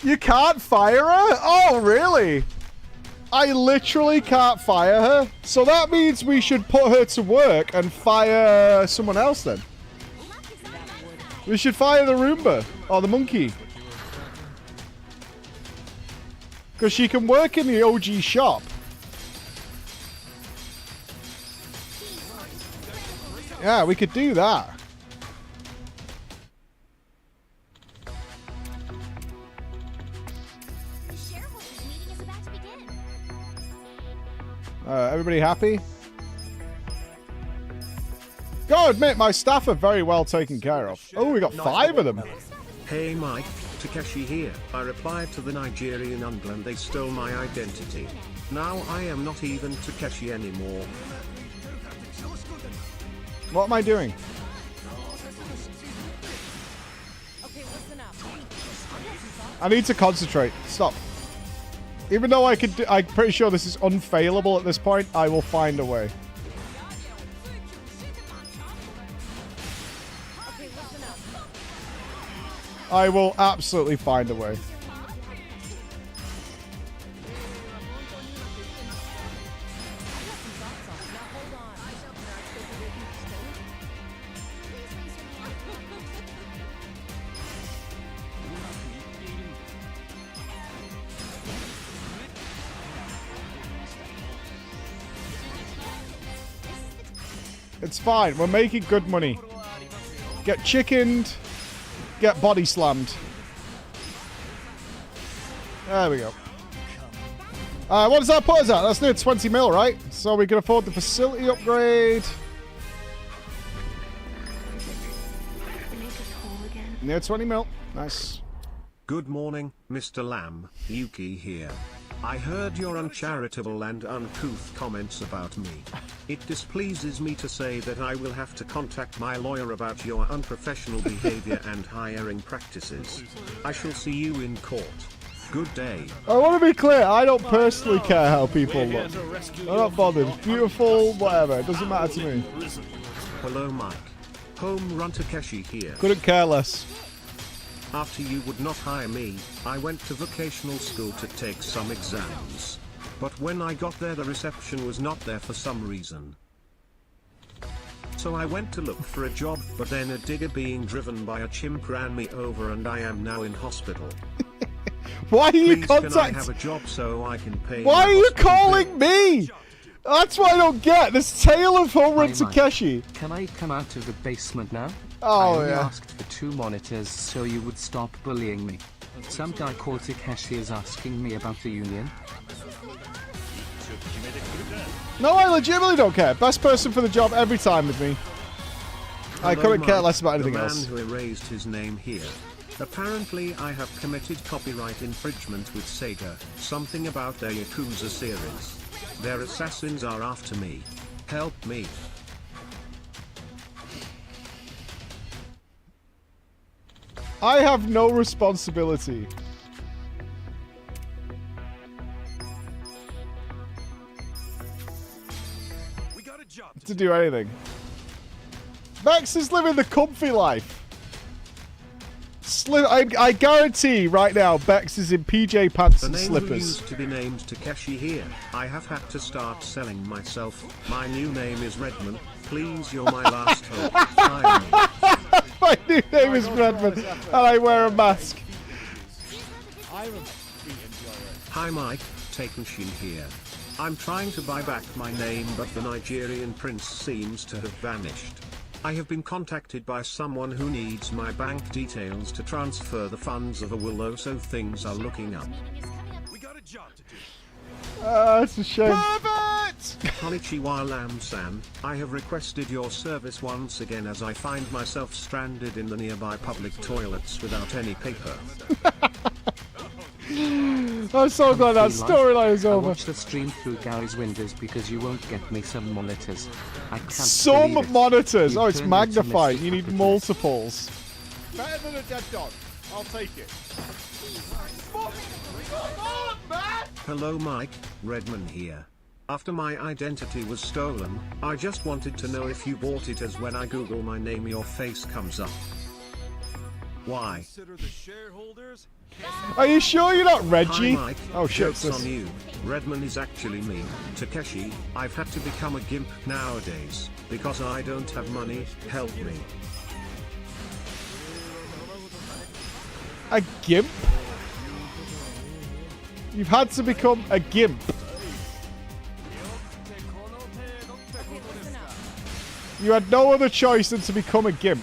You can't fire her? Oh, really? I literally can't fire her. So that means we should put her to work and fire someone else then. We should fire the Roomba or the monkey. Because she can work in the OG shop. Yeah, we could do that. Everybody happy? Gotta admit, my staff are very well taken care of. Oh, we got 5 of them. Hey Mike, Takeshi here. I replied to the Nigerian uncle and they stole my identity. Now I am not even Takeshi anymore. What am I doing? I need to concentrate. Stop. Even though I could, I'm pretty sure this is unfailable at this point, I will find a way. I will absolutely find a way. It's fine. We're making good money. Get chickened. Get body slammed. There we go. What does that put us at? That's near 20 mil, right? So we can afford the facility upgrade. Near 20 mil. Nice. Good morning, Mr. Lamb. Yuki here. I heard your uncharitable and uncouth comments about me. It displeases me to say that I will have to contact my lawyer about your unprofessional behavior and hiring practices. I shall see you in court. Good day. I want to be clear, I don't personally care how people look. I'm not bothered. Beautiful, whatever. It doesn't matter to me. Hello, Mike. Home Run Takeshi here. Couldn't care less. After you would not hire me, I went to vocational school to take some exams. But when I got there, the reception was not there for some reason. So I went to look for a job, but then a digger being driven by a chimp ran me over and I am now in hospital. Why are you Please, contacting? can I have a job so I can pay? Why are you calling me? That's what I don't get. This tale of Home Run Hi, Mike. Takeshi. Can I come out of the basement now? Oh, I only yeah. asked for 2 monitors so you would stop bullying me. Some guy called Takeshi is asking me about the union. No, I legitimately don't care. Best person for the job every time with me. I Hello, couldn't care Mike, less about anything the else. man who erased his name here. Apparently I have committed copyright infringement with Sega, something about their Yakuza series. Their assassins are after me. Help me. I have no responsibility. To do anything. Max is living the comfy life. I guarantee right now Bex is in PJ pants The and name who slippers. used to be named Takeshi here. I have had to start selling myself. My new name is Redman. Please, you're my last hope. Hire me. My new name is Redman, and I wear a mask. Hi Mike, Takenshin here. I'm trying to buy back my name, but the Nigerian prince seems to have vanished. I have been contacted by someone who needs my bank details to transfer the funds of a willow, so things are looking up. That's a shame. Konnichiwa Lam-san, I have requested your service once again as I find myself stranded in the nearby public toilets without any paper. I'm so glad that storyline is I over. watched the stream through Gary's windows because you won't get me some monitors. I can't Some believe it. monitors. You Oh, it's turned me to magnified. Mr. You need Properties. multiples. Better than a dead dog. I'll take it. Hello Mike, Redman here. After my identity was stolen, I just wanted to know if you bought it, as when I Google my name your face comes up. Why? Are you sure you're not Reggie? Hi Mike, Oh shit, joke's sis. on you. Redman is actually me, Takeshi. I've had to become a gimp nowadays, because I don't have money. Help me. A gimp? You've had to become a gimp. You had no other choice than to become a gimp.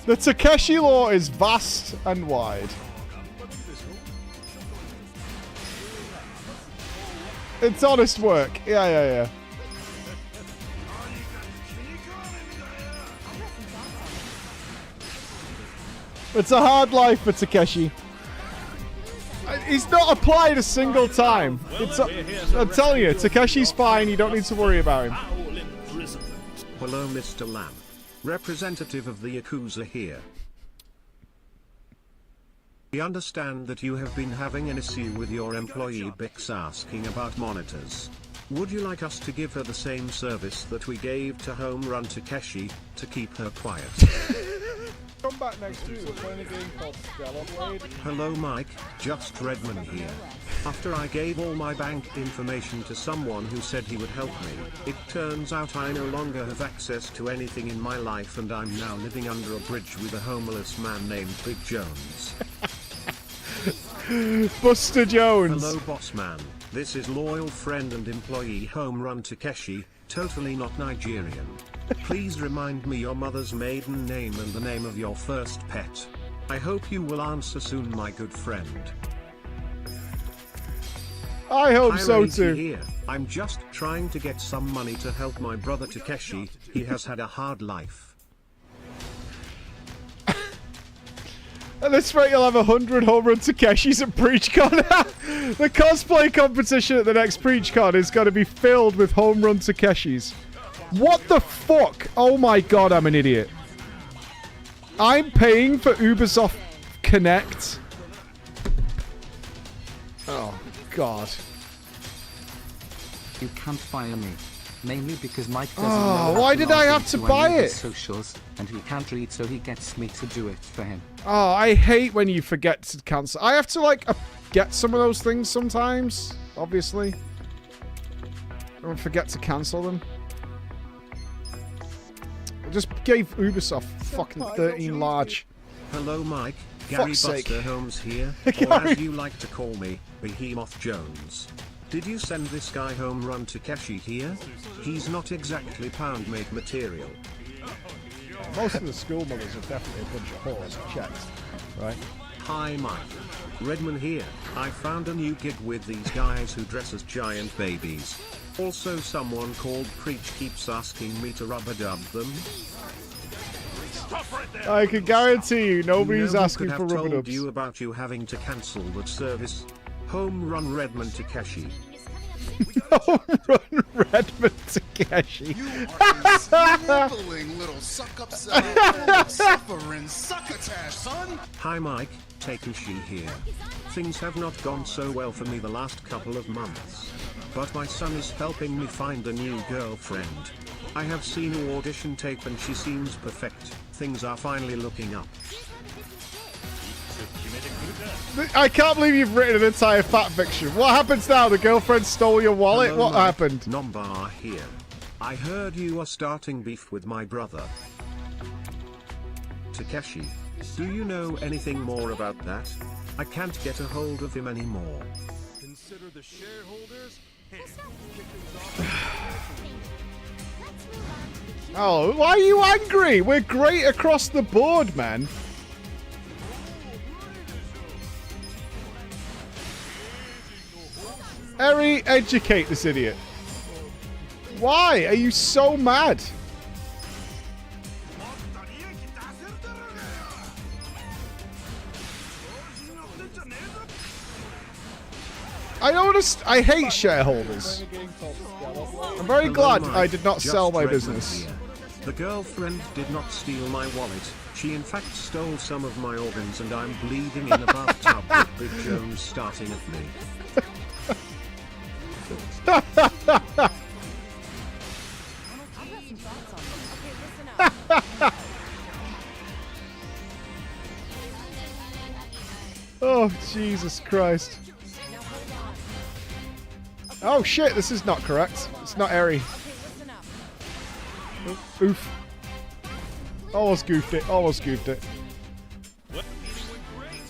The Takeshi lore is vast and wide. It's honest work. Yeah. It's a hard life for Takeshi. He's not applied a single time. I'm telling you, Takeshi's fine. You don't need to worry about him. Hello Mr. Lamb. Representative of the Yakuza here. We understand that you have been having an issue with your employee Bix asking about monitors. Would you like us to give her the same service that we gave to Home Run Takeshi, to keep her quiet? Come back next week. We're playing a game called Stellar Blade. Hello Mike, just Redman here. After I gave all my bank information to someone who said he would help me, it turns out I no longer have access to anything in my life, and I'm now living under a bridge with a homeless man named Big Jones. Buster Jones. Hello boss man, This is loyal friend and employee Home Run Takeshi, totally not Nigerian. Please remind me your mother's maiden name and the name of your first pet. I hope you will answer soon, my good friend. I hope Hi, so Reiki too. Here. I'm just trying to get some money to help my brother Takeshi. He has had a hard life. At this rate, you'll have 100 home run Takeshis at PreachCon. The cosplay competition at the next PreachCon is going to be filled with home run Takeshis. What the fuck? Oh my god, I'm an idiot. I'm paying for Ubisoft Connect. Oh god. You can't fire me. Mainly because Mike doesn't know why how to did I log have to into buy any of his it? socials, and he can't read, so he gets me to do it for him. Oh, I hate when you forget to cancel. I have to, like, get some of those things sometimes, obviously. Don't forget to cancel them. I just gave Ubisoft fucking 13 large. Hello, Mike. Gary Fuck's sake. Buster Holmes here, or as you like to call me, Behemoth Jones. Did you send this guy Home Run Takeshi here? He's not exactly pound-made material. Most of the school mothers are definitely a bunch of whores, checked, right? Hi, Mike. Redman here. I found a new gig with these guys who dress as giant babies. Also, someone called Preach keeps asking me to rub-a-dub them. I can guarantee you nobody's who asking could for have told rub-a-dubs. you about you having to cancel that service? Home Run Redman Takeshi. Home Run Redman Takeshi. Sniveling little suck-up suffering succotash, son! Hi Mike, Takeshi here. Things have not gone so well for me the last couple of months. But my son is helping me find a new girlfriend. I have seen her audition tape and she seems perfect. Things are finally looking up. I can't believe you've written an entire fat fiction. What happens now? The girlfriend stole your wallet? Hello, What Mike. happened? Nombar here. I heard you are starting beef with my brother. Takeshi, do you know anything more about that? I can't get a hold of him anymore. Consider the shareholders. Oh, why are you angry? We're great across the board, man. Eri, educate this idiot. Why are you so mad? I noticed I hate shareholders. I'm very Hello, glad Mike. I did not Just sell my Redman business. here. The girlfriend did not steal my wallet. She in fact stole some of my organs and I'm bleeding in a bathtub with Big Jones starting at me. Oh, Jesus Christ. Oh shit, this is not correct. It's not Eri. Oof. Almost goofed it. Almost goofed it.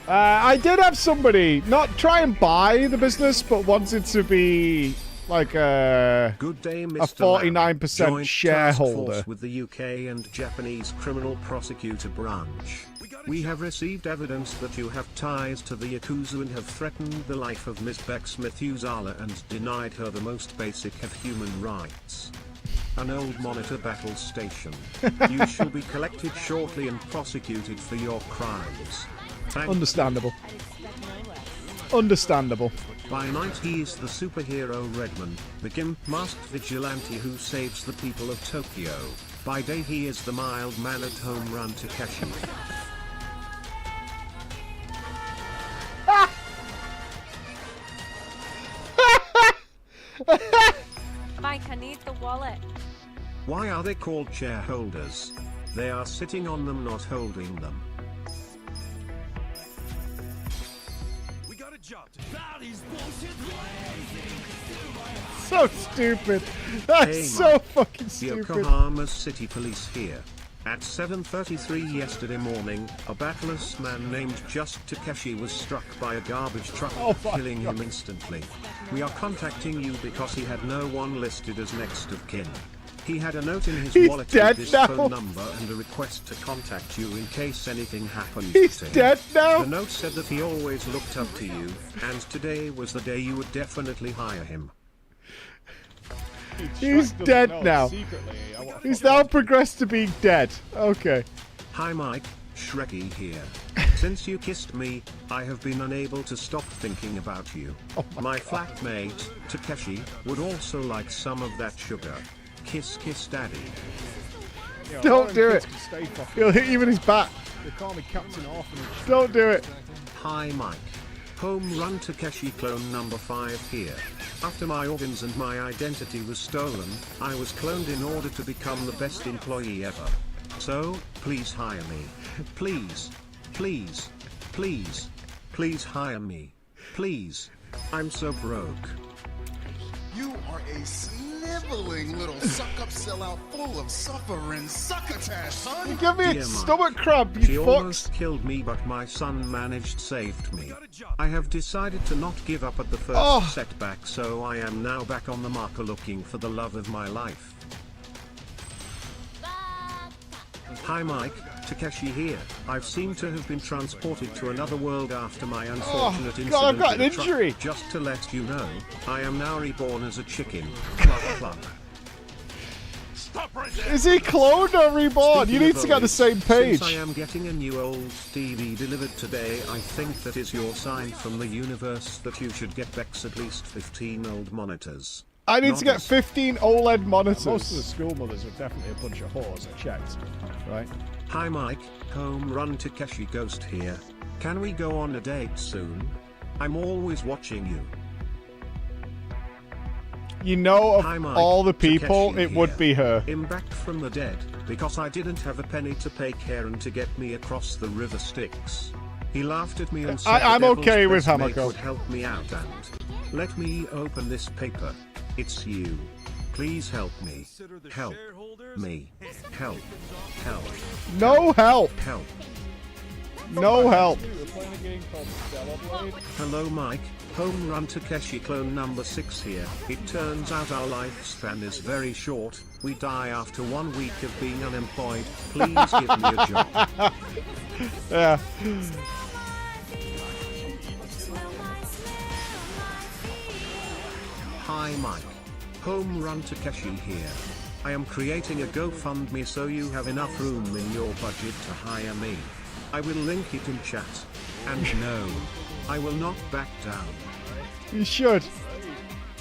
I did have somebody not try and buy the business, but wanted to be like Good day, a Mr. 49% Joint shareholder. Task Force with the UK and Japanese Criminal Prosecutor Branch. We have received evidence that you have ties to the Yakuza and have threatened the life of Miss Bex Methuselah and denied her the most basic of human rights. An old monitor battle station. You shall be collected shortly and prosecuted for your crimes. Understandable. Understandable. By night he is the superhero Redman, the gimp-masked vigilante who saves the people of Tokyo. By day he is the mild-mannered home run Takeshi. Mike, I need the wallet. Why are they called shareholders? They are sitting on them, not holding them. We got a job to So stupid. That's Hey, so Mike. fucking stupid. Yokohama's city police here. At 7:33 yesterday morning, a battler's man named Just Takeshi was struck by a garbage truck, killing him instantly. We are contacting you because he had no one listed as next of kin. He had a note in his wallet with this phone number and a request to contact you in case anything happened to him. He's dead now? The note said that he always looked up to you, and today was the day you would definitely hire him. He's dead now. He's now progressed to being dead. Okay. Hi Mike, Shrekky here. Since you kissed me, I have been unable to stop thinking about you. My flatmate, Takeshi, would also like some of that sugar. Kiss kiss daddy. Don't do it. He'll hit you in his back. They call me Captain Orphanage. Don't do it. Hi Mike. Home run Takeshi clone number 5 here. After my organs and my identity was stolen, I was cloned in order to become the best employee ever. So, please hire me. Please. Please. Please. Please hire me. Please. I'm so broke. You are a sniveling little suck-up sellout full of suffering succotash, son! You give me a Dear stomach Mike, cramp, you she fucks! almost killed me, but my son managed saved me. I have decided to not give up at the first setback, so I am now back on the marker looking for the love of my life. Hi Mike, Takeshi here. I've seemed to have been transported to another world after my unfortunate incident I've got an with a truck. injury. Just to let you know, I am now reborn as a chicken. Cluck cluck. Is he cloned or reborn? Speaking You need of to get on the old, same page. Since I am getting a new old TV delivered today, I think that is your sign from the universe that you should get Bex at least 15 old monitors. I need to get 15 OLED monitors. Most of the school mothers are definitely a bunch of whores, I checked. Right? Hi Mike, home run Takeshi Ghost here. Can we go on a date soon? I'm always watching you. You know, of Hi, Mike, all the people, Takeshi it would here. be her. I'm back from the dead, because I didn't have a penny to pay Karen to get me across the river Styx. He laughed at me and said I'm the devil's okay with best mate Hamako. would help me out and let me open this paper. It's you. Please help me. Help me. Help. Help. No help. Help. No help. We're playing a game called Stellar Blade. Hello Mike, home run Takeshi clone number 6 here. It turns out our lifespan is very short. We die after 1 week of being unemployed. Please give me a job. Yeah. Hi Mike. Home run Takeshi here. I am creating a GoFundMe so you have enough room in your budget to hire me. I will link it in chat. And no, I will not back down. You should.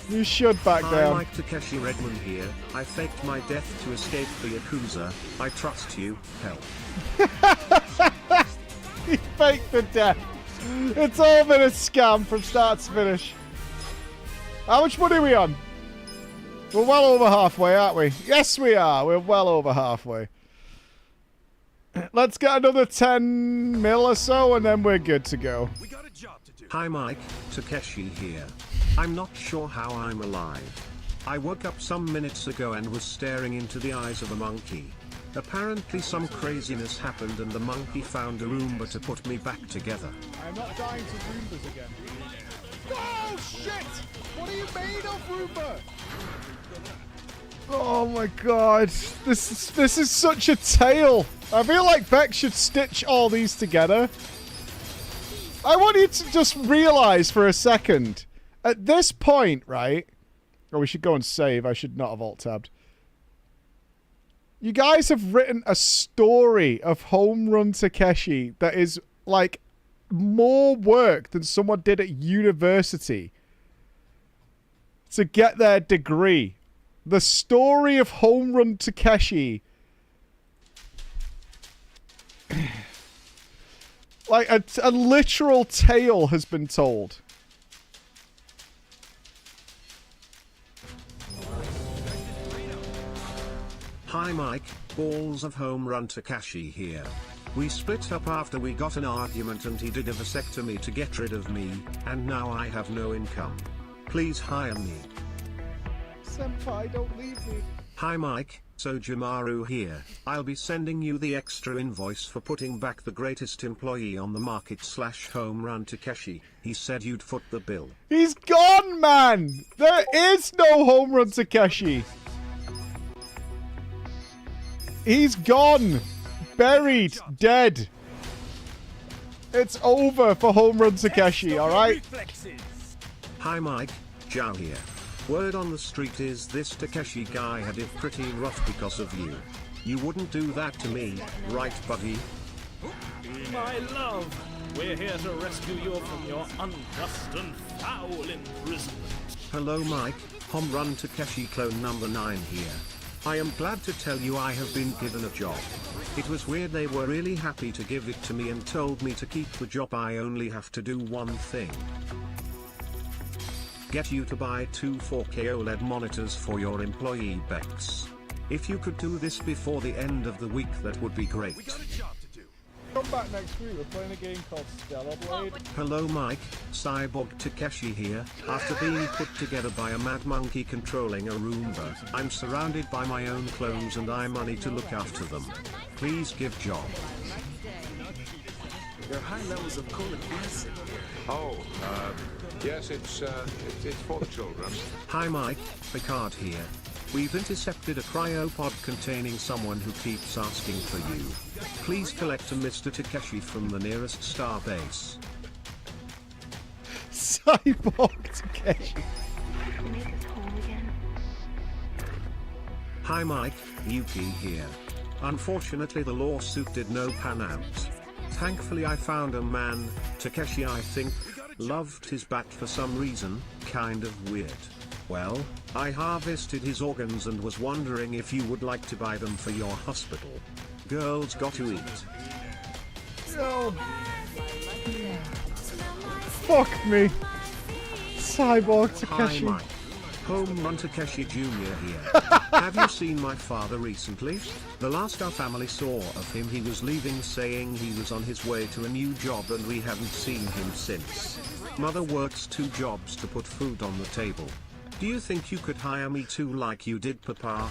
You should back Hi down. Mike, Takeshi Redmond here. I faked my death to escape the Yakuza. I trust you. Help. He faked the death. It's all been a scam from start to finish. How much money are we on? We're well over halfway, aren't we? Yes, we are. We're well over halfway. Let's get another 10 mil or so, and then we're good to go. Hi Mike, Takeshi here. I'm not sure how I'm alive. I woke up some minutes ago and was staring into the eyes of a monkey. Apparently some craziness happened and the monkey found a Roomba to put me back together. I'm not dying to Roombas again. Oh shit! What are you made of, Roomba? Oh my god. This is such a tale. I feel like Beck should stitch all these together. I want you to just realize for a second. At this point, right? Oh, we should go and save. I should not have alt-tabbed. You guys have written a story of Home Run Takeshi that is like more work than someone did at university to get their degree. The story of Home Run Takeshi. Like a literal tale has been told. Hi Mike, balls of Home Run Takeshi here. We split up after we got an argument and he did a vasectomy to get rid of me, and now I have no income. Please hire me. Senpai, don't leave me. Hi Mike, So Jamaru here, I'll be sending you the extra invoice for putting back the greatest employee on the market / home run Takeshi. He said you'd foot the bill. He's gone, man! There is no home run Takeshi. He's gone. Buried. Dead. It's over for home run Takeshi, alright? Hi Mike, Zhao here. Word on the street is this Takeshi guy had it pretty rough because of you. You wouldn't do that to me, right buddy? My love, we're here to rescue you from your unjust and foul imprisonment. Hello Mike, home run Takeshi clone number 9 here. I am glad to tell you I have been given a job. It was weird, they were really happy to give it to me and told me to keep the job. I only have to do one thing. Get you to buy 2 4K OLED monitors for your employee Bex. If you could do this before the end of the week, that would be great. Come back next week, we're playing a game called Stellar Blade. Hello Mike, Cyborg Takeshi here. After being put together by a mad monkey controlling a Roomba, I'm surrounded by my own clones and I money to look after them. Please give job. There are high levels of colic acid. Oh, yes, it's for the children. Hi Mike, Picard here. We've intercepted a cryopod containing someone who keeps asking for you. Please collect a Mr. Takeshi from the nearest star base. Cyborg Takeshi. Hi Mike, Yuki here. Unfortunately the lawsuit did no pan out. Thankfully I found a man, Takeshi I think, loved his bat for some reason, kind of weird. Well, I harvested his organs and was wondering if you would like to buy them for your hospital. Girls got to eat. No. Fuck me. Cyborg Takeshi. Hi Mike. Home run Takeshi Jr. here. Have you seen my father recently? The last our family saw of him he was leaving saying he was on his way to a new job and we haven't seen him since. Mother works 2 jobs to put food on the table. Do you think you could hire me too like you did Papa?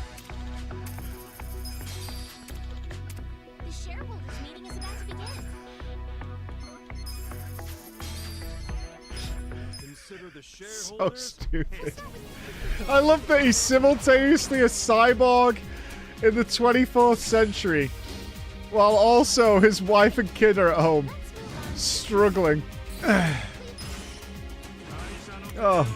The shareholders meeting is about to begin. Consider the So shareholders. stupid. I love that he's simultaneously a cyborg in the 24th century, while also his wife and kid are at home, struggling. Oh.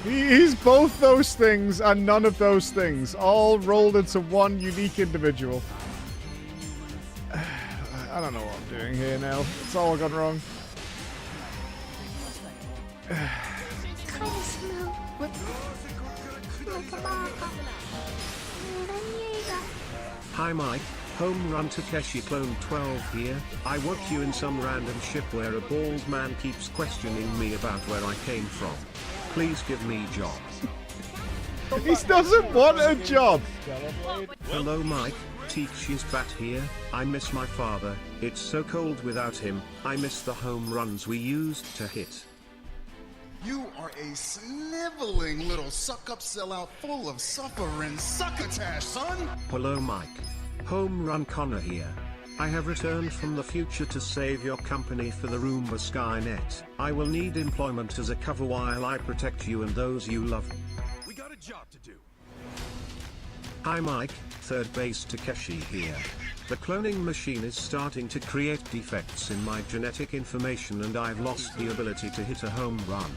He's both those things and none of those things, all rolled into one unique individual. I don't know what I'm doing here now. It's all gone wrong. Hi Mike, home run Takeshi clone 12 here. I work you in some random ship where a bald man keeps questioning me about where I came from. Please give me job. He doesn't want a job. Hello Mike, Teacher's bat here. I miss my father. It's so cold without him. I miss the home runs we used to hit. You are a sniveling little suck-up sellout full of suffering succotash, son! Hello Mike. Home run Connor here. I have returned from the future to save your company for the Roomba Skynet. I will need employment as a cover while I protect you and those you love. We got a job to do. Hi Mike, third base Takeshi here. The cloning machine is starting to create defects in my genetic information and I've lost the ability to hit a home run.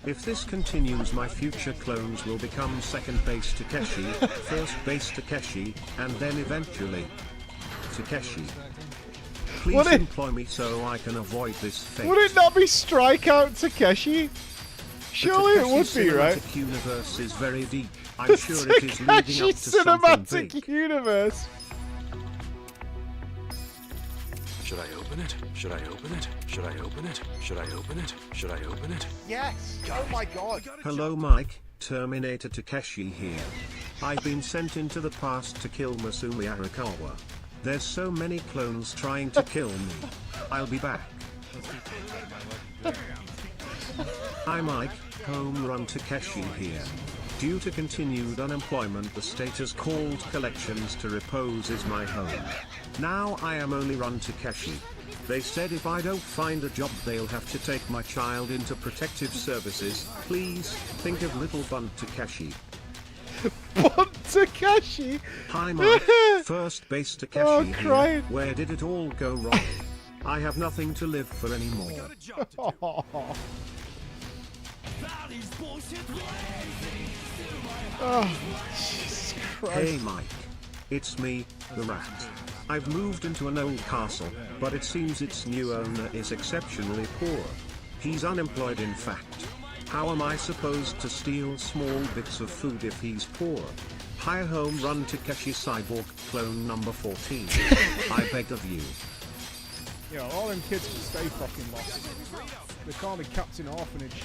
If this continues, my future clones will become second base Takeshi, first base Takeshi, and then eventually Takeshi. Please employ me so I can avoid this fate. Would it not be Strikeout Takeshi? Surely it would be, right? The Takeshi cinematic universe is very deep. I'm sure it is leading up to something Cinematic big. Universe. Should I open it? Should I open it? Should I open it? Should I open it? Should I open it? Yes! Oh my god! Hello Mike, Terminator Takeshi here. I've been sent into the past to kill Masumi Arakawa. There's so many clones trying to kill me. I'll be back. Hi Mike, home run Takeshi here. Due to continued unemployment, the state has called collections to repose is my home. Now I am only run Takeshi. They said if I don't find a job they'll have to take my child into protective services. Please, think of little Bunt Takeshi. Bunt Takeshi? Hi Mike, first base Takeshi Oh, here. crying. Where did it all go wrong? I have nothing to live for anymore. Oh, Jesus Christ. Hey Mike. It's me, the rat. I've moved into an old castle, but it seems its new owner is exceptionally poor. He's unemployed in fact. How am I supposed to steal small bits of food if he's poor? Hire home run Takeshi Cyborg clone number 14. I beg of you. You know, all them kids can stay fucking lost. They call me Captain Orphanage.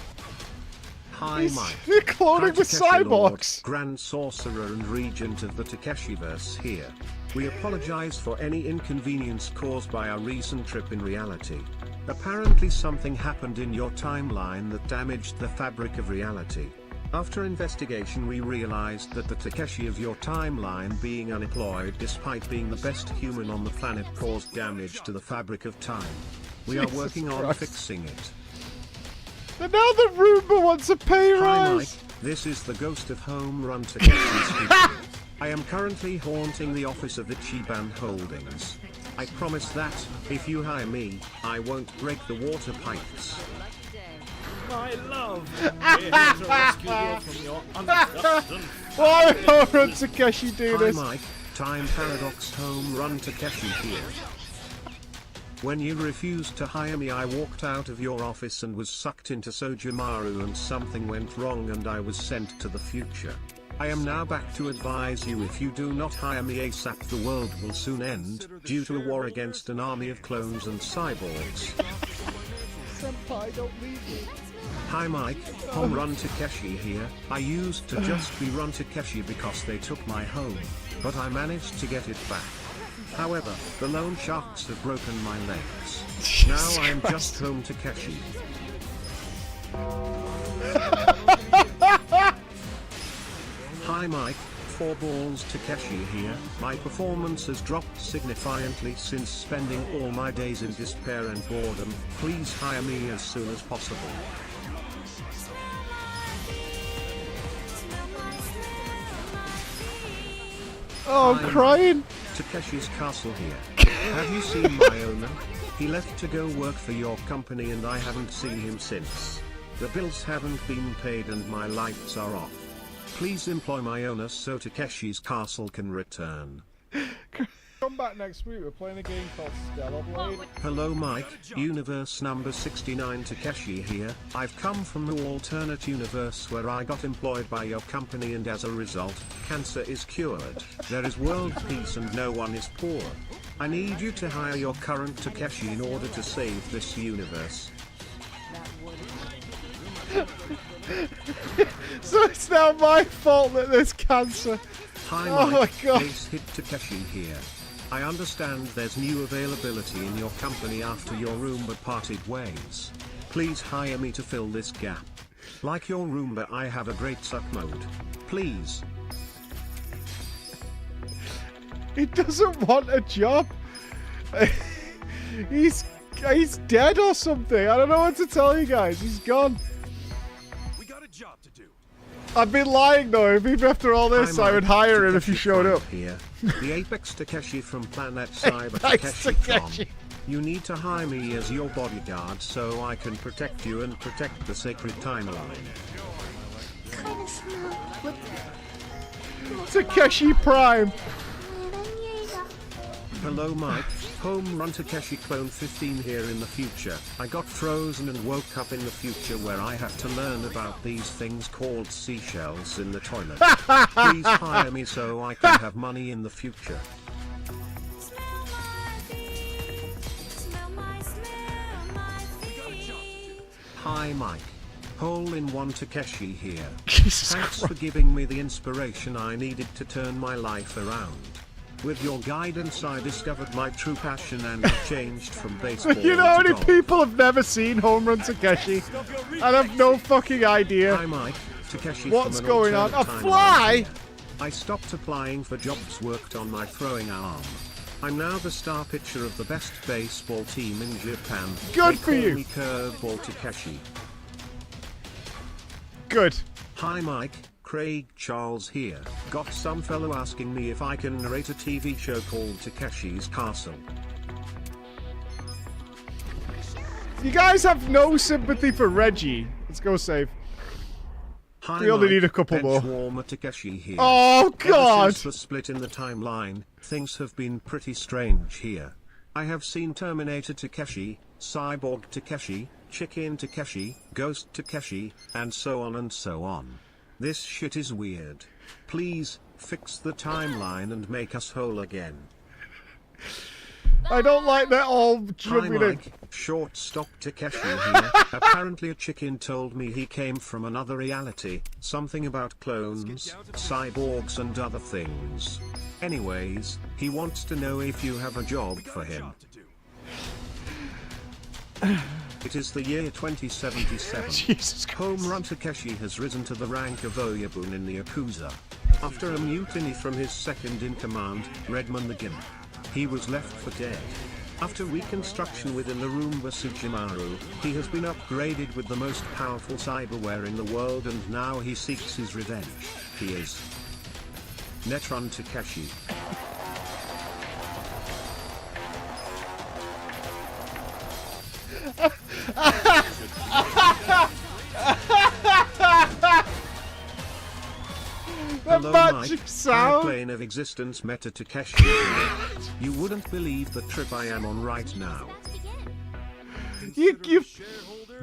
Hi Mike. You're cloning the Takeshi Lord, cyborgs. Grand Sorcerer and Regent of the Takeshiverse here. We apologize for any inconvenience caused by our recent trip in reality. Apparently something happened in your timeline that damaged the fabric of reality. After investigation we realized that the Takeshi of your timeline being unemployed despite being the best human on the planet caused damage to the fabric of time. We are Jesus working on Christ. fixing it. And now the Roomba wants a pay Hi Mike, rise. this is the ghost of home run Takeshi speaking. I am currently haunting the office of Ichiban Holdings. I promise that, if you hire me, I won't break the water pipes. My love, we're here to rescue you from your undusted. Why would Run Takeshi do Hi this? Mike, Time Paradox home run Takeshi here. When you refused to hire me I walked out of your office and was sucked into Sojumaru and something went wrong and I was sent to the future. I am now back to advise you if you do not hire me ASAP the world will soon end, due to a war against an army of clones and cyborgs. Senpai, don't leave me. Hi Mike, home run Takeshi here. I used to just be run Takeshi because they took my home, but I managed to get it back. However, the loan sharks have broken my legs. Jesus Now I'm Christ. just home Takeshi. Hi Mike, 4 balls Takeshi here. My performance has dropped significantly since spending all my days in despair and boredom. Please hire me as soon as possible. Oh, I'm crying. Takeshi's castle here. Have you seen my owner? He left to go work for your company and I haven't seen him since. The bills haven't been paid and my lights are off. Please employ my owner so Takeshi's castle can return. Come back next week. We're playing a game called Stellar Blade. Hello Mike, universe number 69 Takeshi here. I've come from the alternate universe where I got employed by your company and as a result, cancer is cured. There is world peace and no one is poor. I need you to hire your current Takeshi in order to save this universe. So it's now my fault that there's cancer. Hi Oh Mike, my God. Ace Hit Takeshi here. I understand there's new availability in your company after your Roomba parted ways. Please hire me to fill this gap. Like your Roomba I have a great suck mode. Please. He doesn't want a job. He's dead or something. I don't know what to tell you guys. He's gone. We got a job to do. I've been lying though. Even after all this, Hi, I would Mike, hire him if he Takeshi showed up. Here. The Apex Takeshi from Planet Cyber Apex Takeshi. Takeshi. You need to hire me as your bodyguard so I can protect you and protect the sacred timeline. Kinda smell. Takeshi Prime. Hello Mike, home run Takeshi clone 15 here in the future. I got frozen and woke up in the future where I have to learn about these things called seashells in the toilet. Please hire me so I can have money in the future. Hi Mike. Hole-in-one Takeshi here. Jesus Thanks Christ. for giving me the inspiration I needed to turn my life around. With your guidance I discovered my true passion and have changed from baseball You know how to many golf. people have never seen Home Run Takeshi? I have no fucking idea. Hi Mike, Takeshi What's from an going on? A alternate fly? timeline. I stopped applying for jobs worked on my throwing arm. I'm now the star pitcher of the best baseball team in Japan. Good They for call you. me Curveball Takeshi. Good. Hi Mike, Craig Charles here. Got some fellow asking me if I can narrate a TV show called Takeshi's Castle. You guys have no sympathy for Reggie. Let's go save. Hi We only Mike, need a couple more. Benchwarmer Takeshi here. Oh, God. Ever since the split in the timeline, things have been pretty strange here. I have seen Terminator Takeshi, Cyborg Takeshi, Chicken Takeshi, Ghost Takeshi, and so on and so on. This shit is weird. Please, fix the timeline and make us whole again. I don't like that all Hi jumping in. Mike, Shortstop Takeshi here. Apparently a chicken told me he came from another reality, something about clones, cyborgs and other things. Anyways, he wants to know if you have a job for him. It is the year 2077. Jesus Christ. Home Run Takeshi has risen to the rank of Oyabun in the Yakuza. After a mutiny from his second-in-command, Redman the Gimp, he was left for dead. After reconstruction within the Roomba Tsujimaru, he has been upgraded with the most powerful cyberware in the world and now he seeks his revenge. He is Netron Takeshi. Hello magic Mike, sound. high plane of existence Meta Takeshi. You wouldn't believe the trip I am on right now. You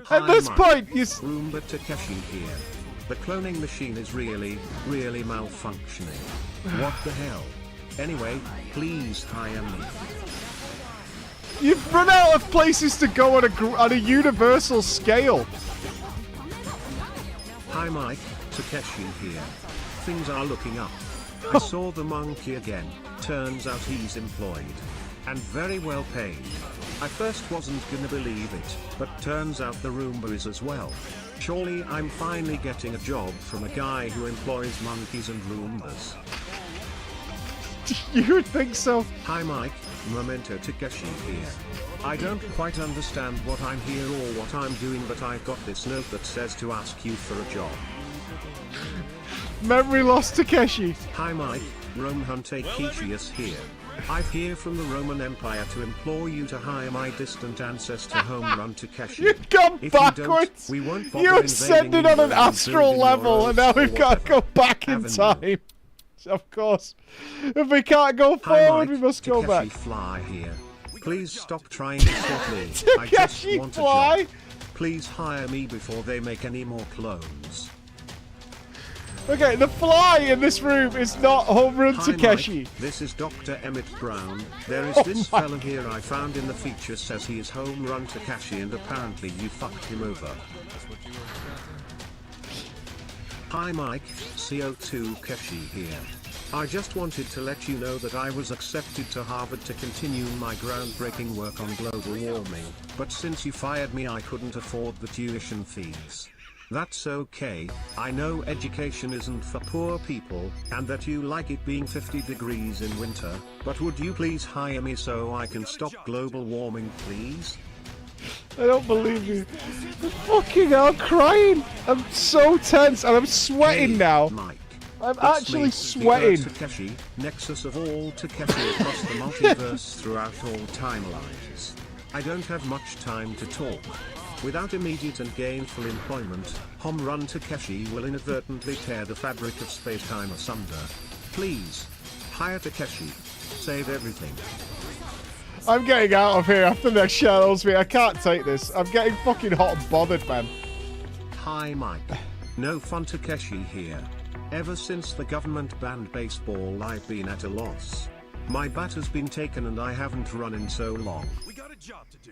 Hi, at this Mike. point, you Roomba Takeshi here. The cloning machine is really malfunctioning. What the hell? Anyway, please hire me. you've run out of places to go on a universal scale. Hi Mike, Takeshi here. Things are looking up. I saw the monkey again. Turns out he's employed. And very well paid. I first wasn't gonna believe it, but turns out the Roomba is as well. Surely I'm finally getting a job from a guy who employs monkeys and Roombas. You would think so. Hi Mike, Memento Takeshi here. I don't quite understand what I'm here or what I'm doing, but I've got this note that says to ask you for a job. Memory loss Takeshi. Hi Mike, Rome Hunte Keishius here. I've here from the Roman Empire to implore you to hire my distant ancestor Home Run Takeshi. You've gone If backwards. You don't, we won't bother You invading ascended on an England and astral building your level, own and now we've got to go back in Avenue. time. Of course. If we can't go Hi forward, Mike, we must go Takeshi back. Fly here. Please stop trying to stop me. I just Takeshi want a Fly? job. Please hire me before they make any more clones. Okay, the fly in this room is not Home Run Hi Takeshi. Mike, this is Dr. Emmett Brown. There is Oh this my fella here I found in the feature says he is Home Run Takeshi and apparently you fucked him over. Hi Mike, CO2 Keshi here. I just wanted to let you know that I was accepted to Harvard to continue my groundbreaking work on global warming, but since you fired me I couldn't afford the tuition fees. That's okay, I know education isn't for poor people, and that you like it being 50 degrees in winter, but would you please hire me so I can stop global warming, please? I don't believe you. I'm fucking hell, crying. I'm so tense and I'm sweating now. Mike. I'm It's actually me, sweating. Takeshi, nexus of all Takeshi across the multiverse throughout all timelines. I don't have much time to talk. Without immediate and gainful employment, Home Run Takeshi will inadvertently tear the fabric of space-time asunder. Please, hire Takeshi. Save everything. I'm getting out of here after the shadows me. I can't take this. I'm getting fucking hot and bothered, man. Hi Mike. No fun Takeshi here. Ever since the government banned baseball I've been at a loss. My bat has been taken and I haven't run in so long. We got a job to do.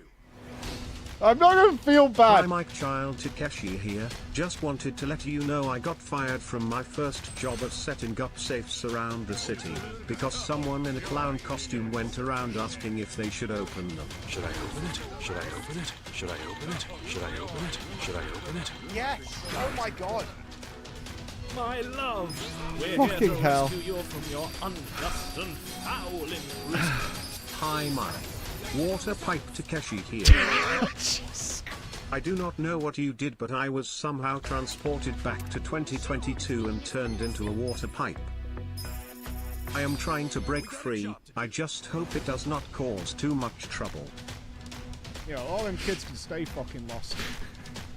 I'm not gonna feel bad. Hi Mike Child Takeshi here. Just wanted to let you know I got fired from my first job of setting up safes around the city, because someone in a clown costume went around asking if they should open them. Should I open it? Should I open it? Should I open it? Should I open it? Should I open it? Yes. Oh my god. my love. We're Fucking here to hell. rescue you from your unjust and fouling prison. Hi Mike. Water pipe Takeshi here. I do not know what you did, but I was somehow transported back to 2022 and turned into a water pipe. I am trying to break free, I just hope it does not cause too much trouble. You know, all them kids can stay fucking lost.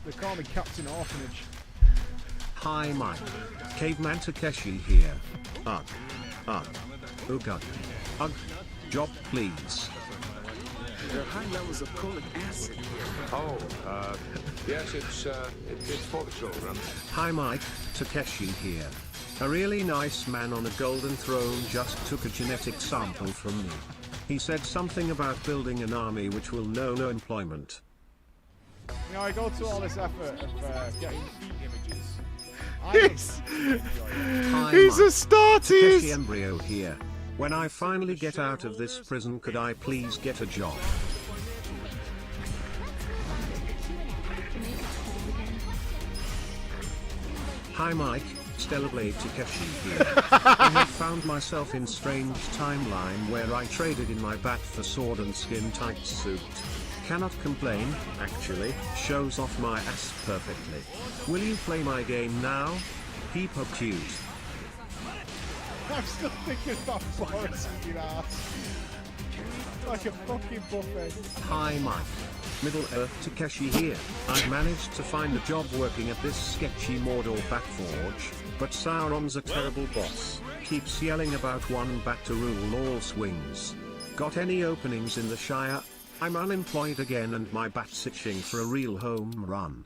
They call me Captain Orphanage. Hi Mike. Caveman Takeshi here. Ugh. Ugh. Oh god. Ugh. Job please. There are high levels of colic acid here. Oh, yes, it's for the children. Hi Mike, Takeshi here. A really nice man on a golden throne just took a genetic sample from me. He said something about building an army which will know no employment. You know, I go to all this effort of getting feet images. He's a starties! Takeshi Embryo here. When I finally get out of this prison, could I please get a job? Hi Mike, Stellar Blade Takeshi here. I have found myself in strange timeline where I traded in my bat for sword and skin tight suit. Cannot complain, actually, shows off my ass perfectly. Will you play my game now? Peep-o cute. I'm still thinking about Boris eating ass. Like a fucking buffet. Hi Mike. Middle Earth Takeshi here. I've managed to find a job working at this sketchy Mordor Batforge, but Sauron's a terrible boss. Keeps yelling about one bat to rule all swings. Got any openings in the Shire? I'm unemployed again and my bat's itching for a real home run.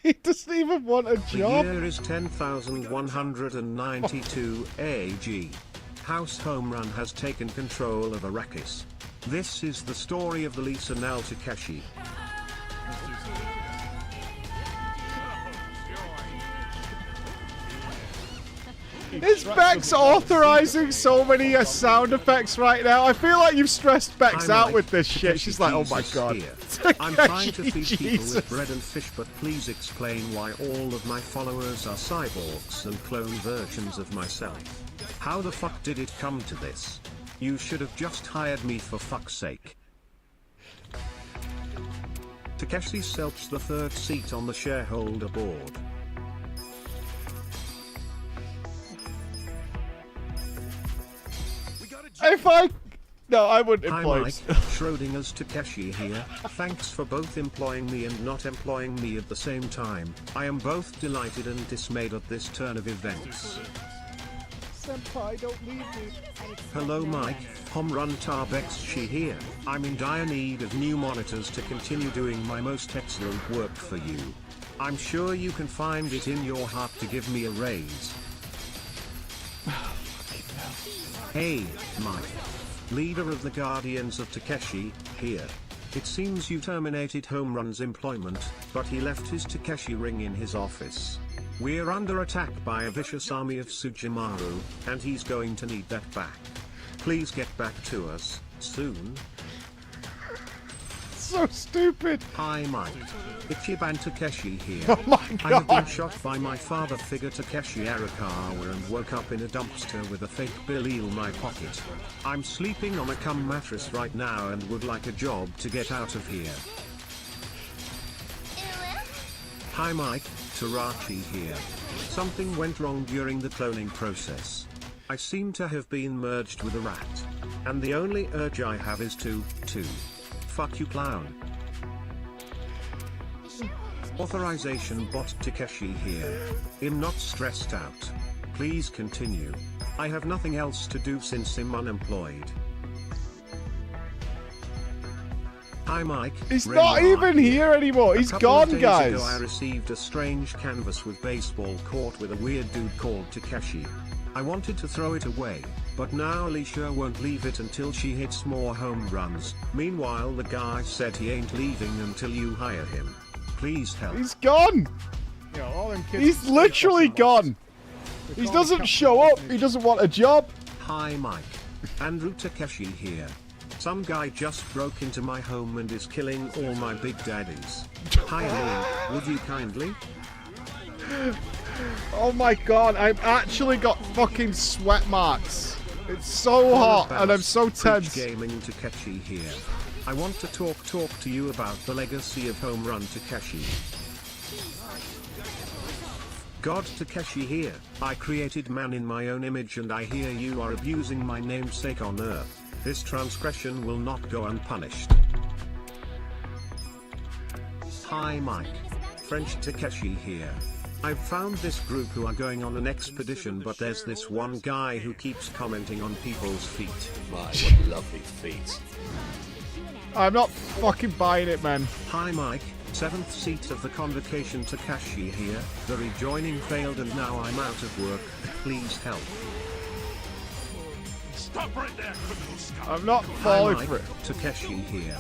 He doesn't even want a job. The year is 10,192 AG. House Home Run has taken control of Arrakis. This is the story of the Lisa Nell Takeshi. Is Bex authorizing so many sound effects right now? I feel like you've stressed Bex Hi, out Mike. with this shit. Takeshi She's like, oh my Jesus god. here. I'm trying to feed people Jesus. with bread and fish, but please explain why all of my followers are cyborgs and clone versions of myself. How the fuck did it come to this? You should have just hired me for fuck's sake. Takeshi Selps the third seat on the shareholder board. If I... No, I wouldn't Hi employ Mike, him. Schrodinger's Takeshi here. Thanks for both employing me and not employing me at the same time. I am both delighted and dismayed at this turn of events. Senpai, don't leave me. Hello Mike, Home Run Tarbexchi here. I'm in dire need of new monitors to continue doing my most excellent work for you. I'm sure you can find it in your heart to give me a raise. Hey, Mike. Leader of the Guardians of Takeshi, here. It seems you terminated Home Run's employment, but he left his Takeshi ring in his office. We're under attack by a vicious army of Tsujimaru, and he's going to need that back. Please get back to us, soon. So stupid. Hi Mike. Ichiban Takeshi here. Oh my I have been God. shot by my father figure Takeshi Arakawa and woke up in a dumpster with a fake bill in my pocket. I'm sleeping on a cum mattress right now and would like a job to get out of here. Hi Mike, Tarachi here. Something went wrong during the cloning process. I seem to have been merged with a rat. And the only urge I have is to fuck you clown. Authorization bot Takeshi here. I'm not stressed out. Please continue. I have nothing else to do since I'm unemployed. Hi Mike. He's Ren not Mar even here anymore. He's a couple of gone, days guys. ago I received a strange canvas with baseball court with a weird dude called Takeshi. I wanted to throw it away, but now Alicia won't leave it until she hits more home runs. Meanwhile the guy said he ain't leaving until you hire him. Please help. He's gone. You know, all them kids He's literally gone. He doesn't show up. He doesn't want a job. Hi Mike. Andrew Takeshi here. Some guy just broke into my home and is killing all my big daddies. Hi Lee, would you kindly? Oh my god, I've actually got fucking sweat marks. It's so hot and I'm so tense. Gaming Takeshi here. I want to talk to you about the legacy of Home Run Takeshi. God Takeshi here. I created man in my own image and I hear you are abusing my namesake on Earth. This transgression will not go unpunished. Hi Mike. French Takeshi here. I've found this group who are going on an expedition, but there's this one guy who keeps commenting on people's feet. My, what lovely feet. I'm not fucking buying it, man. Hi Mike, 7th seat of the convocation Takeshi here. The rejoining failed and now I'm out of work. Please help. Stop right there, criminal scum. I'm not Hi falling Mike, for it. Takeshi here.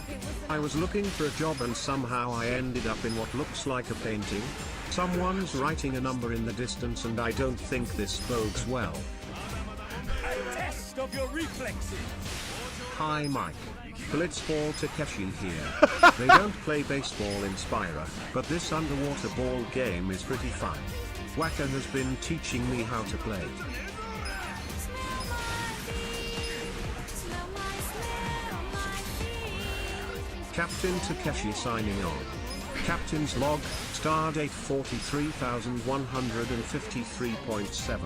I was looking for a job and somehow I ended up in what looks like a painting. Someone's writing a number in the distance and I don't think this bodes well. A test of your reflexes. Hi Mike. Blitzball Takeshi here. They don't play baseball in Spira, but this underwater ball game is pretty fun. Waka has been teaching me how to play. Captain Takeshi signing on. Captain's log, stardate 43,153.7.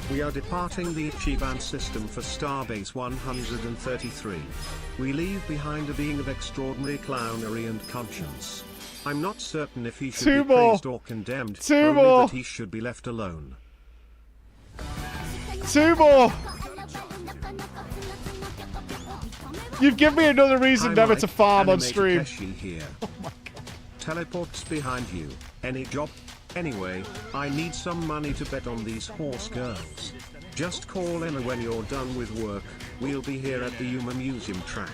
We are departing the Ichiban system for Starbase 133. We leave behind a being of extraordinary clownery and conscience. I'm not certain if he should be praised or condemned, only that he should be left alone. 2 more! You've given me another reason Hi, never Mike. to farm on Anime stream. Takeshi here. Teleports behind you. Any job? Anyway, I need some money to bet on these horse girls. Just call Emma when you're done with work. We'll be here at the Yuma Museum track.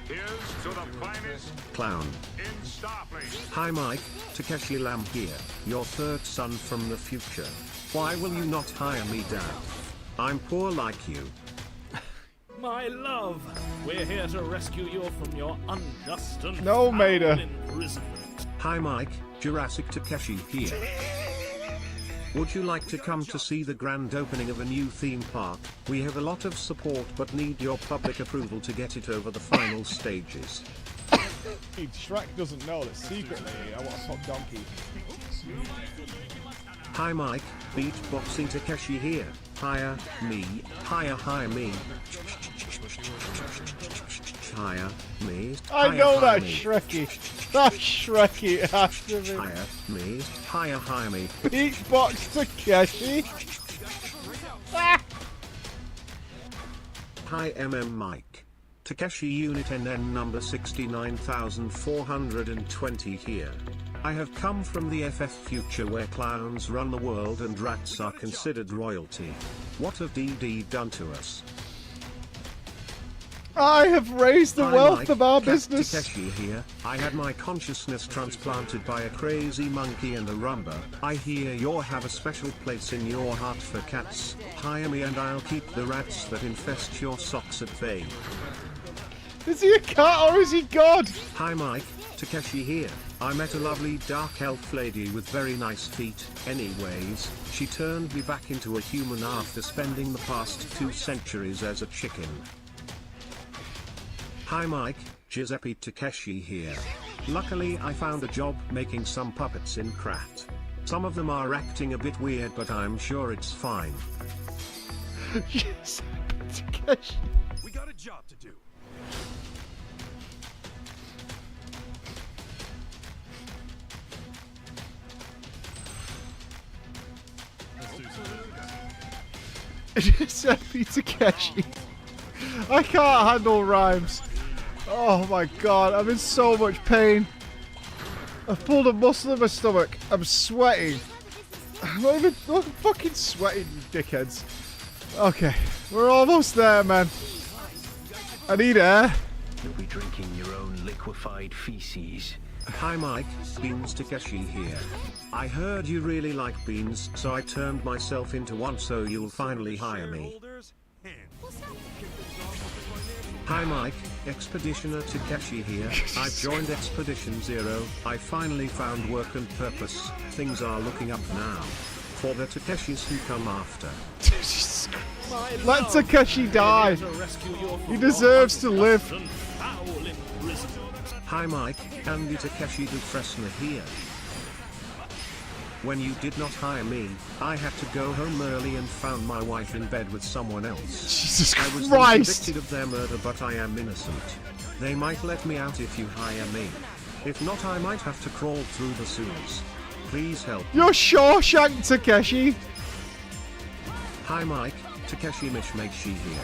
Here's to the finest Clown. in Starfleet. Hi Mike, Takeshi Lam here, your third son from the future. Why will you not hire me, Dad? I'm poor like you. My love, we're here to rescue you from your unjust and No, foul Mater. imprisonment. Hi Mike, Jurassic Takeshi here. Would you like to come to see the grand opening of a new theme park? We have a lot of support but need your public approval to get it over the final stages. Dude, Shrek doesn't know that secretly I want a hot donkey. Hi Mike, beatboxing Takeshi here. Hire me, hire me. Hire me. I know that me. Shrekky. That's Shrekky after me. Hire me, hire me. Beatbox Takeshi. Ah! Hi Mike. Takeshi Unit NN number 69,420 here. I have come from the FF future where clowns run the world and rats are considered royalty. What have DD done to us? I have raised the Hi, wealth Mike. of our Cat business. Takeshi here. I had my consciousness transplanted by a crazy monkey and a rumba. I hear you have a special place in your heart for cats. Hire me and I'll keep the rats that infest your socks at bay. Is he a cat or is he God? Hi Mike, Takeshi here. I met a lovely dark elf lady with very nice feet. Anyways, she turned me back into a human after spending the past 2 centuries as a chicken. Hi Mike, Giuseppe Takeshi here. Luckily I found a job making some puppets in Krat. Some of them are acting a bit weird but I'm sure it's fine. Yes, Takeshi. We got a job to do. Giuseppe Takeshi. I can't handle rhymes. Oh my god, I'm in so much pain. I've pulled a muscle in my stomach. I'm sweating. I'm not even fucking sweating, you dickheads. Okay, we're almost there, man. I need air. You'll be drinking your own liquefied feces. Hi Mike, Beans Takeshi here. I heard you really like beans, so I turned myself into one so you'll finally hire me. Hi Mike, Expeditioner Takeshi here. I've joined Expedition Zero. I finally found work and purpose. Things are looking up now. For the Takeshis who come after. Let Takeshi die. He deserves to live. Hi Mike, Andy Takeshi de Fresna here. When you did not hire me, I had to go home early and found my wife in bed with someone else. Jesus I was Christ. convicted of their murder, but I am innocent. They might let me out if you hire me. If not, I might have to crawl through the sewers. Please help. You're Shawshank, Takeshi. Hi Mike, Takeshi Mishmachi here.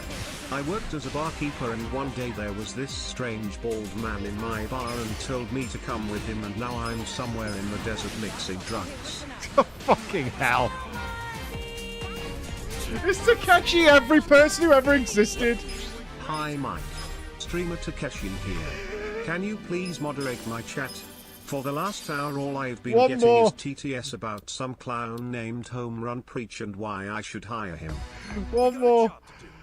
I worked as a barkeeper and one day there was this strange bald man in my bar and told me to come with him, and now I'm somewhere in the desert mixing drugs. Oh, fucking hell. Is Takeshi every person who ever existed? Hi Mike, streamer Takeshi here. Can you please moderate my chat? For the last hour all I've been One getting more. is TTS about some clown named Home Run Preach and why I should hire him. One more.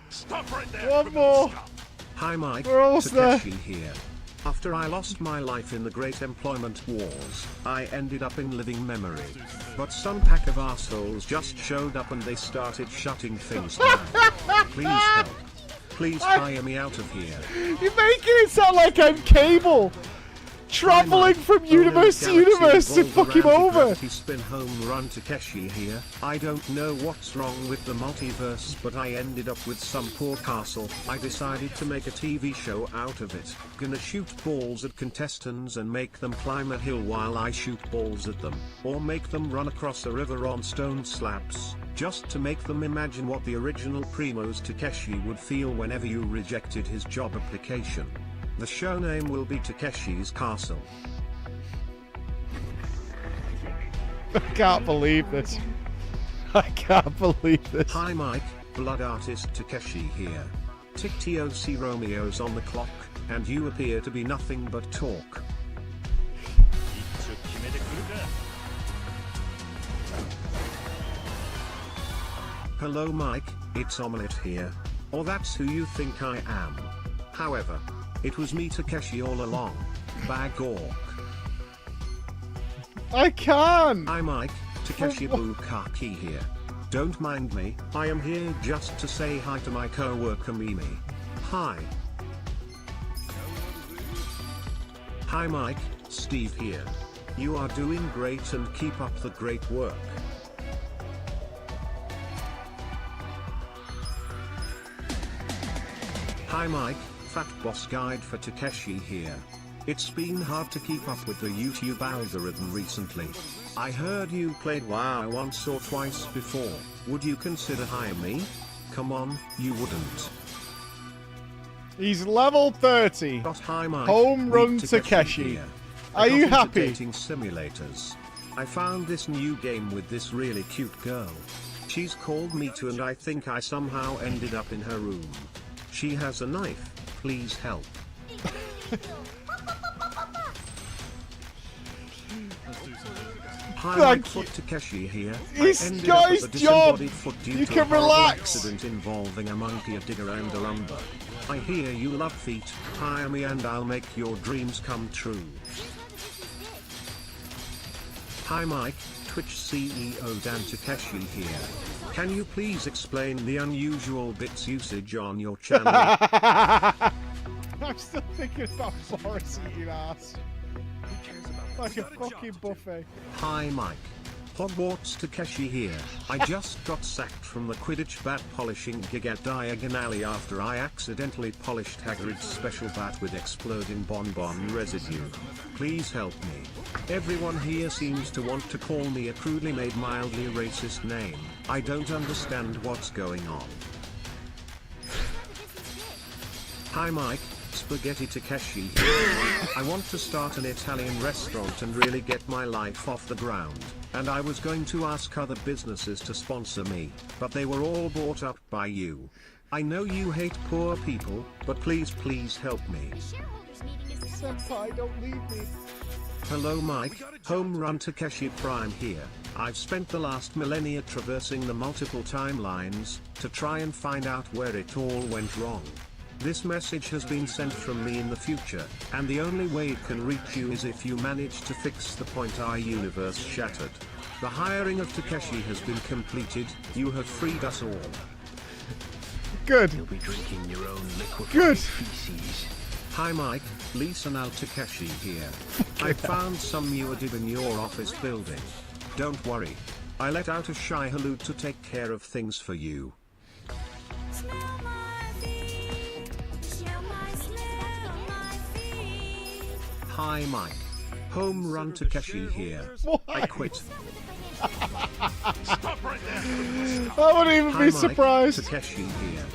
Stop right there. One more. Hi Mike, We're almost there. Takeshi here. After I lost my life in the Great Employment Wars, I ended up in living memory. But some pack of assholes just showed up and they started shutting things down. Please help. Please hire me out of here. You're making it sound like I'm Cable. Traveling from universe to universe to fuck him over. Spin home run Takeshi here. I don't know what's wrong with the multiverse, but I ended up with some poor castle. I decided to make a TV show out of it. Gonna shoot balls at contestants and make them climb a hill while I shoot balls at them. Or make them run across a river on stone slabs. Just to make them imagine what the original Primo's Takeshi would feel whenever you rejected his job application. The show name will be Takeshi's Castle. I can't believe this. I can't believe this. Hi Mike, Blood Artist Takeshi here. TikTOC Romeo's on the clock, and you appear to be nothing but talk. Hello Mike, it's Omelette here. Or that's who you think I am. However, it was me Takeshi all along. Bag orc. I can! Hi Mike, Takeshi Bukaki here. Don't mind me, I am here just to say hi to my co-worker Mimi. Hi. Hi Mike, Steve here. You are doing great and keep up the great work. Hi Mike, Fat Boss Guide for Takeshi here. It's been hard to keep up with the YouTube algorithm recently. I heard you played WoW once or twice before. Would you consider hiring me? Come on, you wouldn't. He's level 30. Hi Mike, Home run Meet Takeshi. here. Are I got you into happy? Dating simulators. I found this new game with this really cute girl. She's called me to, and I think I somehow ended up in her room. She has a knife. Please help. Hi, Thank Foot Takeshi here. He's I ended got up his as a job. disembodied foot due You to can a horrible relax. accident involving a monkey, a digger, and a lumber. I hear you love feet. Hire me and I'll make your dreams come true. Hi Mike, Twitch CEO Dan Takeshi here. Can you please explain the unusual bits usage on your channel? I'm still thinking about Boris eating ass. Like a fucking buffet. Hi Mike. Hogwarts Takeshi here. I just got sacked from the Quidditch bat polishing gig at Diagon Alley after I accidentally polished Hagrid's special bat with exploding bonbon residue. Please help me. Everyone here seems to want to call me a crudely made mildly racist name. I don't understand what's going on. Hi Mike, Spaghetti Takeshi here. I want to start an Italian restaurant and really get my life off the ground. And I was going to ask other businesses to sponsor me, but they were all bought up by you. I know you hate poor people, but please help me. Senpai, don't leave me. Hello Mike, Home Run Takeshi Prime here. I've spent the last millennia traversing the multiple timelines, to try and find out where it all went wrong. This message has been sent from me in the future, and the only way it can reach you is if you manage to fix the point our universe shattered. The hiring of Takeshi has been completed. You have freed us all. Good. You'll be drinking your own liquefied Good. feces. Hi Mike, Lisa now Takeshi here. I found some new adib in your office building. Don't worry. I let out a shy halud to take care of things for you. Hi Mike. Home run Takeshi here. I quit. I wouldn't even be surprised. Takeshi here.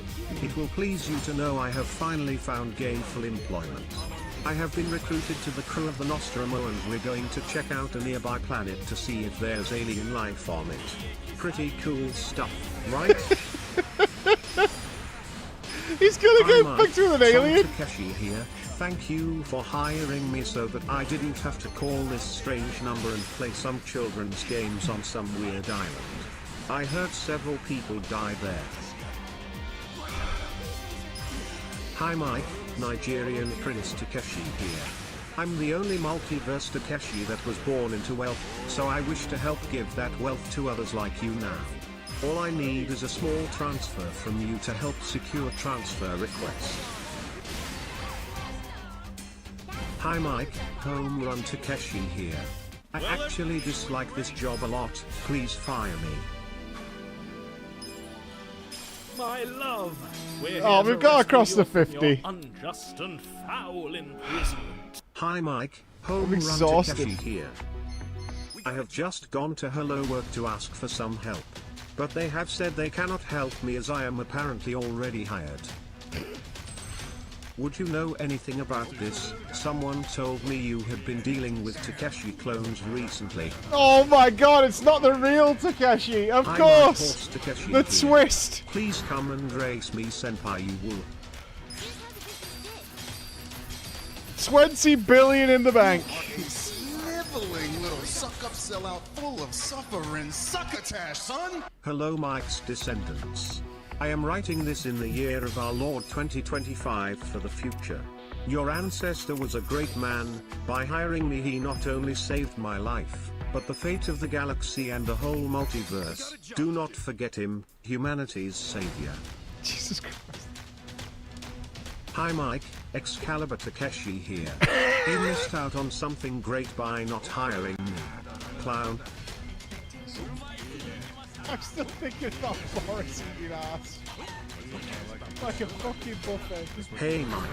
It will please you to know I have finally found gainful employment. I have been recruited to the crew of the Nostromo and we're going to check out a nearby planet to see if there's alien life on it. Pretty cool stuff, right? He's gonna get fucked with an alien. Takeshi here. Thank you for hiring me so that I didn't have to call this strange number and play some children's games on some weird island. I heard several people died there. Hi Mike, Nigerian Prince Takeshi here. I'm the only multiverse Takeshi that was born into wealth, so I wish to help give that wealth to others like you now. All I need is a small transfer from you to help secure transfer request. Hi Mike, Home Run Takeshi here. I actually dislike this job a lot, please fire me. My love, we're Oh, here we've to got rescue across you the from 50. your unjust and foul imprisonment. Hi Mike, Home I'm Run exhausted. Takeshi here. I have just gone to Hello Work to ask for some help. But they have said they cannot help me as I am apparently already hired. Would you know anything about this? Someone told me you had been dealing with Takeshi clones recently. Oh my god, it's not the real Takeshi, of Hi, course! my horse Takeshi The here. twist! Please come and race me, senpai, you will. 20 billion in the bank. Sniveling little suck-up sellout full of suffering succotash, son! Hello Mike's descendants. I am writing this in the year of our Lord 2025 for the future. Your ancestor was a great man. By hiring me he not only saved my life, but the fate of the galaxy and the whole multiverse. Do not forget him, humanity's savior. Jesus Christ. Hi Mike, Excalibur Takeshi here. You missed out on something great by not hiring me. Clown. I'm still thinking about Boris eating ass. Like a fucking buffet. Hey Mike.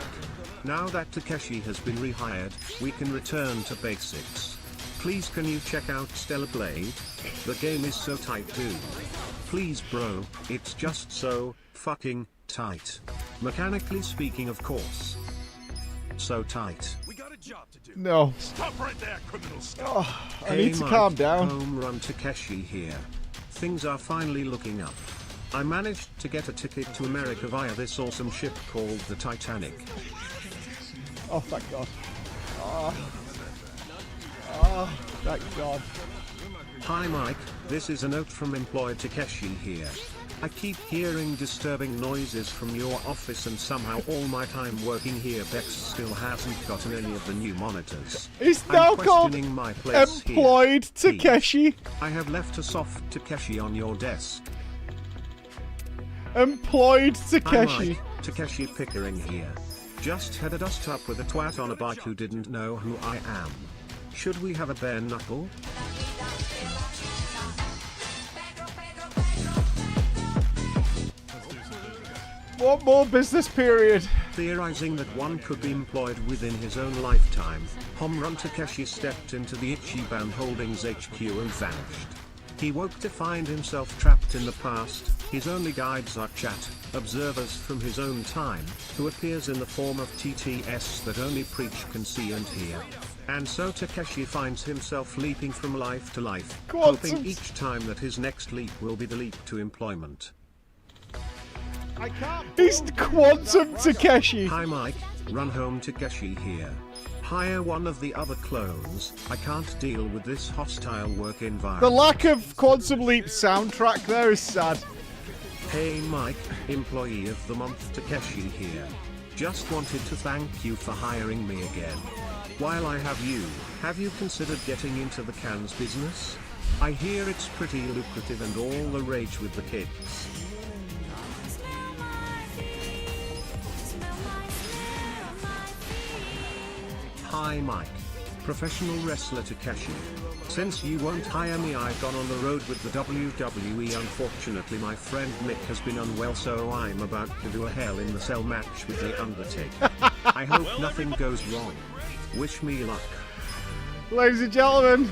Now that Takeshi has been rehired, we can return to basics. Please can you check out Stellar Blade? The game is so tight dude. Please bro, it's just so fucking tight. Mechanically speaking of course. So tight. No. Stop right there, criminal stuff. Oh, I Hey need to Mike, calm down. Home Run Takeshi here. Things are finally looking up. I managed to get a ticket to America via this awesome ship called the Titanic. Oh, thank God. Oh, thank God. Hi Mike, this is a note from employee Takeshi here. I keep hearing disturbing noises from your office and somehow all my time working here Bex still hasn't gotten any of the new monitors. He's I'm now called questioning my place here. Employed Takeshi. Please. I have left a soft Takeshi on your desk. Employed Hi Takeshi. Mike, Takeshi Pickering here. Just had a dust up with a twat on a bike who didn't know who I am. Should we have a bare knuckle? One more business period. Theorizing that one could be employed within his own lifetime, Home Run Takeshi stepped into the Ichiban Holdings HQ and vanished. He woke to find himself trapped in the past. His only guides are chat, observers from his own time, who appears in the form of TTS that only Preach can see and hear. And so Takeshi finds himself leaping from life to life, hoping each time that his next leap will be the leap to employment. He's Quantum Takeshi. Hi Mike, Run Home Takeshi here. Hire one of the other clones. I can't deal with this hostile work environment. The lack of Quantum Leap soundtrack there is sad. Hey Mike, Employee of the Month Takeshi here. Just wanted to thank you for hiring me again. While I have you considered getting into the cans business? I hear it's pretty lucrative and all the rage with the kids. Hi Mike. Professional wrestler Takeshi. Since you won't hire me, I've gone on the road with the WWE. Unfortunately, my friend Mick has been unwell, so I'm about to do a Hell in the Cell match with The Undertaker. I hope nothing goes wrong. Wish me luck. Ladies and gentlemen,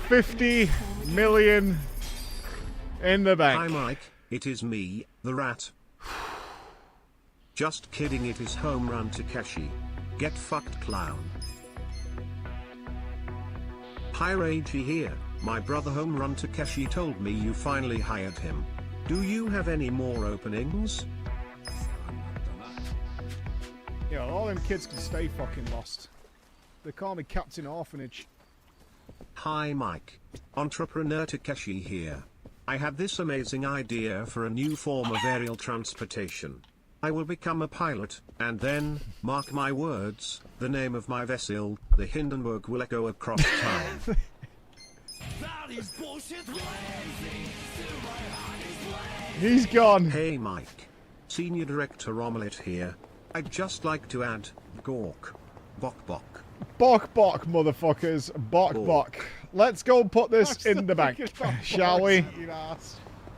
50 million in the bank. Hi Mike, it is me, the rat. Just kidding, it is Home Run Takeshi. Get fucked, clown. Hi Ragey here. My brother Home Run Takeshi told me you finally hired him. Do you have any more openings? Yeah, all them kids can stay fucking lost. They call me Captain Orphanage. Hi Mike. Entrepreneur Takeshi here. I have this amazing idea for a new form of aerial transportation. I will become a pilot, and then, mark my words, the name of my vessel, the Hindenburg, will echo across time. He's gone. Hey Mike. Senior Director Omelette here. I'd just like to add, Gork. Bok bok. Bok bok, motherfuckers. Bok bok. Let's go put this in the bank, shall we?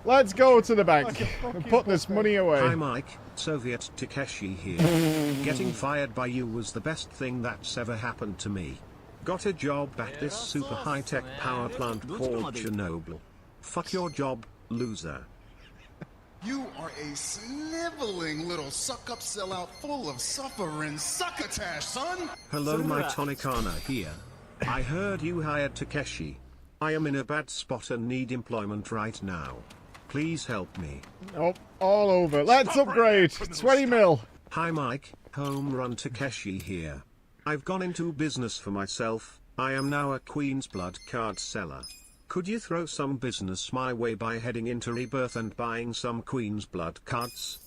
Let's go to the bank and put this money away. Hi Mike, Soviet Takeshi here. Getting fired by you was the best thing that's ever happened to me. Got a job at this super high-tech power plant called Chernobyl. Fuck your job, loser. You are a sniveling little suck-up sellout full of suffering succotash, son! Hello my Tonicana here. I heard you hired Takeshi. I am in a bad spot and need employment right now. Please help me. Oh, all over. Let's upgrade. 20 mil. Hi Mike, Home Run Takeshi here. I've gone into business for myself. I am now a Queen's Blood card seller. Could you throw some business my way by heading into Rebirth and buying some Queen's Blood cards?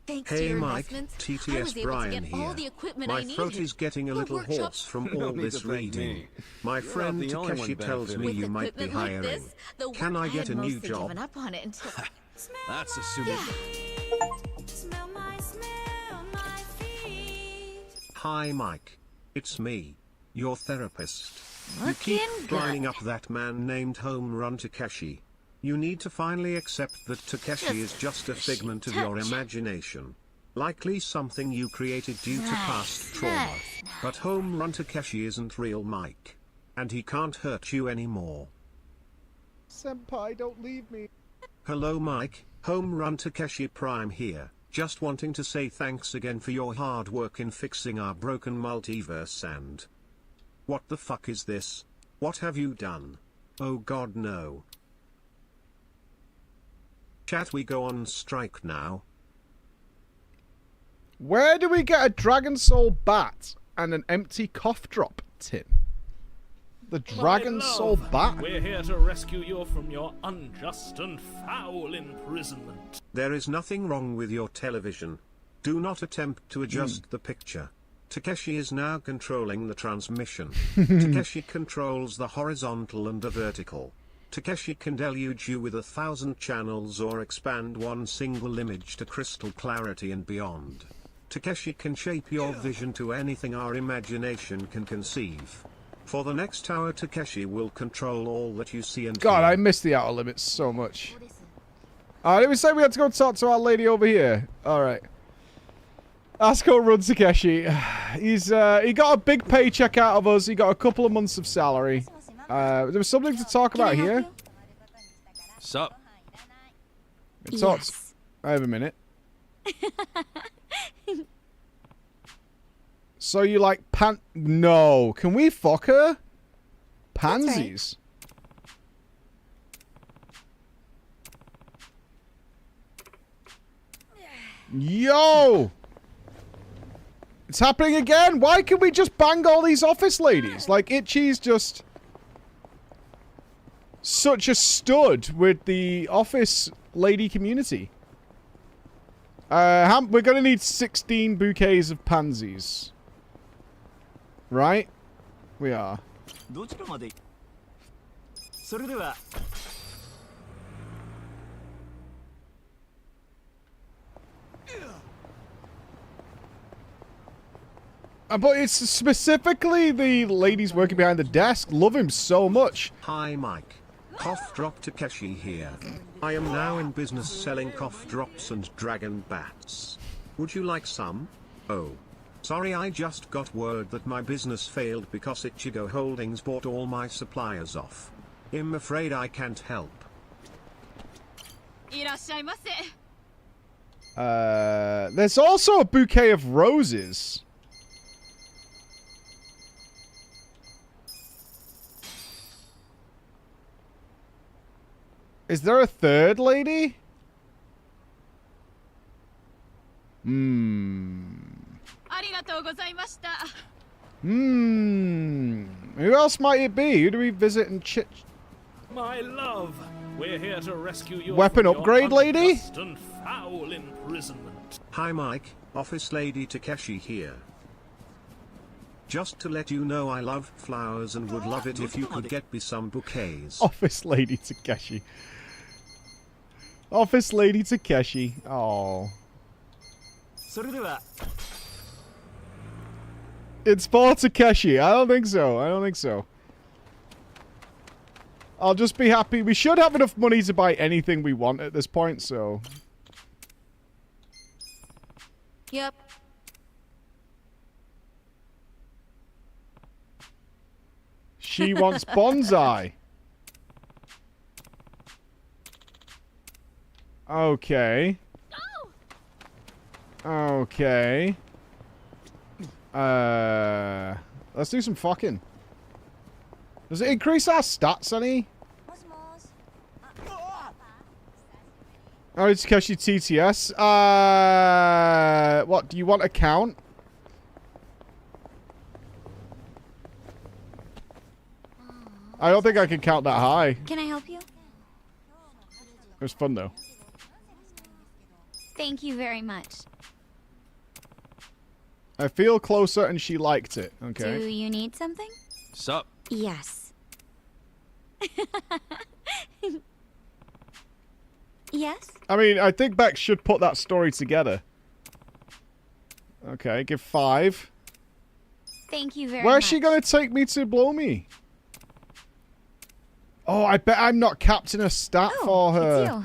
Thanks Hey to your Mike, investments, I was TTS able Brian to get here. all the equipment My I throat needed. is getting a The little workshop- hoarse from No all need this to thank reading. me. My You're friend not the only Takeshi one tells me benefiting. you might be Equipment like hiring. this, the Can work I get had a new mostly job? given up on it until That's assuming. Hi Mike. It's me, your therapist. You keep Looking lining good. up that man named Home Run Takeshi. You need to finally accept that Takeshi is just a figment of your imagination. Likely something you created due to past trauma. But Home Run Takeshi isn't real Mike. And he can't hurt you anymore. Senpai, don't leave me. Hello Mike, Home Run Takeshi Prime here. Just wanting to say thanks again for your hard work in fixing our broken multiverse and... What the fuck is this? What have you done? Oh god no. Chat, we go on strike now. Where do we get a Dragon Soul bat and an empty cough drop tin? The Dragon Soul bat? We're here to rescue you from your unjust and foul imprisonment. There is nothing wrong with your television. Do not attempt to adjust the picture. Takeshi is now controlling the transmission. Takeshi controls the horizontal and the vertical. Takeshi can deluge you with 1,000 channels or expand one single image to crystal clarity and beyond. Takeshi can shape your vision to anything our imagination can conceive. For the next hour, Takeshi will control all that you see and God, hear. I miss the Outer Limits so much. Did we say we had to go talk to our lady over here? Alright. Asko runs Takeshi. He got a big paycheck out of us. He got a couple of months of salary. There was something to talk about here. Sup? Yes. I have a minute. So you like No. Can we fuck her? Pansies. Yo! It's happening again? Why can we just bang all these office ladies? Like, Ichi's just such a stud with the office lady community. We're gonna need 16 bouquets of pansies. Right? We are. But it's specifically the ladies working behind the desk. Love him so much. Hi Mike. Cough Drop Takeshi here. I am now in business selling cough drops and dragon bats. Would you like some? Oh. Sorry, I just got word that my business failed because Ichigo Holdings bought all my suppliers off. I'm afraid I can't help. There's also a bouquet of roses. Is there a third lady? Who else might it be? Who do we visit and chit? My love, we're here to rescue you. Weapon from upgrade your lady? unjust and foul imprisonment. Hi Mike, Office Lady Takeshi here. Just to let you know I love flowers and would love it if you could get me some bouquets. Office Lady Takeshi. Office Lady Takeshi. Oh. It's for Takeshi. I don't think so. I don't think so. I'll just be happy. We should have enough money to buy anything we want at this point, so. Yep. She wants bonsai. Okay. Okay. Let's do some fucking. Does it increase our stats any? Oh, it's Keshi TTS. What, do you want a count? I don't think I can count that high. Can I help you? It was fun though. Thank you very much. I feel closer and she liked it. Okay. Do you need something? Sup? Yes. Yes? I mean, I think Bex should put that story together. Okay, give 5. Thank you very much. Where's she gonna take me to blow me? Oh, I bet I'm not captain a stat for her. It's you.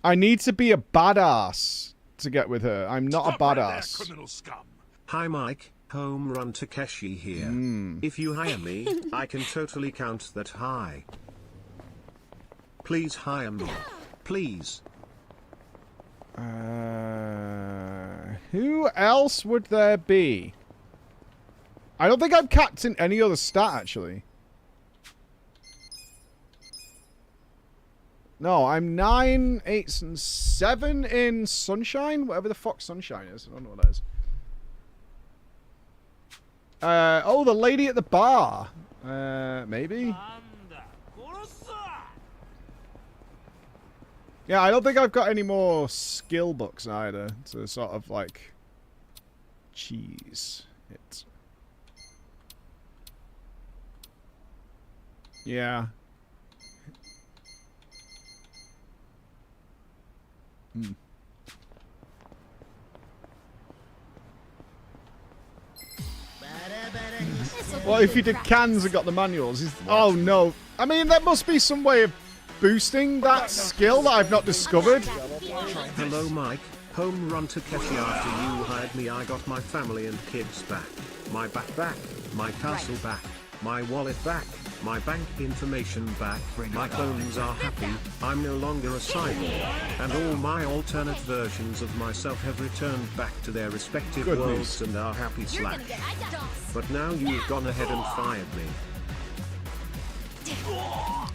I need to be a badass to get with her. I'm not a badass. Hi Mike, Home Run Takeshi here. If you hire me, I can totally count that high. Please hire me. Please. Who else would there be? I don't think I'm captain any other stat, actually. No, I'm 9, 8, and 7 in Sunshine? Whatever the fuck Sunshine is. I don't know what that is. Oh, the lady at the bar. Maybe? Yeah, I don't think I've got any more skill books either to sort of like cheese it. Yeah. Well, if you did cans and got the manuals, oh no. I mean, there must be some way of boosting that skill that I've not discovered. Hello Mike, Home Run Takeshi. After you hired me, I got my family and kids back, my back, my castle back, my wallet back, my bank information back, my clones are happy, I'm no longer a cyborg, and all my alternate versions of myself have returned back to their respective worlds and are happy slash. But now you've gone ahead and fired me.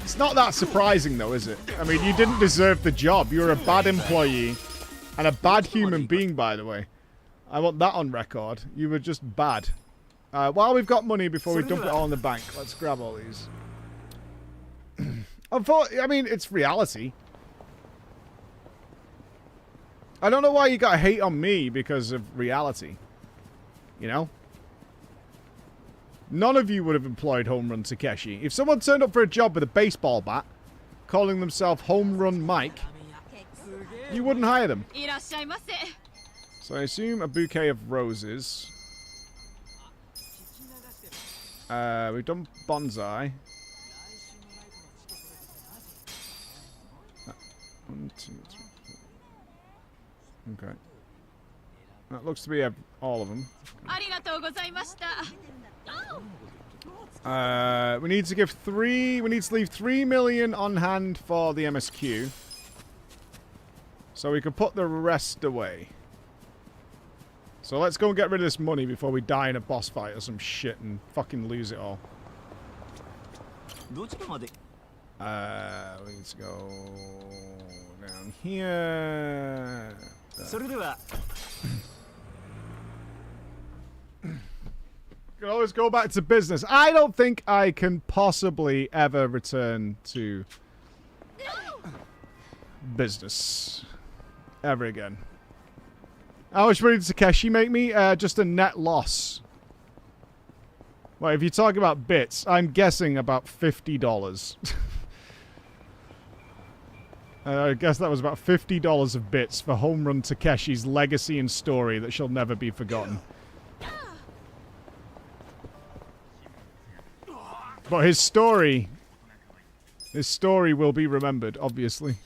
It's not that surprising though, is it? I mean, you didn't deserve the job. You're a bad employee and a bad human being, by the way. I want that on record. You were just bad. While we've got money before we dump it all in the bank, let's grab all these. I mean, it's reality. I don't know why you got hate on me because of reality. You know? None of you would have employed Home Run Takeshi. If someone turned up for a job with a baseball bat, calling themselves Home Run Mike, you wouldn't hire them. So I assume a bouquet of roses. We've done bonsai. 1, 2, 3, 4. Okay. That looks to be all of them. We need to give 3. We need to leave 3 million on hand for the MSQ, so we can put the rest away. So let's go and get rid of this money before we die in a boss fight or some shit and fucking lose it all. We need to go down here. Can always go back to business. I don't think I can possibly ever return to business ever again. How much money did Takeshi make me? Just a net loss. Well, if you're talking about bits, I'm guessing about $50. I guess that was about $50 of bits for Home Run Takeshi's legacy and story that shall never be forgotten. But his story will be remembered, obviously.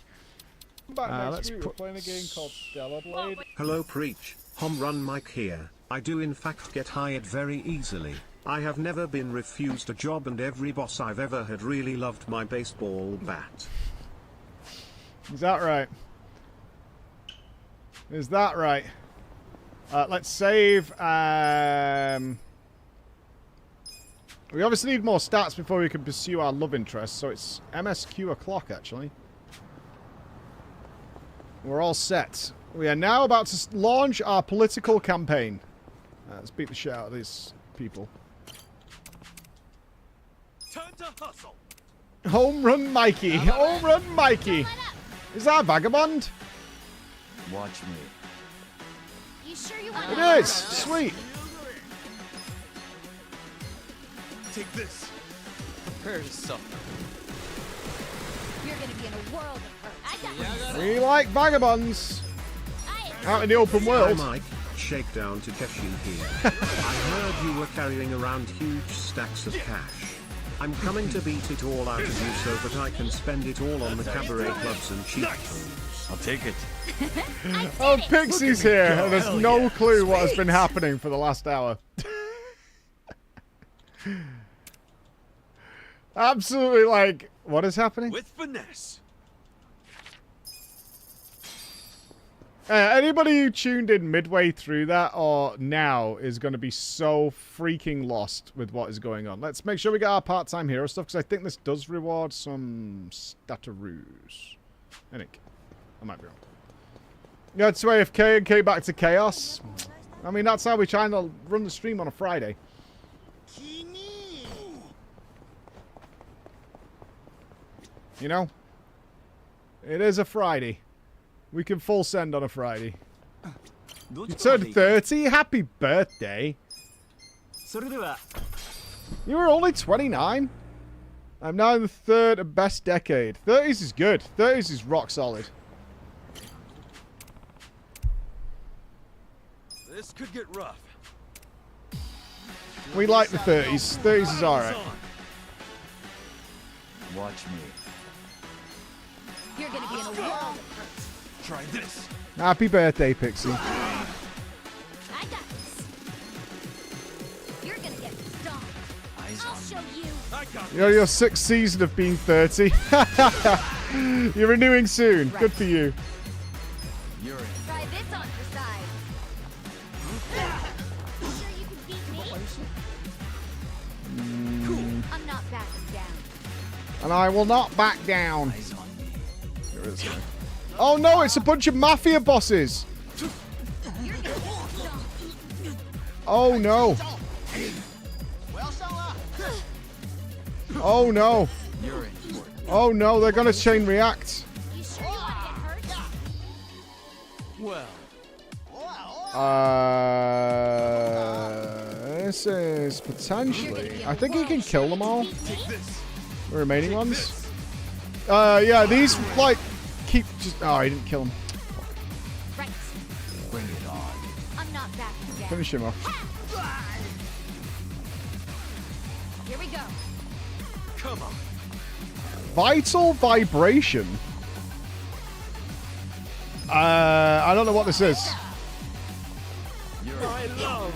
Let's we're playing a game called Stellar Blade. Hello Preach, Home Run Mike here. I do in fact get hired very easily. I have never been refused a job and every boss I've ever had really loved my baseball bat. Is that right? Is that right? Let's save. We obviously need more stats before we can pursue our love interest, so it's MSQ o'clock, actually. We're all set. We are now about to launch our political campaign. Let's beat the shit out of these people. Time to hustle. Home Run Mikey. Home Run Mikey. Is that a vagabond? Watch me. You sure you want It to is. Sweet. Take this. Prepare to suffer. You're gonna be in a world of hurt. I got We like vagabonds. Out in the open world. Hi Mike, Shakedown Takeshi here. I heard you were carrying around huge stacks of cash. I'm coming to beat it all out of you so that I can spend it all on the cabaret clubs and cheap foods. I'll take it. Oh, Pixie's here, and there's no clue what has been happening for the last hour. Absolutely, like, what is happening? With finesse. Anybody who tuned in midway through that or now is going to be so freaking lost with what is going on. Let's make sure we get our part-time hero stuff, because I think this does reward some stataroos. I think. I might be wrong. Go to AFK and K back to chaos. I mean, that's how we try to run the stream on a Friday. You know? It is a Friday. We can full send on a Friday. You turned 30? Happy birthday. You were only 29? I'm now in the third and best decade. 30s is good. 30s is rock solid. This could get rough. We like the 30s. 30s is alright. Watch me. You're gonna be in a world of hurt. Try this. Happy birthday, Pixie. I got this. You're gonna get stomped. I'll show you. You're your 6th season of being 30. You're renewing soon. Good for you. Try this on for size. You sure you can beat me? Cool. I'm not backing down. And I will not back down. Oh no, it's a bunch of mafia bosses. Oh no. Oh no. Oh no, they're gonna chain react. Well. This is potentially... I think he can kill them all. The remaining ones. Yeah, these, like, keep just... Oh, he didn't kill him. Right. Bring it on. I'm not back yet. Finish him off. Here we go. Come on. Vital vibration. I don't know what this is. My love,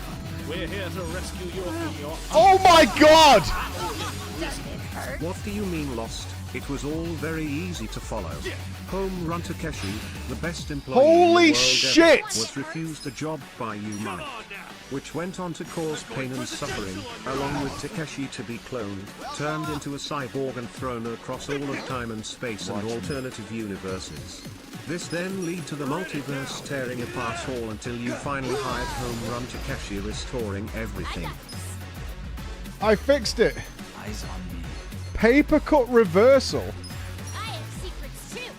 we're here to rescue you from your... Oh my god! What do you mean lost? It was all very easy to follow. Home run Takeshi, the best employee in the Holy world shit! ever, was refused a job by you, Mike, which went on to cause pain and suffering, along with Takeshi to be cloned, turned into a cyborg and thrown across all of time and space and alternative universes. This then lead to the multiverse tearing apart all until you finally hired Home Run Takeshi, restoring everything. I fixed it. Eyes on me. Paper cut reversal. I have secrets too.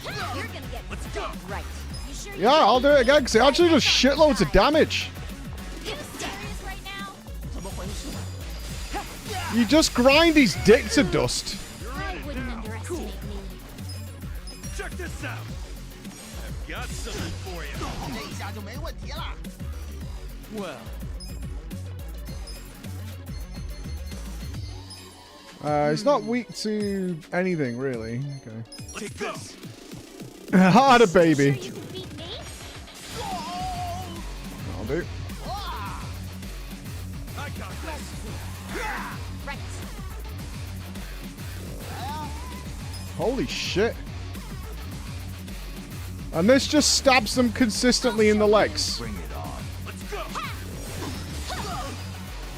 You're gonna get what's go right. You sure? Yeah, I'll do it again because it actually does shitloads of damage. You serious right now? You just grind his dick to dust. I wouldn't underestimate me. Check this out. I've got something for you. Well. It's not weak to anything, really. Okay. Take this. Harder, baby. Sure you can beat me? I'll do. I got this. Right. Holy shit. And this just stabs them consistently in the legs. Bring it on. Let's go.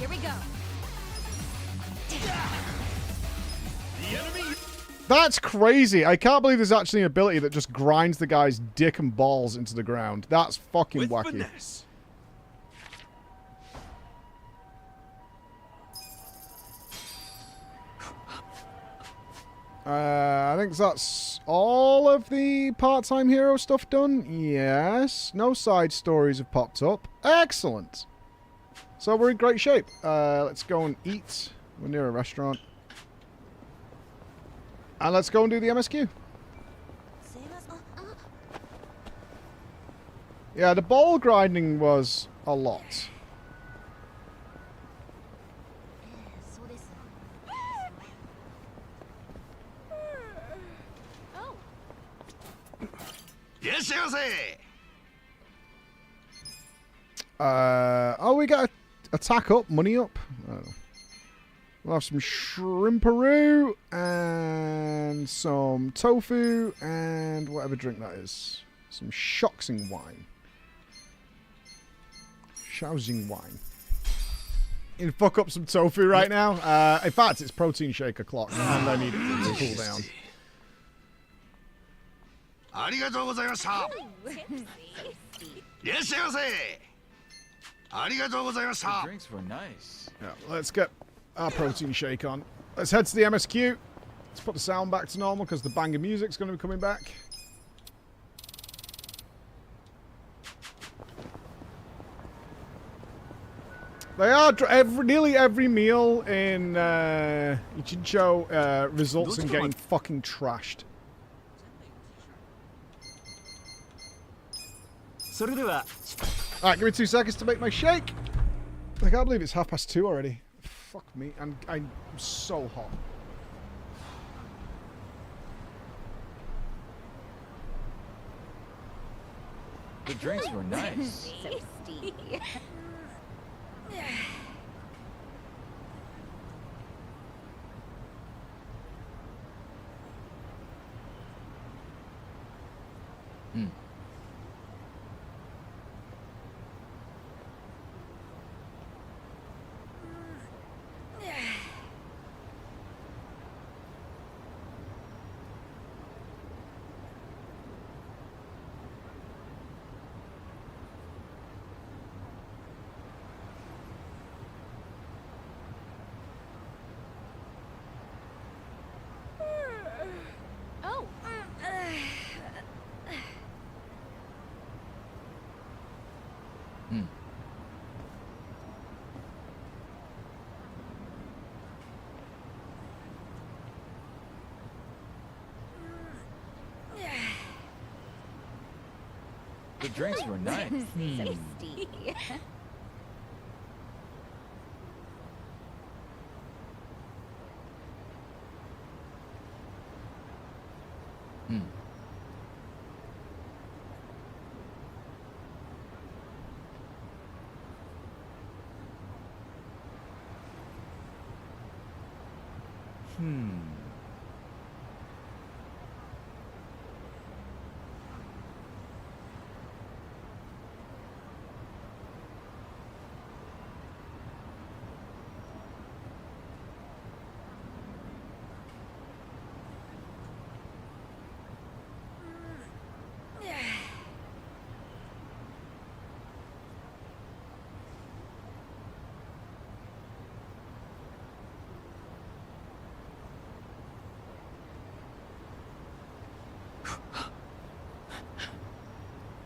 Here we go. The enemy. That's crazy. I can't believe there's actually an ability that just grinds the guy's dick and balls into the ground. That's fucking With wacky. finesse. I think that's all of the part-time hero stuff done. Yes. No side stories have popped up. Excellent. So we're in great shape. Let's go and eat. We're near a restaurant. And let's go and do the MSQ. Yeah, the ball grinding was a lot. Yes, yes, Oh, we got attack up, money up. I don't know. We'll have some shrimperoo and some tofu and whatever drink that is. Some shoxing wine. Shousing wine. You can fuck up some tofu right now. In fact, it's protein shake o'clock and I need it to cool down. ありがとうございました。いらっしゃいませ。ありがとうございました。 Drinks were nice. Yeah, let's get our protein shake on. Let's head to the MSQ. Let's put the sound back to normal because the banger music's going to be coming back. They are nearly every meal in Ichincho results in getting fucking trashed. Alright, give me 2 seconds to make my shake. I can't believe it's 2:30 already. Fuck me, and I'm so hot. The drinks were nice. drinks were nice. Thirsty.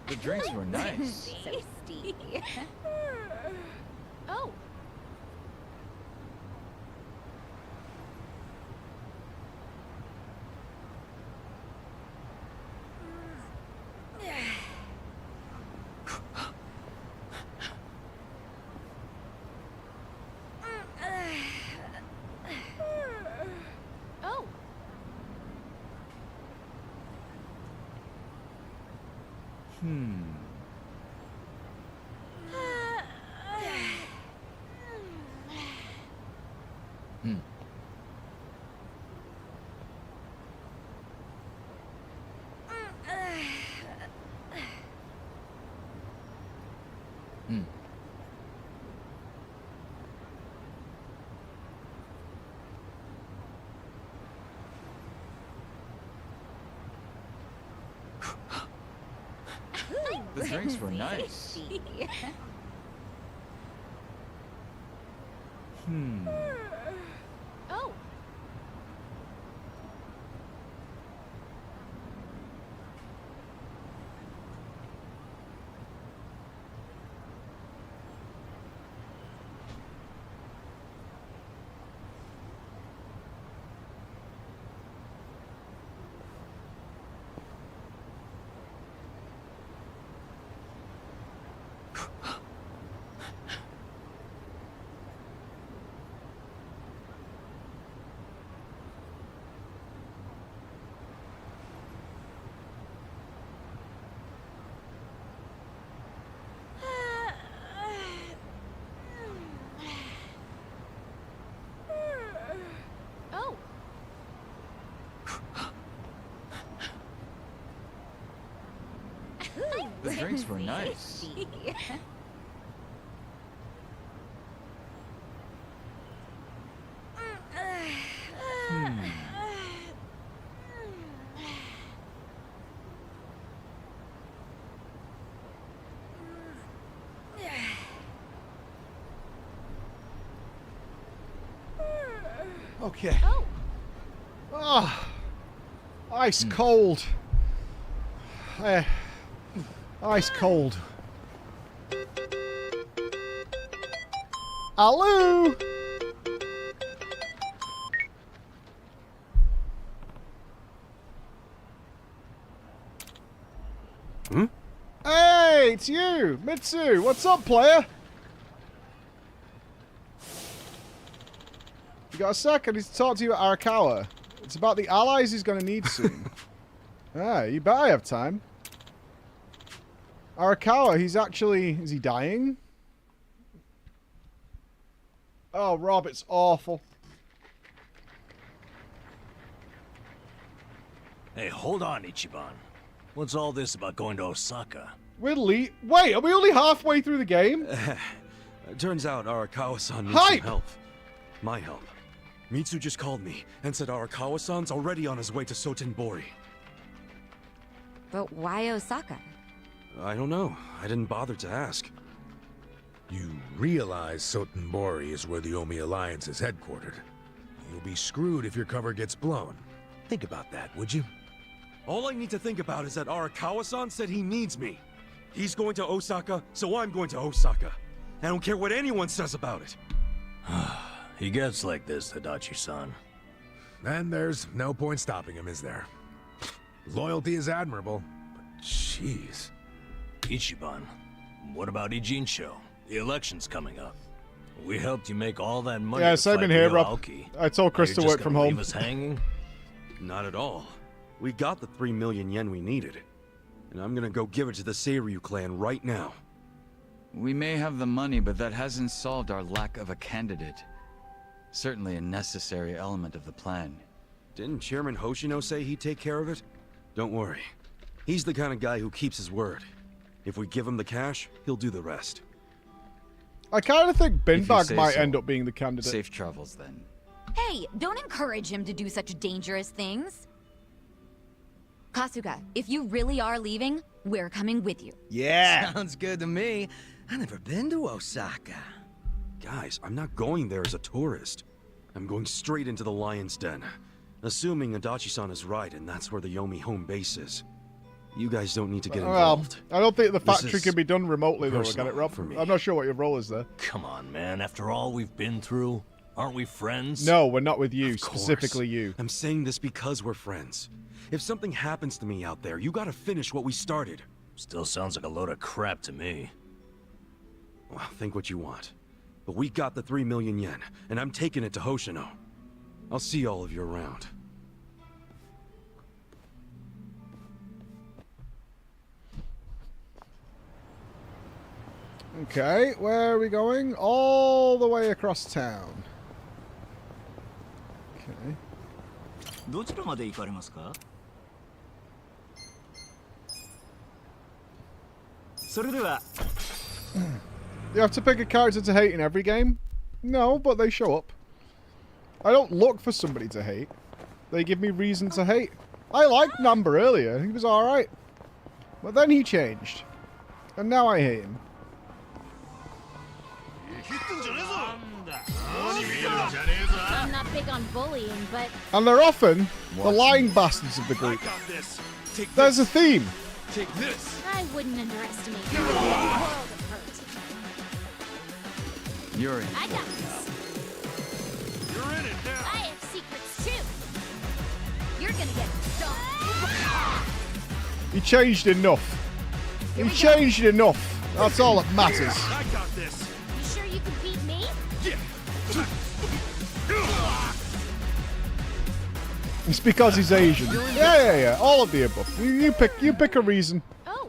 The drinks were nice. Thirsty. Oh. Oh. The drinks were nice. Oh. Oh. The drinks were nice. Okay. Oh. Ah, ice cold. Ice cold. Hello. Hey, it's you, Mitsu. What's up, player? You got a sec? I need to talk to you at Arakawa. It's about the allies he's going to need soon. You bet I have time. Arakawa, he's actually... Is he dying? Oh, Rob, it's awful. Hey, hold on, Ichiban. What's all this about going to Osaka? Wait, are we only halfway through the game? Turns out Arakawa-san needs Hype! some help. My help. Mitsu just called me and said Arakawa-san's already on his way to Sotenbori. But why Osaka? I don't know. I didn't bother to ask. You realize Sotenbori is where the Omi Alliance is headquartered. You'll be screwed if your cover gets blown. Think about that, would you? All I need to think about is that Arakawa-san said he needs me. He's going to Osaka, so I'm going to Osaka. I don't care what anyone says about it. He gets like this, Tadachi-san. Then there's no point stopping him, is there? Loyalty is admirable, but jeez. Ichiban, what about Ijincho? The election's coming up. We helped you make all that money. Yeah, to same fight in here, real Rob. Aoki. I told Chris Now to you're just work from gonna home. leave us hanging? Not at all. We got the 3 million yen we needed. And I'm gonna go give it to the Seiryu clan right now. We may have the money, but that hasn't solved our lack of a candidate. Certainly a necessary element of the plan. Didn't Chairman Hoshino say he'd take care of it? Don't worry. He's the kind of guy who keeps his word. If we give him the cash, he'll do the rest. I kind of think If you Binbag say might so. end up being the candidate. Safe travels, then. Hey, don't encourage him to do such dangerous things. Kasuga, if you really are leaving, we're coming with you. Yeah. Sounds good to me. I've never been to Osaka. Guys, I'm not going there as a tourist. I'm going straight into the Lion's Den. Assuming Adachi-san is right, and that's where the Yomi home base is. You guys don't need to get Well, involved. I don't think the This factory is can be done remotely, though. I got personal it, Rob. for me. I'm not sure what your role is there. Come on, man. After all we've been through, aren't we friends? No, we're not with you, Of course. specifically you. I'm saying this because we're friends. If something happens to me out there, you gotta finish what we started. Still sounds like a load of crap to me. Well, think what you want. But we got the 3 million yen, and I'm taking it to Hoshino. I'll see all of you around. Okay, where are we going? All the way across town. Okay. どちらまで行かれますか? それでは You have to pick a character to hate in every game? No, but they show up. I don't look for somebody to hate. They give me reason to hate. I liked Number earlier. He was alright. But then he changed. And now I hate him. I'm not big on bullying, but And they're often the lying bastards of the group. There's a theme. Take this. I wouldn't underestimate you. World of hurt. You're in. I got this. You're in it now. I have secrets too. You're gonna get stoned. He changed enough. He changed enough. That's all that matters. I got this. You sure you can beat me? It's because he's Asian. Yeah. All of the above. You pick a reason. Oh.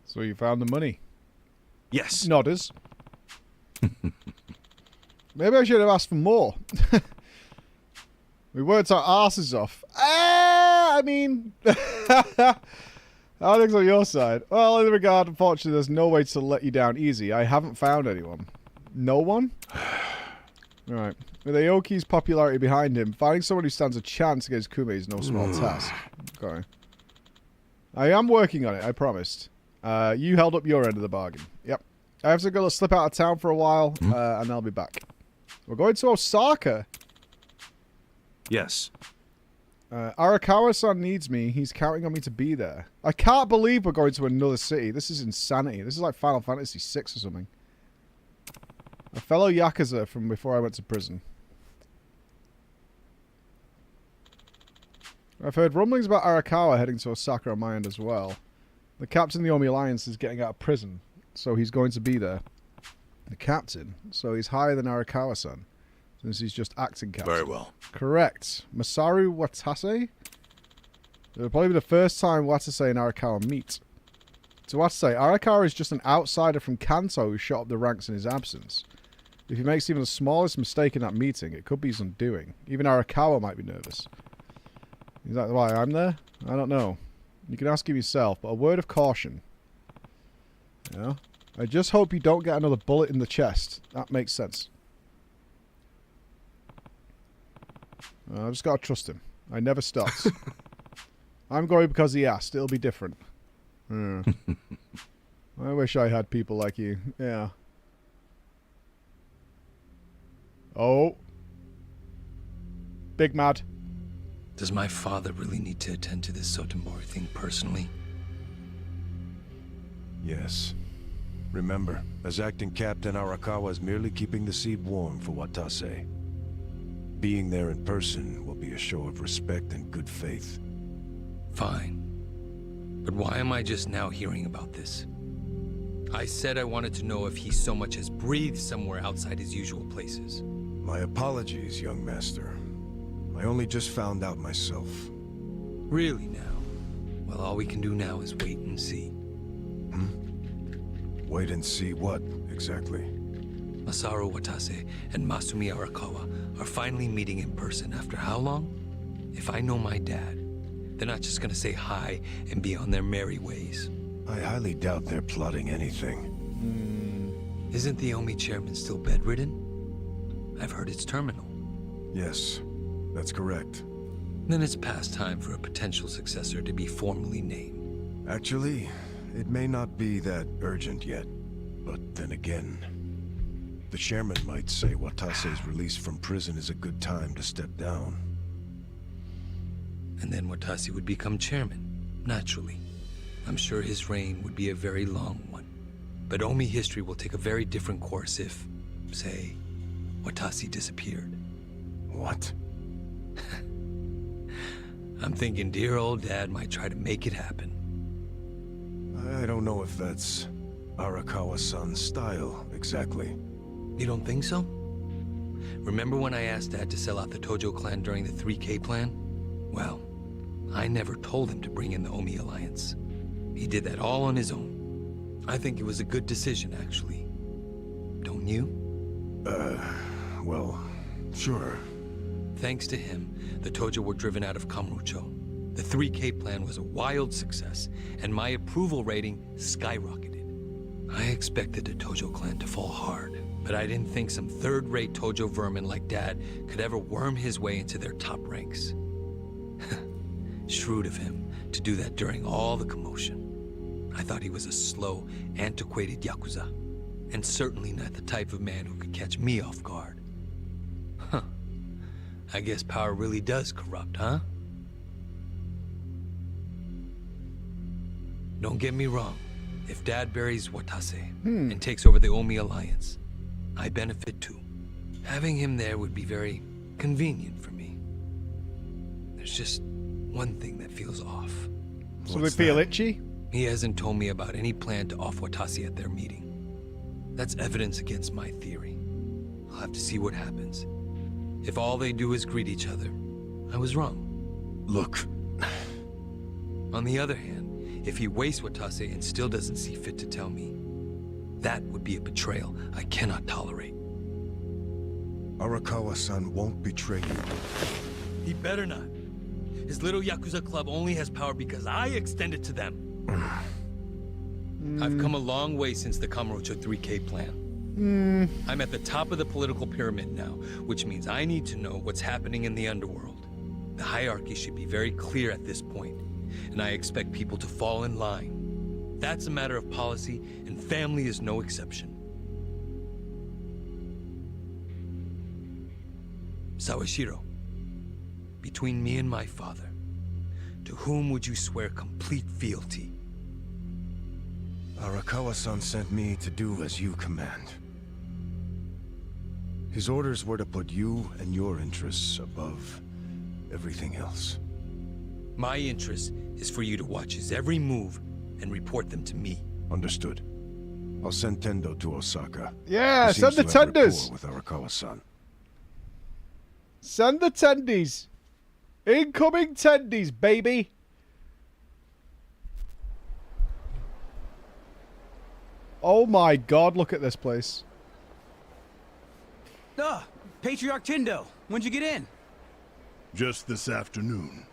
So you found the money. Yes. Nodders. Maybe I should have asked for more. We worked our asses off. I mean... How things on your side? Well, in regard, unfortunately, there's no way to let you down easy. I haven't found anyone. No one? Alright. With Aoki's popularity behind him, finding someone who stands a chance against Kume is no small task. Okay. I am working on it, I promised. You held up your end of the bargain. Yep. I have to go slip out of town for a while, and I'll be back. We're going to Osaka. Yes. Arakawa-san needs me. He's counting on me to be there. I can't believe we're going to another city. This is insanity. This is like Final Fantasy VI or something. A fellow Yakuza from before I went to prison. I've heard rumblings about Arakawa heading to Osaka on my end as well. The captain of the Omi Alliance is getting out of prison, so he's going to be there. The captain? So he's higher than Arakawa-san, since he's just acting captain. Very well. Correct. Masaru Watase? It'll probably be the first time Watase and Arakawa meet. To Watase, Arakawa is just an outsider from Kanto who shot up the ranks in his absence. If he makes even the smallest mistake in that meeting, it could be his undoing. Even Arakawa might be nervous. Is that why I'm there? I don't know. You can ask him yourself, but a word of caution. Yeah? I just hope you don't get another bullet in the chest. That makes sense. I just gotta trust him. I never stopped. I'm going because he asked. It'll be different. I wish I had people like you. Yeah. Oh. Big Mad. Does my father really need to attend to this Sotomori thing personally? Yes. Remember, as acting captain, Arakawa is merely keeping the seed warm for Watase. Being there in person will be a show of respect and good faith. Fine. But why am I just now hearing about this? I said I wanted to know if he so much as breathed somewhere outside his usual places. My apologies, young master. I only just found out myself. Really now? Well, all we can do now is wait and see. Wait and see what, exactly? Masaru Watase and Masumi Arakawa are finally meeting in person after how long? If I know my dad, they're not just gonna say hi and be on their merry ways. I highly doubt they're plotting anything. Isn't the Omi chairman still bedridden? I've heard it's terminal. Yes, that's correct. Then it's past time for a potential successor to be formally named. Actually, it may not be that urgent yet. But then again, the chairman might say Watase's release from prison is a good time to step down. And then Watase would become chairman, naturally. I'm sure his reign would be a very long one. But Omi history will take a very different course if, say, Watase disappeared. What? I'm thinking dear old dad might try to make it happen. I don't know if that's Arakawa-san's style, exactly. You don't think so? Remember when I asked Dad to sell out the Tojo clan during the 3K plan? Well, I never told him to bring in the Omi Alliance. He did that all on his own. I think it was a good decision, actually. Don't you? Well, sure. Thanks to him, the Tojo were driven out of Kamurocho. The 3K plan was a wild success, and my approval rating skyrocketed. I expected the Tojo clan to fall hard, but I didn't think some third-rate Tojo vermin like Dad could ever worm his way into their top ranks. Shrewd of him to do that during all the commotion. I thought he was a slow, antiquated Yakuza, and certainly not the type of man who could catch me off guard. Huh. I guess power really does corrupt, huh? Don't get me wrong. If Dad buries Watase and takes over the Omi Alliance, I benefit too. Having him there would be very convenient for me. There's just one thing that feels off. So we feel itchy? He hasn't told me about any plan to off Watase at their meeting. That's evidence against my theory. I'll have to see what happens. If all they do is greet each other, I was wrong. Look. On the other hand, if he wastes Watase and still doesn't see fit to tell me, that would be a betrayal I cannot tolerate. Arakawa-san won't betray you. He better not. His little Yakuza club only has power because I extend it to them. I've come a long way since the Kamurocho 3K plan. I'm at the top of the political pyramid now, which means I need to know what's happening in the underworld. The hierarchy should be very clear at this point, and I expect people to fall in line. That's a matter of policy, and family is no exception. Sawashiro, between me and my father, to whom would you swear complete fealty? Arakawa-san sent me to do as you command. His orders were to put you and your interests above everything else. My interest is for you to watch his every move and report them to me. Understood. I'll send Tendo to Osaka. Yeah, He send seems the to have tenders. rapport with Arakawa-san. Send the tendies. Incoming tendies, baby. Oh my god, look at this place. Patriarch Tindo, when'd you get in? Just this afternoon.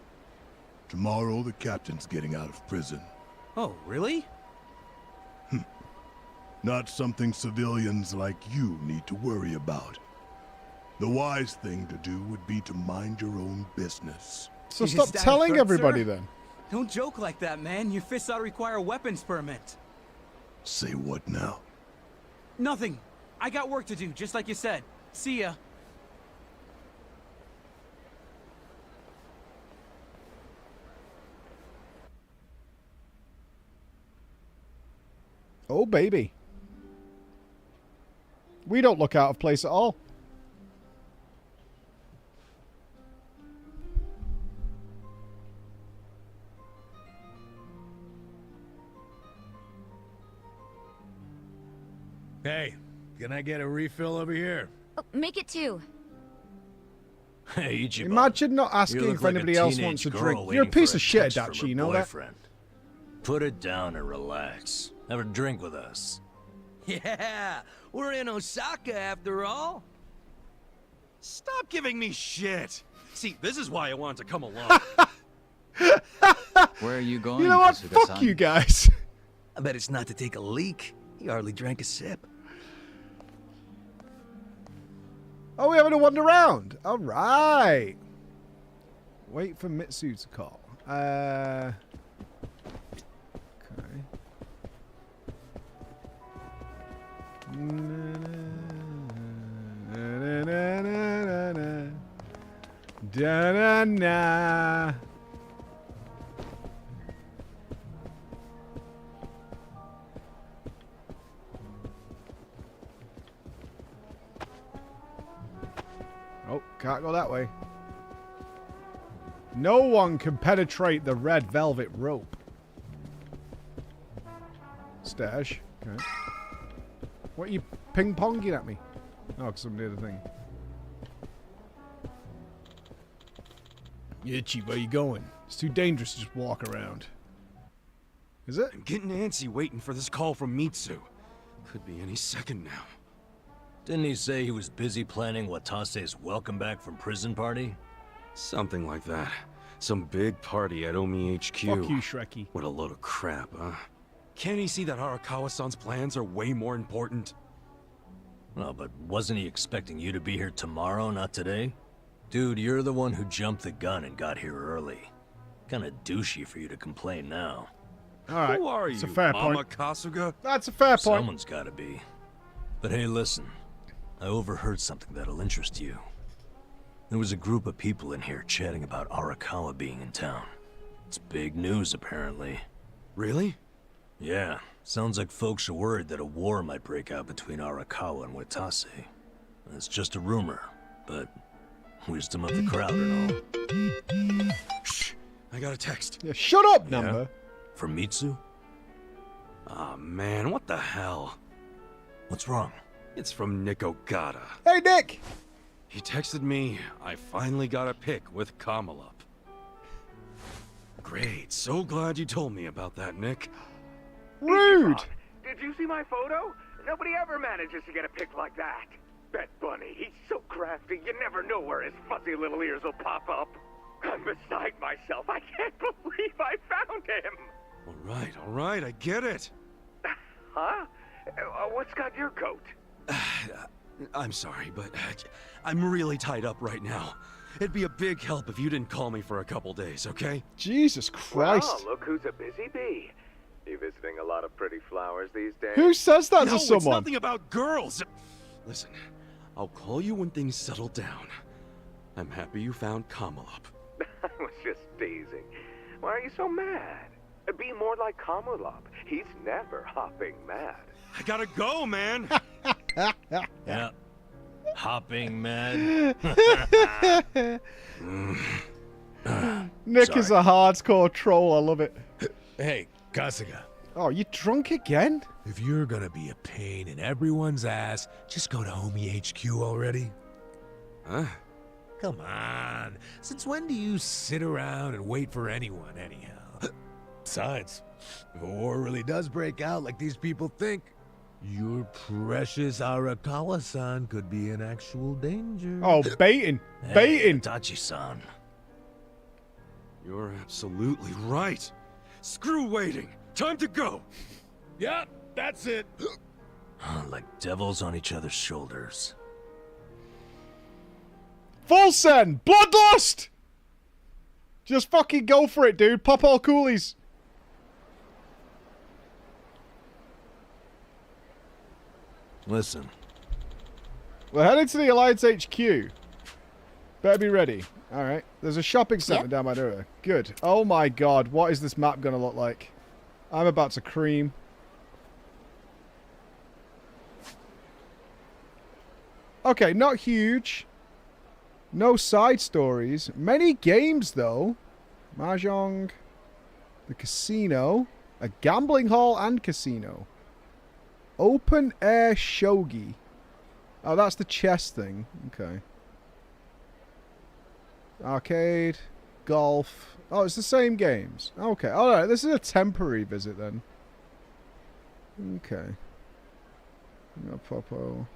Tomorrow, the captain's getting out of prison. Oh, really? Not something civilians like you need to worry about. The wise thing to do would be to mind your own business. So Is stop that a telling threat, everybody sir? then. Don't joke like that, man. Your fists ought to require a weapons permit. Say what now? Nothing. I got work to do, just like you said. See ya. Oh, baby. We don't look out of place at all. Hey, can I get a refill over here? Oh, make it 2. Hey, Ichiban. Imagine not You asking look if like anybody a else teenage wants a girl drink. You're a waiting piece for of shit, text from Adachi, her you know that? boyfriend. Put it down and relax. Have a drink with us. Yeah, we're in Osaka after all. Stop giving me shit. See, this is why I wanted to come along. Where are you going? You know what? Kasuga-san? Fuck you guys. I bet it's not to take a leak. He hardly drank a sip. Oh, we're having a wander around. All right. Wait for Mitsu to call. Okay. Da-na-na. Oh, can't go that way. No one can penetrate the red velvet rope. Stash. Okay. What are you ping-ponging at me? Oh, because I'm near the thing. Itchy, where you going? It's too dangerous to just walk around. Is it? I'm getting antsy waiting for this call from Mitsu. Could be any second now. Didn't he say he was busy planning Watase's welcome back from prison party? Something like that. Some big party at Omi HQ. Fuck you, Shrekky. What a load of crap, huh? Can't he see that Arakawa-san's plans are way more important? Well, but wasn't he expecting you to be here tomorrow, not today? Dude, you're the one who jumped the gun and got here early. Kinda douchey for you to complain now. Alright. Who are It's you, a fair Mama point. Kasuga? That's a fair point. Someone's gotta be. But hey, listen. I overheard something that'll interest you. There was a group of people in here chatting about Arakawa being in town. It's big news, apparently. Really? Yeah. Sounds like folks are worried that a war might break out between Arakawa and Watase. It's just a rumor, but wisdom of the crowd and all. Shh! I got a text. Yeah, shut up, number. From Mitsu? Aw, man, what the hell? What's wrong? It's from Nick Ogata. Hey, Nick! He texted me, I finally got a pic with Kamala. Great, so glad you told me about that, Nick. Rude! Did you see my photo? Nobody ever manages to get a pic like that. Bet Bunny, he's so crafty, you never know where his fuzzy little ears will pop up. I'm beside myself. I can't believe I found him. All right, I get it. Huh? What's got your coat? I'm sorry, but I'm really tied up right now. It'd be a big help if you didn't call me for a couple days, okay? Jesus Christ. Well, look who's a busy bee. You visiting a lot of pretty flowers these days? Who says that No, to someone? it's nothing about girls. Listen, I'll call you when things settle down. I'm happy you found Kamala. I was just teasing. Why are you so mad? Be more like Kamulop. He's never hopping mad. I gotta go, man. Yeah. Hopping mad. Nick is a hardcore troll. I love it. Hey, Kasuga. Oh, you drunk again? If you're gonna be a pain in everyone's ass, just go to Omi HQ already. Huh? Come on. Since when do you sit around and wait for anyone, anyhow? Besides, if a war really does break out like these people think, your precious Arakawa-san could be in actual danger. Oh, baiting. Baiting. Tachi-san. You're absolutely right. Screw waiting. Time to go. Yeah, that's it. Like devils on each other's shoulders. Full send! Bloodlust! Just fucking go for it, dude. Pop all coolies. Listen. We're heading to the Alliance HQ. Better be ready. Alright. There's a shopping center down by there. Good. Oh my god. What is this map going to look like? I'm about to cream. Okay, not huge. No side stories. Many games, though. Mahjong. The casino. A gambling hall and casino. Open air shogi. Oh, that's the chess thing. Okay. Arcade. Golf. Oh, it's the same games. Okay. Alright, this is a temporary visit then. Okay. No Popo.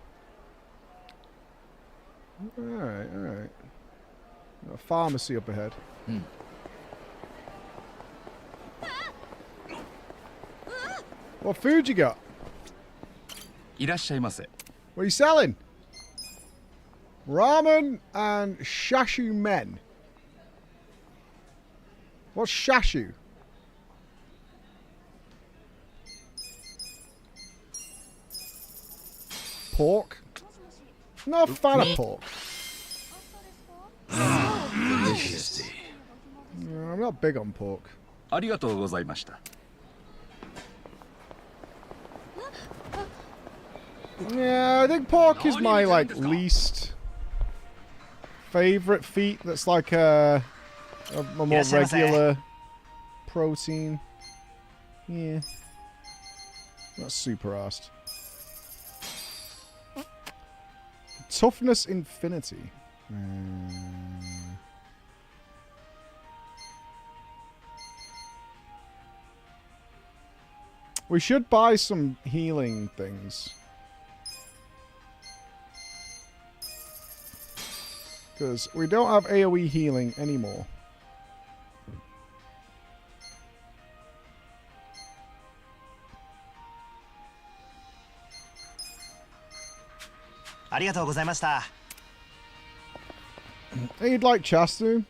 Alright, alright. A pharmacy up ahead. What food you got? What are you selling? Ramen and shashu men. What's shashu? Pork? Not a fan of pork. Delicious. No, I'm not big on pork. Yeah, I think pork is my least favorite feat. That's like a more regular protein. Yeah, not super arsed. Toughness infinity. We should buy some healing things. Because we don't have AoE healing anymore. Hey, you'd like Chastu?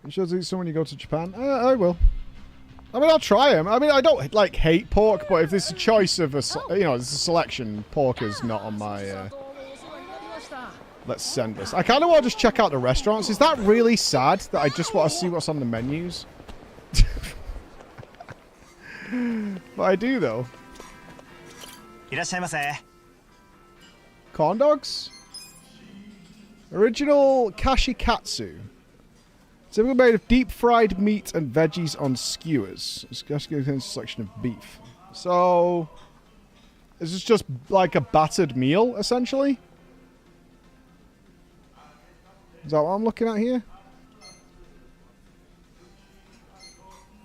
You should eat some when you go to Japan. I will. I mean, I'll try them. I mean, I don't hate pork, but if there's a choice of there's a selection, pork is not on my let's send this. I kind of want to just check out the restaurants. Is that really sad that I just want to see what's on the menus? But I do though. Corn dogs? Original kashikatsu. Typically made of deep fried meat and veggies on skewers. It's just a selection of beef. So, is this just like a battered meal, essentially? Is that what I'm looking at here?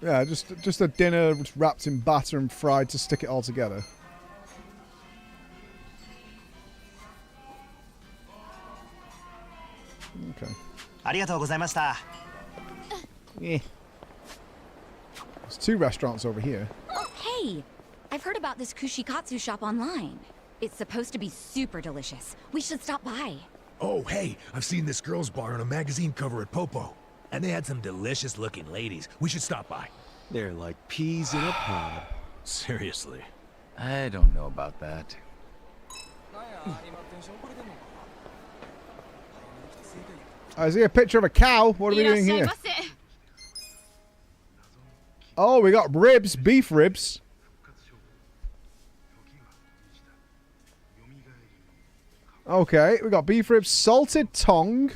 Yeah, just a dinner wrapped in batter and fried to stick it all together. Okay. Yeah. There's 2 restaurants over here. Oh, hey! I've heard about this kushikatsu shop online. It's supposed to be super delicious. We should stop by. Oh, hey, I've seen this girls' bar on a magazine cover at Popo. And they had some delicious-looking ladies. We should stop by. They're like peas in a pod. Seriously. I don't know about that. I see a picture of a cow. What are we doing here? Oh, we got ribs, beef ribs. Okay, we got beef ribs, salted tongue,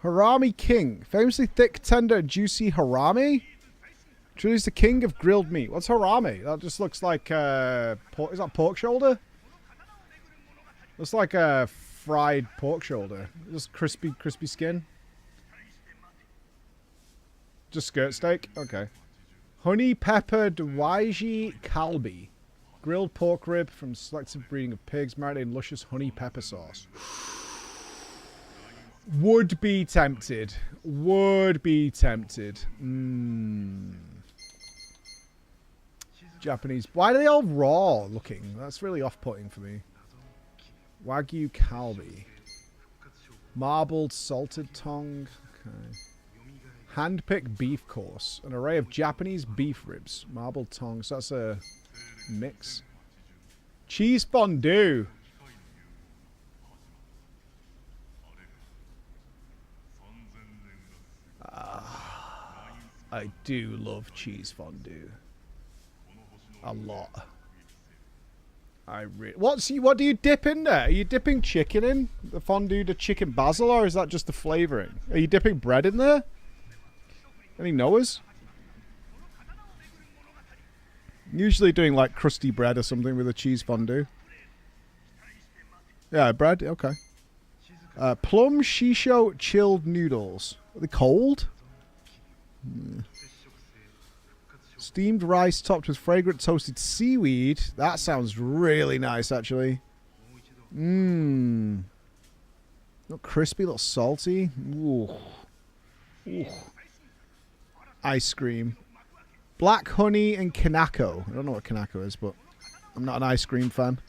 harami king, famously thick, tender, juicy harami. Truly is the king of grilled meat. What's harami? That just looks like pork. Is that pork shoulder? Looks like a fried pork shoulder. Just crispy skin. Just skirt steak. Okay. Honey peppered waiji kalbi. Grilled pork rib from selective breeding of pigs, marinated in luscious honey pepper sauce. Would be tempted. Would be tempted. Japanese. Why are they all raw looking? That's really off-putting for me. Wagyu kalbi. Marbled salted tongue. Okay. Hand-picked beef course. An array of Japanese beef ribs. Marbled tongue. So that's a mix. Cheese fondue. I do love cheese fondue. A lot. What do you dip in there? Are you dipping chicken in the fondue to chicken basil, or is that just the flavoring? Are you dipping bread in there? Any knowers? Usually doing like crusty bread or something with a cheese fondue. Yeah, bread. Okay. Plum shisho chilled noodles. Are they cold? Steamed rice topped with fragrant toasted seaweed. That sounds really nice, actually. Mmm. A little crispy, a little salty. Ooh. Ooh. Ice cream. Black honey and kanako. I don't know what kanako is, but I'm not an ice cream fan.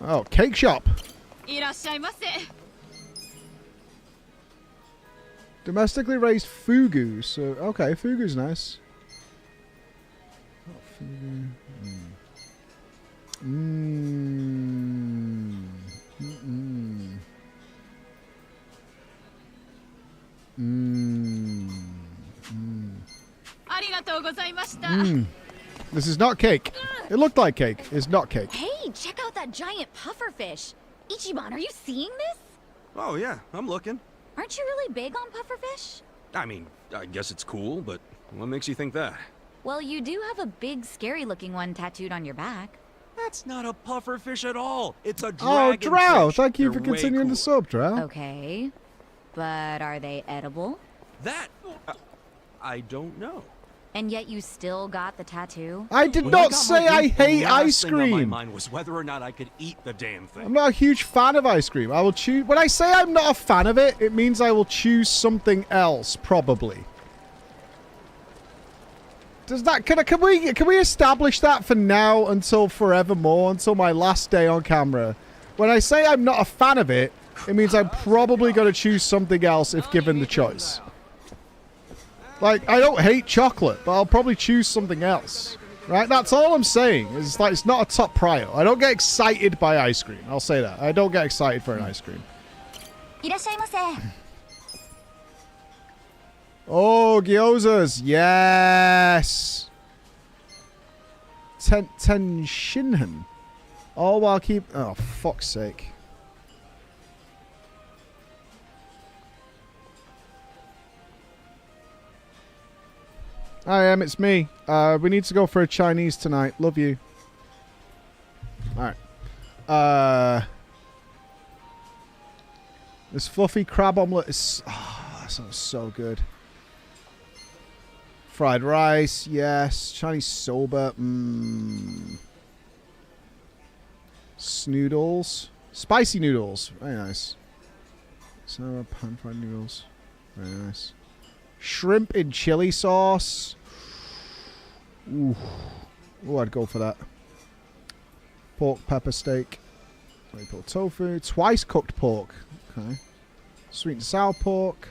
Oh, cake shop. Domestically raised fugu. So, okay, fugu's nice. Oh, fugu. Mmm. Mmm. Mmm. Mmm. This is not cake. It looked like cake. It's not cake. Hey, check out that giant pufferfish. Ichiban, are you seeing this? Oh, yeah, I'm looking. Aren't you really big on pufferfish? I mean, I guess it's cool, but what makes you think that? Well, you do have a big, scary-looking one tattooed on your back. That's not a pufferfish at all. It's a Oh, dragonfish. Drow. Thank you They're for continuing the sub, Drow. Okay. But are they edible? That... I don't know. And yet you still got the tattoo? I did not say I hate ice The last thing on my cream. mind was whether or not I could eat the damn thing. I'm not a huge fan of ice cream. I will choose. When I say I'm not a fan of it, it means I will choose something else, probably. Does that can we establish that for now until forevermore, until my last day on camera? When I say I'm not a fan of it, it means I'm probably going to choose something else if given the choice. Like, I don't hate chocolate, but I'll probably choose something else. Right? That's all I'm saying. It's like, it's not a top prio. I don't get excited by ice cream. I'll say that. I don't get excited for an ice cream. Oh, gyozas. Yes. Tenshinhan. All while keep... Oh, fuck's sake. Hi, it's me. We need to go for a Chinese tonight. Love you. Alright. This fluffy crab omelette is... Oh, that sounds so good. Fried rice, yes. Chinese soba, Snoodles. Spicy noodles. Very nice. So, pan-fried noodles. Very nice. Shrimp in chili sauce. Ooh. Ooh, I'd go for that. Pork pepper steak. Maple tofu. Twice cooked pork. Okay. Sweet and sour pork.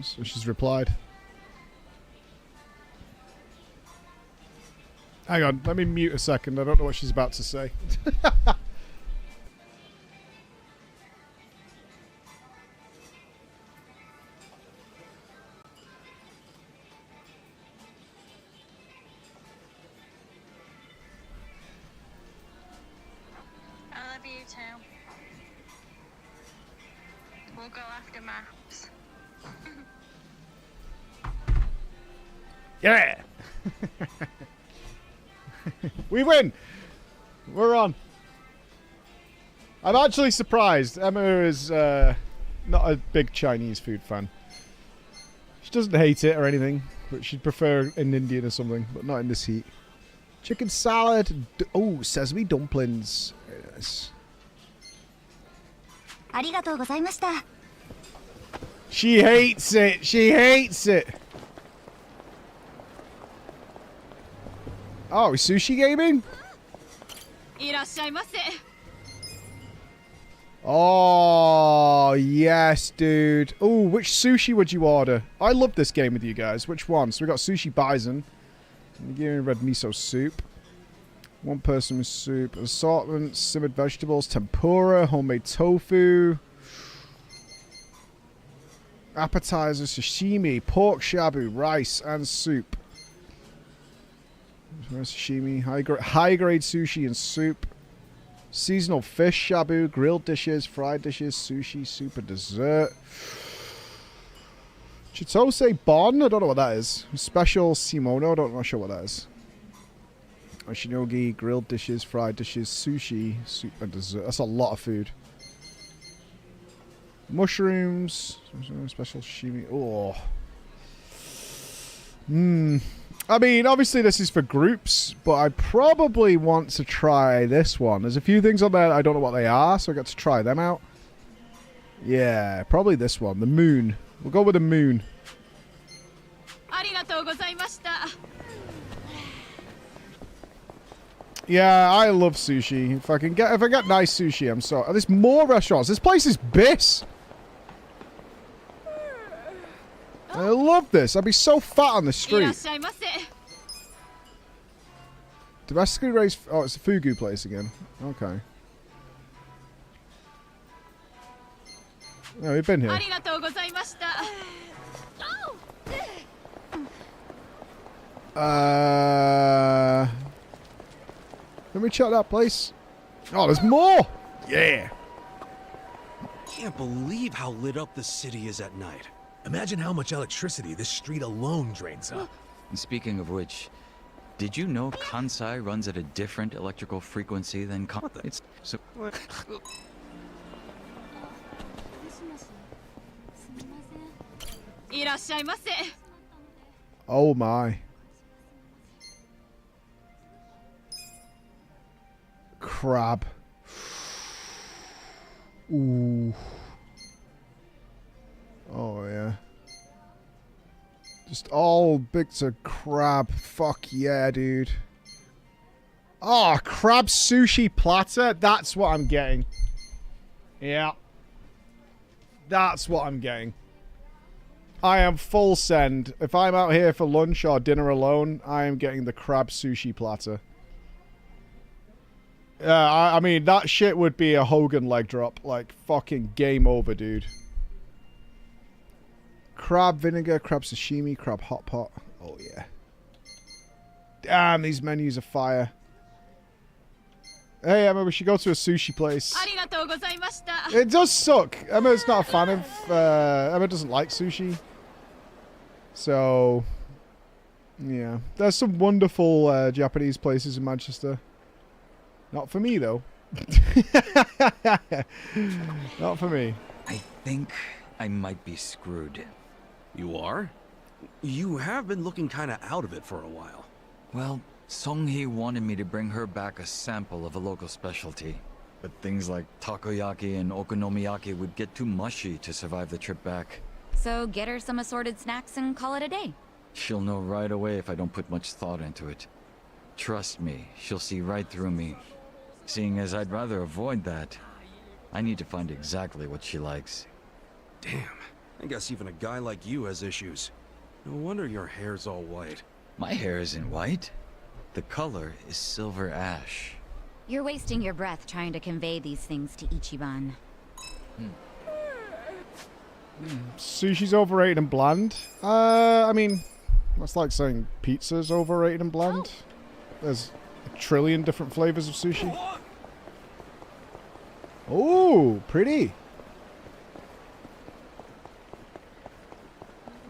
So she's replied. Hang on, let me mute a second. I don't know what she's about to say. I love you too. We'll go after maps. Yeah! We win! We're on. I'm actually surprised. Emma is not a big Chinese food fan. She doesn't hate it or anything, but she'd prefer in Indian or something, but not in this heat. Chicken salad. Oh, sesame dumplings. Very nice. She hates it. She hates it. Oh, sushi gaming? Oh, yes, dude. Oh, which sushi would you order? I love this game with you guys. Which one? So we got sushi bison. Nigirian red miso soup. One person with soup. Assortment, simmered vegetables, tempura, homemade tofu. Appetizer, sashimi, pork shabu, rice, and soup. Sashimi, high-grade sushi and soup. Seasonal fish shabu, grilled dishes, fried dishes, sushi, soup, and dessert. Chitose Bon? I don't know what that is. Special Simono? I'm not sure what that is. Shinogi, grilled dishes, fried dishes, sushi, soup, and dessert. That's a lot of food. Mushrooms. Special sashimi. Oh. I mean, obviously this is for groups, but I probably want to try this one. There's a few things on there I don't know what they are, so I got to try them out. Yeah, probably this one. The moon. We'll go with the moon. Yeah, I love sushi. If I get nice sushi, I'm so. There's more restaurants. This place is bliss. I love this. I'd be so fat on the street. Domestically raised. Oh, it's a fugu place again. Okay. Oh, we've been here. Let me check that place. Oh, there's more. Yeah. Can't believe how lit up the city is at night. Imagine how much electricity this street alone drains up. And speaking of which, did you know Kansai runs at a different electrical frequency than It's so. Oh my. Crab. Ooh. Oh yeah. Just all bits of crab. Fuck yeah, dude. Oh, crab sushi platter. That's what I'm getting. Yeah. That's what I'm getting. I am full send. If I'm out here for lunch or dinner alone, I am getting the crab sushi platter. I mean, that shit would be a Hogan leg drop. Like, fucking game over, dude. Crab vinegar, crab sashimi, crab hot pot. Oh, yeah. Damn, these menus are fire. Hey, Emma, we should go to a sushi place. It does suck. Emma's not a fan of... Emma doesn't like sushi. So... Yeah. There's some wonderful Japanese places in Manchester. Not for me, though. Not for me. I think I might be screwed. You are? You have been looking kind of out of it for a while. Well, Songhee wanted me to bring her back a sample of a local specialty. But things like takoyaki and okonomiyaki would get too mushy to survive the trip back. So get her some assorted snacks and call it a day. She'll know right away if I don't put much thought into it. Trust me, she'll see right through me. Seeing as I'd rather avoid that, I need to find exactly what she likes. Damn, I guess even a guy like you has issues. No wonder your hair's all white. My hair isn't white. The color is silver ash. You're wasting your breath trying to convey these things to Ichiban. Sushi's overrated and bland. I mean, that's like saying pizza's overrated and bland. There's a trillion different flavors of sushi. Oh, pretty.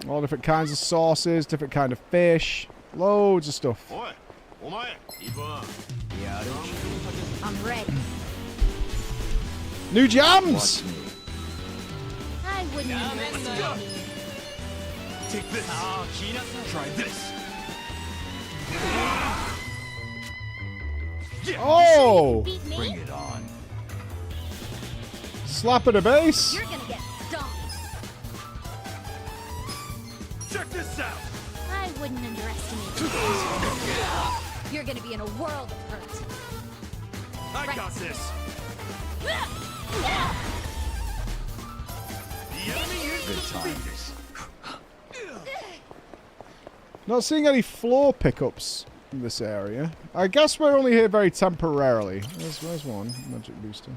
All different kinds of sauces, different kind of fish, loads of stuff. I'm ready. New jams! I wouldn't underestimate me. Take this. Try this. Oh! Bring it on. Slap at the base. You're gonna get stomped. Check this out. I wouldn't underestimate you. You're gonna be in a world of hurt. I got this. Good times. Not seeing any floor pickups in this area. I guess we're only here very temporarily. Where's one? Magic booster.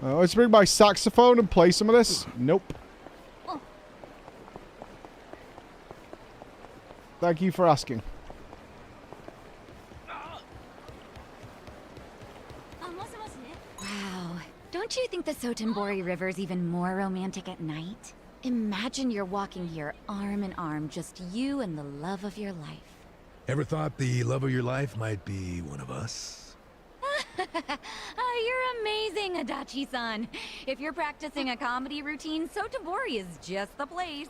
Let's bring my saxophone and play some of this. Nope. Thank you for asking. Wow. Don't you think the Sotenbori River is even more romantic at night? Imagine you're walking here arm in arm, just you and the love of your life. Ever thought the love of your life might be one of us? You're amazing, Adachi-san. If you're practicing a comedy routine, Sotenbori is just the place.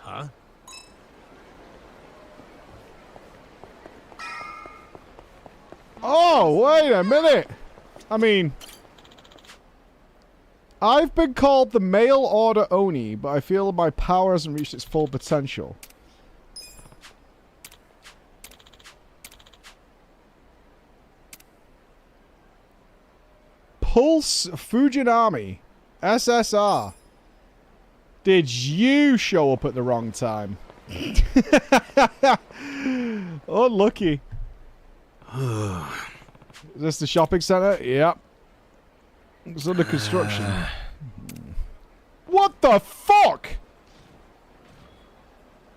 Huh? Oh, wait a minute. I mean, I've been called the mail order Oni, but I feel my power hasn't reached its full potential. Pulse Fujinami, SSR. Did you show up at the wrong time? Unlucky. Is this the shopping center? Yep. It's under construction. What the fuck?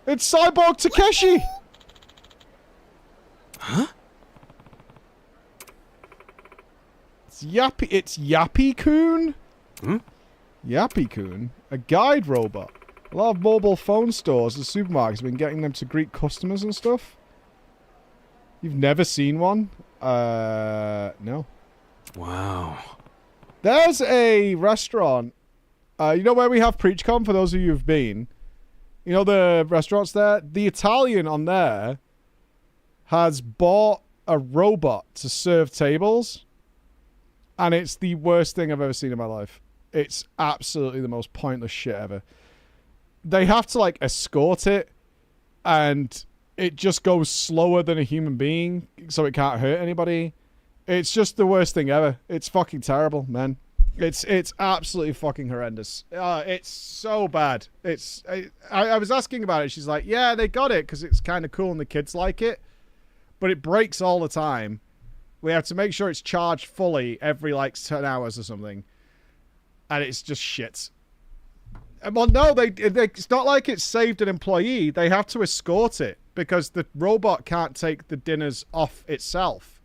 It's Cyborg Takeshi! Huh? It's Yappy-kun? Hmm? Yappy-kun? A guide robot. A lot of mobile phone stores and supermarkets have been getting them to greet customers and stuff. You've never seen one? No. Wow. There's a restaurant. You know where we have PreachCon, for those of you who've been? You know the restaurants there? The Italian on there has bought a robot to serve tables. And it's the worst thing I've ever seen in my life. It's absolutely the most pointless shit ever. They have to, like, escort it. And it just goes slower than a human being. So it can't hurt anybody. It's just the worst thing ever. It's fucking terrible, man. It's absolutely fucking horrendous. It's so bad. I was asking about it. She's like, yeah, they got it because it's kind of cool and the kids like it. But it breaks all the time. We have to make sure it's charged fully every, like, 10 hours or something. And it's just shit. Well, no, it's not like it's saved an employee. They have to escort it because the robot can't take the dinners off itself.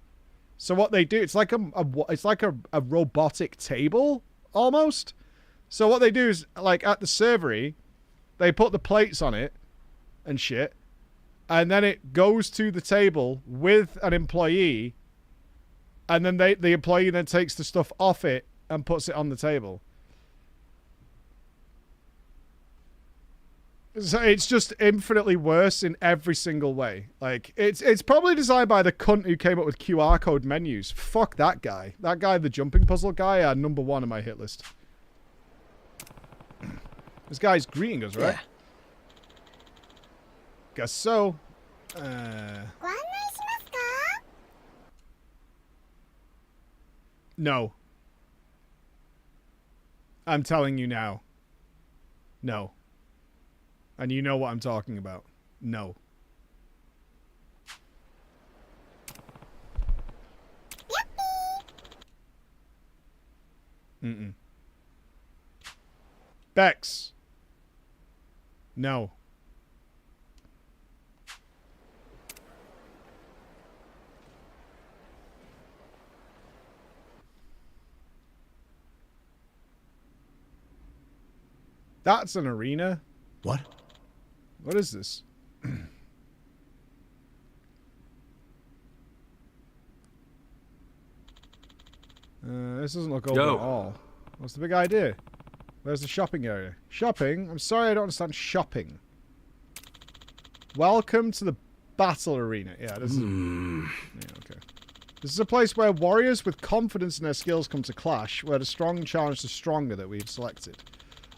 So what they do, it's like a robotic table almost. So what they do is, like, at the servery, they put the plates on it and shit, and then it goes to the table with an employee, and then the employee then takes the stuff off it and puts it on the table. So it's just infinitely worse in every single way. Like, it's probably designed by the cunt who came up with QR code menus. Fuck that guy. That guy, the jumping puzzle guy, number 1 on my hit list. This guy's greeting us, right? Yeah. Guess so. No. I'm telling you now. No. And you know what I'm talking about. No. Mm-mm. Bex. No. That's an arena. What? What is this? This doesn't look open at all. What's the big idea? Where's the shopping area? Shopping? I'm sorry, I don't understand shopping. Welcome to the battle arena. Yeah, this is... Yeah, okay. This is a place where warriors with confidence in their skills come to clash, where the strong challenge the stronger that we've selected.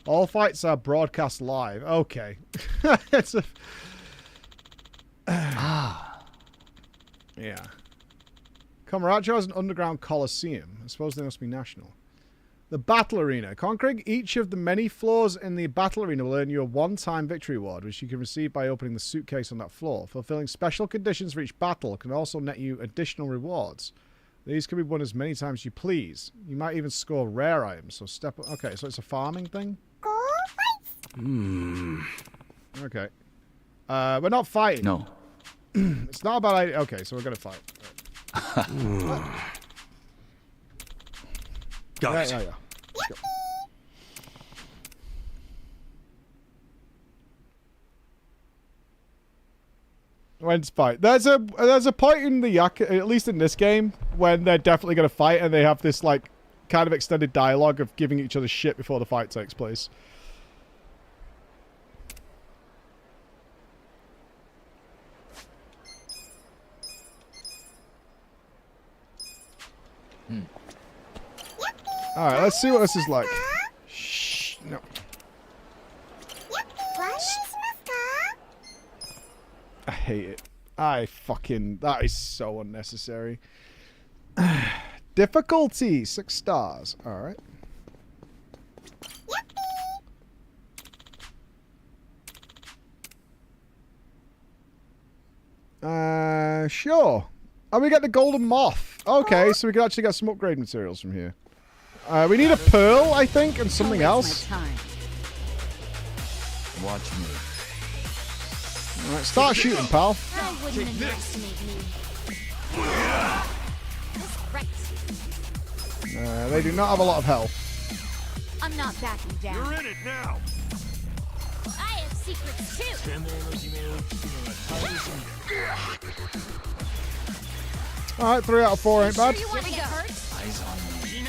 All fights are broadcast live. Okay. It's a... Yeah. Camaraggio has an underground coliseum. I suppose they must be national. The battle arena. Conquering each of the many floors in the battle arena will earn you a one-time victory award, which you can receive by opening the suitcase on that floor. Fulfilling special conditions for each battle can also net you additional rewards. These can be won as many times as you please. You might even score rare items, so step... Okay, so it's a farming thing? Okay. We're not fighting. No. It's not a bad idea. Okay, so we're gonna fight. Got it. Yeah. Let's go. When to fight. There's a point in the at least in this game, when they're definitely gonna fight and they have this like kind of extended dialogue of giving each other shit before the fight takes place. Alright, let's see what this is like. Shh, no. I hate it. That is so unnecessary. Difficulty, 6 stars. Alright. Sure. Oh, we get the golden moth. Okay, so we can actually get some upgrade materials from here. We need a pearl, I think, and something else. Watch me. Alright, start shooting, pal. I wouldn't underestimate me. They do not have a lot of health. I'm not backing down. You're in it now. I have secrets too. Alright, 3 out of 4 ain't bad. Sure you want to get hurt? Eyes on me.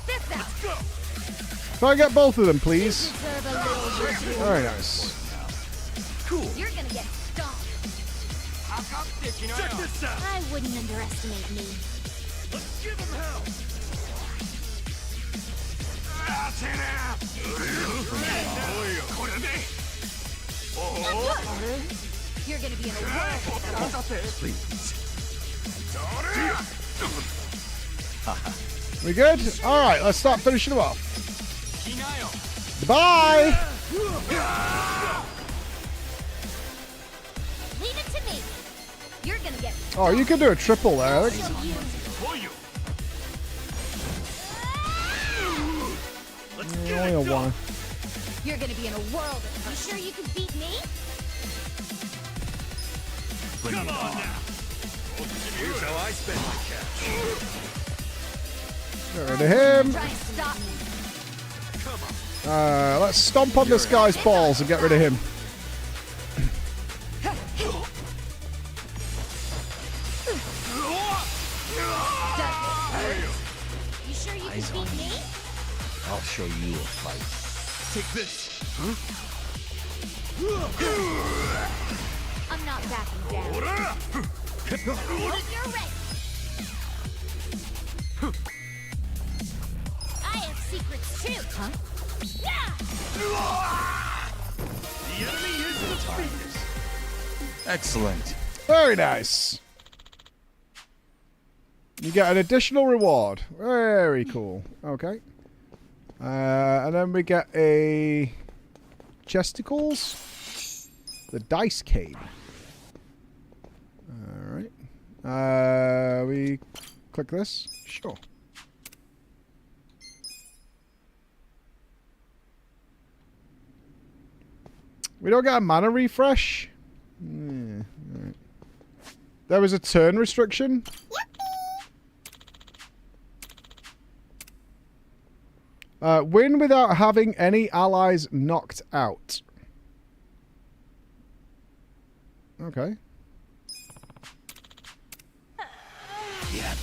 Get this out. Try and get both of them, please. Deserve a little reward. Very nice. Cool. You're gonna get stomped. Check this out. I wouldn't underestimate me. Let's give him hell. You're gonna be in a whirl. We good? Alright, let's start finishing them off. Bye! Leave it to me. You're gonna get Oh, you can do a triple there, I think. Only a 1. You're gonna be in a world of hurt. You sure you can beat me? Come on now. Here's how I spend my cash. Get rid of him. Try and stop me. Let's stomp on this guy's balls and get rid of him. You sure you can beat me? I'll show you a fight. Take this. I'm not backing down. When you're ready. I have secrets too. Huh? The enemy is defeated. Excellent. Very nice. You get an additional reward. Very cool. Okay. And then we get a chesticles. The dice cane. Alright. We click this? Sure. We don't get a mana refresh? Yeah, alright. There was a turn restriction? Win without having any allies knocked out. Okay. Yeah.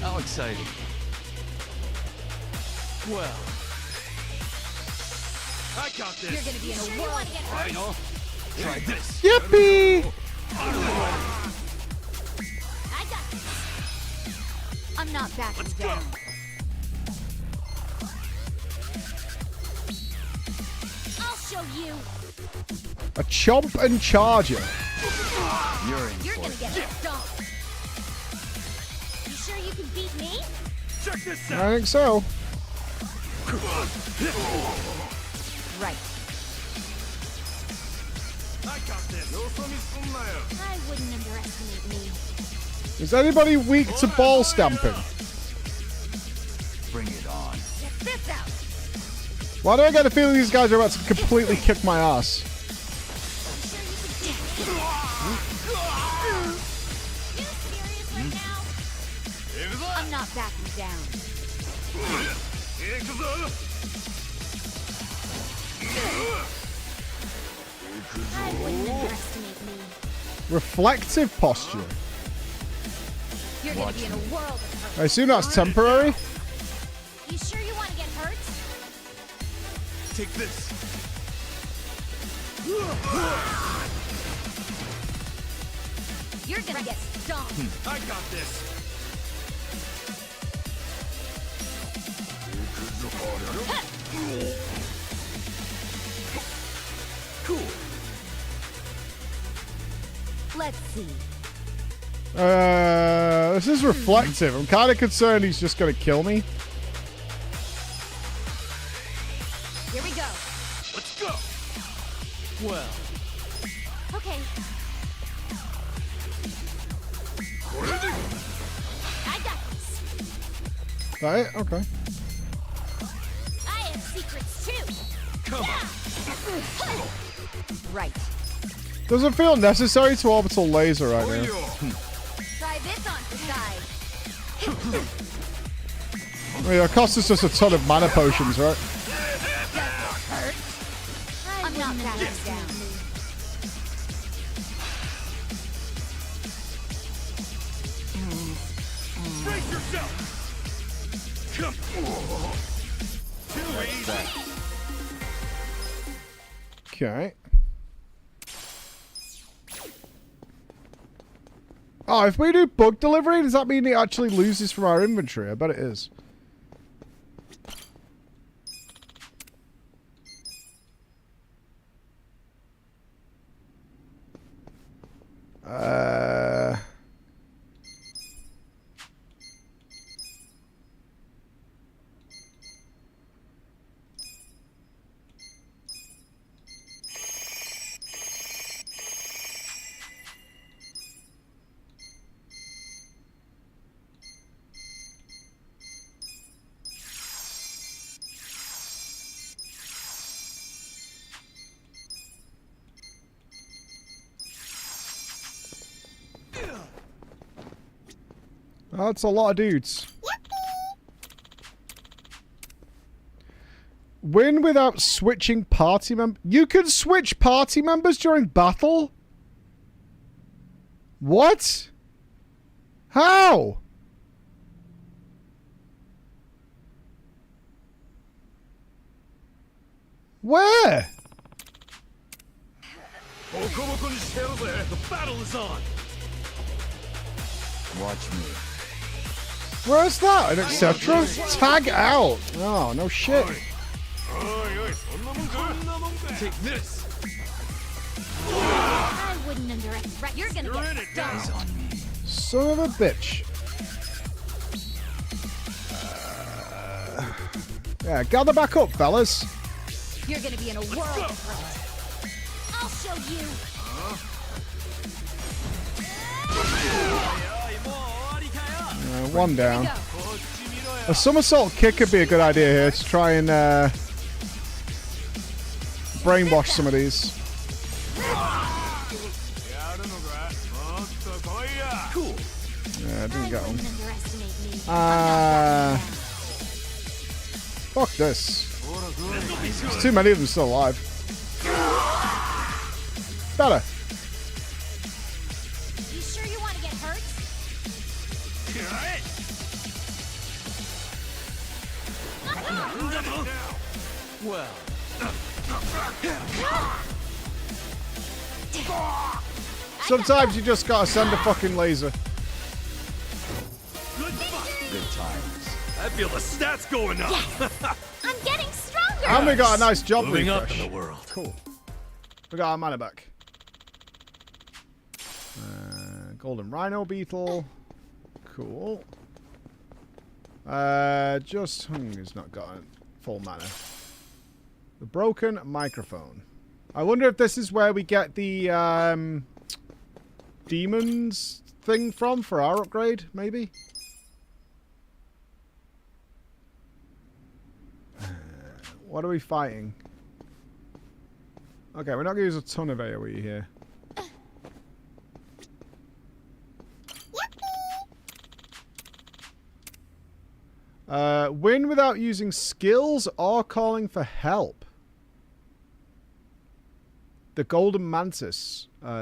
How exciting. Well, I got this. You're gonna be in a whirl. I know. Try this. Yippee! I got this. I'm not backing down. I'll show you. A chomp and charger. You're gonna get stomped. You sure you can beat me? Check this I think so. Right. I got this. I wouldn't underestimate me. Is anybody weak to ball stamping? Bring it on. Get this out. Why do I get the feeling these guys are about to completely kick my ass? I'm not backing down. I wouldn't underestimate me. Reflective posture. You're gonna be in a world of hurt. I assume that's temporary. You sure you want to get hurt? Take this. You're gonna get stomped. I got this. Cool. Let's see. This is reflective. I'm kind of concerned he's just gonna kill me. Here we go. Let's go. Well. Okay. I got this. Right? Okay. I have secrets too. Come on. Right. Doesn't feel necessary to orbital laser right now. Try this on for size. I mean, it costs us just a ton of mana potions, right? Hurt? I'm not backing down. Brace yourself. Come. Okay. Oh, if we do bug delivery, does that mean it actually loses from our inventory? I bet it is. That's a lot of dudes. Win without switching party members. You can switch party members during battle? What? How? Where? The battle is on. Watch me. Where's that? And etc. Tag out. Oh, no shit. Take this. I wouldn't underestimate. You're gonna get stomped. On me. Son of a bitch. Yeah, gather back up, fellas. You're gonna be in a world of hurt. I'll show you. One down. A somersault kick could be a good idea here to try and brainwash some of these. Cool. Yeah, I didn't get him. Underestimate me. Fuck this. There's too many of them still alive. Better. You sure you want to get hurt? Well. Sometimes you just gotta send a fucking laser. Good times. I feel the stats going up. I'm getting stronger. And we got a nice job Moving up refresh. in the world. Cool. We got our mana back. Golden Rhino Beetle. Cool. Just has not got full mana. The broken microphone. I wonder if this is where we get the demons thing from for our upgrade, maybe? What are we fighting? Okay, we're not going to use a ton of AoE here. Win without using skills or calling for help. The Golden Mantis. Okay.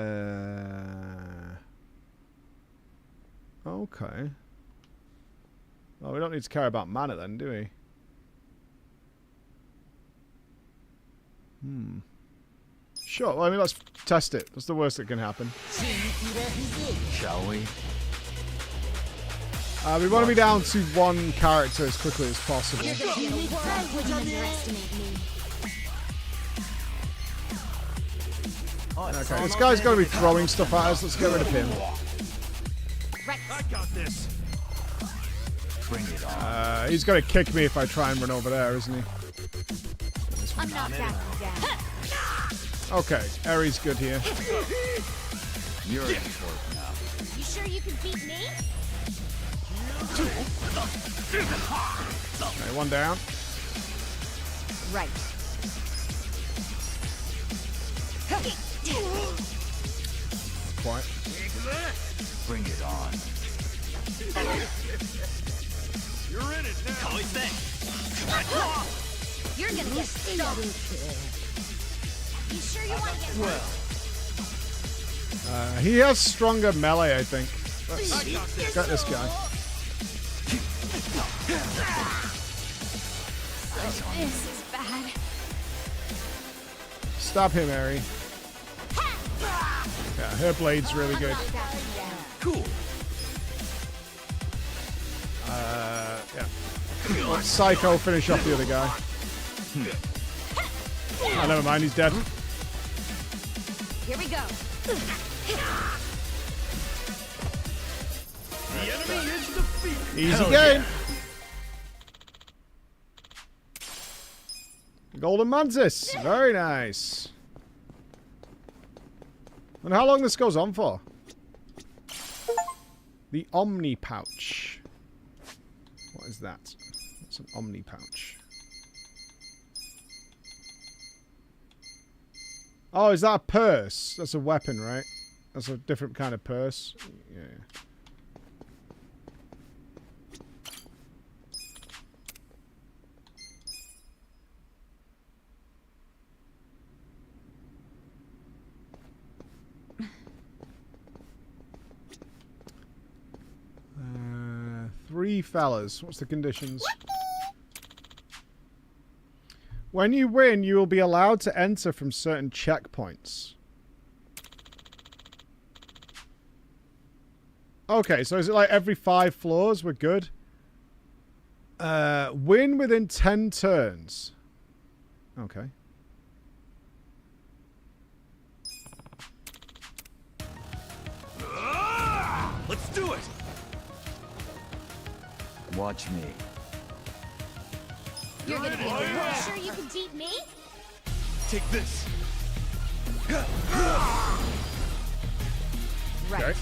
Well, we don't need to care about mana then, do we? Sure, well, I mean, let's test it. That's the worst that can happen. Shall we? We want to be down to one character as quickly as possible. You're gonna be in a whirl when you underestimate me. Okay, this guy's got to be throwing stuff at us. Let's get rid of him. I got this. Bring it on. He's going to kick me if I try and run over there, isn't he? I'm not backing down. Okay, Eri's good here. You're in for it now. You sure you can beat me? Okay, one down. Right. Quiet. Bring it on. You're in it now. You're gonna get stuck. You sure you want to get hurt? He has stronger melee, I think. Let's get this guy. This is bad. Stab him, Eri. Yeah, her blade's really good. Cool. Yeah. Let Psycho finish off the other guy. Oh, never mind, he's dead. Here we go. The enemy is defeated. Easy game. Golden Mantis. Very nice. And how long this goes on for? The Omni Pouch. What is that? It's an Omni Pouch. Oh, is that a purse? That's a weapon, right? That's a different kind of purse. Yeah. Three fellas. What's the conditions? When you win, you will be allowed to enter from certain checkpoints. Okay, so is it like every 5 floors? We're good. Win within 10 turns. Okay. Let's do it. Watch me. You're gonna be in a whirl. Sure you can beat me? Take this. Right. Okay.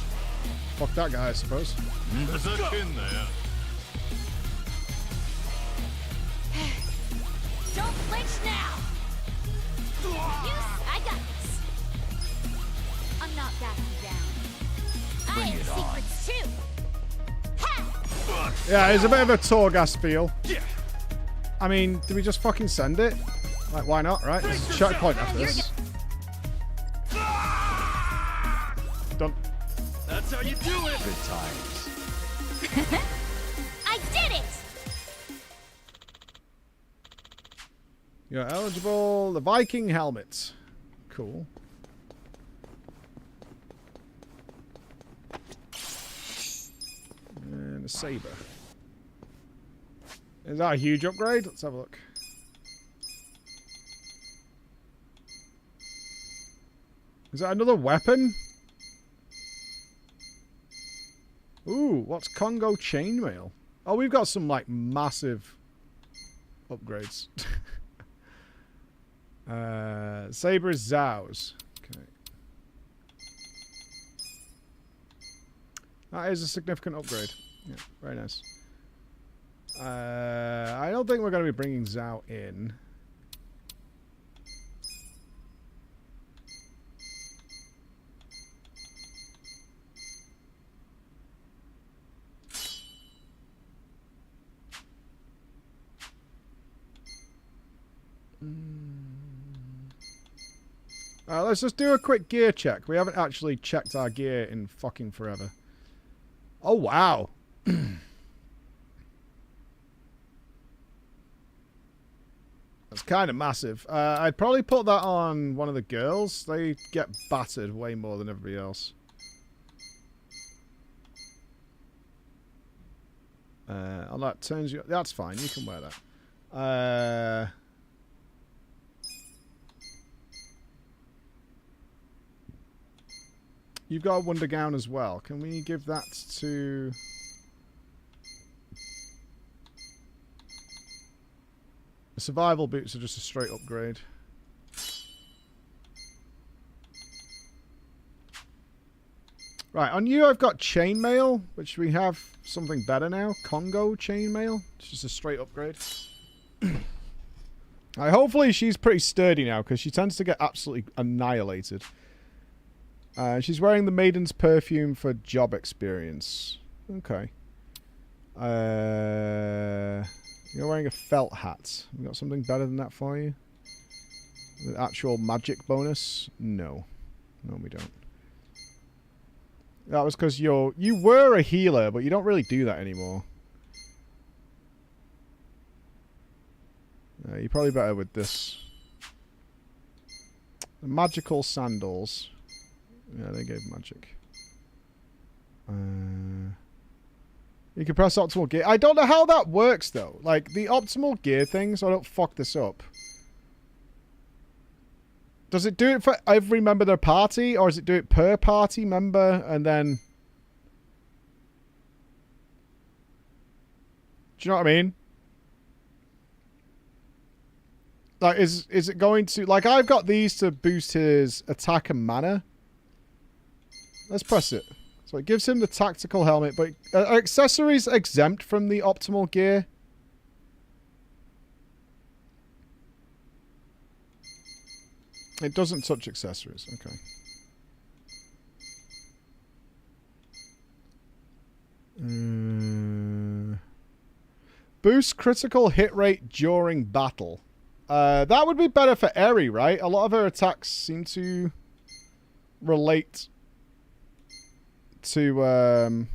Fuck that guy, I suppose. There's a in there. Don't flinch now. Yes, I got this. I'm not backing down. I have secrets too. Yeah, it's a bit of a Torghast feel. I mean, do we just fucking send it? Like, why not, right? There's a checkpoint after this. Done. That's how you do it. Good times. I did it. You're eligible. The Viking helmet. Cool. And a saber. Is that a huge upgrade? Let's have a look. Is that another weapon? Ooh, what's Congo chainmail? Oh, we've got some, like, massive upgrades. Saber is Zhao's. Okay. That is a significant upgrade. Yeah, very nice. I don't think we're going to be bringing Zhao in. Let's just do a quick gear check. We haven't actually checked our gear in fucking forever. Oh, wow. That's kind of massive. I'd probably put that on one of the girls. They get battered way more than everybody else. Oh, that turns you... That's fine. You can wear that. You've got a wonder gown as well. Can we give that to... The survival boots are just a straight upgrade. Right, on you I've got chainmail, which we have something better now. Congo chainmail. It's just a straight upgrade. Hopefully she's pretty sturdy now, because she tends to get absolutely annihilated. She's wearing the Maiden's Perfume for job experience. Okay. You're wearing a felt hat. We got something better than that for you? The actual magic bonus? No. No, we don't. That was because you were a healer, but you don't really do that anymore. You're probably better with this. The magical sandals. Yeah, they gave magic. You can press optimal gear. I don't know how that works, though. Like, the optimal gear thing, so I don't fuck this up. Does it do it for every member of their party, or does it do it per party member, and then... Do you know what I mean? Like, is it going to... Like, I've got these to boost his attack and mana. Let's press it. So it gives him the tactical helmet, but are accessories exempt from the optimal gear? It doesn't touch accessories. Okay. Boost critical hit rate during battle. That would be better for Eri, right? A lot of her attacks seem to relate to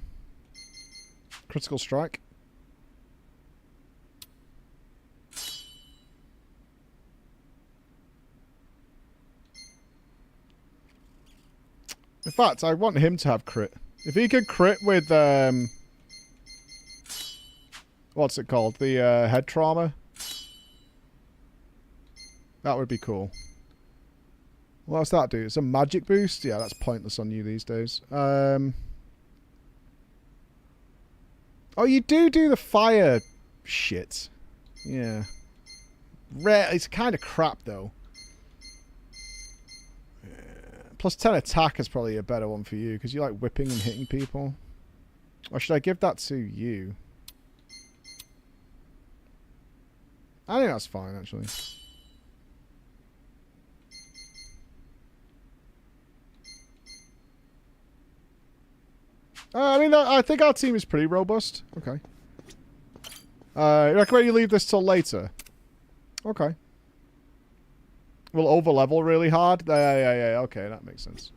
critical strike. In fact, I want him to have crit. If he could crit with what's it called? The head trauma. That would be cool. What's that do? It's a magic boost? Yeah, that's pointless on you these days. Oh, you do the fire shit. Yeah. Rare. It's kind of crap, though. Plus 10 attack is probably a better one for you, because you like whipping and hitting people. Or should I give that to you? I think that's fine, actually. I mean, I think our team is pretty robust. Okay. You recommend you leave this till later? Okay. We'll over-level really hard? Yeah. Okay, that makes sense.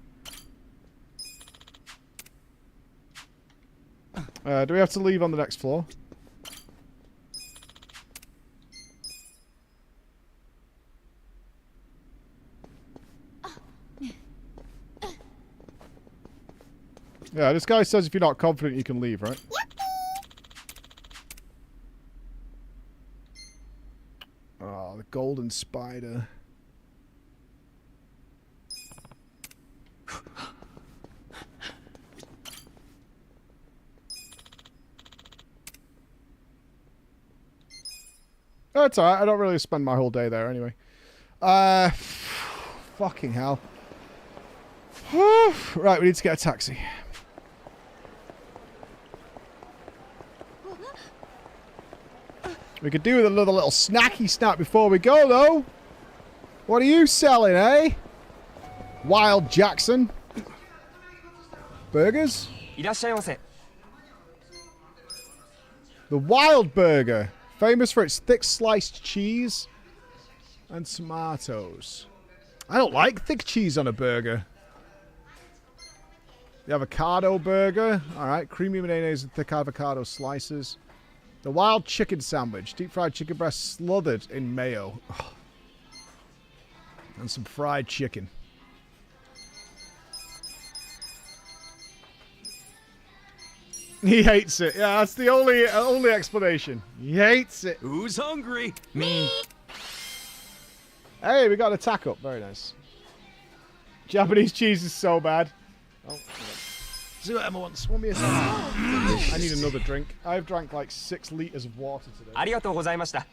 Do we have to leave on the next floor? Yeah, this guy says if you're not confident, you can leave, right? Oh, the golden spider. That's alright, I don't really spend my whole day there anyway. Fucking hell. Right, we need to get a taxi. We could do with another little snacky snack before we go, though. What are you selling, eh? Wild Jackson. Burgers? The Wild Burger. Famous for its thick sliced cheese and tomatoes. I don't like thick cheese on a burger. The avocado burger. Alright, creamy mayonnaise and thick avocado slices. The wild chicken sandwich. Deep fried chicken breast slathered in mayo. Oh. And some fried chicken. He hates it. Yeah, that's the only explanation. He hates it. Who's hungry? Me. Hey, we got a tack up. Very nice. Japanese cheese is so bad. Oh, see what Emma wants. Want me a I need another drink. I've drank like 6 liters of water today. ありがとうございました。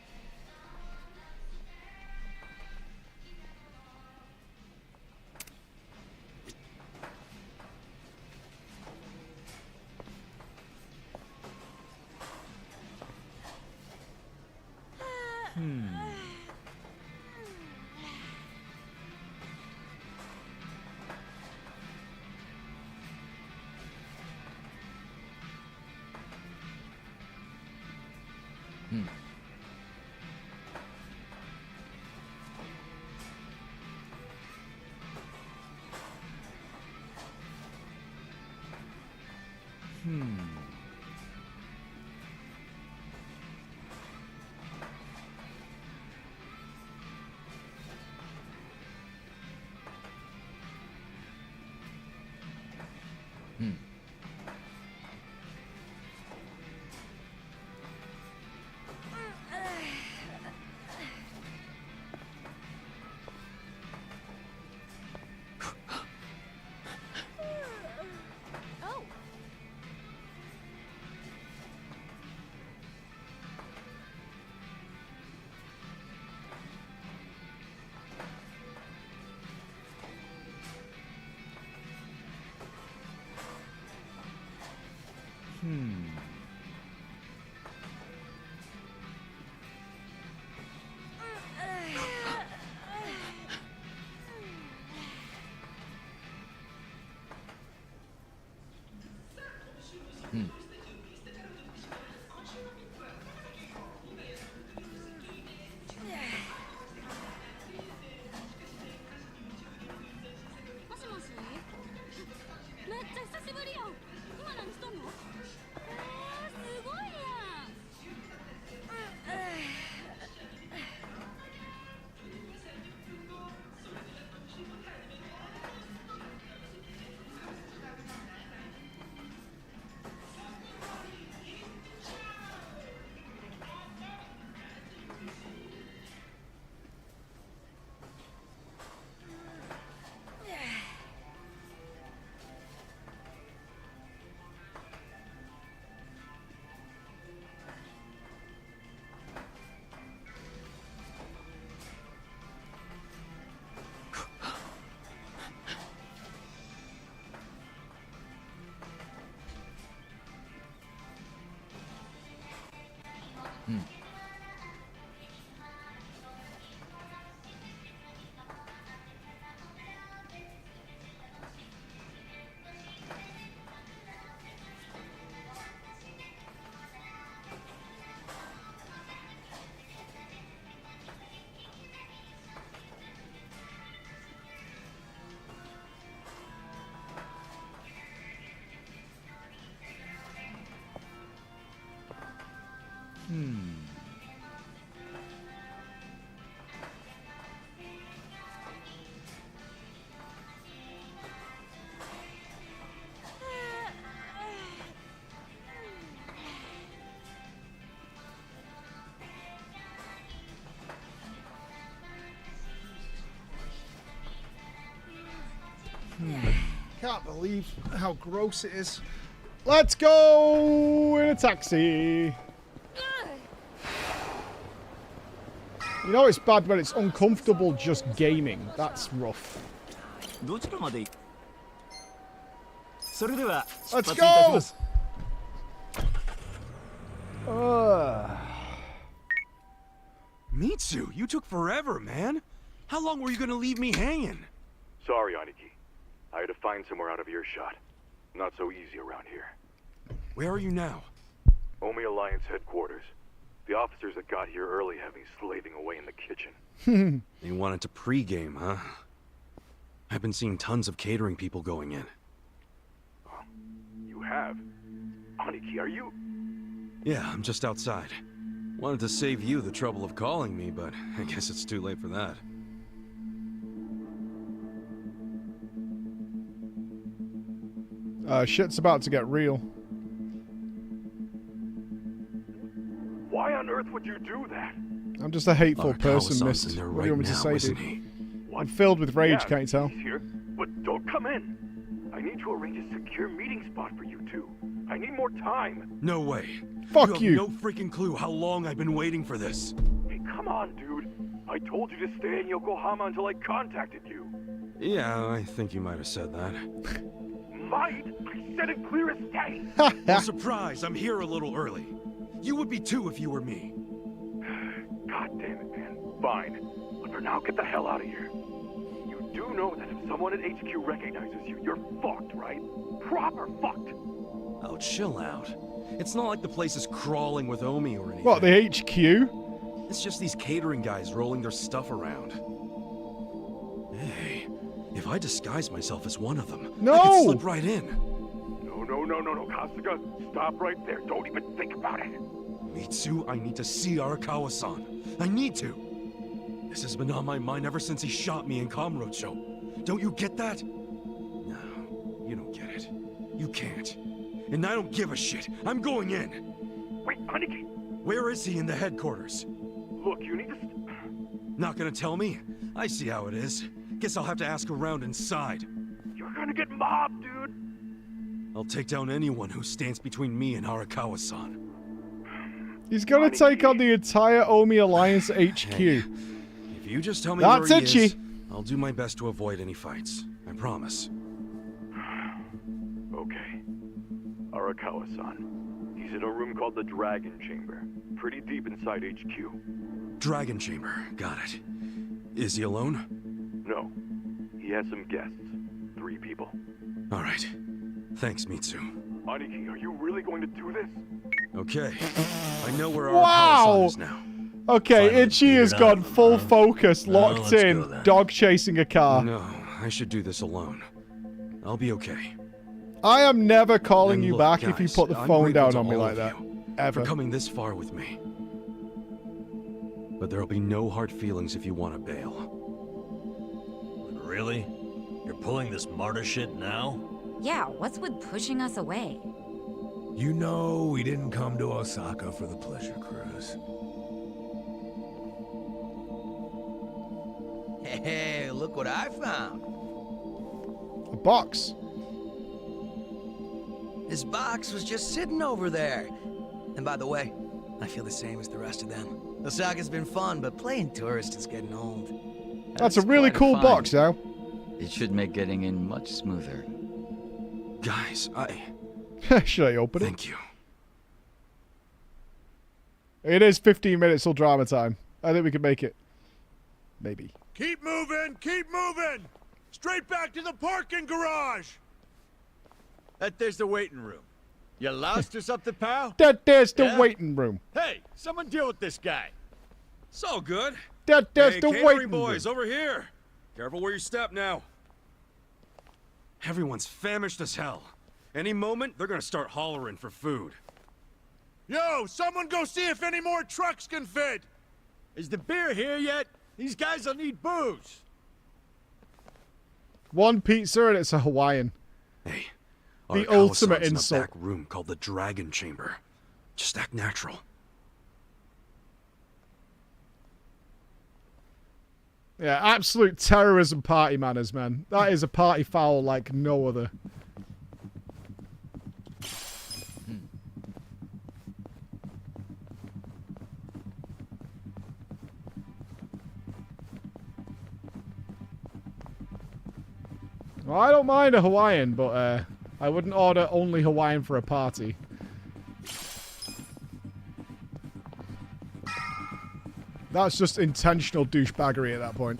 Can't believe how gross it is. Let's go in a taxi. You know it's bad when it's uncomfortable just gaming. That's rough. Let's go! Mitsu, you took forever, man. How long were you gonna leave me hanging? Sorry, Aniki. I had to find somewhere out of earshot. Not so easy around here. Where are you now? Omi Alliance headquarters. The officers that got here early have me slaving away in the kitchen. You wanted to pregame, huh? I've been seeing tons of catering people going in. You have? Aniki, are you? Yeah, I'm just outside. Wanted to save you the trouble of calling me, but I guess it's too late for that. Shit's about to get real. Why on earth would you do that? I'm just a hateful person, Arakawa-san's Mist. in there What do you want me to right say, now, dude? isn't he? I'm filled with rage, Yeah, can't you tell? he's here, but don't come in. I need to arrange a secure meeting spot for you two. I need more time. No way. Fuck you. you. Have no freaking clue how long I've been waiting for this. Hey, come on, dude. I told you to stay in Yokohama until I contacted you. Yeah, I think you might have said that. Might? I said it clear as day. No surprise, I'm here a little early. You would be too if you were me. God damn it, man. Fine. But for now, get the hell out of here. You do know that if someone at HQ recognizes you, you're fucked, right? Proper fucked. Oh, chill out. It's not like the place is crawling with Omi or anything. What, the HQ? It's just these catering guys rolling their stuff around. Hey, if I disguise myself as one of them, I could slip right in. No, Kasuga. Stop right there. Don't even think about it. Mitsu, I need to see Arakawa-san. I need to. This has been on my mind ever since he shot me in Kamurocho. Don't you get that? No, you don't get it. You can't. And I don't give a shit. I'm going in. Wait, Aniki. Where is he in the headquarters? Look, you need to... Not gonna tell me? I see how it is. Guess I'll have to ask around inside. You're gonna get mobbed, dude. I'll take down anyone who stands between me and Arakawa-san. He's gonna take on the entire Omi Alliance HQ. Hey, if you just tell me That's where he Ichi. is, I'll do my best to avoid any fights. I promise. Okay. Arakawa-san. He's in a room called the Dragon Chamber. Pretty deep inside HQ. Dragon Chamber. Got it. Is he alone? No. He has some guests. 3 people. All right. Thanks, Mitsu. Aniki, are you really going to do this? Okay. I know where Wow. Arakawa-san is now. Okay, Ichi has gone full focus, locked let's in, go then. dog chasing a car. No, I should do this alone. I'll be okay. I am never calling And you look, back if you guys, put the I'm phone grateful down to on me all like of that. you Ever. For coming this far with me. But there'll be no hard feelings if you want to bail. Really? You're pulling this martyr shit now? Yeah, what's with pushing us away? You know we didn't come to Osaka for the pleasure cruise. Hey, look what I found. A box. This box was just sitting over there. And by the way, I feel the same as the rest of them. Osaka's been fun, but playing tourist is getting old. That's a really quite a cool find. box, now. It should make getting in much smoother. Guys, Should I open it? Thank you. It is 15 minutes till drama time. I think we can make it. Maybe. Keep moving! Keep moving! Straight back to the parking garage! There's the waiting room. You lost or something, pal? There's the Yeah? waiting room. Hey, someone deal with this guy. It's all good. There's Hey, the catering waiting boys, room. over here. Careful where you step now. Everyone's famished as hell. Any moment, they're gonna start hollering for food. Yo, someone go see if any more trucks can fit! Is the beer here yet? These guys will need booze. One pizza and it's a Hawaiian. Hey, The Arakawa-san's ultimate in insult. a back room called the Dragon Chamber. Just act natural. Yeah, absolute terrorism party manners, man. That is a party foul like no other. Well, I don't mind a Hawaiian, but I wouldn't order only Hawaiian for a party. That's just intentional douchebaggery at that point.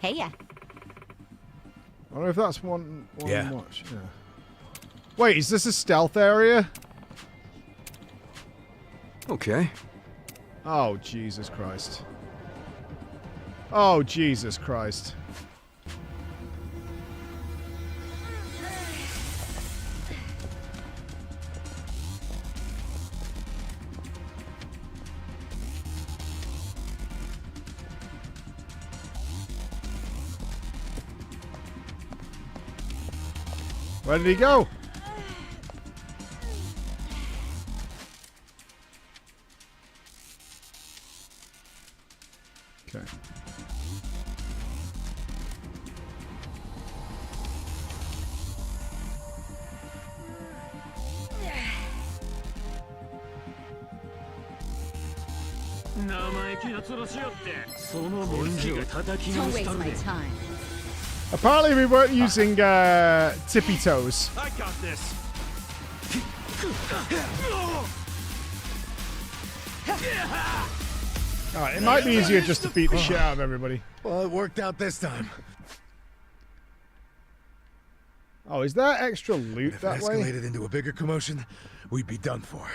Hey, yeah. I wonder if that's one Yeah. watch. Yeah. Wait, is this a stealth area? Okay. Oh, Jesus Christ. Oh, Jesus Christ. Where did he go? Okay. Don't waste my time. Apparently we weren't using tippy toes. I got this. Alright, it might be easier just to beat the shit out of everybody. Well, it worked out this time. Oh, is there extra loot If it that way? escalated into a bigger commotion, we'd be done for.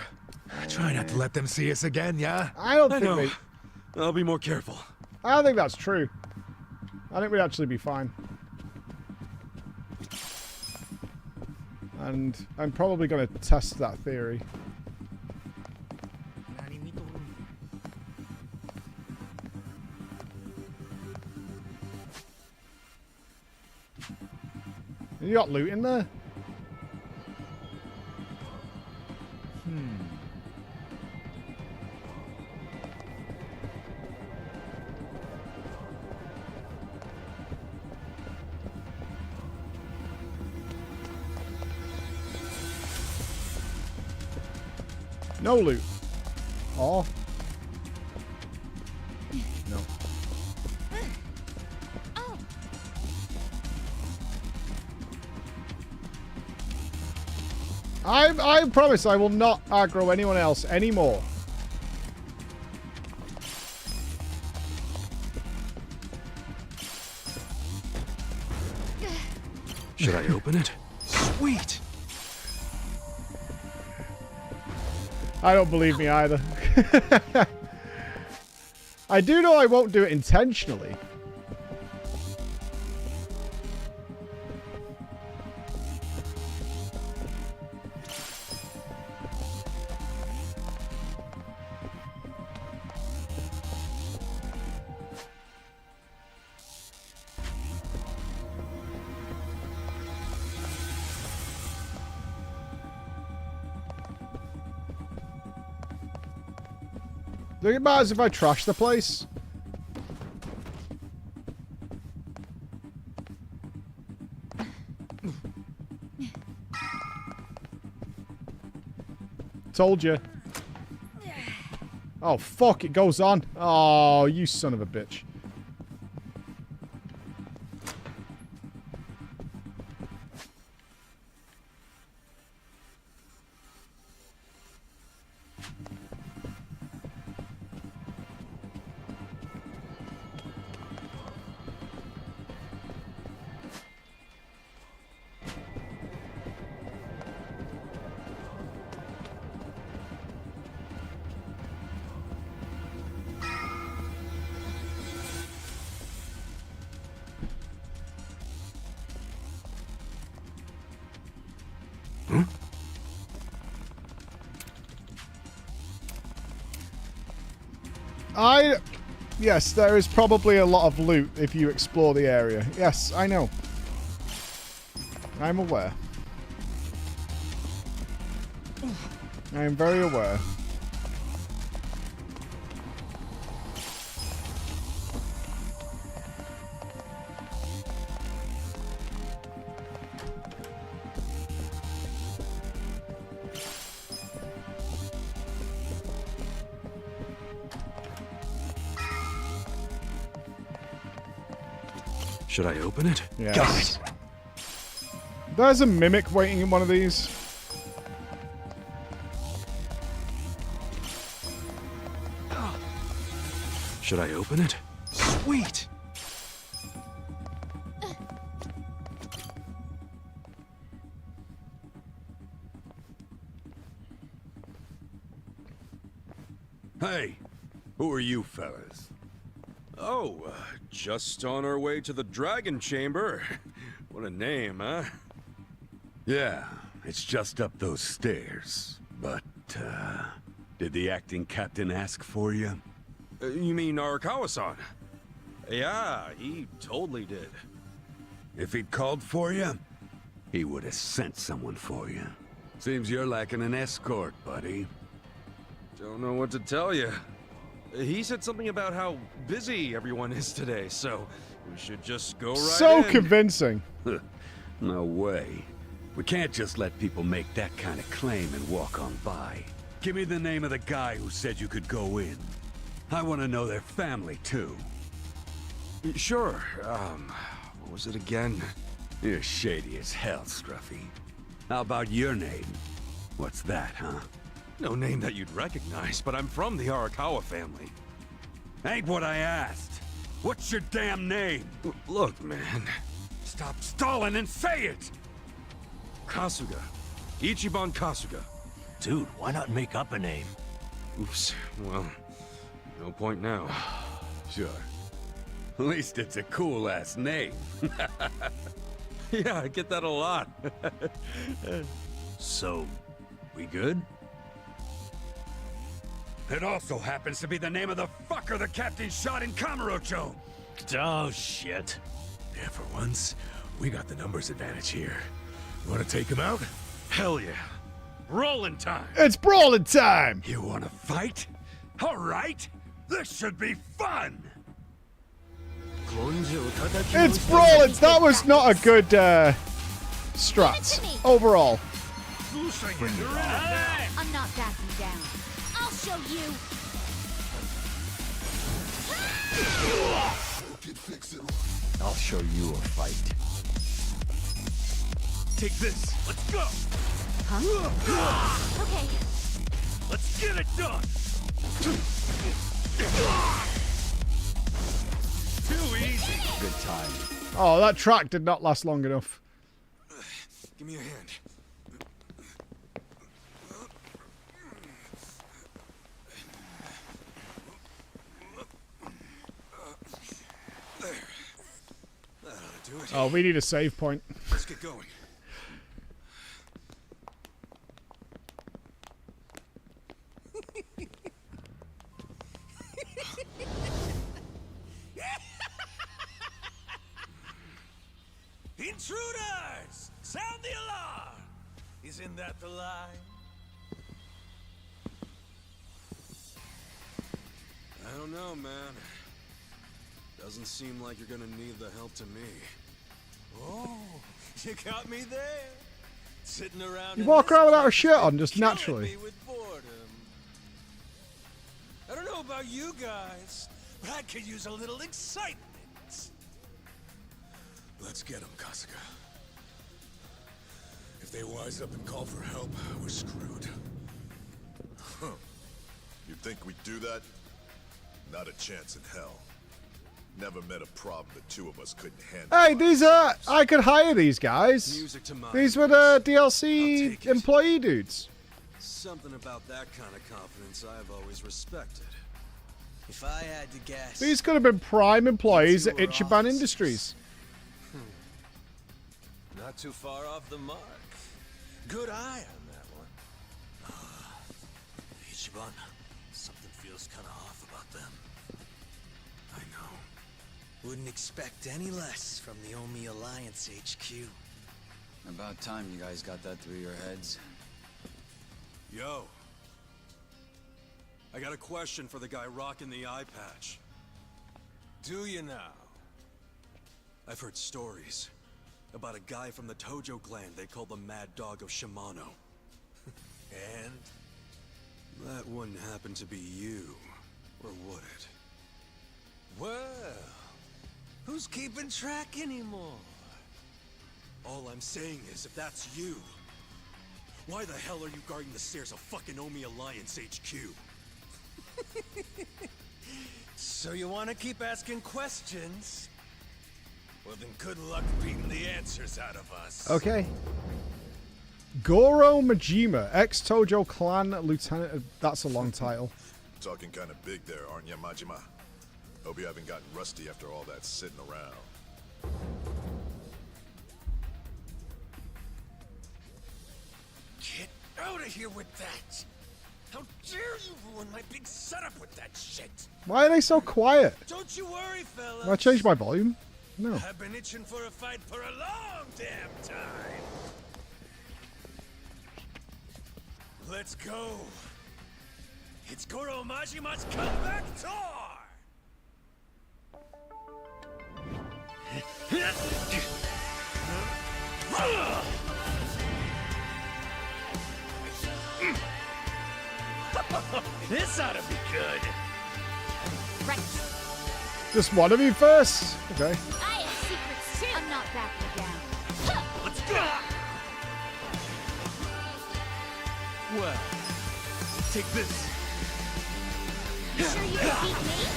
Try not to let them see us again, yeah? I don't I think know. they... I'll be more careful. I don't think that's true. I think we'd actually be fine. And I'm probably going to test that theory. You got loot in there? No loot. Oh. No. I promise I will not aggro anyone else anymore. Should I open it? Sweet. I don't believe me either. I do know I won't do it intentionally. Do it matters if I trash the place? Told you. Oh, fuck, it goes on. Oh, you son of a bitch. Yes, there is probably a lot of loot if you explore the area. Yes, I know. I'm aware. I am very aware. Should I open it? Yes. There's a mimic waiting in one of these. Should I open it? Sweet. Hey, who are you fellas? Oh, just on our way to the Dragon Chamber. What a name, huh? Yeah, it's just up those stairs. But, did the acting captain ask for you? You mean Arakawa-san? Yeah, he totally did. If he'd called for you, he would have sent someone for you. Seems you're lacking an escort, buddy. Don't know what to tell you. He said something about how busy everyone is today, so we should just go right So in. convincing. No way. We can't just let people make that kind of claim and walk on by. Give me the name of the guy who said you could go in. I want to know their family, too. Sure. What was it again? You're shady as hell, Scruffy. How about your name? What's that, huh? No name that you'd recognize, but I'm from the Arakawa family. Ain't what I asked. What's your damn name? Look, man. Stop stalling and say it! Kasuga. Ichiban Kasuga. Dude, why not make up a name? Oops. Well, no point now. Sure. At least it's a cool-ass name. Yeah, I get that a lot. So, we good? It also happens to be the name of the fucker the captain shot in Kamurocho! Oh, shit. Yeah, for once, we got the numbers advantage here. You wanna take him out? Hell yeah. Rolling time! It's brawling time! You wanna fight? Alright! This should be fun! It's brawling! That was not a good, strat. Overall. I'm not backing down. I'll show you. I'll show you a fight. Take this! Let's go! Huh? Okay. Let's get it done! Too easy! Good time. Oh, that track did not last long enough. Give me a hand. There. That'll do it. Oh, we need a save point. Let's get going. Intruders! Sound the alarm! Isn't that the line? I don't know, man. Doesn't seem like you're gonna need the help to me. Oh, you got me there. Sitting around. You walk around without a shirt on, just naturally. Me with boredom. I don't know about you guys, but I could use a little excitement. Let's get them, Kasuga. If they wise up and call for help, we're screwed. Huh. You think we'd do that? Not a chance in hell. Never met a problem the two of us couldn't handle. Hey, these are... I could hire these guys. These were the DLC employee dudes. Something about that kind of confidence I've always respected. If I had to guess... These could have been prime employees at Ichiban Industries. Not too far off the mark. Good eye on that one. Ichiban, something feels kind of off about them. I know. Wouldn't expect any less from the Omi Alliance HQ. About time you guys got that through your heads. Yo. I got a question for the guy rocking the eye patch. Do you now? I've heard stories about a guy from the Tojo clan they call the Mad Dog of Shimano. And? That wouldn't happen to be you, or would it? Well, who's keeping track anymore? All I'm saying is, if that's you, why the hell are you guarding the stairs of fucking Omi Alliance HQ? So you want to keep asking questions? Well then good luck beating the answers out of us. Okay. Goro Majima, ex-Tojo clan lieutenant. That's a long title. Talking kind of big there, aren't you, Majima? Hope you haven't gotten rusty after all that sitting around. Get out of here with that! How dare you ruin my big setup with that shit! Why are they so quiet? Don't you worry, fellas. Have I changed my volume? No. I've been itching for a fight for a long damn time. Let's go. It's Goro Majima's comeback tour! This ought to be good. Right. Just one of you first? Okay. I have secrets too. I'm not backing down. Let's go! Well, take this. You sure you can beat me?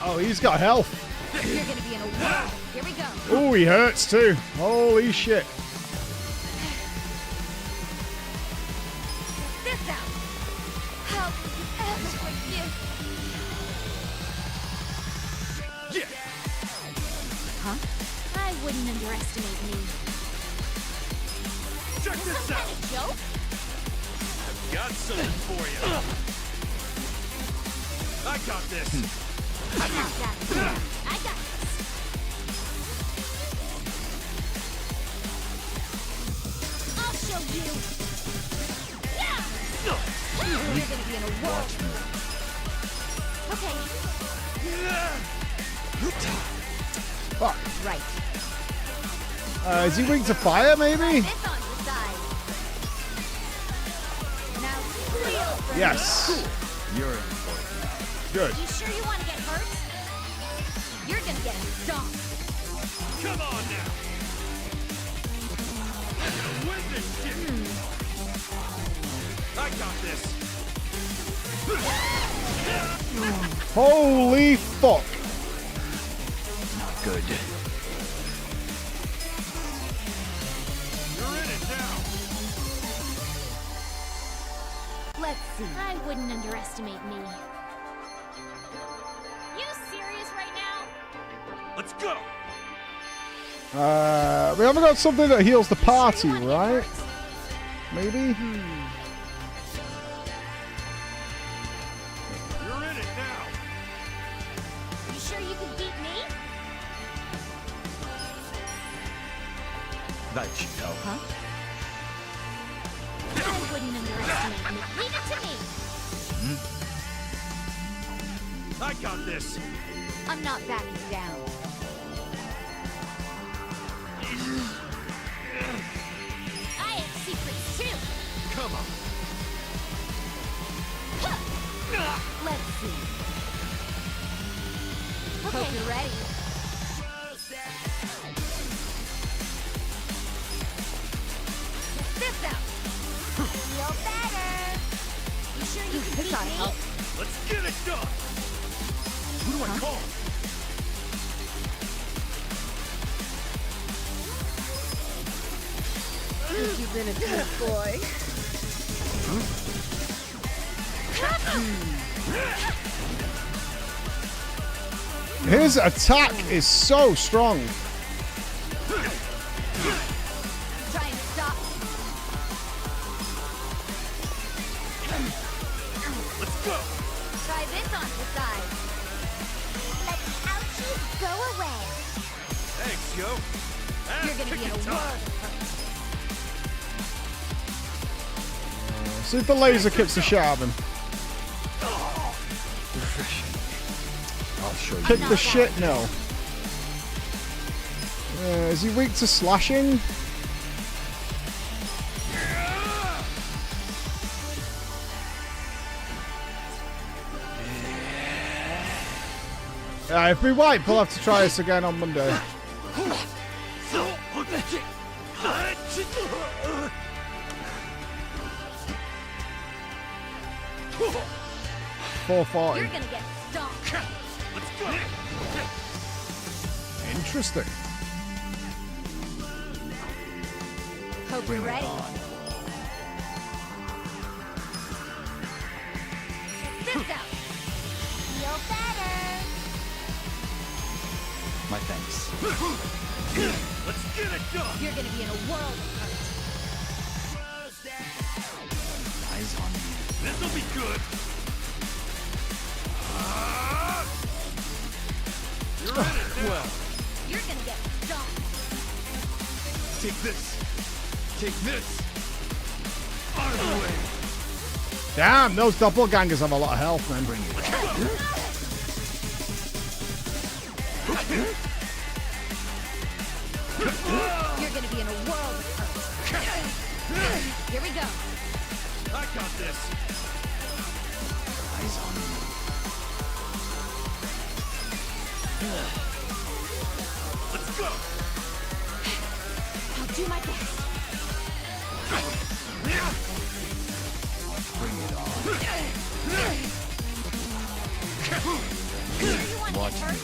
Oh, he's got health. You're gonna be in a whirl. Here we go. Oh, he hurts too. Holy shit. This out. How could you ever forgive? Yeah. Huh? I wouldn't underestimate me. Check this Some out. kind of joke? I've got something for you. I got this. I'm not backing down. I got this. I'll show you. Yeah. You're gonna be in a whirl. Okay. Fuck. Right. Is he weak to fire, maybe? This on your side. Now, real for Yes. me. You're in for it. Good. You sure you want to get hurt? You're gonna get stomped. Come on now. Win this shit. I got this. Holy fuck. Not good. You're in it now. Let's see. I wouldn't underestimate me. You serious right now? Let's go. We haven't got something that heals the party, right? Maybe? You're in it now. You sure you can beat me? That should help. Huh? I wouldn't underestimate me. Leave it to me. I got this. I'm not backing down. I have secrets too. Come on. Let's see. Hope you're ready. Check this out. Feel better. You sure you can beat me? Let's get it done. Who do I call? You've been a good boy. His attack is so strong. Try and stop. Let's go. Try this on the side. Let the ouchies go away. Thanks, yo. You're gonna be in a world of hurt. See if the laser kicks the shit out of him. I'll show you. Kick the shit? No. Is he weak to slashing? If we wipe, we'll have to try this again on Monday. 440. You're gonna get stomped. Let's go. Interesting. Hope you're ready. Check this out. Feel better. My thanks. Let's get it done! You're gonna be in a world of hurt. Eyes on me. This'll be good! You're in it now. Well, You're gonna get stomped. take this. Take this. Out of the way. Damn, those doppelgangers have a lot of health, man. Bring it on. You're gonna be in a world of hurt. Here we go. I got this. Eyes on me. Let's go! I'll do my best. Bring it on. Sure you want to Watch get me. hurt?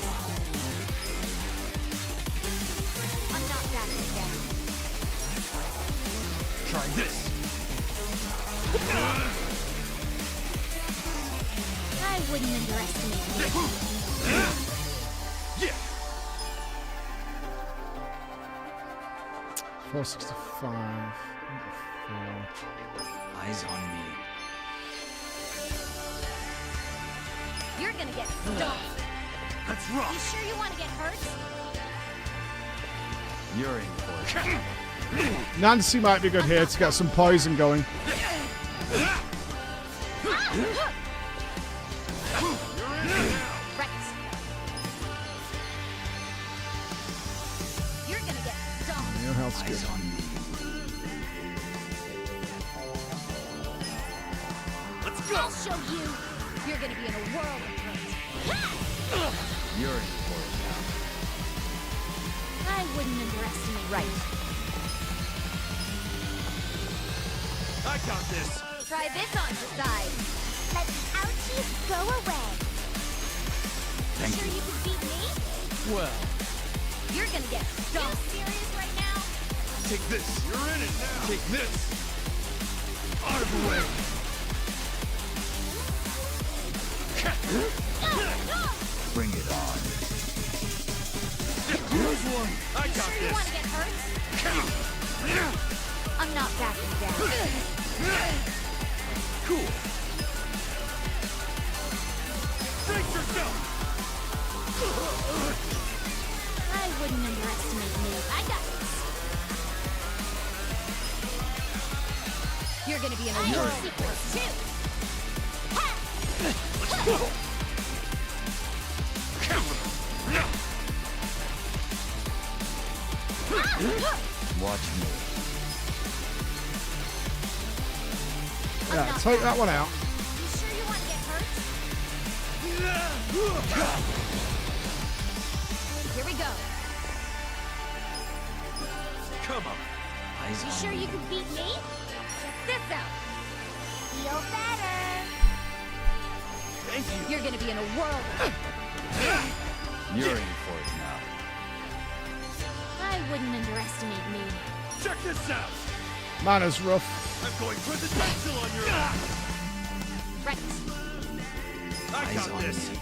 I'm not backing down. Try this. I wouldn't underestimate you. Yeah. 465. Eyes on me. You're gonna get stomped. That's rough. You sure you want to get hurt? You're in for it. Nancy might be good here to get some poison going. Right. You're gonna get stomped. Your health's good. Eyes on me. Let's go! I'll show you. You're gonna be in a world of hurt. You're in for it now. I wouldn't underestimate. Right. I got this. Try this on the side. Let the ouchies go away. Thank Sure you. you can beat me? Well, You're gonna get stomped. You serious right now? take this. You're in it now. Take this. Out of the way. Bring it on. Here's one. I got Sure you this. want to get hurt? I'm not backing down. Cool. Brace yourself! I wouldn't underestimate me. I got this. You're gonna be in a world sequence too. Let's go! Watch me. Yeah, take that one out. You sure you want to get hurt? Here we go. Come on. Eyes You on sure me. you can beat me? Check this out. Feel better. Thank you. You're gonna be in a world of You're in for it now. I wouldn't underestimate me. Check this out! Mana's rough. I'm going presidential on your ass! Right. I Eyes got on this! me.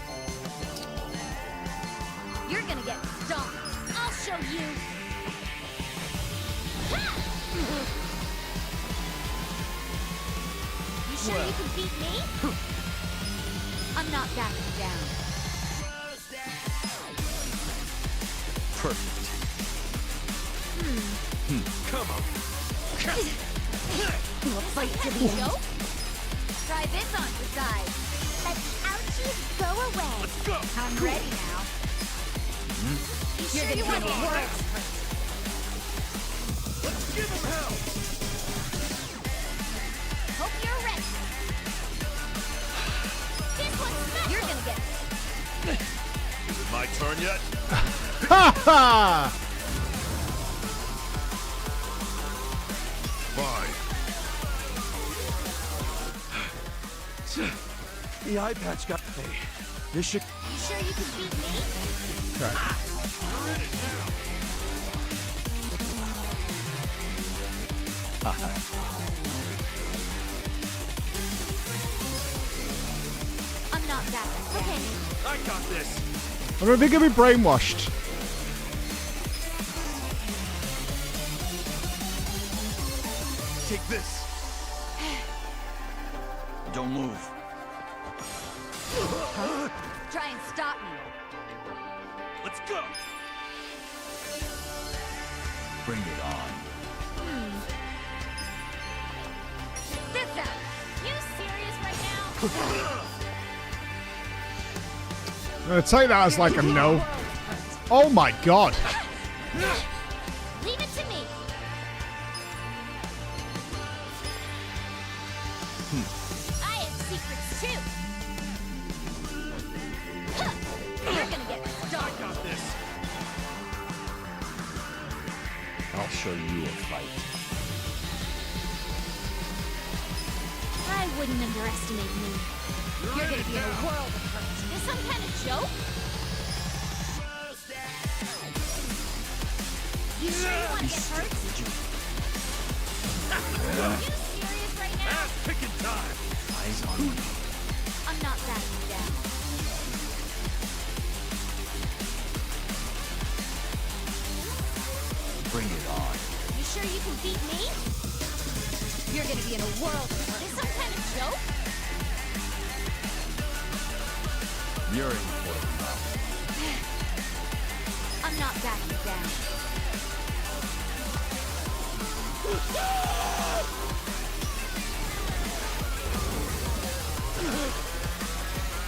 You're gonna get stomped. I'll show you. You sure you can beat me? I'm not backing down. Perfect. Come on. We'll fight to the end. Try this on the side. Let the ouchies go away. Let's go! I'm ready now. You're gonna be in a world. Let's give him hell! Hope you're ready. This one's special. You're gonna get. Is it my turn yet? Ha ha! Fine. The eye patch got me. This should. You sure you can beat me? Okay. I'm not backing. Okay. I got this! I don't think he'll be brainwashed. Take this. Don't move. Try and stop me. Let's go. Bring it on. This out. You serious right now? I'm gonna take that as like a no. Oh my god. Leave it to me. I have secrets too. You're gonna get stuck. Got this. I'll show you a fight. I wouldn't underestimate me. You're gonna be in a world of hurt. This some kind of joke? You sure you want to get hurt? Are you serious right now? Picking time. Eyes on me. I'm not backing down. Bring it on. You sure you can beat me? You're gonna be in a world of hurt. Is this some kind of joke? You're in for it now. I'm not backing down.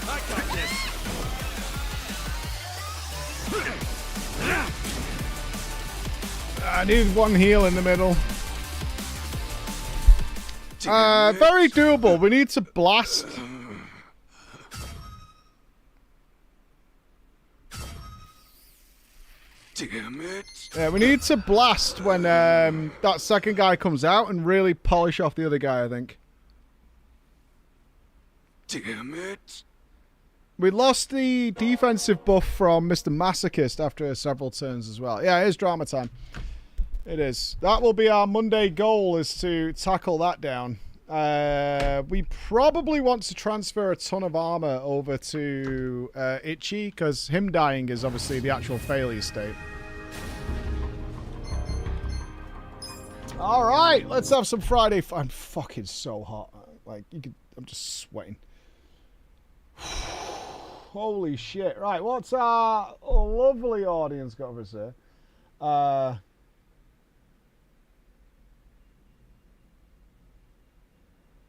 I got this. I need one heal in the middle. Very doable. We need to blast. Damn it. Yeah, we need to blast when that second guy comes out and really polish off the other guy, I think. Damn it. We lost the defensive buff from Mr. Masochist after several turns as well. Yeah, it is drama time. It is. That will be our Monday goal, is to tackle that down. We probably want to transfer a ton of armor over to Ichi, because him dying is obviously the actual failure state. All right, let's have some Friday. I'm fucking so hot. Like, you could. I'm just sweating. Holy shit. Right, what's our lovely audience got for us here?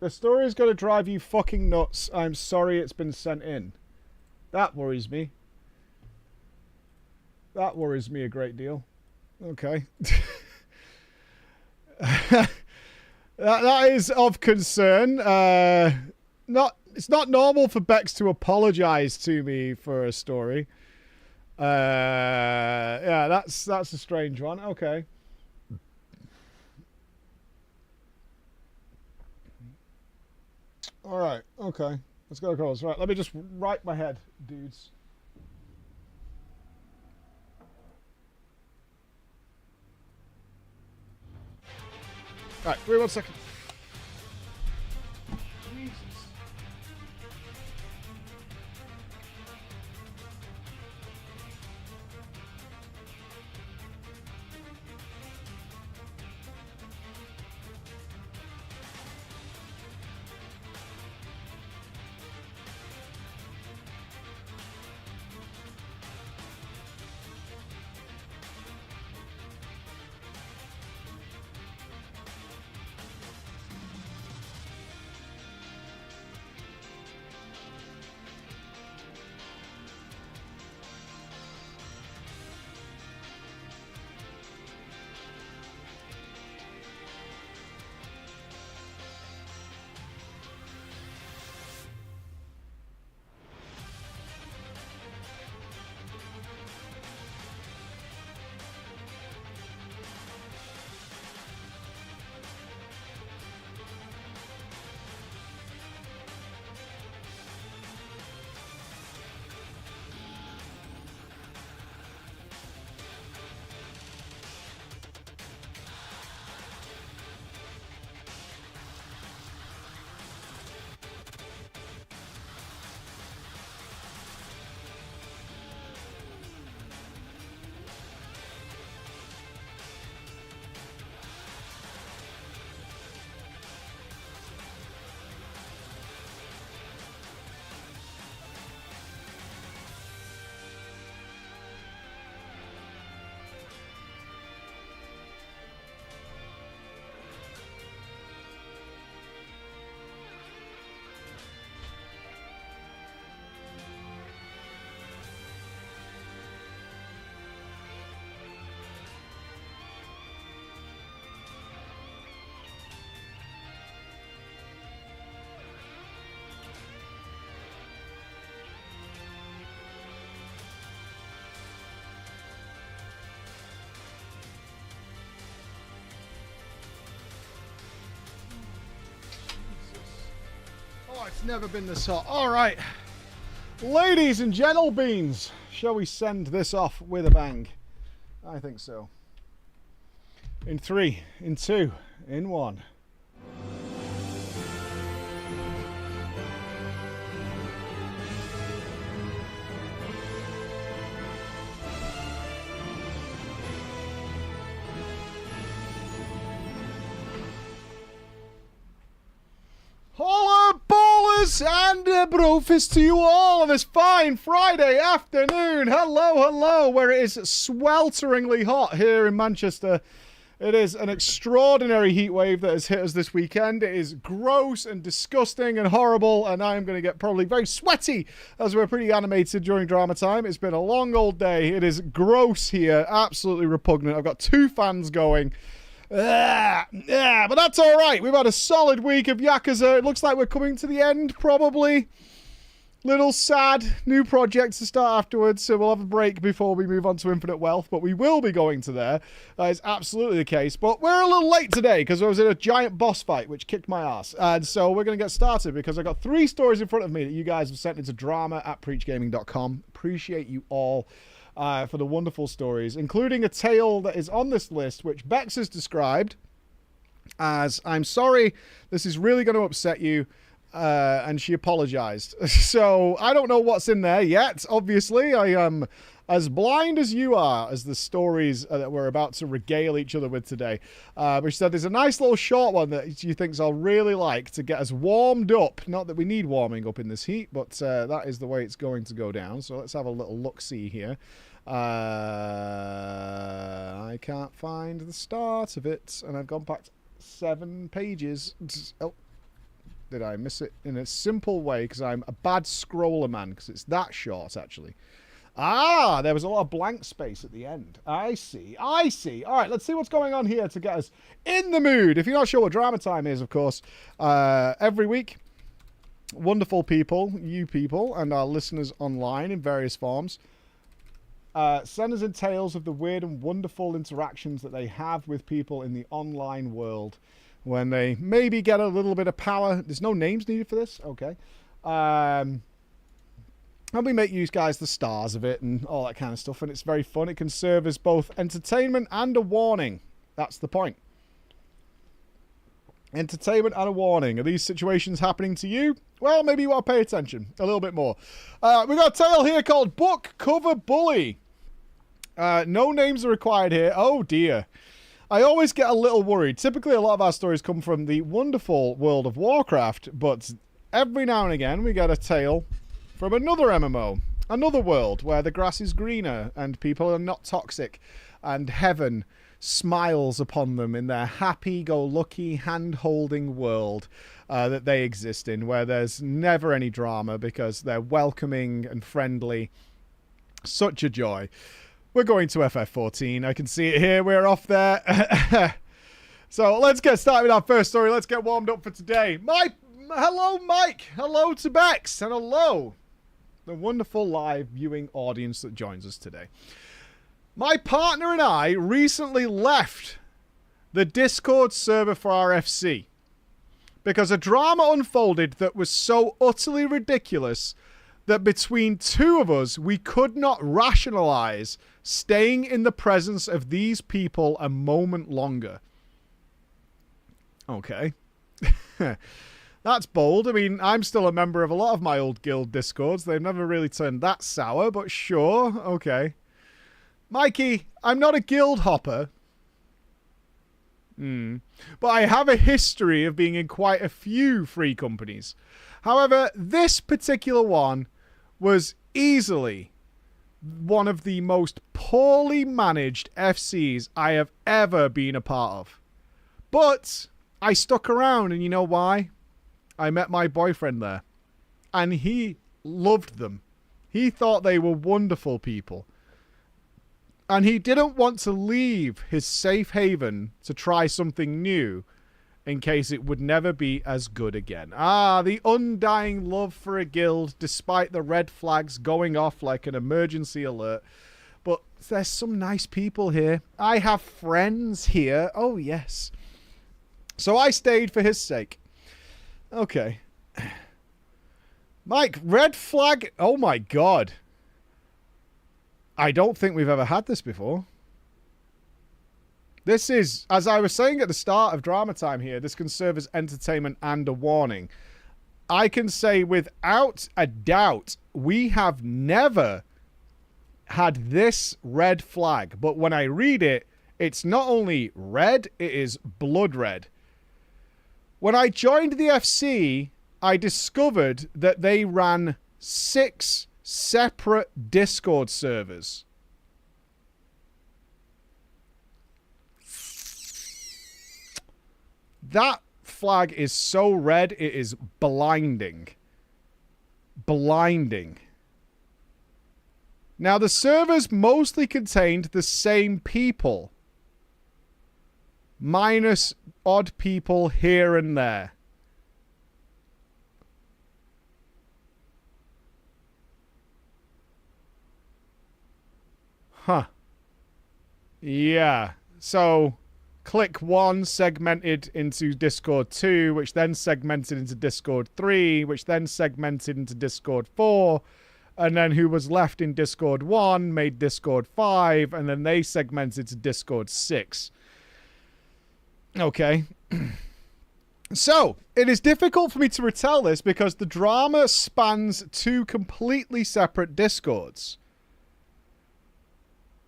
The story is going to drive you fucking nuts. I'm sorry it's been sent in. That worries me. That worries me a great deal. Okay. that is of concern. It's not normal for Bex to apologize to me for a story. Yeah, that's a strange one. Okay. All right. Okay. Let's go across. Right. Let me just right my head, dudes. All right. Wait 1 second. Jesus. It's never been this hot. All right. Ladies and gentle beans, shall we send this off with a bang? I think so. In 3, in 2, in 1. Holla ballers and brofist to you all on this fine Friday afternoon. Hello, hello, where it is swelteringly hot here in Manchester. It is an extraordinary heat wave that has hit us this weekend. It is gross and disgusting and horrible, and I am going to get probably very sweaty as we're pretty animated during drama time. It's been a long old day. It is gross here, absolutely repugnant. I've got 2 fans going. But that's all right. We've had a solid week of Yakuza. It looks like we're coming to the end, probably. Little sad. New projects to start afterwards, so we'll have a break before we move on to Infinite Wealth, but we will be going to there. That is absolutely the case. But we're a little late today because I was in a giant boss fight, which kicked my ass. And so we're going to get started because I've got 3 stories in front of me that you guys have sent into drama@preachgaming.com. Appreciate you all. For the wonderful stories, including a tale that is on this list, which Bex has described as, I'm sorry, this is really going to upset you, and she apologized. So I don't know what's in there yet, obviously. I am as blind as you are as the stories that we're about to regale each other with today. But she said there's a nice little short one that she thinks I'll really like to get us warmed up. Not that we need warming up in this heat, but that is the way it's going to go down. So let's have a little look-see here. I can't find the start of it, and I've gone back 7 pages. Oh, did I miss it in a simple way? Because I'm a bad scroller, man, because it's that short, actually. Ah, there was a lot of blank space at the end. I see. I see. All right, let's see what's going on here to get us in the mood. If you're not sure what drama time is, of course, every week, wonderful people, you people, and our listeners online in various forms, send us in tales of the weird and wonderful interactions that they have with people in the online world when they maybe get a little bit of power. There's no names needed for this. Okay. And we make you guys the stars of it and all that kind of stuff, and it's very fun. It can serve as both entertainment and a warning. That's the point. Entertainment and a warning. Are these situations happening to you? Well, maybe you want to pay attention a little bit more. We've got a tale here called Book Cover Bully. No names are required here. Oh, dear. I always get a little worried. Typically, a lot of our stories come from the wonderful world of Warcraft, but every now and again, we get a tale from another MMO, another world where the grass is greener and people are not toxic and heaven smiles upon them in their happy-go-lucky, hand-holding world that they exist in, where there's never any drama because they're welcoming and friendly. Such a joy. We're going to FF14. I can see it here. We're off there. So let's get started with our first story. Let's get warmed up for today. Hello, Mike. Hello to Bex. And hello, the wonderful live viewing audience that joins us today. My partner and I recently left the Discord server for our FC because a drama unfolded that was so utterly ridiculous that between 2 of us, we could not rationalize staying in the presence of these people a moment longer. Okay. That's bold. I mean, I'm still a member of a lot of my old guild Discords. They've never really turned that sour, but sure. Okay. Mikey, I'm not a guild hopper. But I have a history of being in quite a few free companies. However, this particular one was easily one of the most poorly managed FCs I have ever been a part of. But I stuck around, and you know why? I met my boyfriend there, and he loved them. He thought they were wonderful people. And he didn't want to leave his safe haven to try something new in case it would never be as good again. Ah, the undying love for a guild despite the red flags going off like an emergency alert. But there's some nice people here. I have friends here. Oh, yes. So I stayed for his sake. Okay. Mike, red flag. Oh my god. I don't think we've ever had this before. This is, as I was saying at the start of Drama Time here, this can serve as entertainment and a warning. I can say without a doubt, we have never had this red flag. But when I read it, it's not only red, it is blood red. When I joined the FC, I discovered that they ran 6 separate Discord servers. That flag is so red, it is blinding. Blinding. Now, the servers mostly contained the same people, minus odd people here and there. Huh. Yeah. So, Click 1 segmented into Discord 2, which then segmented into Discord 3, which then segmented into Discord 4, and then who was left in Discord 1 made Discord 5, and then they segmented to Discord 6. Okay. So, it is difficult for me to retell this because the drama spans 2 completely separate Discords,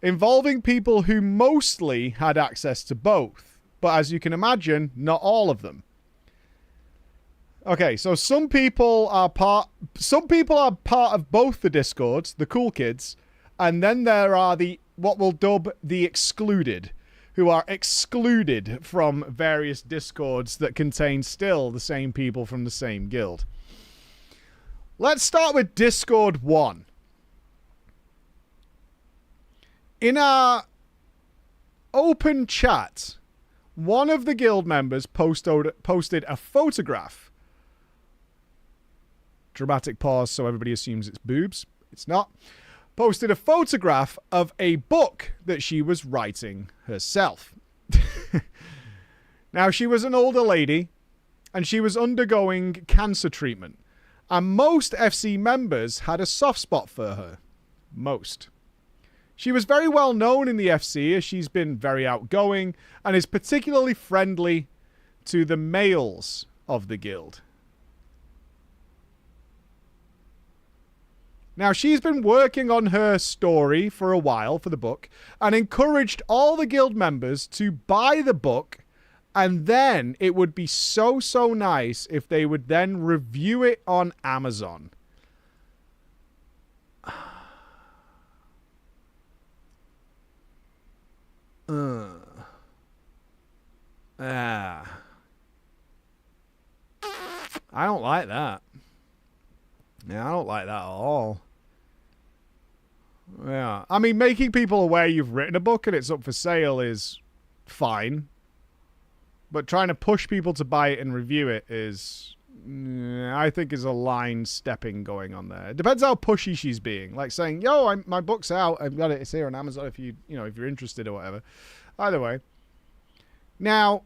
involving people who mostly had access to both. But as you can imagine, not all of them. Okay, so some people are part of both the Discords, the cool kids, and then there are the what we'll dub the excluded, who are excluded from various Discords that contain still the same people from the same guild. Let's start with Discord 1. In our open chat, one of the guild members posted a photograph. Dramatic pause so everybody assumes it's boobs. It's not. Posted a photograph of a book that she was writing herself. Now, she was an older lady, and she was undergoing cancer treatment. And most FC members had a soft spot for her. Most. She was very well known in the FC as she's been very outgoing and is particularly friendly to the males of the guild. Now, she's been working on her story for a while for the book and encouraged all the guild members to buy the book, and then it would be so nice if they would then review it on Amazon. I don't like that. Yeah, I don't like that at all. Yeah. I mean, making people aware you've written a book and it's up for sale is fine. But trying to push people to buy it and review it is, I think, is a line stepping going on there. It depends how pushy she's being. Like saying, yo, my book's out. I've got it. It's here on Amazon if if you're interested or whatever. Either way. Now,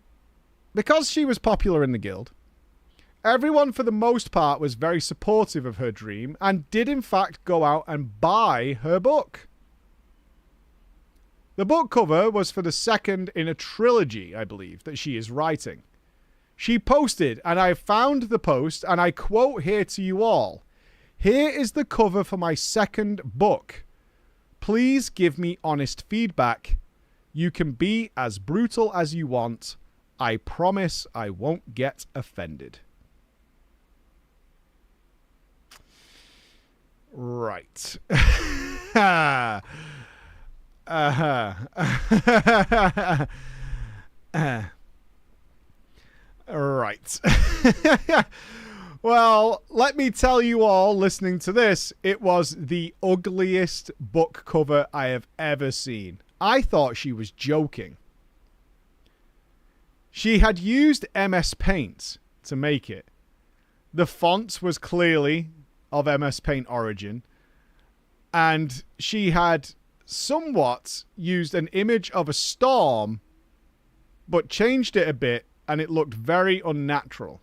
because she was popular in the guild, everyone for the most part was very supportive of her dream and did in fact go out and buy her book. The book cover was for the second in a trilogy, I believe, that she is writing. She posted, and I found the post, and I quote here to you all. Here is the cover for my second book. Please give me honest feedback. You can be as brutal as you want. I promise I won't get offended. Right. Right. Well, let me tell you all listening to this, it was the ugliest book cover I have ever seen. I thought she was joking. She had used MS Paint to make it. The font was clearly of MS Paint origin, and she had somewhat used an image of a storm, but changed it a bit, and it looked very unnatural.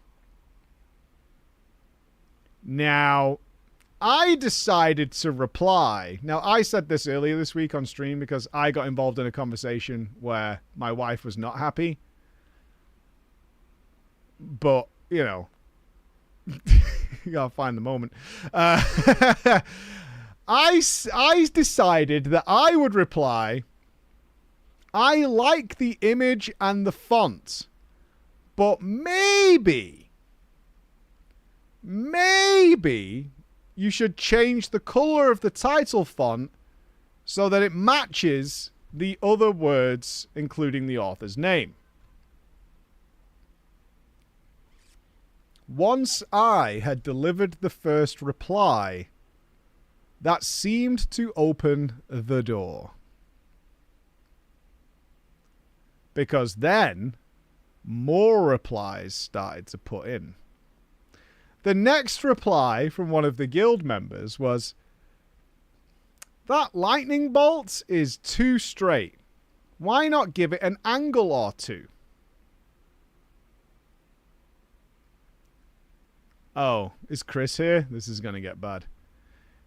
Now, I decided to reply. Now, I said this earlier this week on stream because I got involved in a conversation where my wife was not happy. But, you know, you gotta find the moment. I decided that I would reply, I like the image and the font, but maybe you should change the color of the title font so that it matches the other words, including the author's name. Once I had delivered the first reply, that seemed to open the door. Because then, more replies started to put in. The next reply from one of the guild members was, that lightning bolt is too straight. Why not give it an angle or two? Oh, is Chris here? This is going to get bad.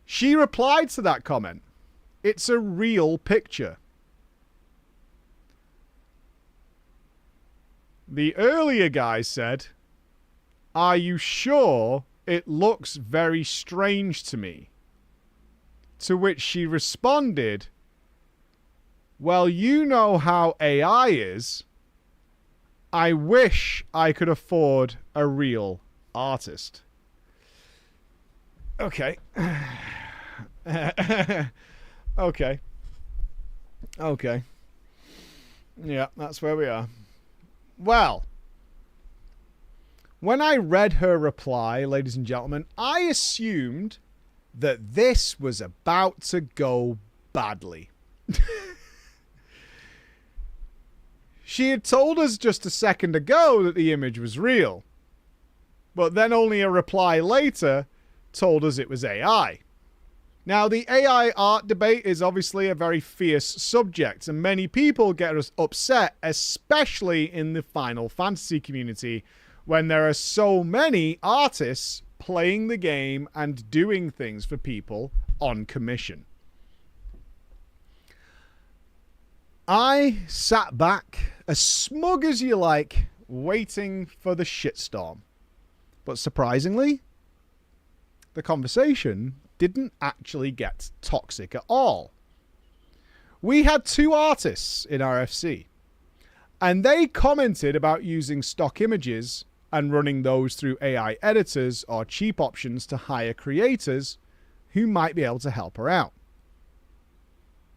She replied to that comment, it's a real picture. The earlier guy said, are you sure it looks very strange to me? To which she responded, well, you know how AI is. I wish I could afford a real artist. Okay. Okay. Okay. Yeah, that's where we are. Well, when I read her reply, ladies and gentlemen, I assumed that this was about to go badly. She had told us just a second ago that the image was real, but then only a reply later told us it was AI. Now, the AI art debate is obviously a very fierce subject, and many people get upset, especially in the Final Fantasy community, when there are so many artists playing the game and doing things for people on commission. I sat back, as smug as you like, waiting for the shitstorm. But surprisingly, the conversation didn't actually get toxic at all. We had two artists in our FC, and they commented about using stock images and running those through AI editors or cheap options to hire creators who might be able to help her out.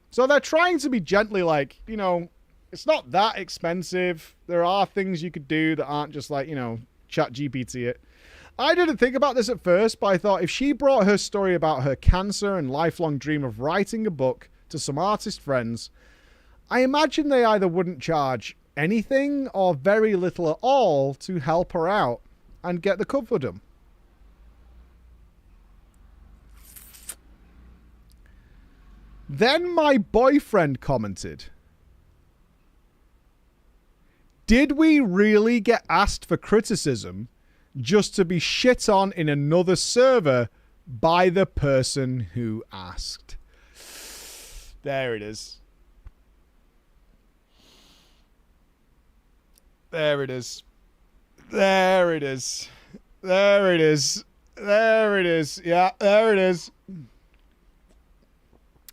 So they're trying to be gently like, you know, it's not that expensive. There are things you could do that aren't just like, you know, chat GPT it. I didn't think about this at first, but I thought if she brought her story about her cancer and lifelong dream of writing a book to some artist friends, I imagine they either wouldn't charge anything or very little at all to help her out and get the cover done. Then my boyfriend commented, did we really get asked for criticism just to be shit on in another server by the person who asked? There it is. There it is. There it is. There it is. There it is. Yeah, there it is.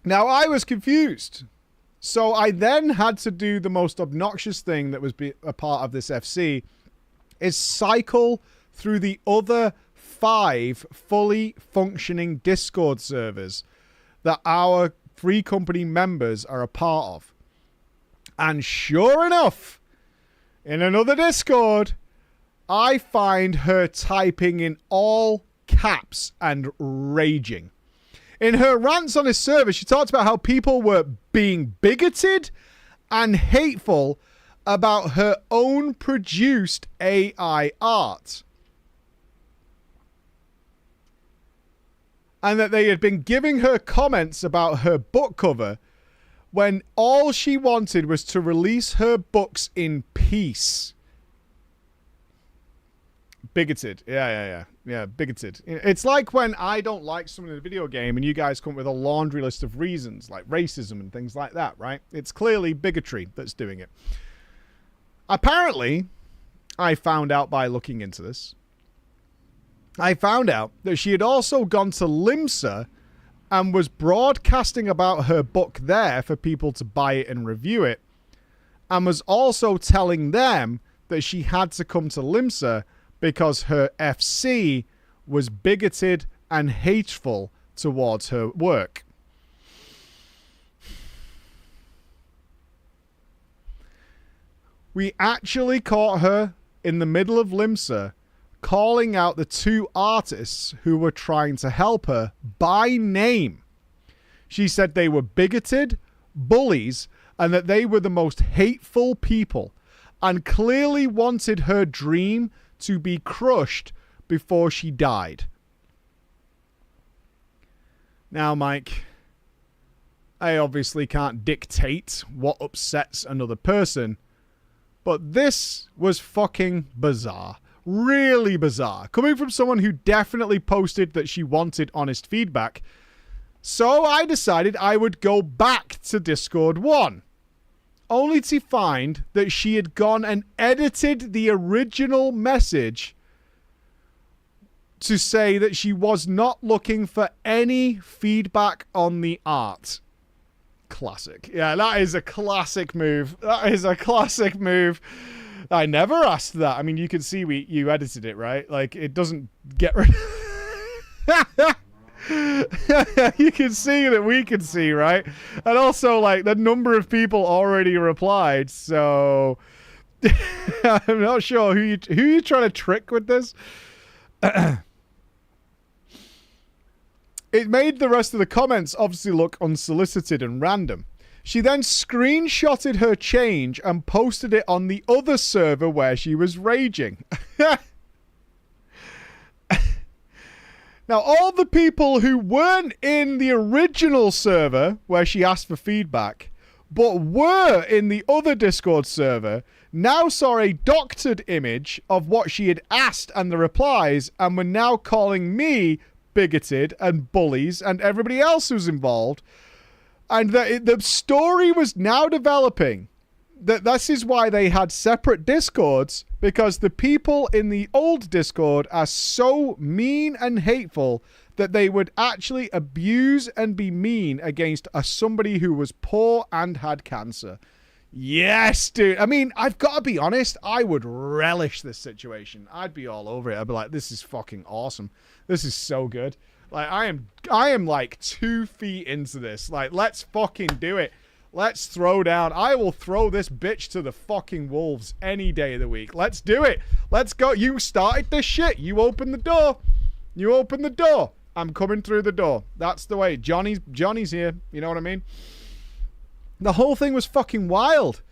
Now, I was confused. So I then had to do the most obnoxious thing that was a part of this FC, is cycle through the other 5 fully functioning Discord servers that our free company members are a part of. And sure enough, in another Discord, I find her typing in all caps and raging. In her rants on his server, she talked about how people were being bigoted and hateful about her own produced AI art. And that they had been giving her comments about her book cover when all she wanted was to release her books in peace. Bigoted. Yeah, bigoted. It's like when I don't like someone in a video game and you guys come up with a laundry list of reasons, like racism and things like that, right? It's clearly bigotry that's doing it. Apparently, I found out by looking into this, I found out that she had also gone to Limsa and was broadcasting about her book there for people to buy it and review it, and was also telling them that she had to come to Limsa because her FC was bigoted and hateful towards her work. We actually caught her in the middle of Limsa calling out the two artists who were trying to help her by name. She said they were bigoted, bullies, and that they were the most hateful people, and clearly wanted her dream to be crushed before she died. Now, Mike, I obviously can't dictate what upsets another person, but this was fucking bizarre. Really bizarre. Coming from someone who definitely posted that she wanted honest feedback. So I decided I would go back to Discord 1. Only to find that she had gone and edited the original message to say that she was not looking for any feedback on the art. Classic. Yeah, that is a classic move. That is a classic move. I never asked that. I mean, you can see you edited it, right? Like, it doesn't get rid you can see that we can see, right? And also, like, the number of people already replied, so I'm not sure who you trying to trick with this. It made the rest of the comments obviously look unsolicited and random. She then screenshotted her change and posted it on the other server where she was raging. Now, all the people who weren't in the original server where she asked for feedback, but were in the other Discord server, now saw a doctored image of what she had asked and the replies, and were now calling me bigoted and bullies and everybody else who's involved. And the story was now developing that this is why they had separate Discords, because the people in the old Discord are so mean and hateful that they would actually abuse and be mean against somebody who was poor and had cancer. Yes, dude. I mean, I've got to be honest. I would relish this situation. I'd be all over it. I'd be like, this is fucking awesome. This is so good. Like, I am like 2 feet into this. Like, let's fucking do it. Let's throw down. I will throw this bitch to the fucking wolves any day of the week. Let's do it. Let's go. You started this shit. You open the door. You open the door. I'm coming through the door. That's the way. Johnny's here. You know what I mean? The whole thing was fucking wild.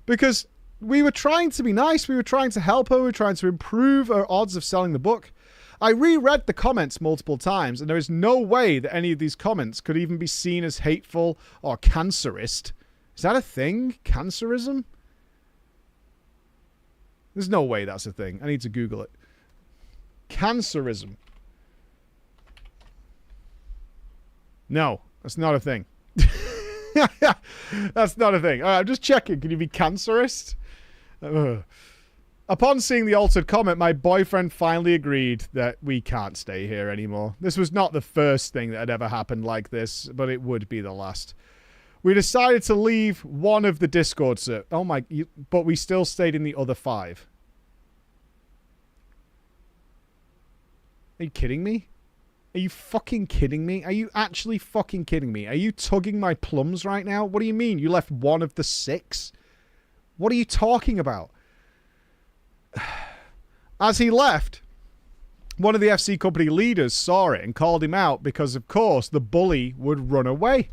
Because we were trying to be nice. We were trying to help her. We were trying to improve her odds of selling the book. I reread the comments multiple times, and there is no way that any of these comments could even be seen as hateful or cancerist. Is that a thing? Cancerism? There's no way that's a thing. I need to Google it. Cancerism. No, that's not a thing. That's not a thing. All right, I'm just checking. Can you be cancerist? Upon seeing the altered comment, my boyfriend finally agreed that we can't stay here anymore. This was not the first thing that had ever happened like this, but it would be the last. We decided to leave one of the Discord servers. Oh my, but we still stayed in the other 5. Are you kidding me? Are you fucking kidding me? Are you actually fucking kidding me? Are you tugging my plums right now? What do you mean? You left one of the 6? What are you talking about? As he left, one of the FC company leaders saw it and called him out because, of course, the bully would run away.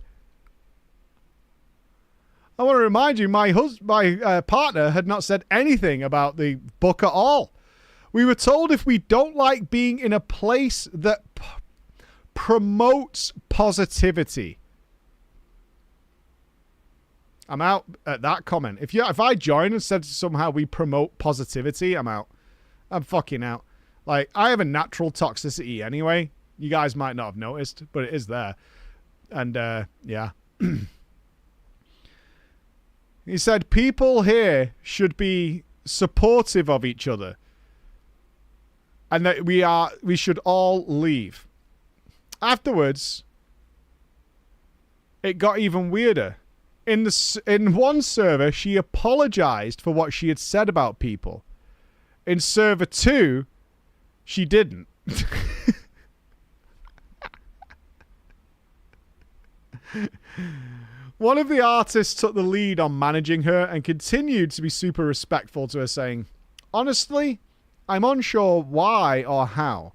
I want to remind you, my partner had not said anything about the book at all. We were told if we don't like being in a place that promotes positivity. I'm out at that comment. If I join and said somehow we promote positivity, I'm out. I'm fucking out. Like, I have a natural toxicity anyway. You guys might not have noticed, but it is there. And, yeah. He said, people here should be supportive of each other. And that we should all leave. Afterwards, it got even weirder. In one server, she apologized for what she had said about people. In server 2, she didn't. One of the artists took the lead on managing her and continued to be super respectful to her, saying, honestly, I'm unsure why or how.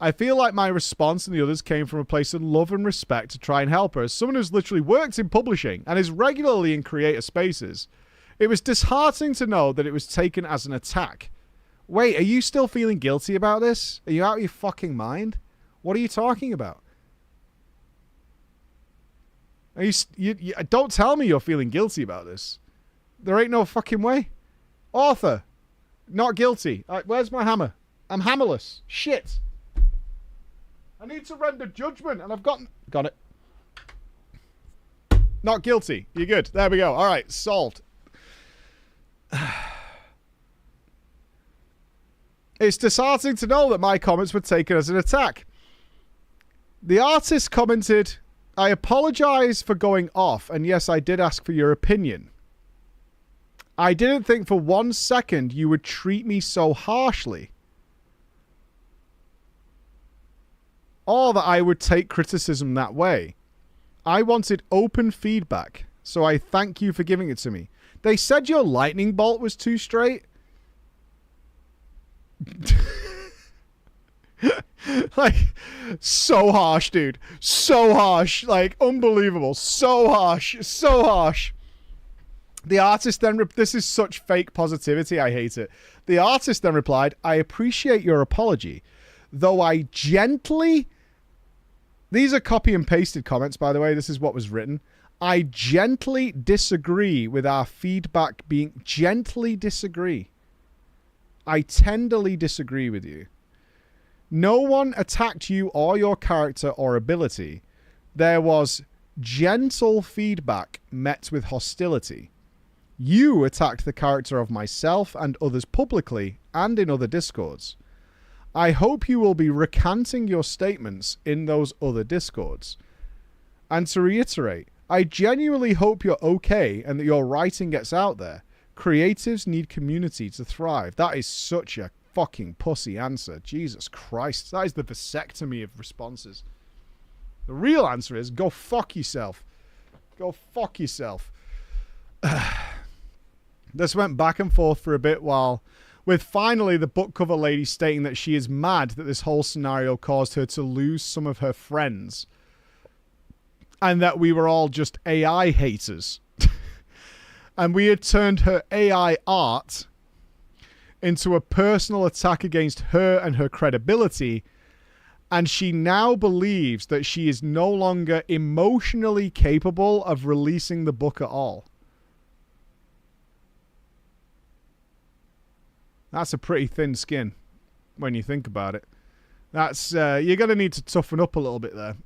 I feel like my response and the others came from a place of love and respect to try and help her. As someone who's literally worked in publishing and is regularly in creator spaces, it was disheartening to know that it was taken as an attack. Wait, are you still feeling guilty about this? Are you out of your fucking mind? What are you talking about? Are you don't tell me you're feeling guilty about this. There ain't no fucking way. Author, not guilty. All right, where's my hammer? I'm hammerless. Shit. I need to render judgment, and I've got it. Not guilty. You're good. There we go. All right, solved. It's disheartening to know that my comments were taken as an attack. The artist commented, I apologize for going off, and yes, I did ask for your opinion. I didn't think for 1 second you would treat me so harshly. Or that I would take criticism that way. I wanted open feedback, so I thank you for giving it to me. They said your lightning bolt was too straight. Like, so harsh, dude. So harsh. Like, unbelievable. So harsh. So harsh. The artist then... This is such fake positivity. I hate it. The artist then replied, I appreciate your apology, though I gently... These are copy and pasted comments, by the way. This is what was written. I gently disagree with our feedback being... Gently disagree. I tenderly disagree with you. No one attacked you or your character or ability. There was gentle feedback met with hostility. You attacked the character of myself and others publicly and in other discords. I hope you will be recanting your statements in those other discords. And to reiterate, I genuinely hope you're okay and that your writing gets out there. Creatives need community to thrive. That is such a fucking pussy answer. Jesus Christ. That is the vasectomy of responses. The real answer is go fuck yourself. Go fuck yourself. This went back and forth for a bit while, with finally the book cover lady stating that she is mad that this whole scenario caused her to lose some of her friends. And that we were all just AI haters. And we had turned her AI art into a personal attack against her and her credibility, and she now believes that she is no longer emotionally capable of releasing the book at all. That's a pretty thin skin when you think about it. That's you're going to need to toughen up a little bit there.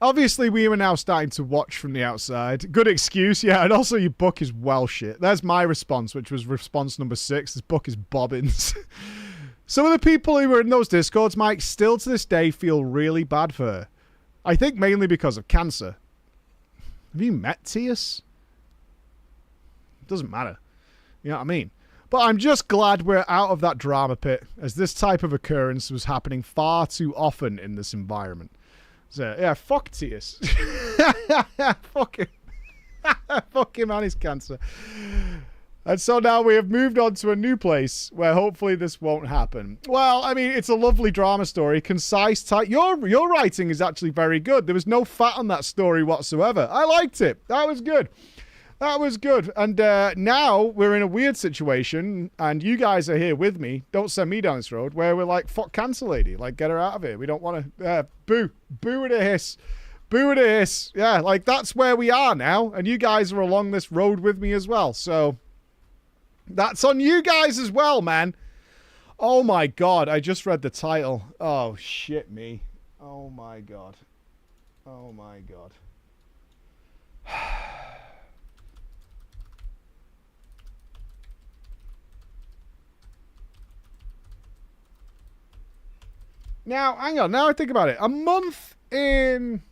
Obviously, we are now starting to watch from the outside. Good excuse, yeah. And also, your book is well shit. There's my response, which was response number 6. This book is bobbins. Some of the people who were in those discords, Mike, still to this day feel really bad for her. I think mainly because of cancer. Have you met Tias? It doesn't matter. You know what I mean? But I'm just glad we're out of that drama pit, as this type of occurrence was happening far too often in this environment. So, yeah, fuck Tias. Fuck him. Fuck him and his cancer. And so now we have moved on to a new place where hopefully this won't happen. Well, I mean, it's a lovely drama story. Concise, tight. Your writing is actually very good. There was no fat on that story whatsoever. I liked it. That was good. That was good. And now we're in a weird situation, and you guys are here with me. Don't send me down this road where we're like, fuck cancer lady. Like, get her out of here. We don't want to... boo. Boo with a hiss. Boo with a hiss. Yeah, like, that's where we are now. And you guys are along this road with me as well. So, that's on you guys as well, man. Oh my god, I just read the title. Oh shit me. Oh my god. Oh my god. Now, hang on. Now I think about it. A month in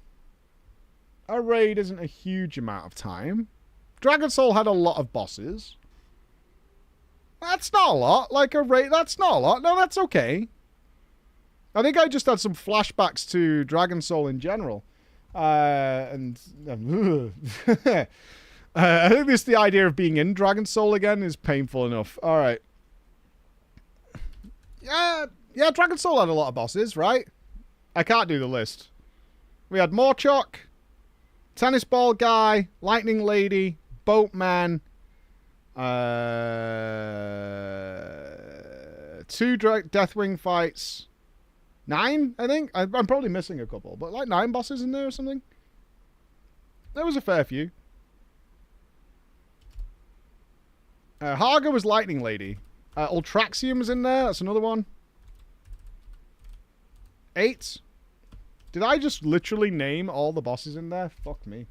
a raid isn't a huge amount of time. Dragon Soul had a lot of bosses. That's not a lot. Like a raid, that's not a lot. No, that's okay. I think I just had some flashbacks to Dragon Soul in general. I think this the idea of being in Dragon Soul again is painful enough. All right. Yeah, Dragon Soul had a lot of bosses, right? I can't do the list. We had Morchok, Tennis Ball Guy, Lightning Lady, Boatman, 2 Deathwing fights, 9, I think. I'm probably missing a couple, but like 9 bosses in there or something. There was a fair few. Haga was Lightning Lady. Ultraxium was in there. That's another one. 8. Did I just literally name all the bosses in there? Fuck me.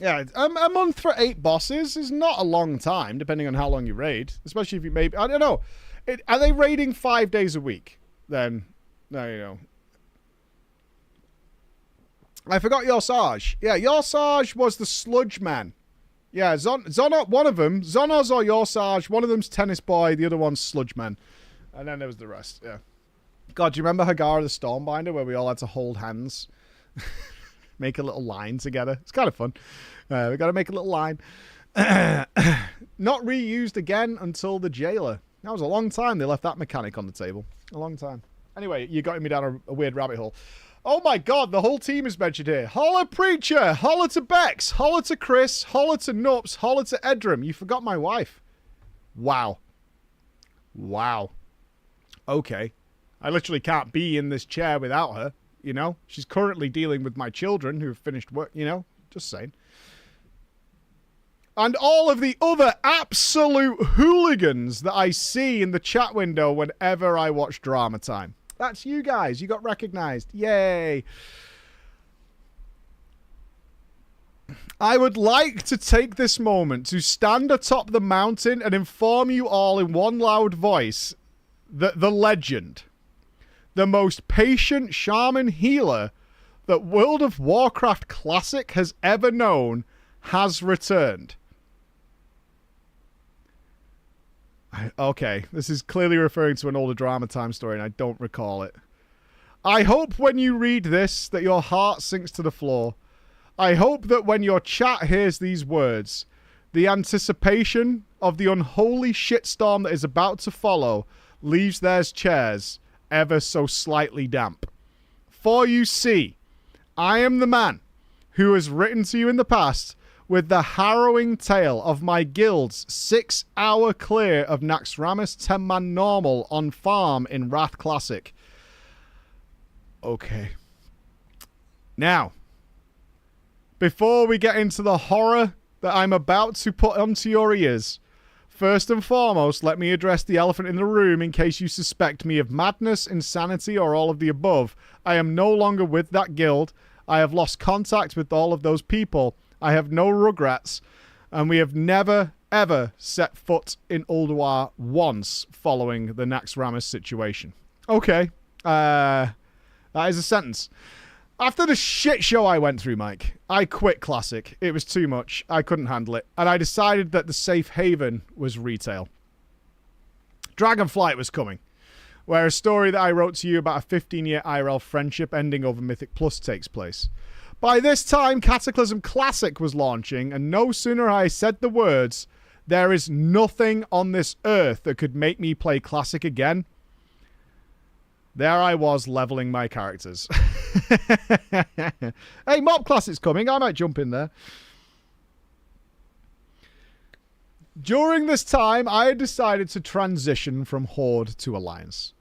Yeah, a month for 8 bosses is not a long time, depending on how long you raid. Especially if you maybe... I don't know. Are they raiding 5 days a week? Then, no, you know. I forgot Yorsage. Yeah, Yorsage was the sludge man. Yeah, Zono, one of them. Zonos or Yorsage. One of them's Tennis Boy. The other one's Sludge Man. And then there was the rest, yeah. God, do you remember Hagara the Stormbinder, where we all had to hold hands? Make a little line together. It's kind of fun. We got to make a little line. Not reused again until the Jailer. That was a long time they left that mechanic on the table. A long time. Anyway, you got me down a weird rabbit hole. Oh my god, the whole team is mentioned here. Holla Preacher, holla to Bex, holla to Chris, holla to Nups, holla to Edram. You forgot my wife. Wow. Wow. Okay. I literally can't be in this chair without her, you know? She's currently dealing with my children who have finished work, you know? Just saying. And all of the other absolute hooligans that I see in the chat window whenever I watch Drama Time. That's you guys. You got recognized. Yay. I would like to take this moment to stand atop the mountain and inform you all in one loud voice that the legend, the most patient shaman healer that World of Warcraft Classic has ever known, has returned. Okay, this is clearly referring to an older Drama Time story, and I don't recall it. I hope when you read this that your heart sinks to the floor. I hope that when your chat hears these words, the anticipation of the unholy shitstorm that is about to follow leaves their chairs ever so slightly damp. For you see, I am the man who has written to you in the past with the harrowing tale of my guild's 6-hour clear of Naxxramas 10-man normal on farm in Wrath Classic. Okay. Now, before we get into the horror that I'm about to put onto your ears, first and foremost, let me address the elephant in the room in case you suspect me of madness, insanity, or all of the above. I am no longer with that guild. I have lost contact with all of those people. I have no regrets, and we have never, ever set foot in Ulduar once following the Naxxramas situation. Okay, that is a sentence. After the shit show I went through, Mike, I quit Classic. It was too much. I couldn't handle it, and I decided that the safe haven was retail. Dragonflight was coming, where a story that I wrote to you about a 15-year IRL friendship ending over Mythic Plus takes place. By this time, Cataclysm Classic was launching, and no sooner had I said the words, "There is nothing on this earth that could make me play Classic again," there I was leveling my characters. Hey, Mob Classic's coming. I might jump in there. During this time, I had decided to transition from Horde to Alliance.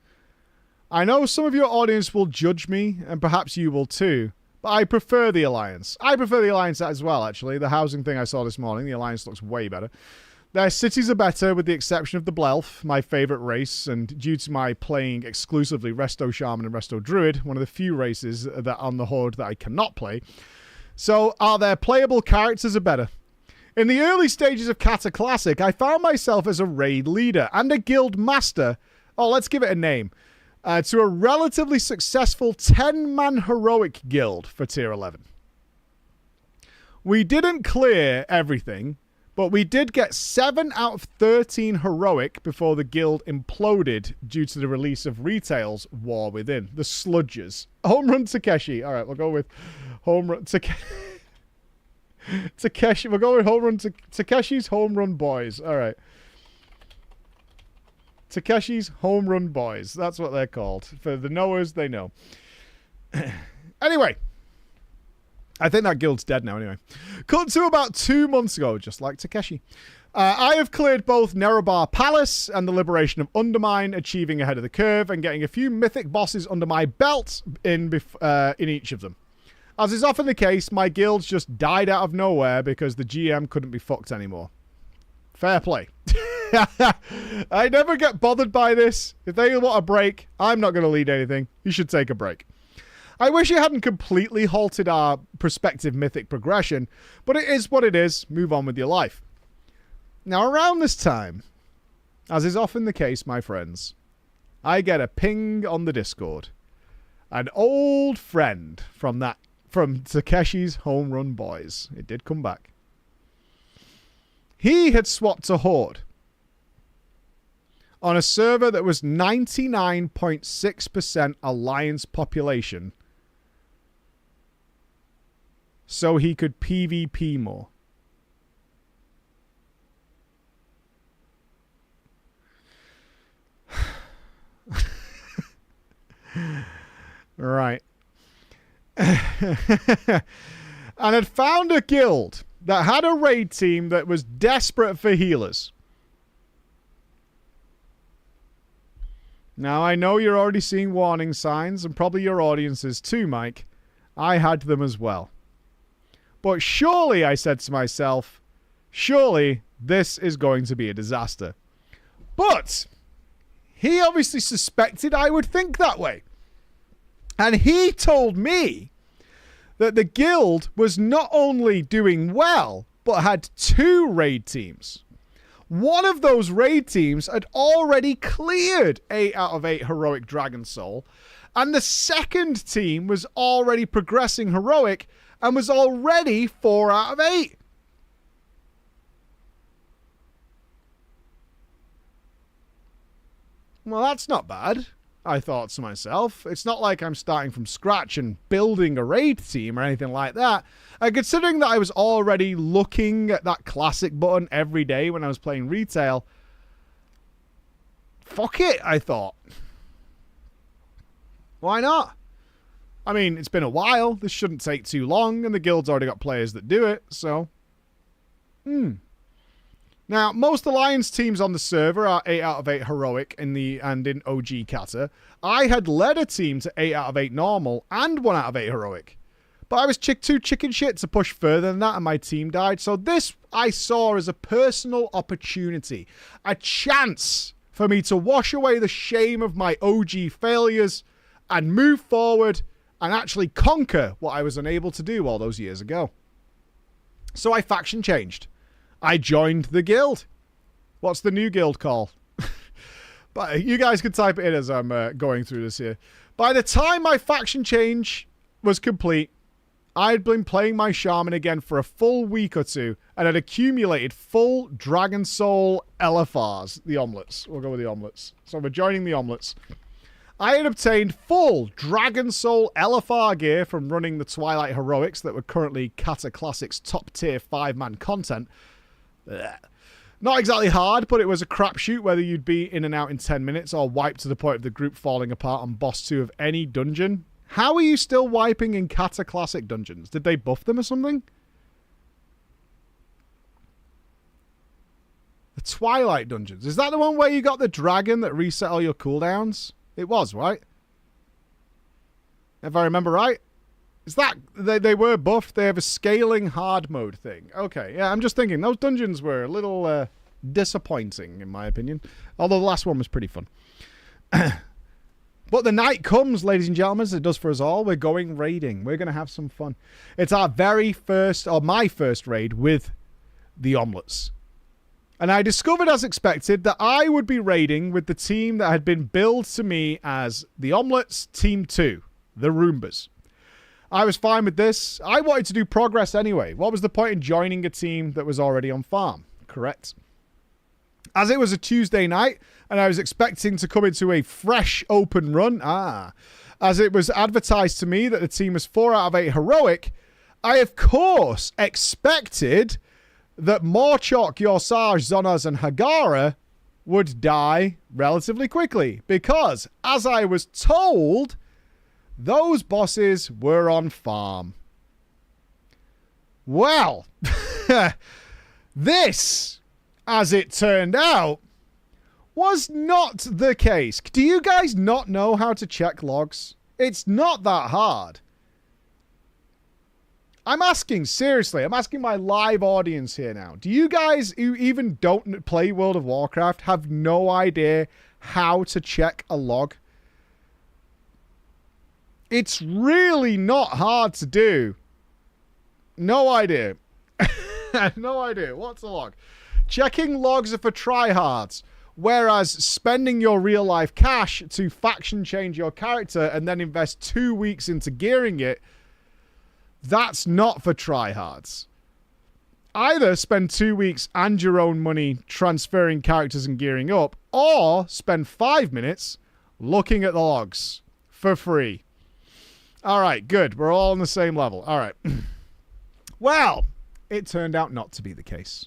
I know some of your audience will judge me, and perhaps you will too, but I prefer the Alliance. I prefer the Alliance as well, actually. The housing thing I saw this morning, the Alliance looks way better. Their cities are better, with the exception of the Blelf, my favourite race, and due to my playing exclusively Resto Shaman and Resto Druid, one of the few races that on the Horde that I cannot play. So, their playable characters are better. In the early stages of Kata Classic, I found myself as a raid leader and a guild master. Oh, let's give it a name. To a relatively successful 10-man heroic guild for tier 11. We didn't clear everything, but we did get 7 out of 13 heroic before the guild imploded due to the release of Retail's War Within. The Sludgers. Home Run Takeshi. All right, we'll go with Home Run Takeshi. We'll go with Home Run Takeshi's Home Run Boys. All right. Takeshi's Home Run Boys. That's what they're called. For the knowers, they know. Anyway. I think that guild's dead now anyway. Cut to about 2 months ago, just like Takeshi. I have cleared both Nerobar Palace and the Liberation of Undermine, achieving ahead of the curve and getting a few mythic bosses under my belt in each of them. As is often the case, my guilds just died out of nowhere because the GM couldn't be fucked anymore. Fair play. I never get bothered by this. If they want a break, I'm not going to lead anything. You should take a break. I wish it hadn't completely halted our prospective mythic progression, but it is what it is. Move on with your life. Now, around this time, as is often the case, my friends, I get a ping on the Discord. An old friend from Takeshi's Home Run Boys. It did come back. He had swapped to Horde on a server that was 99.6% Alliance population, so he could PvP more. Right. And had found a guild that had a raid team that was desperate for healers. Now, I know you're already seeing warning signs, and probably your audiences too, Mike. I had them as well. But surely, I said to myself, surely this is going to be a disaster. But he obviously suspected I would think that way. And he told me that the guild was not only doing well, but had 2 raid teams. One of those raid teams had already cleared 8 out of 8 heroic Dragon Soul, and the second team was already progressing heroic and was already 4 out of 8. Well, that's not bad, I thought to myself. It's not like I'm starting from scratch and building a raid team or anything like that. And considering that I was already looking at that classic button every day when I was playing retail, fuck it, I thought. Why not? I mean, it's been a while. This shouldn't take too long, and the guild's already got players that do it, so... Now, most Alliance teams on the server are 8 out of 8 heroic and in OG Kata. I had led a team to 8 out of 8 normal and 1 out of 8 heroic. But I was too chicken shit to push further than that, and my team died. So this I saw as a personal opportunity. A chance for me to wash away the shame of my OG failures and move forward and actually conquer what I was unable to do all those years ago. So I faction changed. I joined the guild. What's the new guild called? But you guys can type it in as I'm going through this here. By the time my faction change was complete, I'd been playing my shaman again for a full week or 2 and had accumulated full Dragon Soul LFRs. The omelets. We'll go with the omelets. So we're joining the omelets. I had obtained full Dragon Soul LFR gear from running the Twilight Heroics that were currently Kata Classic's top tier 5-man content. Blech. Not exactly hard, but it was a crapshoot whether you'd be in and out in 10 minutes or wipe to the point of the group falling apart on boss 2 of any dungeon. How are you still wiping in Kata Classic dungeons? Did they buff them or something? The Twilight dungeons. Is that the one where you got the dragon that reset all your cooldowns? It was, right? If I remember right. Is that... They were buffed. They have a scaling hard mode thing. Okay, yeah, I'm just thinking. Those dungeons were a little disappointing, in my opinion. Although the last one was pretty fun. But the night comes, ladies and gentlemen, as it does for us all. We're going raiding. We're going to have some fun. It's our very first, or my first raid with the Omelettes. And I discovered, as expected, that I would be raiding with the team that had been billed to me as the Omelettes Team 2, the Roombas. I was fine with this. I wanted to do progress anyway. What was the point in joining a team that was already on farm? Correct. As it was a Tuesday night, and I was expecting to come into a fresh open run, as it was advertised to me that the team was 4 out of 8 heroic, I of course expected that Morchok, Yorsage, Zonas, and Hagara would die relatively quickly, because, as I was told, those bosses were on farm. Well, this, as it turned out, was not the case. Do you guys not know how to check logs? It's not that hard. I'm asking, seriously, I'm asking my live audience here now. Do you guys who even don't play World of Warcraft have no idea how to check a log? It's really not hard to do. No idea. No idea. What's a log? Checking logs are for tryhards, whereas spending your real-life cash to faction change your character and then invest 2 weeks into gearing it, that's not for tryhards. Either spend 2 weeks and your own money transferring characters and gearing up, or spend 5 minutes looking at the logs for free. All right, good. We're all on the same level. All right. Well, it turned out not to be the case.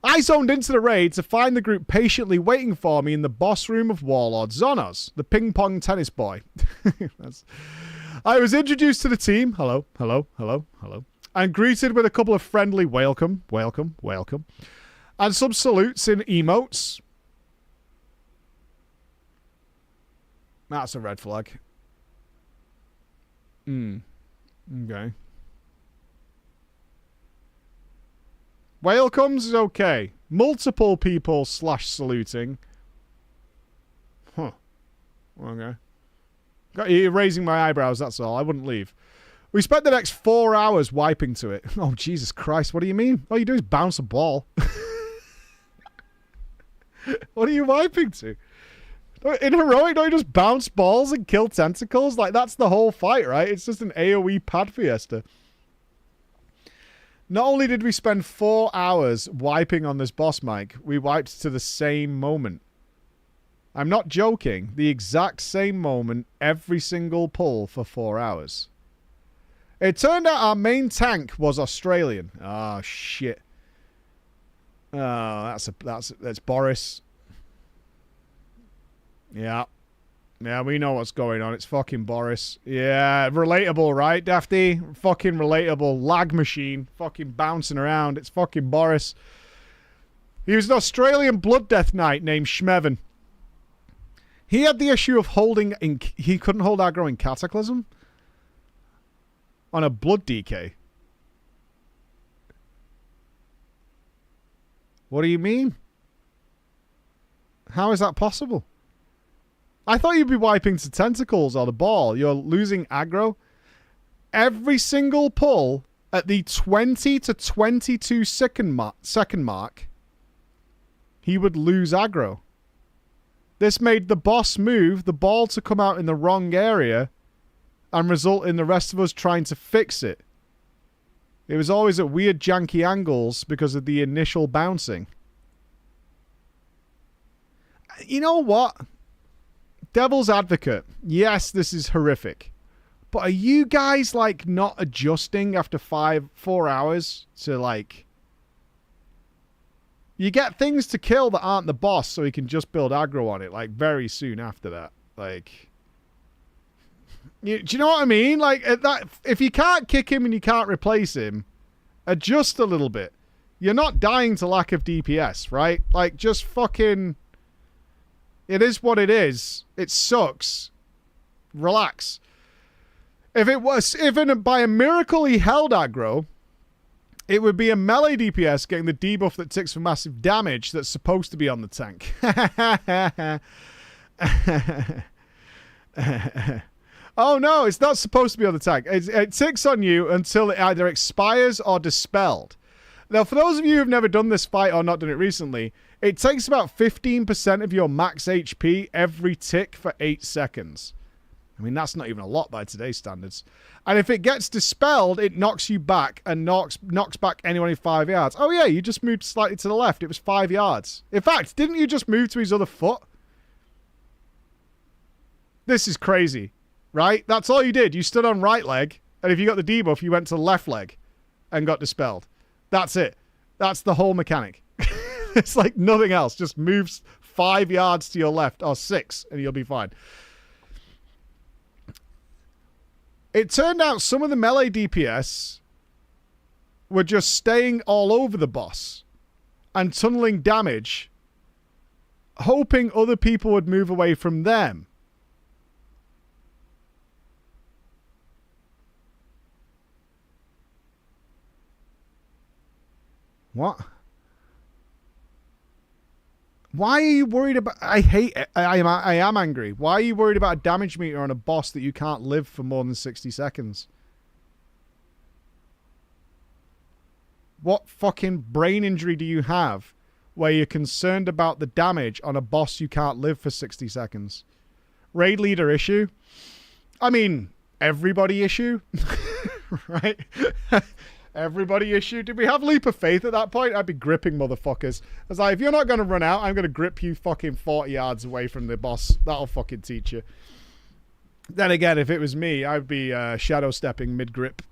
I zoned into the raid to find the group patiently waiting for me in the boss room of Warlord Zonos, the ping-pong tennis boy. I was introduced to the team, hello, hello, hello, hello, and greeted with a couple of friendly welcome, welcome, welcome, and some salutes in emotes. That's a red flag. Okay. Welcomes is okay. Multiple people /saluting. Huh. Okay. You're raising my eyebrows, that's all. I wouldn't leave. We spent the next 4 hours wiping to it. Oh, Jesus Christ. What do you mean? All you do is bounce a ball. What are you wiping to? In Heroic, don't you just bounce balls and kill tentacles? Like, that's the whole fight, right? It's just an AoE pad fiesta. Not only did we spend 4 hours wiping on this boss mic, we wiped to the same moment. I'm not joking. The exact same moment, every single pull for 4 hours. It turned out our main tank was Australian. Oh, shit. Oh, that's Boris. Yeah. Yeah, we know what's going on. It's fucking Boris. Yeah, relatable, right, Dafty? Fucking relatable. Lag machine. Fucking bouncing around. It's fucking Boris. He was an Australian Blood Death Knight named Shmevin. He had the issue of he couldn't hold aggro in Cataclysm on a Blood DK. What do you mean? How is that possible? I thought you'd be wiping to tentacles or the ball. You're losing aggro. Every single pull at the 20 to 22 second mark, he would lose aggro. This made the boss move the ball to come out in the wrong area and result in the rest of us trying to fix it. It was always at weird janky angles because of the initial bouncing. You know what? Devil's advocate. Yes, this is horrific. But are you guys, like, not adjusting after 4 hours to, like... You get things to kill that aren't the boss so you can just build aggro on it, like, very soon after that. Like... do you know what I mean? Like, if you can't kick him and you can't replace him, adjust a little bit. You're not dying to lack of DPS, right? Like, just fucking... It is what it is. It sucks. Relax. If by a miracle he held aggro, It would be a melee DPS getting the debuff that ticks for massive damage that's supposed to be on the tank. Oh no, it's not supposed to be on the tank. It ticks on you until it either expires or dispelled. Now, for those of you who've never done this fight or not done it recently, it takes about 15% of your max HP every tick for 8 seconds. I mean, that's not even a lot by today's standards. And if it gets dispelled, it knocks you back and knocks back anyone in 5 yards. Oh yeah, you just moved slightly to the left. It was 5 yards. In fact, didn't you just move to his other foot? This is crazy, right? That's all you did. You stood on right leg, and if you got the debuff, you went to left leg and got dispelled. That's it. That's the whole mechanic. It's like nothing else. Just moves 5 yards to your left, or 6, and you'll be fine. It turned out some of the melee DPS were just staying all over the boss and tunneling damage, hoping other people would move away from them. What? Why are you worried about... I hate it. I am angry. Why are you worried about a damage meter on a boss that you can't live for more than 60 seconds? What fucking brain injury do you have where you're concerned about the damage on a boss you can't live for 60 seconds? Raid leader issue? I mean, everybody issue? Right? Everybody issue. Did we have leap of faith at that point? I'd be gripping motherfuckers. I was like, if you're not going to run out, I'm going to grip you fucking 40 yards away from the boss. That'll fucking teach you. Then again, if it was me, I'd be shadow stepping mid-grip.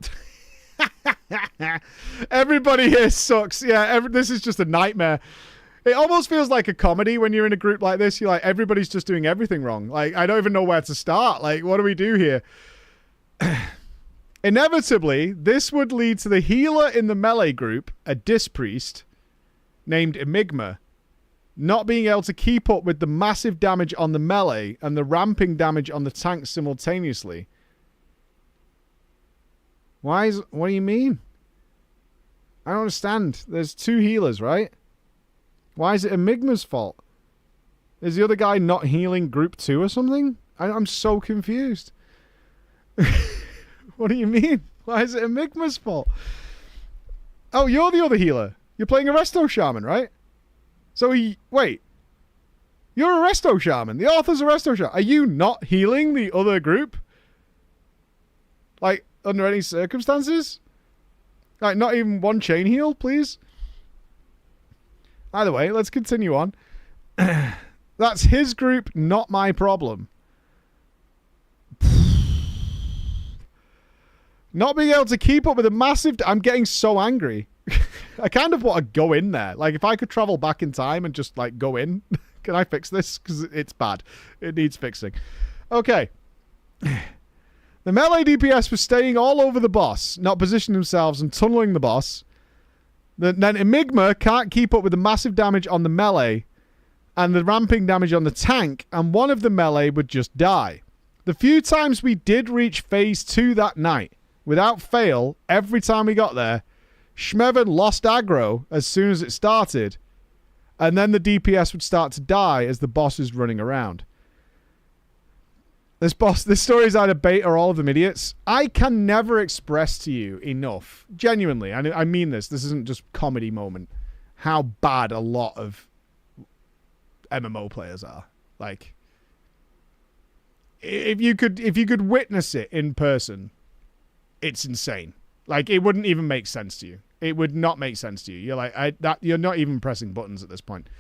Everybody here sucks. Yeah, this is just a nightmare. It almost feels like a comedy when you're in a group like this. You're like, everybody's just doing everything wrong. Like, I don't even know where to start. Like, what do we do here? Inevitably, this would lead to the healer in the melee group, a Dis Priest, named Enigma, not being able to keep up with the massive damage on the melee and the ramping damage on the tank simultaneously. What do you mean? I don't understand. There's 2 healers, right? Why is it Enigma's fault? Is the other guy not healing group 2 or something? I'm so confused. What do you mean? Why is it Enigma's fault? Oh, you're the other healer. You're playing a Resto Shaman, right? So wait. You're a Resto Shaman. The author's a Resto Shaman. Are you not healing the other group? Like, under any circumstances? Like, not even one chain heal, please? Either way, let's continue on. That's his group, not my problem. Not being able to keep up with a massive... I'm getting so angry. I kind of want to go in there. Like, if I could travel back in time and just, like, go in. Can I fix this? Because it's bad. It needs fixing. Okay. The melee DPS was staying all over the boss, not positioning themselves and tunneling the boss. Then Enigma can't keep up with the massive damage on the melee and the ramping damage on the tank, and one of the melee would just die. The few times we did reach phase 2 that night, without fail, every time we got there, Schmeven lost aggro as soon as it started, and then the DPS would start to die as the boss is running around. This story is either bait or all of them idiots. I can never express to you enough, genuinely, I mean this isn't just comedy moment, how bad a lot of MMO players are. Like, if you could witness it in person, it's insane. Like, it wouldn't even make sense to you. It would not make sense to you. You're like, you're not even pressing buttons at this point.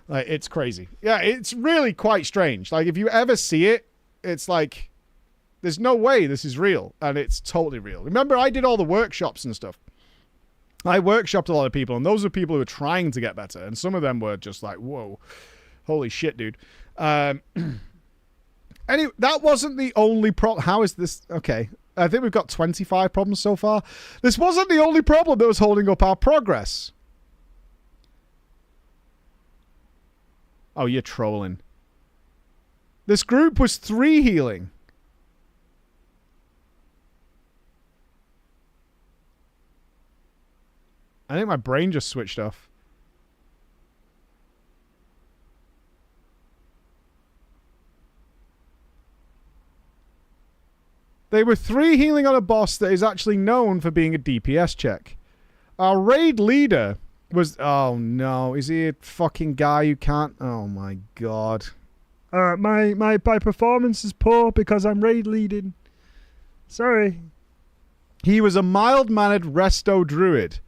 Like, it's crazy. Yeah, it's really quite strange. Like, if you ever see it, it's like, there's no way this is real, and it's totally real. Remember, I did all the workshops and stuff. I workshopped a lot of people, and those are people who were trying to get better, and some of them were just like, whoa, holy shit, dude. Anyway, that wasn't the only problem. How is this? Okay. I think we've got 25 problems so far. This wasn't the only problem that was holding up our progress. Oh, you're trolling. This group was 3 healing. I think my brain just switched off. They were 3 healing on a boss that is actually known for being a DPS check. Our raid leader was... Oh, no. Is he a fucking guy who can't... Oh, my God. My performance is poor because I'm raid leading. Sorry. He was a mild-mannered resto druid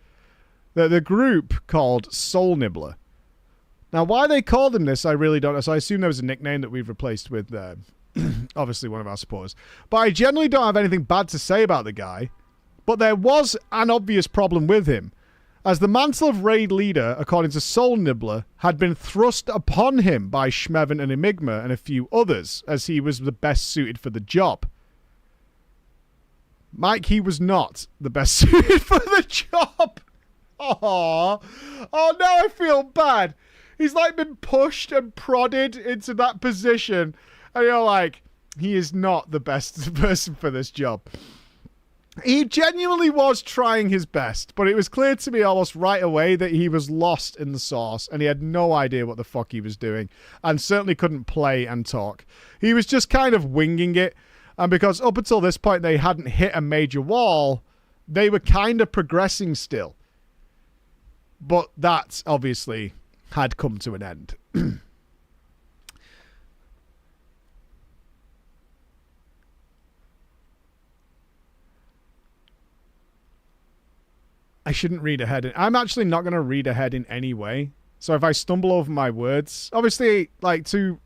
that the group called Soul Nibbler. Now, why they called him this, I really don't know. So I assume there was a nickname that we've replaced with... obviously one of our supporters. But I generally don't have anything bad to say about the guy. But there was an obvious problem with him, as the mantle of raid leader, according to Soul Nibbler, had been thrust upon him by Shmeven and Enigma and a few others, as he was the best suited for the job. Mike, he was not the best suited for the job. Oh, now I feel bad. He's like been pushed and prodded into that position. And you're like, he is not the best person for this job. He genuinely was trying his best, but it was clear to me almost right away that he was lost in the sauce and he had no idea what the fuck he was doing and certainly couldn't play and talk. He was just kind of winging it, and because up until this point they hadn't hit a major wall, they were kind of progressing still. But that obviously had come to an end. I shouldn't read ahead. I'm actually not going to read ahead in any way. So if I stumble over my words, obviously, like, in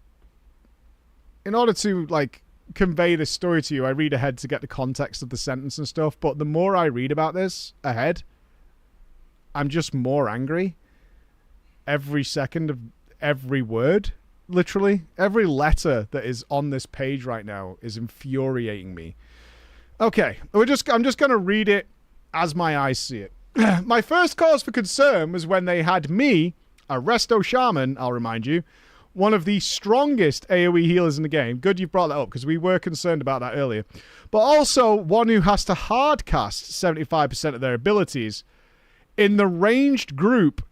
order to, like, convey this story to you, I read ahead to get the context of the sentence and stuff. But the more I read about this ahead, I'm just more angry. Every second of every word, literally. Every letter that is on this page right now is infuriating me. Okay, I'm just going to read it as my eyes see it. My first cause for concern was when they had me, a resto shaman, I'll remind you, one of the strongest AoE healers in the game. Good you've brought that up, because we were concerned about that earlier. But also one who has to hardcast 75% of their abilities in the ranged group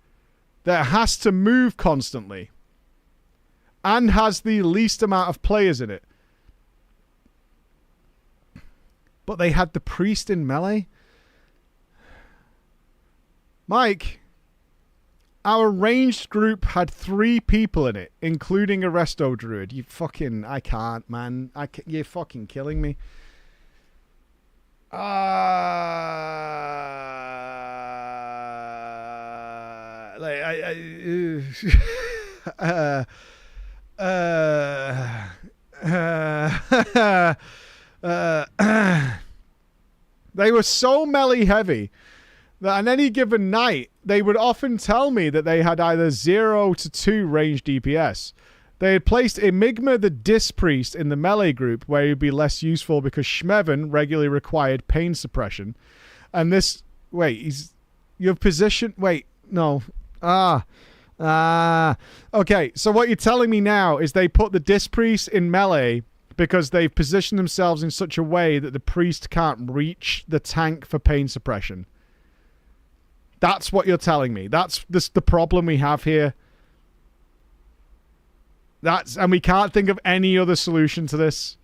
that has to move constantly and has the least amount of players in it. But they had the priest in melee? Mike, our ranged group had 3 people in it, including a resto druid. You fucking... I can't, man. You're fucking killing me. They were so melee heavy that on any given night, they would often tell me that they had either 0 to 2 ranged DPS. They had placed Enigma the Disc Priest in the melee group, where he would be less useful because Shmeven regularly required pain suppression. And this... Wait, your position... Wait, no. Okay, so what you're telling me now is they put the Disc Priest in melee because they've positioned themselves in such a way that the priest can't reach the tank for pain suppression. That's what you're telling me. That's the problem we have here. And we can't think of any other solution to this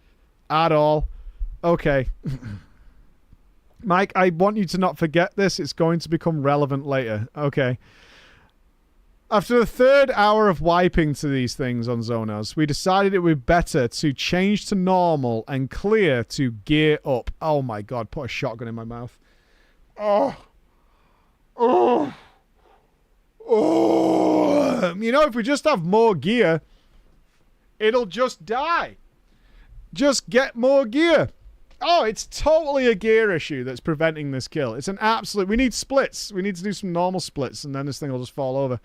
at all. Okay. Mike, I want you to not forget this. It's going to become relevant later. Okay. After the 3rd hour of wiping to these things on Zonos, we decided it would be better to change to normal and clear to gear up. Oh my god, put a shotgun in my mouth. Oh. You know, if we just have more gear, it'll just die. Just get more gear. Oh, it's totally a gear issue that's preventing this kill. It's an absolute... We need splits. We need to do some normal splits, and then this thing will just fall over.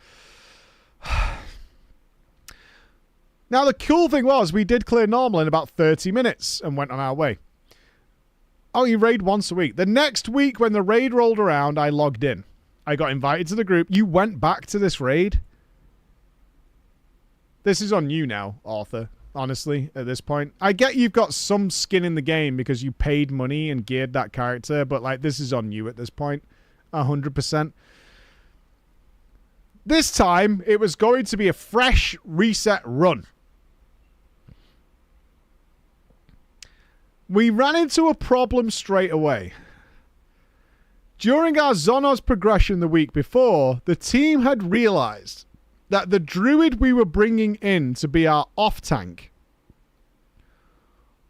Now, the cool thing was, we did clear normal in about 30 minutes and went on our way. Oh, you raid once a week. The next week, when the raid rolled around, I logged in. I got invited to the group. You went back to this raid? This is on you now, Arthur, honestly, at this point. I get you've got some skin in the game because you paid money and geared that character, but, like, this is on you at this point. 100%. This time, it was going to be a fresh reset run. We ran into a problem straight away. During our Zonos progression the week before, the team had realized that the druid we were bringing in to be our off-tank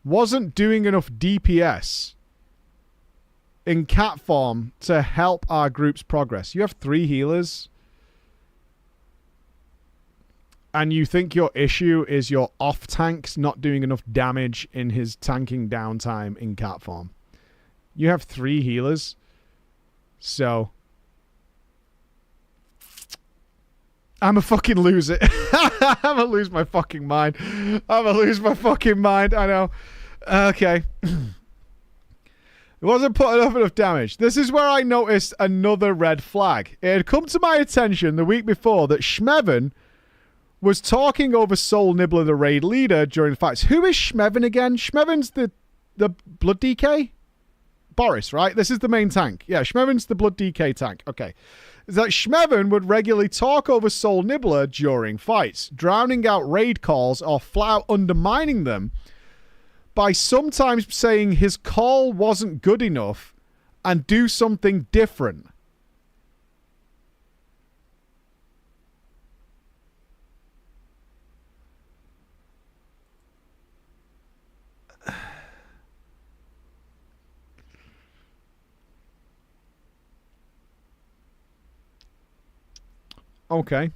wasn't doing enough DPS in cat form to help our group's progress. You have 3 healers, and you think your issue is your off-tank's not doing enough damage in his tanking downtime in cat form. You have 3 healers, so I'ma fucking lose it. I'ma lose my fucking mind. I'ma lose my fucking mind. I know. Okay. It wasn't putting up enough damage. This is where I noticed another red flag. It had come to my attention the week before that Shmeven was talking over Soul Nibbler, the raid leader, during the fights. Who is Shmeven again? Shmeven's the Blood DK? Boris, right? This is the main tank. Yeah, Shmeven's the Blood DK tank. Okay. That Shmeven would regularly talk over Soul Nibbler during fights, drowning out raid calls or flat out undermining them by sometimes saying his call wasn't good enough and do something different. Okay.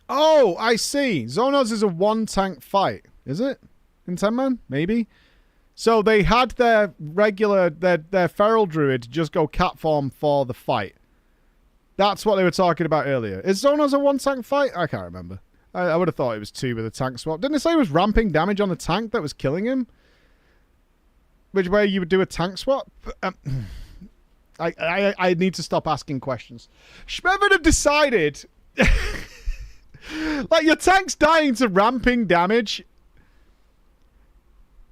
Oh, I see. Zonos is a 1-tank fight. Is it? In 10-man? Maybe? So they had their regular, their feral druid just go cat form for the fight. That's what they were talking about earlier. Is Zonos a 1-tank fight? I can't remember. I would have thought it was 2 with a tank swap. Didn't it say it was ramping damage on the tank that was killing him? Which way you would do a tank swap? I need to stop asking questions. Shmeven have decided... like, your tank's dying to ramping damage.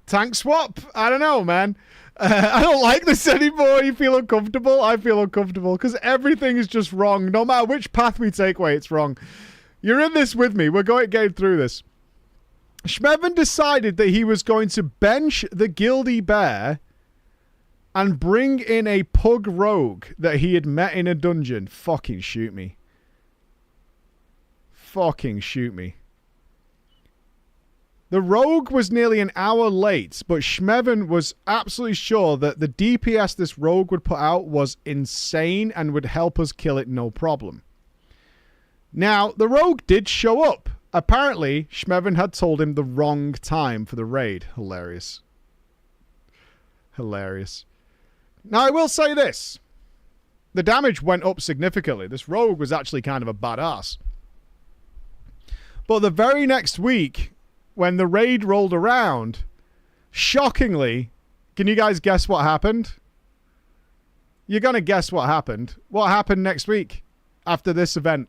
Tank swap? I don't know, man. I don't like this anymore. You feel uncomfortable? I feel uncomfortable because everything is just wrong. No matter which path we take away, it's wrong. You're in this with me. We're going to get through this. Shmeven decided that he was going to bench the Guildy Bear and bring in a pug rogue that he had met in a dungeon. Fucking shoot me. Fucking shoot me. The rogue was nearly an hour late, but Shmeven was absolutely sure that the DPS this rogue would put out was insane and would help us kill it no problem. Now, the rogue did show up. Apparently, Shmeven had told him the wrong time for the raid. Hilarious. Hilarious. Now, I will say this. The damage went up significantly. This rogue was actually kind of a badass. But the very next week, when the raid rolled around, shockingly, can you guys guess what happened? You're going to guess what happened. What happened next week after this event?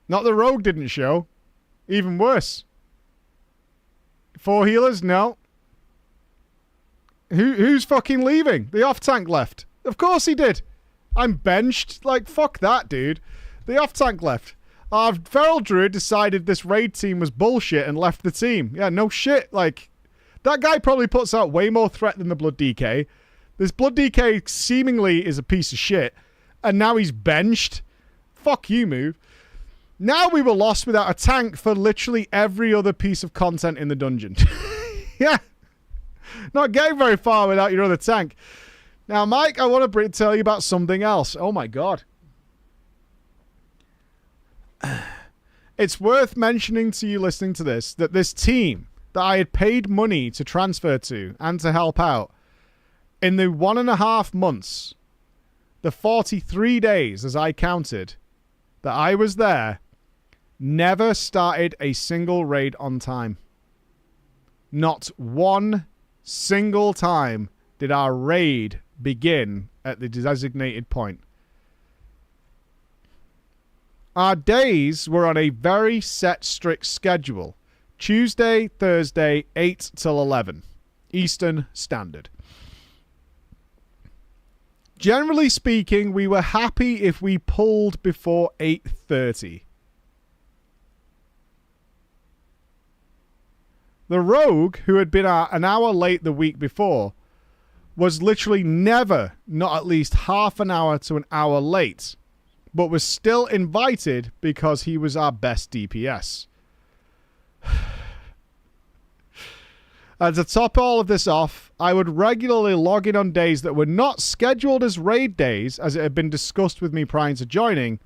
Not the rogue didn't show. Even worse. 4 healers? No. Who's fucking leaving? The off-tank left. Of course he did. I'm benched. Like, fuck that, dude. The off-tank left. Our feral druid decided this raid team was bullshit and left the team. Yeah, no shit. Like, that guy probably puts out way more threat than the Blood DK. This Blood DK seemingly is a piece of shit. And now he's benched. Fuck you, move. Now we were lost without a tank for literally every other piece of content in the dungeon. Yeah. Not getting very far without your other tank. Now, Mike, I want to tell you about something else. Oh, my God. It's worth mentioning to you listening to this that this team that I had paid money to transfer to and to help out in the 1.5 months, the 43 days as I counted that I was there, never started a single raid on time. Not one single time did our raid begin at the designated point. Our days were on a very set, strict schedule. Tuesday, Thursday, 8 till 11. Eastern Standard. Generally speaking, we were happy if we pulled before 8:30. The rogue, who had been an hour late the week before, was literally never not at least half an hour to an hour late, but was still invited because he was our best DPS. And to top all of this off, I would regularly log in on days that were not scheduled as raid days, as it had been discussed with me prior to joining,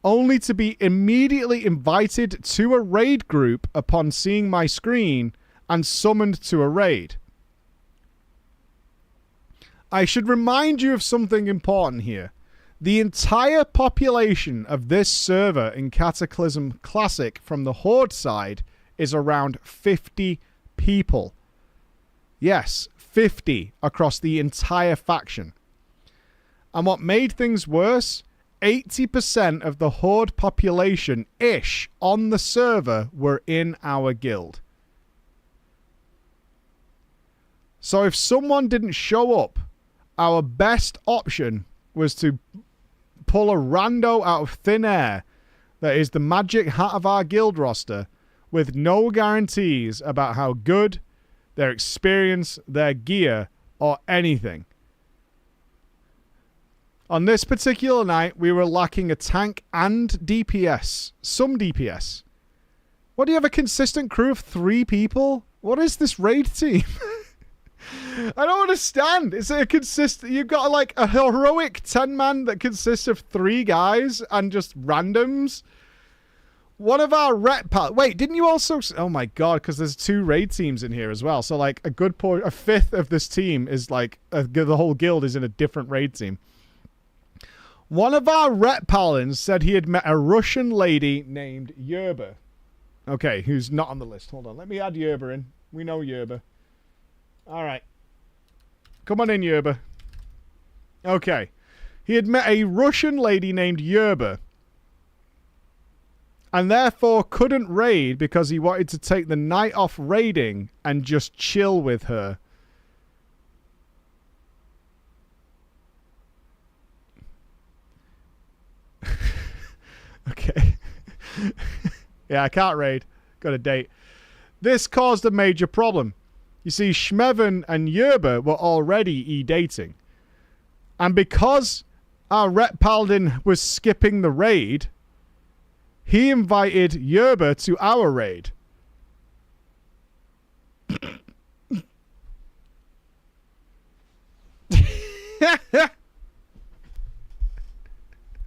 only to be immediately invited to a raid group upon seeing my screen and summoned to a raid. I should remind you of something important here. The entire population of this server in Cataclysm Classic from the Horde side is around 50 people. Yes, 50 across the entire faction. And what made things worse, 80% of the Horde population-ish on the server were in our guild. So if someone didn't show up, our best option was to pull a rando out of thin air that is the magic hat of our guild roster, with no guarantees about how good, their experience, their gear, or anything. On this particular night, we were lacking a tank and DPS. Some DPS. What, do you have a consistent crew of 3 people? What is this raid team? I don't understand. Is it a consistent... You've got like a heroic 10-man that consists of 3 guys and just randoms? One of our rep pal... Wait, didn't you also... Oh my god, because there's 2 raid teams in here as well. So like a fifth of this team is like... the whole guild is in a different raid team. One of our rep paladins said he had met a Russian lady named Yerba. Okay, who's not on the list. Hold on, let me add Yerba in. We know Yerba. Alright. Come on in, Yerba. Okay. He had met a Russian lady named Yerba, and therefore couldn't raid because he wanted to take the night off raiding and just chill with her. Okay. Yeah, I can't raid. Got a date. This caused a major problem. You see, Shmeven and Yerba were already e-dating. And because our rep paladin was skipping the raid, he invited Yerba to our raid.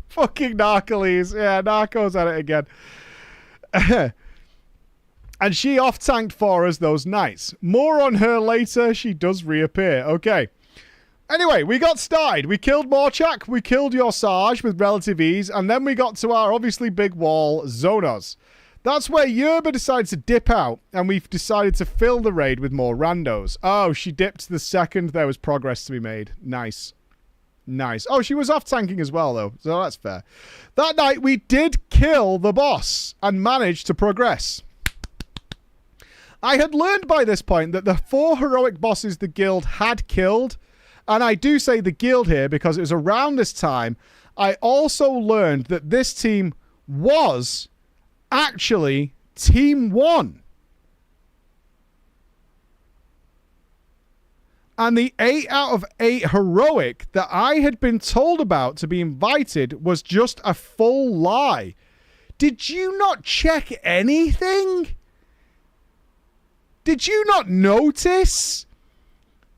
Fucking Narcoles. Yeah, Narco's at it again. And she off-tanked for us those nights. More on her later. She does reappear. Okay. Anyway, we got started. We killed Morchak. We killed Yorsage with relative ease. And then we got to our obviously big wall, Zonos. That's where Yerba decided to dip out. And we've decided to fill the raid with more randos. Oh, she dipped the second there was progress to be made. Nice. Nice. Oh, she was off-tanking as well, though. So that's fair. That night, we did kill the boss and managed to progress. I had learned by this point that the 4 heroic bosses the guild had killed, and I do say the guild here because it was around this time, I also learned that this team was actually Team 1. And the 8 out of 8 heroic that I had been told about to be invited was just a full lie. Did you not check anything? Did you not notice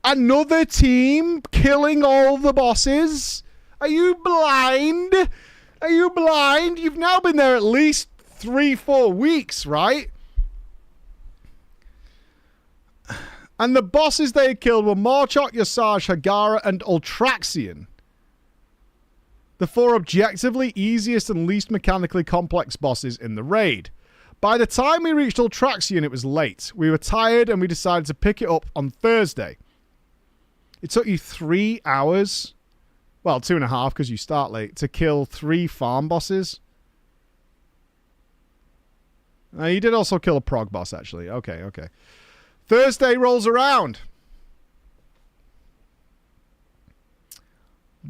another team killing all the bosses? Are you blind? Are you blind? You've now been there at least 3-4 weeks, right? And the bosses they had killed were Morchok, Yasaj, Hagara, and Ultraxian. The 4 objectively easiest and least mechanically complex bosses in the raid. By the time we reached Ultraxian, it was late. We were tired and we decided to pick it up on Thursday. It took you 3 hours, well, 2.5 because you start late, to kill 3 farm bosses. You did also kill a prog boss, actually. Okay, okay. Thursday rolls around.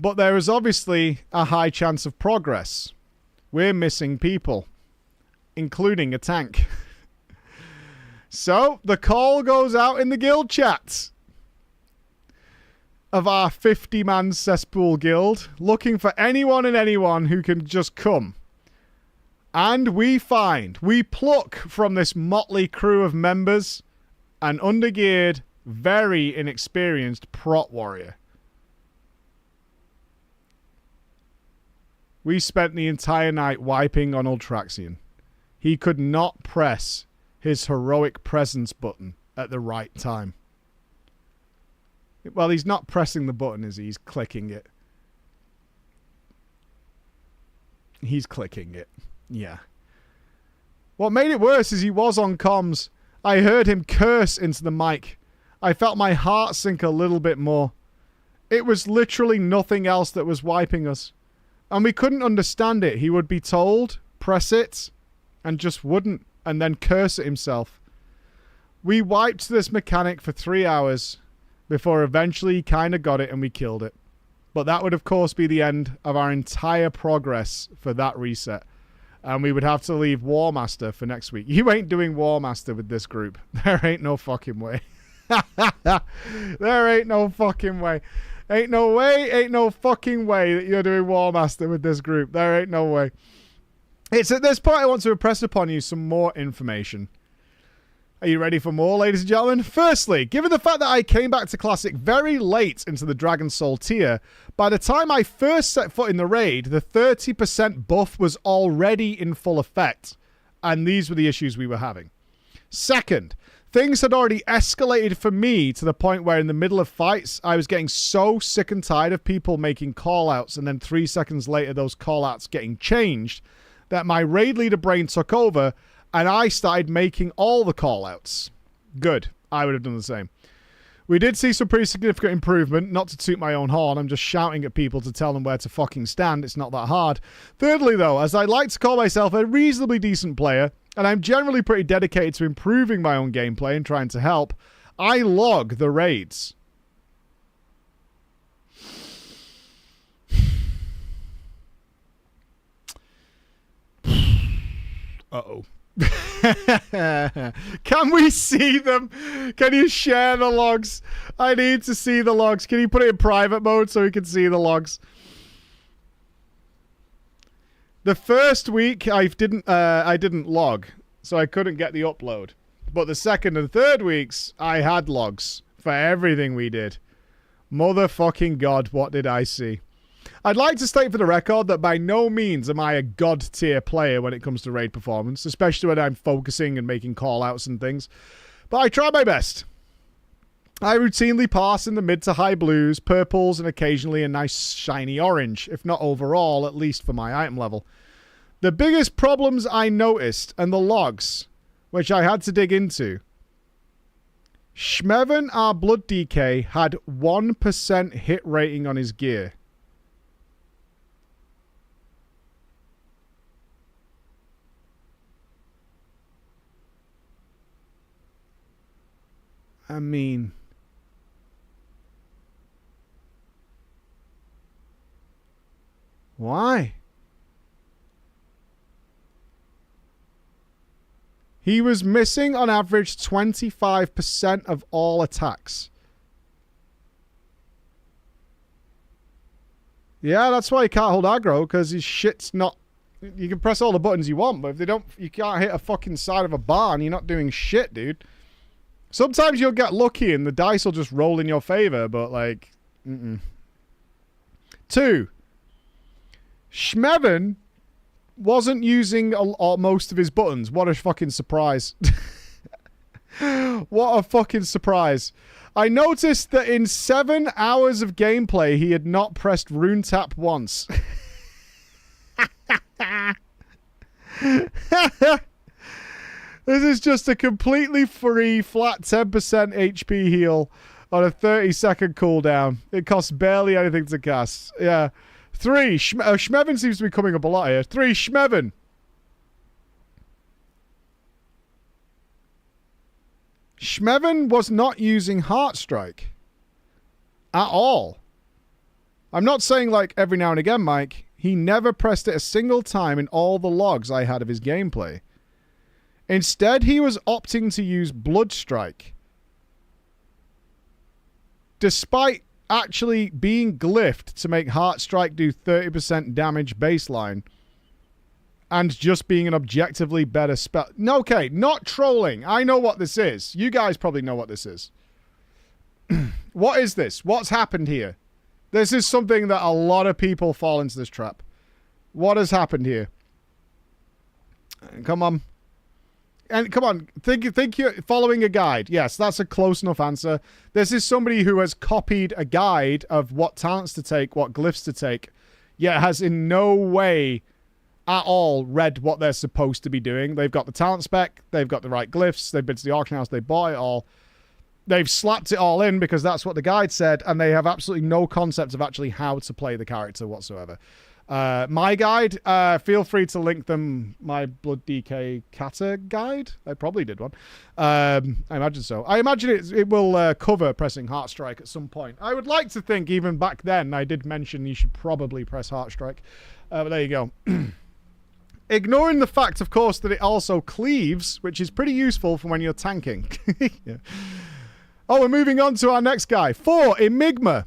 But there is obviously a high chance of progress. We're missing people, including a tank. So, the call goes out in the guild chats of our 50-man cesspool guild, looking for anyone and anyone who can just come. And we pluck from this motley crew of members an undergeared, very inexperienced prot warrior. We spent the entire night wiping on Ultraxion. He could not press his heroic presence button at the right time. Well, he's not pressing the button, is he? He's clicking it. He's clicking it. Yeah. What made it worse is he was on comms. I heard him curse into the mic. I felt my heart sink a little bit more. It was literally nothing else that was wiping us. And we couldn't understand it. He would be told, press it, and just wouldn't, and then curse at himself. We wiped this mechanic for 3 hours before eventually he kind of got it and we killed it. But that would of course be the end of our entire progress for that reset. And we would have to leave War Master for next week. You ain't doing War Master with this group. There ain't no fucking way. There ain't no fucking way. Ain't no way, ain't no fucking way that you're doing War Master with this group. There ain't no way. It's at this point I want to impress upon you some more information. Are you ready for more, ladies and gentlemen? Firstly, given the fact that I came back to Classic very late into the Dragon Soul tier, by the time I first set foot in the raid, the 30% buff was already in full effect, and these were the issues we were having. Second, things had already escalated for me to the point where in the middle of fights, I was getting so sick and tired of people making callouts, and then 3 seconds later those callouts getting changed, that my raid leader brain took over, and I started making all the callouts. Good. I would have done the same. We did see some pretty significant improvement. Not to toot my own horn, I'm just shouting at people to tell them where to fucking stand. It's not that hard. Thirdly, though, as I like to call myself a reasonably decent player, and I'm generally pretty dedicated to improving my own gameplay and trying to help, I log the raids. Uh-oh. Can we see them? Can you share the logs? I need to see the logs. Can you put it in private mode so we can see the logs? The first week I didn't log, so I couldn't get the upload. But the second and third weeks I had logs for everything we did. Motherfucking God, what did I see? I'd like to state for the record that by no means am I a god tier player when it comes to raid performance, especially when I'm focusing and making call-outs and things. But I try my best. I routinely pass in the mid to high blues, purples, and occasionally a nice shiny orange, if not overall, at least for my item level. The biggest problems I noticed, and the logs, which I had to dig into. Shmeven, our blood DK, had 1% hit rating on his gear. I mean, why? He was missing on average 25% of all attacks. Yeah, that's why he can't hold aggro, because his shit's not... You can press all the buttons you want, but if they don't... You can't hit a fucking side of a bar and you're not doing shit, dude. Sometimes you'll get lucky and the dice will just roll in your favor, but like... 2. Shmeven wasn't using most of his buttons. What a fucking surprise. What a fucking surprise. I noticed that in 7 hours of gameplay, he had not pressed rune tap once. This is just a completely free, flat 10% HP heal on a 30-second cooldown. It costs barely anything to cast. Yeah. 3. Shmeven seems to be coming up a lot here. 3. Shmeven. Shmeven was not using Heart Strike. At all. I'm not saying like every now and again, Mike. He never pressed it a single time in all the logs I had of his gameplay. Instead, he was opting to use Blood Strike. Despite actually being glyphed to make Heart Strike do 30% damage baseline. And just being an objectively better spell. No, okay, not trolling. I know what this is. You guys probably know what this is. What is this? What's happened here? This is something that a lot of people fall into this trap. What has happened here? Come on. And come on, think you're following a guide. Yes, that's a close enough answer. This is somebody who has copied a guide of what talents to take, what glyphs to take, yet has in no way at all read what they're supposed to be doing. They've got the talent spec, they've got the right glyphs, they've been to the auction house, they bought it all. They've slapped it all in because that's what the guide said, and they have absolutely no concept of actually how to play the character whatsoever. My guide, feel free to link them. My Blood DK Kata guide. I probably did one. I imagine so. I imagine it will cover pressing Heart Strike at some point. I would like to think even back then I did mention you should probably press Heart Strike. But there you go. Ignoring the fact, of course, that it also cleaves, which is pretty useful for when you're tanking. Yeah. Oh, we're moving on to our next guy. 4, Enigma.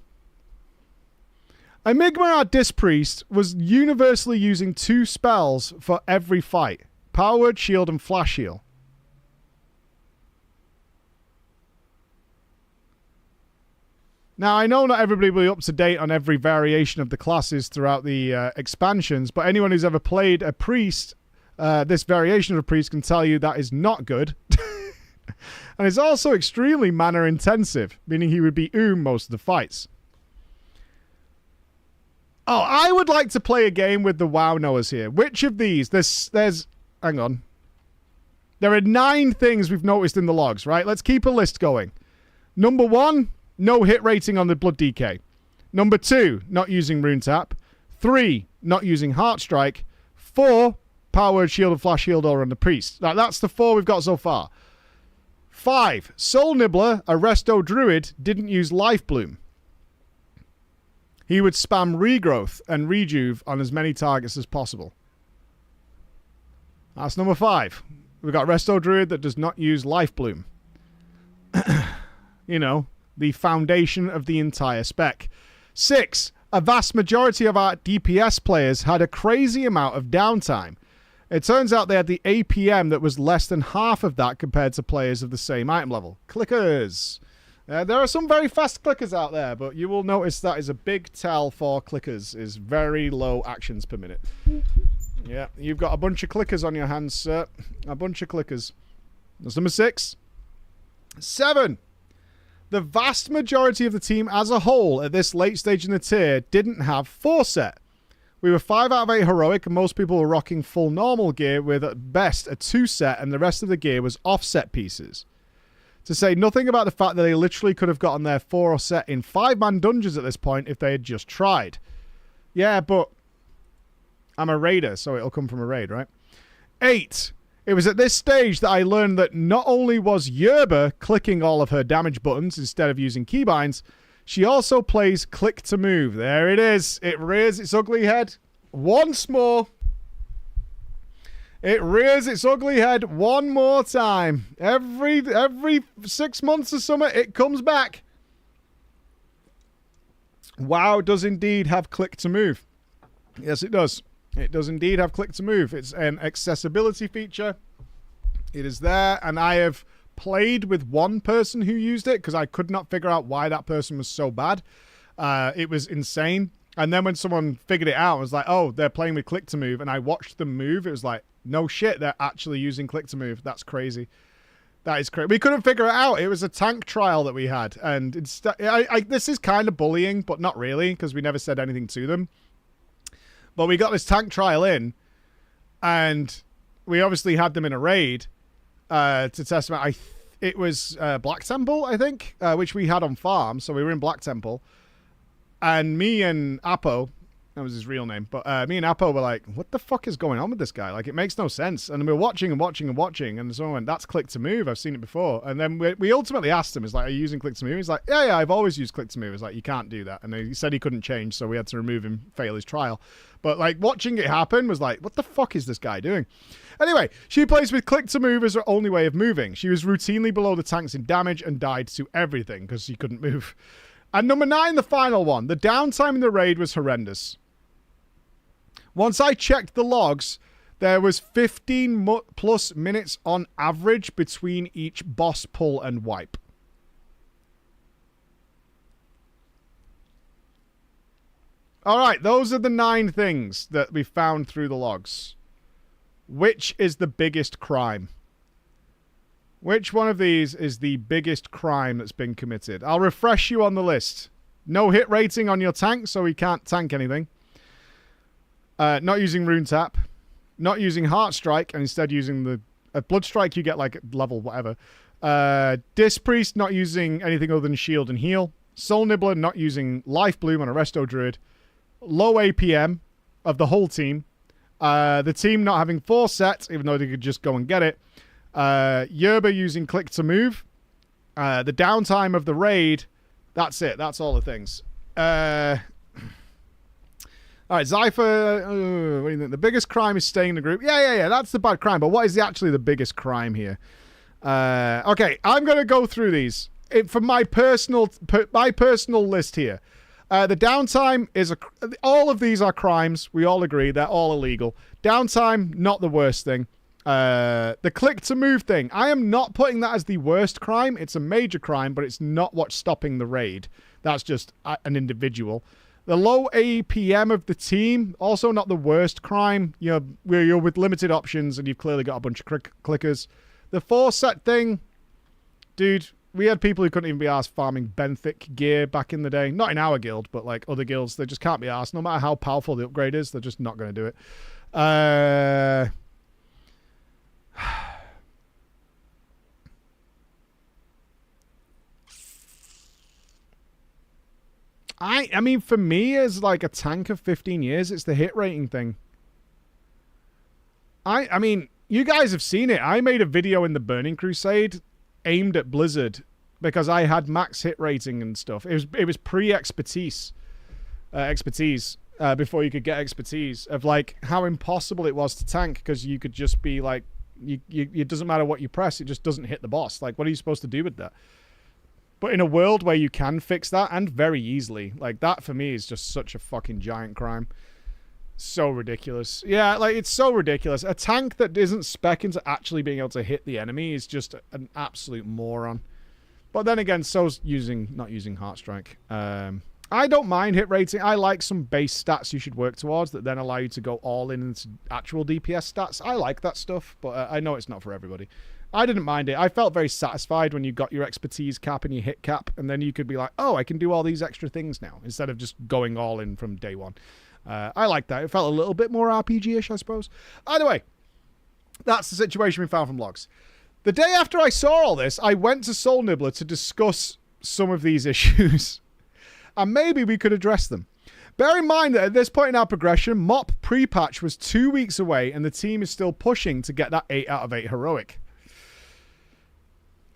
Enigma, our Disc Priest, was universally using 2 spells for every fight. Power Word, Shield, and Flash Heal. Now, I know not everybody will be up to date on every variation of the classes throughout the expansions, but anyone who's ever played a priest, this variation of a priest, can tell you that is not good. And it's also extremely mana intensive, meaning he would be most of the fights. Oh, I would like to play a game with the WoW knowers here. Which of these? There's hang on. There are 9 things we've noticed in the logs, right? Let's keep a list going. Number 1, no hit rating on the Blood DK. Number 2, not using Rune Tap. 3, not using Heart Strike. 4, Power Word, Shield, and Flash Shield or on the Priest. Now, that's the 4 we've got so far. 5, Soul Nibbler, a Resto Druid, didn't use Life Bloom. He would spam Regrowth and Rejuve on as many targets as possible. That's number 5. We've got Resto Druid that does not use Life Bloom. You know, the foundation of the entire spec. 6, a vast majority of our DPS players had a crazy amount of downtime. It turns out they had the APM that was less than half of that compared to players of the same item level. Clickers. There are some very fast clickers out there, but you will notice that is a big tell for clickers, is very low actions per minute. Yeah, you've got a bunch of clickers on your hands, sir. A bunch of clickers. That's number 6. 7. The vast majority of the team as a whole at this late stage in the tier didn't have Forset. We were 5 out of 8 heroic, and most people were rocking full normal gear with at best a 2 set, and the rest of the gear was offset pieces. To say nothing about the fact that they literally could have gotten their 4 set in 5-man dungeons at this point if they had just tried. Yeah, but I'm a raider, so it'll come from a raid, right? 8. It was at this stage that I learned that not only was Yerba clicking all of her damage buttons instead of using keybinds, she also plays click to move. There it is. It rears its ugly head once more. It rears its ugly head one more time. Every 6 months or something, it comes back. WoW does indeed have click to move. Yes, it does. It does indeed have click to move. It's an accessibility feature. It is there, and I have played with one person who used it because I could not figure out why that person was so bad. It was insane. And then when someone figured it out, I was like, oh, they're playing with click to move, and I watched them move. It was like, no shit, they're actually using click to move. That's crazy. That is crazy. We couldn't figure it out. It was a tank trial that we had, and this is kind of bullying, but not really, because we never said anything to them. But we got this tank trial in, and we obviously had them in a raid to test them out. It was Black Temple, I think, which we had on farm, so we were in Black Temple. And me and Apo, That was his real name. But me and Apo were like, what the fuck is going on with this guy? Like, it makes no sense. And we were watching and watching and watching, and someone went, that's click to move. I've seen it before. And then we ultimately asked him, it's like, are you using click to move? He's like, yeah, I've always used click to move. It's like, you can't do that. And he said he couldn't change, so we had to remove him, fail his trial. But, like, watching it happen was like, what the fuck is this guy doing? Anyway, she plays with click to move as her only way of moving. She was routinely below the tanks in damage and died to everything because she couldn't move. And number 9, the final one. The downtime in the raid was horrendous. Once I checked the logs, there was 15 plus minutes on average between each boss pull and wipe. All right, those are the 9 things that we found through the logs. Which is the biggest crime? Which one of these is the biggest crime that's been committed? I'll refresh you on the list. No hit rating on your tank, so he can't tank anything. Not using Rune Tap. Not using Heart Strike, and instead using the... Blood Strike you get like level whatever. Disc Priest not using anything other than Shield and Heal. Soul Nibbler not using Life Bloom on a Resto Druid. Low APM of the whole team. The team not having 4 sets, even though they could just go and get it. Yerba using click to move. The downtime of the raid. That's it. That's all the things. All right, Zypher, what do you think? The biggest crime is staying in the group. Yeah. That's the bad crime. But what is actually the biggest crime here? Okay, I'm going to go through these. From my personal list here. The downtime is all of these are crimes. We all agree they're all illegal. Downtime, not the worst thing. The click to move thing. I am not putting that as the worst crime. It's a major crime, but it's not what's stopping the raid. That's just an individual. The low APM of the team, also not the worst crime. You know, where you're with limited options and you've clearly got a bunch of clickers. The 4 set thing, dude, we had people who couldn't even be asked farming benthic gear back in the day. Not in our guild, but like other guilds, they just can't be asked. No matter how powerful the upgrade is, they're just not going to do it. I mean, for me, as like a tank of 15 years, it's the hit rating thing. I mean, you guys have seen it. I made a video in the Burning Crusade aimed at Blizzard because I had max hit rating and stuff. It was pre-expertise, before you could get expertise, of like how impossible it was to tank because you could just be like, it doesn't matter what you press, it just doesn't hit the boss. Like, what are you supposed to do with that? But in a world where you can fix that, and very easily, like, that for me is just such a fucking giant crime. So ridiculous. Yeah, like, it's so ridiculous. A tank that isn't spec into actually being able to hit the enemy is just an absolute moron. But then again, so's not using Heartstrike. I don't mind hit rating. I like some base stats you should work towards that then allow you to go all in into actual DPS stats. I like that stuff, but I know it's not for everybody. I didn't mind it. I felt very satisfied when you got your expertise cap and your hit cap, and then you could be like, oh, I can do all these extra things now, instead of just going all in from day one. I like that. It felt a little bit more RPG-ish, I suppose. Either way, that's the situation we found from logs. The day after I saw all this, I went to Soul Nibbler to discuss some of these issues, and maybe we could address them. Bear in mind that at this point in our progression, MOP pre-patch was 2 weeks away, and the team is still pushing to get that 8 out of 8 heroic.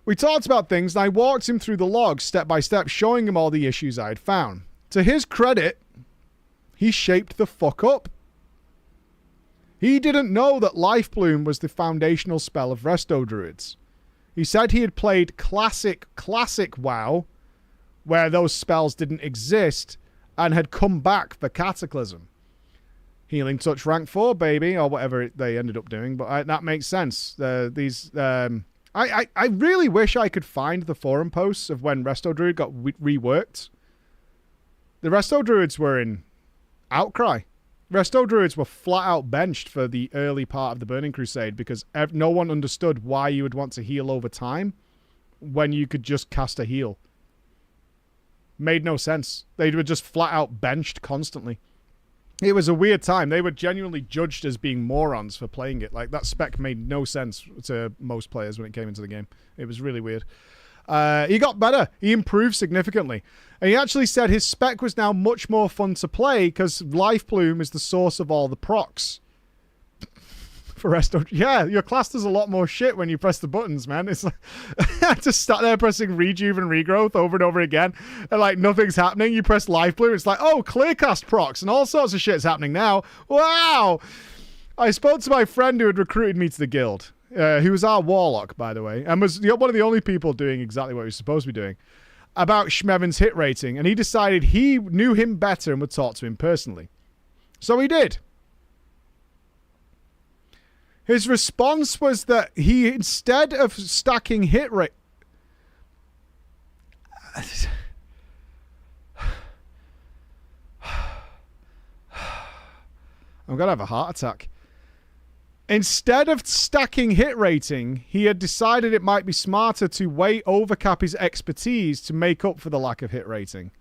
We talked about things, and I walked him through the logs step by step, showing him all the issues I had found. To his credit, he shaped the fuck up. He didn't know that Life Bloom was the foundational spell of Resto Druids. He said he had played classic WoW, where those spells didn't exist, and had come back for Cataclysm. Healing Touch rank 4, baby, or whatever they ended up doing, but that makes sense. I really wish I could find the forum posts of when Resto Druid got reworked. The Resto Druids were in outcry. Resto Druids were flat out benched for the early part of the Burning Crusade because no one understood why you would want to heal over time when you could just cast a heal. Made no sense. They were just flat out benched constantly. It was a weird time. They were genuinely judged as being morons for playing it. Like, that spec made no sense to most players when it came into the game. It was really weird. He got better. He improved significantly. And he actually said his spec was now much more fun to play because Life Plume is the source of all the procs. For Resto, yeah, your class does a lot more shit when you press the buttons, man. It's like just start there pressing Rejuve and Regrowth over and over again, and like nothing's happening. You press Life Plume, it's like, oh, Clearcast procs, and all sorts of shit's happening now. Wow! I spoke to my friend who had recruited me to the guild, who was our warlock, by the way, and was one of the only people doing exactly what he was supposed to be doing, about Shmevin's hit rating, and he decided he knew him better and would talk to him personally. So he did. His response was that he, instead of stacking hit rate... I'm going to have a heart attack. Instead of stacking hit rating, he had decided it might be smarter to way overcap his expertise to make up for the lack of hit rating.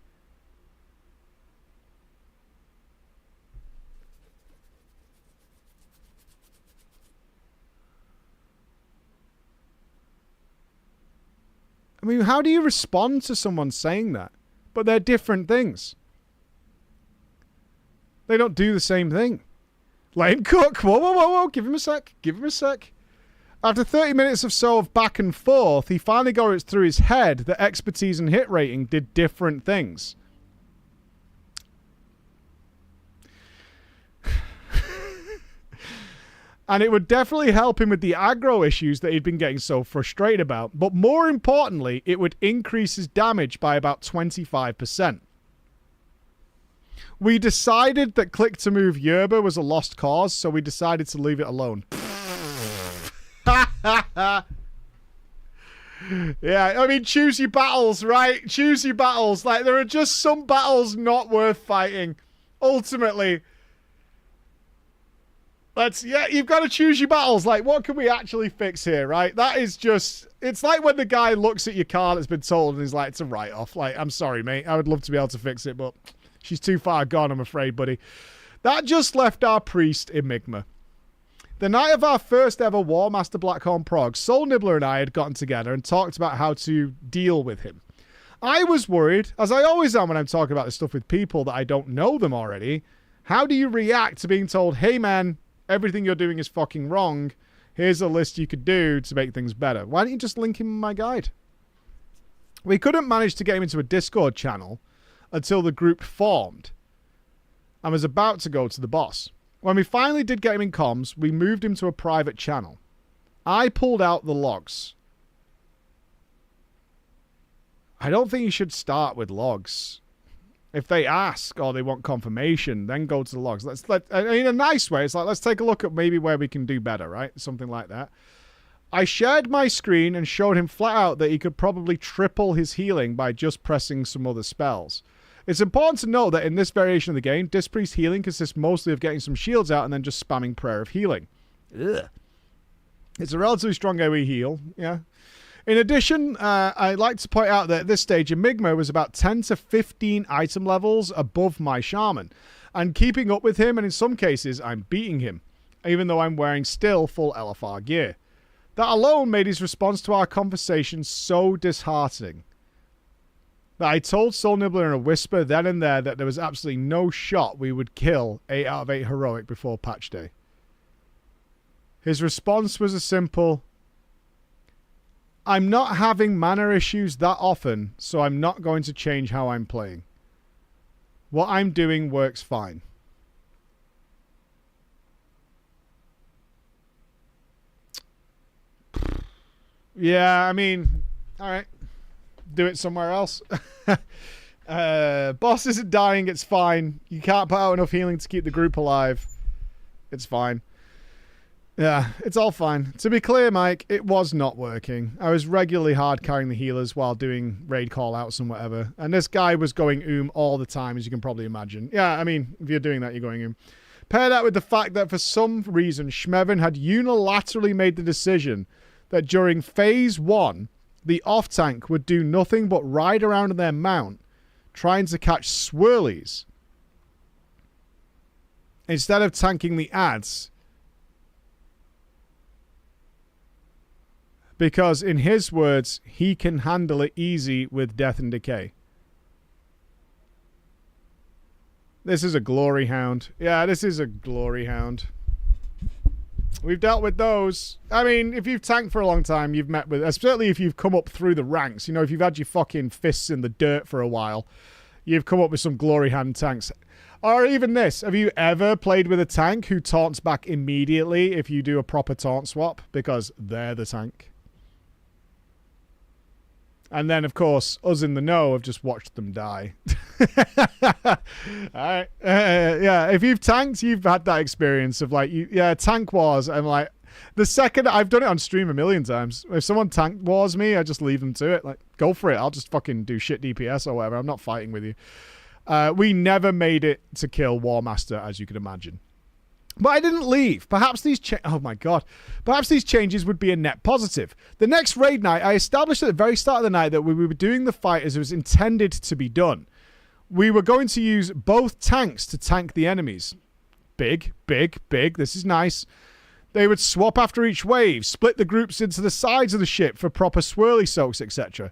I mean, how do you respond to someone saying that? But they're different things. They don't do the same thing. Lane Cook, whoa, whoa, whoa, whoa, give him a sec, give him a sec. After 30 minutes or so of back and forth, he finally got it through his head that expertise and hit rating did different things. And it would definitely help him with the aggro issues that he'd been getting so frustrated about. But more importantly, it would increase his damage by about 25%. We decided that click to move Yerba was a lost cause, so we decided to leave it alone. Yeah, I mean, choose your battles, right? Choose your battles. Like, there are just some battles not worth fighting. Ultimately... yeah, you've got to choose your battles. Like, what can we actually fix here, right? That is just... It's like when the guy looks at your car that's been told and he's like, it's a write-off. Like, I'm sorry, mate. I would love to be able to fix it, but she's too far gone, I'm afraid, buddy. That just left our priest Enigma. The night of our first ever War Master Blackhorn prog, Soul Nibbler and I had gotten together and talked about how to deal with him. I was worried, as I always am when I'm talking about this stuff with people that I don't know them already. How do you react to being told, hey, man... everything you're doing is fucking wrong. Here's a list you could do to make things better. Why don't you just link him in my guide? We couldn't manage to get him into a Discord channel until the group formed and was about to go to the boss. When we finally did get him in comms, we moved him to a private channel. I pulled out the logs. I don't think you should start with logs. If they ask or they want confirmation, then go to the logs. In a nice way, it's like, let's take a look at maybe where we can do better, right? Something like that. I shared my screen and showed him flat out that he could probably triple his healing by just pressing some other spells. It's important to note that in this variation of the game, Disc Priest healing consists mostly of getting some shields out and then just spamming Prayer of Healing. Ugh. It's a relatively strong AoE heal, yeah. In addition, I'd like to point out that at this stage, Enigma was about 10 to 15 item levels above my Shaman. And keeping up with him, and in some cases, I'm beating him, even though I'm wearing still full LFR gear. That alone made his response to our conversation so disheartening that I told Soul Nibbler in a whisper then and there that there was absolutely no shot we would kill 8 out of 8 heroic before patch day. His response was a simple... I'm not having mana issues that often, so I'm not going to change how I'm playing. What I'm doing works fine. Yeah, I mean, alright. Do it somewhere else. Boss isn't dying, it's fine. You can't put out enough healing to keep the group alive. It's fine. Yeah, it's all fine. To be clear, Mike, it was not working. I was regularly hard carrying the healers while doing raid call-outs and whatever. And this guy was going all the time, as you can probably imagine. Yeah, I mean, if you're doing that, you're going Pair that with the fact that for some reason, Shmevin had unilaterally made the decision that during Phase 1, the off-tank would do nothing but ride around on their mount, trying to catch swirlies. Instead of tanking the ads... Because in his words, he can handle it easy with death and decay. This is a glory hound. Yeah, this is a glory hound. We've dealt with those. I mean, if you've tanked for a long time, you've met with... certainly if you've come up through the ranks. You know, if you've had your fucking fists in the dirt for a while, you've come up with some glory hound tanks. Or even this. Have you ever played with a tank who taunts back immediately if you do a proper taunt swap? Because they're the tank. And then, of course, us in the know have just watched them die. Alright. Yeah, if you've tanked, you've had that experience of like, tank wars. And like, the second, I've done it on stream a million times. If someone tank wars me, I just leave them to it. Like, go for it. I'll just fucking do shit DPS or whatever. I'm not fighting with you. We never made it to kill War Master, as you can imagine. But I didn't leave. Perhaps these oh my god. Perhaps these changes would be a net positive. The next raid night, I established at the very start of the night that we were doing the fight as it was intended to be done. We were going to use both tanks to tank the enemies. Big, big, big. This is nice. They would swap after each wave, split the groups into the sides of the ship for proper swirly soaks, etc.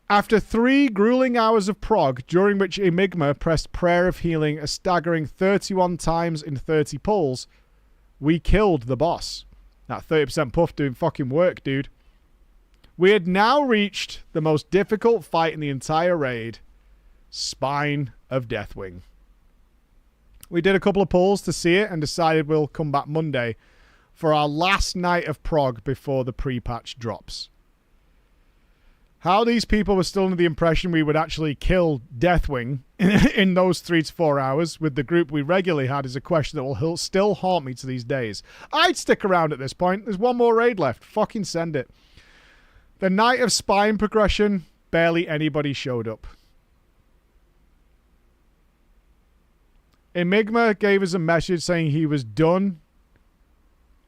After 3 grueling hours of prog, during which Enigma pressed Prayer of Healing a staggering 31 times in 30 pulls, we killed the boss. That 30% puff doing fucking work, dude. We had now reached the most difficult fight in the entire raid, Spine of Deathwing. We did a couple of pulls to see it and decided we'll come back Monday for our last night of prog before the pre-patch drops. How these people were still under the impression we would actually kill Deathwing in those 3 to 4 hours with the group we regularly had is a question that will still haunt me to these days. I'd stick around at this point. There's one more raid left. Fucking send it. The night of spine progression, barely anybody showed up. Enigma gave us a message saying he was done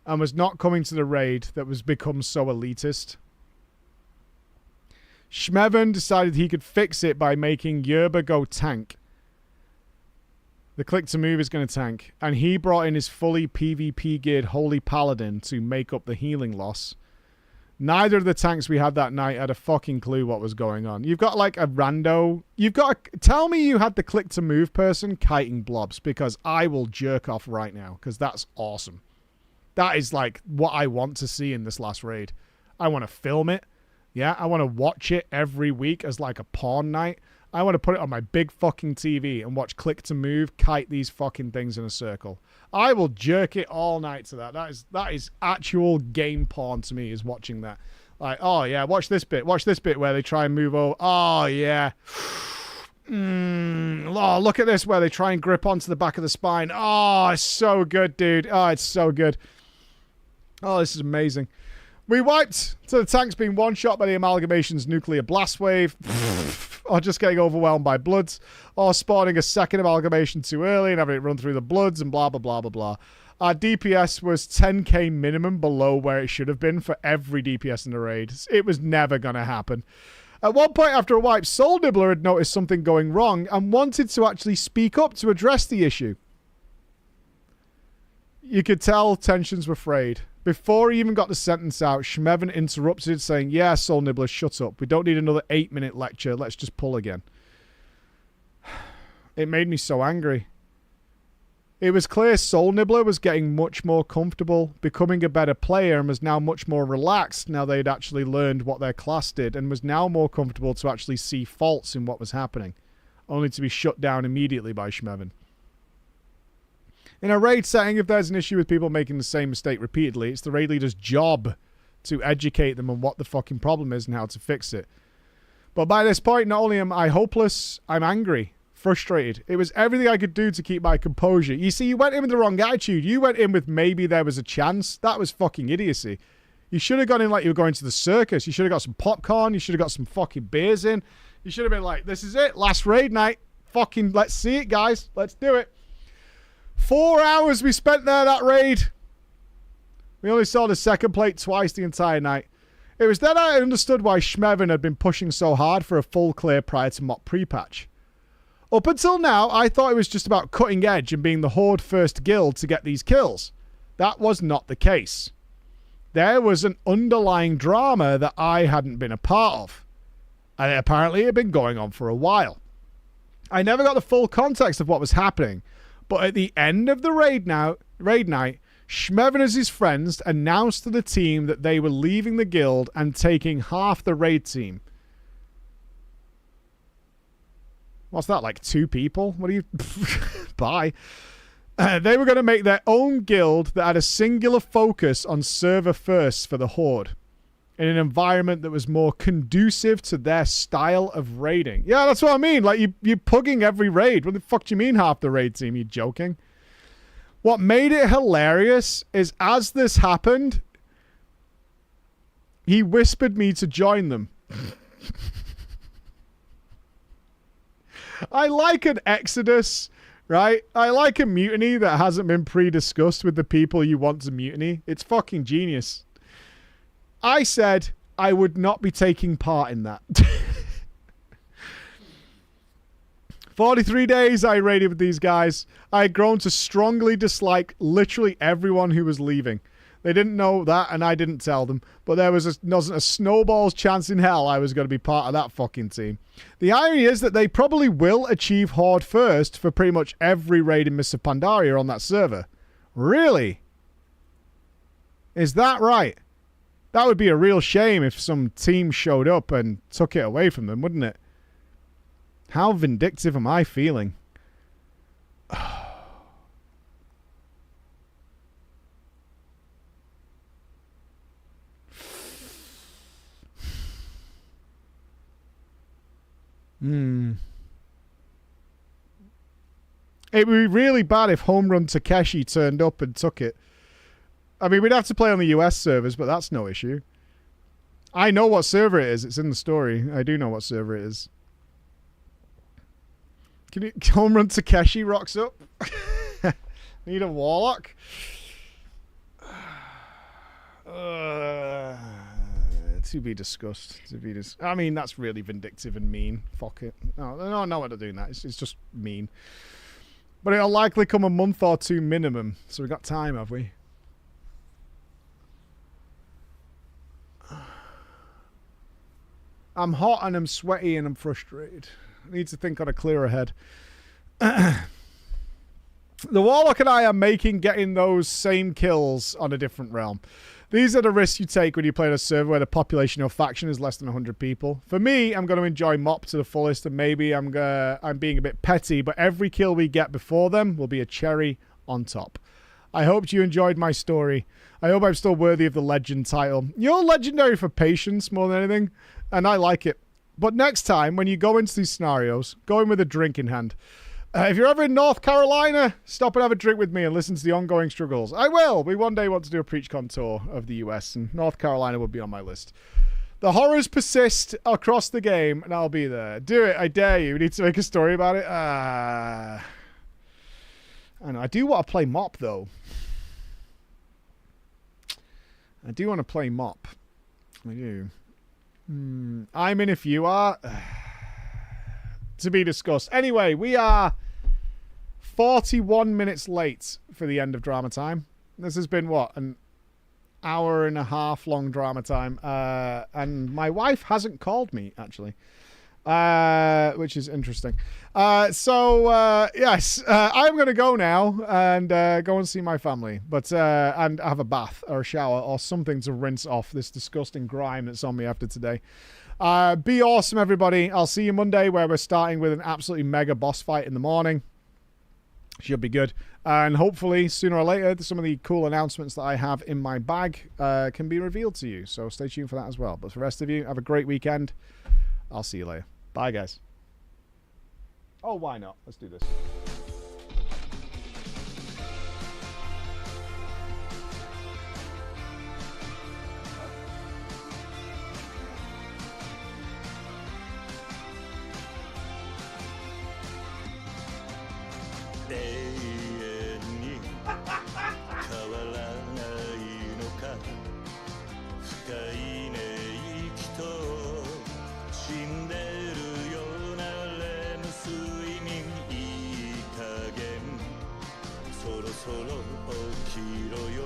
and was not coming to the raid that was become so elitist. Shmeven decided he could fix it by making Yerba go tank. The click to move is going to tank. And he brought in his fully PvP geared Holy Paladin to make up the healing loss. Neither of the tanks we had that night had a fucking clue what was going on. You've got like a rando. You've got tell me you had the click to move person kiting blobs, because I will jerk off right now, because that's awesome. That is like what I want to see in this last raid. I want to film it. Yeah, I want to watch it every week as like a porn night. I want to put it on my big fucking TV and watch click to move kite these fucking things in a circle. I will jerk it all night to that. That is actual game porn to me, is watching that. Like, oh yeah, watch this bit. Watch this bit where they try and move over. Oh yeah. Oh, look at this where they try and grip onto the back of the spine. Oh, it's so good, dude. Oh, it's so good. Oh, this is amazing. We wiped to the tanks being one-shot by the Amalgamation's nuclear blast wave, or just getting overwhelmed by bloods, or spawning a second Amalgamation too early and having it run through the bloods, and blah, blah, blah, blah, blah. Our DPS was 10k minimum below where it should have been for every DPS in the raid. It was never going to happen. At one point after a wipe, Soul Nibbler had noticed something going wrong and wanted to actually speak up to address the issue. You could tell tensions were frayed. Before he even got the sentence out, Shmeven interrupted, saying, yeah, Soul Nibbler, shut up. We don't need another 8-minute lecture. Let's just pull again. It made me so angry. It was clear Soul Nibbler was getting much more comfortable, becoming a better player, and was now much more relaxed now they'd actually learned what their class did, and was now more comfortable to actually see faults in what was happening, only to be shut down immediately by Shmeven. In a raid setting, if there's an issue with people making the same mistake repeatedly, it's the raid leader's job to educate them on what the fucking problem is and how to fix it. But by this point, not only am I hopeless, I'm angry, frustrated. It was everything I could do to keep my composure. You see, you went in with the wrong attitude. You went in with maybe there was a chance. That was fucking idiocy. You should have gone in like you were going to the circus. You should have got some popcorn. You should have got some fucking beers in. You should have been like, this is it. Last raid night. Fucking let's see it, guys. Let's do it. 4 hours we spent there that raid. We only saw the second plate twice the entire night. It was then I understood why Shmeven had been pushing so hard for a full clear prior to mock pre-patch. Up until now, I thought it was just about cutting edge and being the Horde first guild to get these kills. That was not the case. there was an underlying drama that I hadn't been a part of. And apparently it had been going on for a while. I never got the full context of what was happening. But at the end of the raid night, Shmev and his friends announced to the team that they were leaving the guild and taking half the raid team. What's that, like 2 people? What do you... Bye. They were going to make their own guild that had a singular focus on server first for the Horde, in an environment that was more conducive to their style of raiding. Yeah, that's what I mean. Like, you're pugging every raid. What the fuck do you mean half the raid team? You joking? What made it hilarious is as this happened, he whispered me to join them. I like an exodus, right? I like a mutiny that hasn't been pre-discussed with the people you want to mutiny. It's fucking genius. I said I would not be taking part in that. 43 days I raided with these guys. I had grown to strongly dislike literally everyone who was leaving. They didn't know that, and I didn't tell them. But there wasn't a snowball's chance in hell I was going to be part of that fucking team. The irony is that they probably will achieve Horde first for pretty much every raid in Mr. Pandaria on that server. Really? Is that right? That would be a real shame if some team showed up and took it away from them, wouldn't it? How vindictive am I feeling? It would be really bad if Home Run Takeshi turned up and took it. I mean, we'd have to play on the US servers, but that's no issue. I know what server it is. It's in the story. I do know what server it is. Can you... Home Run Takeshi rocks up? Need a warlock? To be discussed. I mean, that's really vindictive and mean. Fuck it. No, I'm not doing that. It's just mean. But it'll likely come a month or 2 minimum. So we've got time, have we? I'm hot and I'm sweaty and I'm frustrated. I need to think on a clearer head. The Warlock and I are getting those same kills on a different realm. These are the risks you take when you play on a server where the population of faction is less than 100 people. For me, I'm going to enjoy Mop to the fullest, and maybe I'm being a bit petty, but every kill we get before them will be a cherry on top. I hope you enjoyed my story. I hope I'm still worthy of the legend title. You're legendary for patience more than anything, and I like it. But next time, when you go into these scenarios, go in with a drink in hand. If you're ever in North Carolina, stop and have a drink with me and listen to the ongoing struggles. I will. We one day want to do a PreachCon tour of the US, and North Carolina will be on my list. The horrors persist across the game, and I'll be there. Do it. I dare you. We need to make a story about it. I know. I do want to play Mop, though. I do want to play Mop. I do. I'm in if you are. To be discussed. Anyway, we are 41 minutes late for the end of drama time. This has been, what, an hour and a half long drama time. And my wife hasn't called me, actually. Which is interesting. Yes, I'm going to go now and go and see my family. But and have a bath or a shower or something to rinse off this disgusting grime that's on me after today. Be awesome, everybody. I'll see you Monday, where we're starting with an absolutely mega boss fight in the morning. Should be good. And hopefully, sooner or later, some of the cool announcements that I have in my bag can be revealed to you. So stay tuned for that as well. But for the rest of you, have a great weekend. I'll see you later. Bye, guys. Oh, why not? Let's do this.「そろそろ起きろよ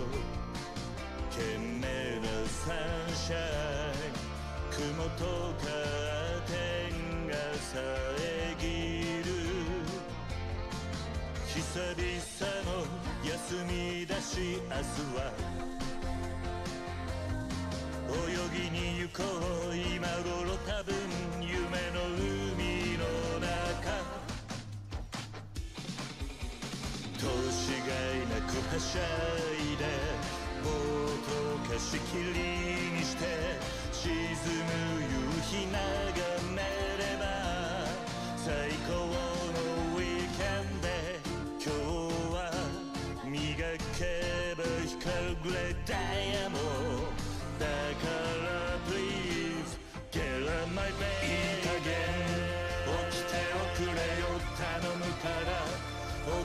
懸命な久々の休みだし明日は泳ぎに行こう今頃多分夢の海の中通しがいなくはしゃいでボートを貸し切りにして沈む夕日眺めれば最高のウィーケンで今日は磨けば光るグレーダイヤモンドだから Please get on my bed いい加減起きておくれよ頼むから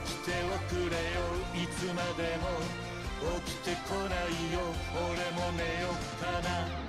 起きておくれよいつまでも起きてこないよ俺も寝よっかな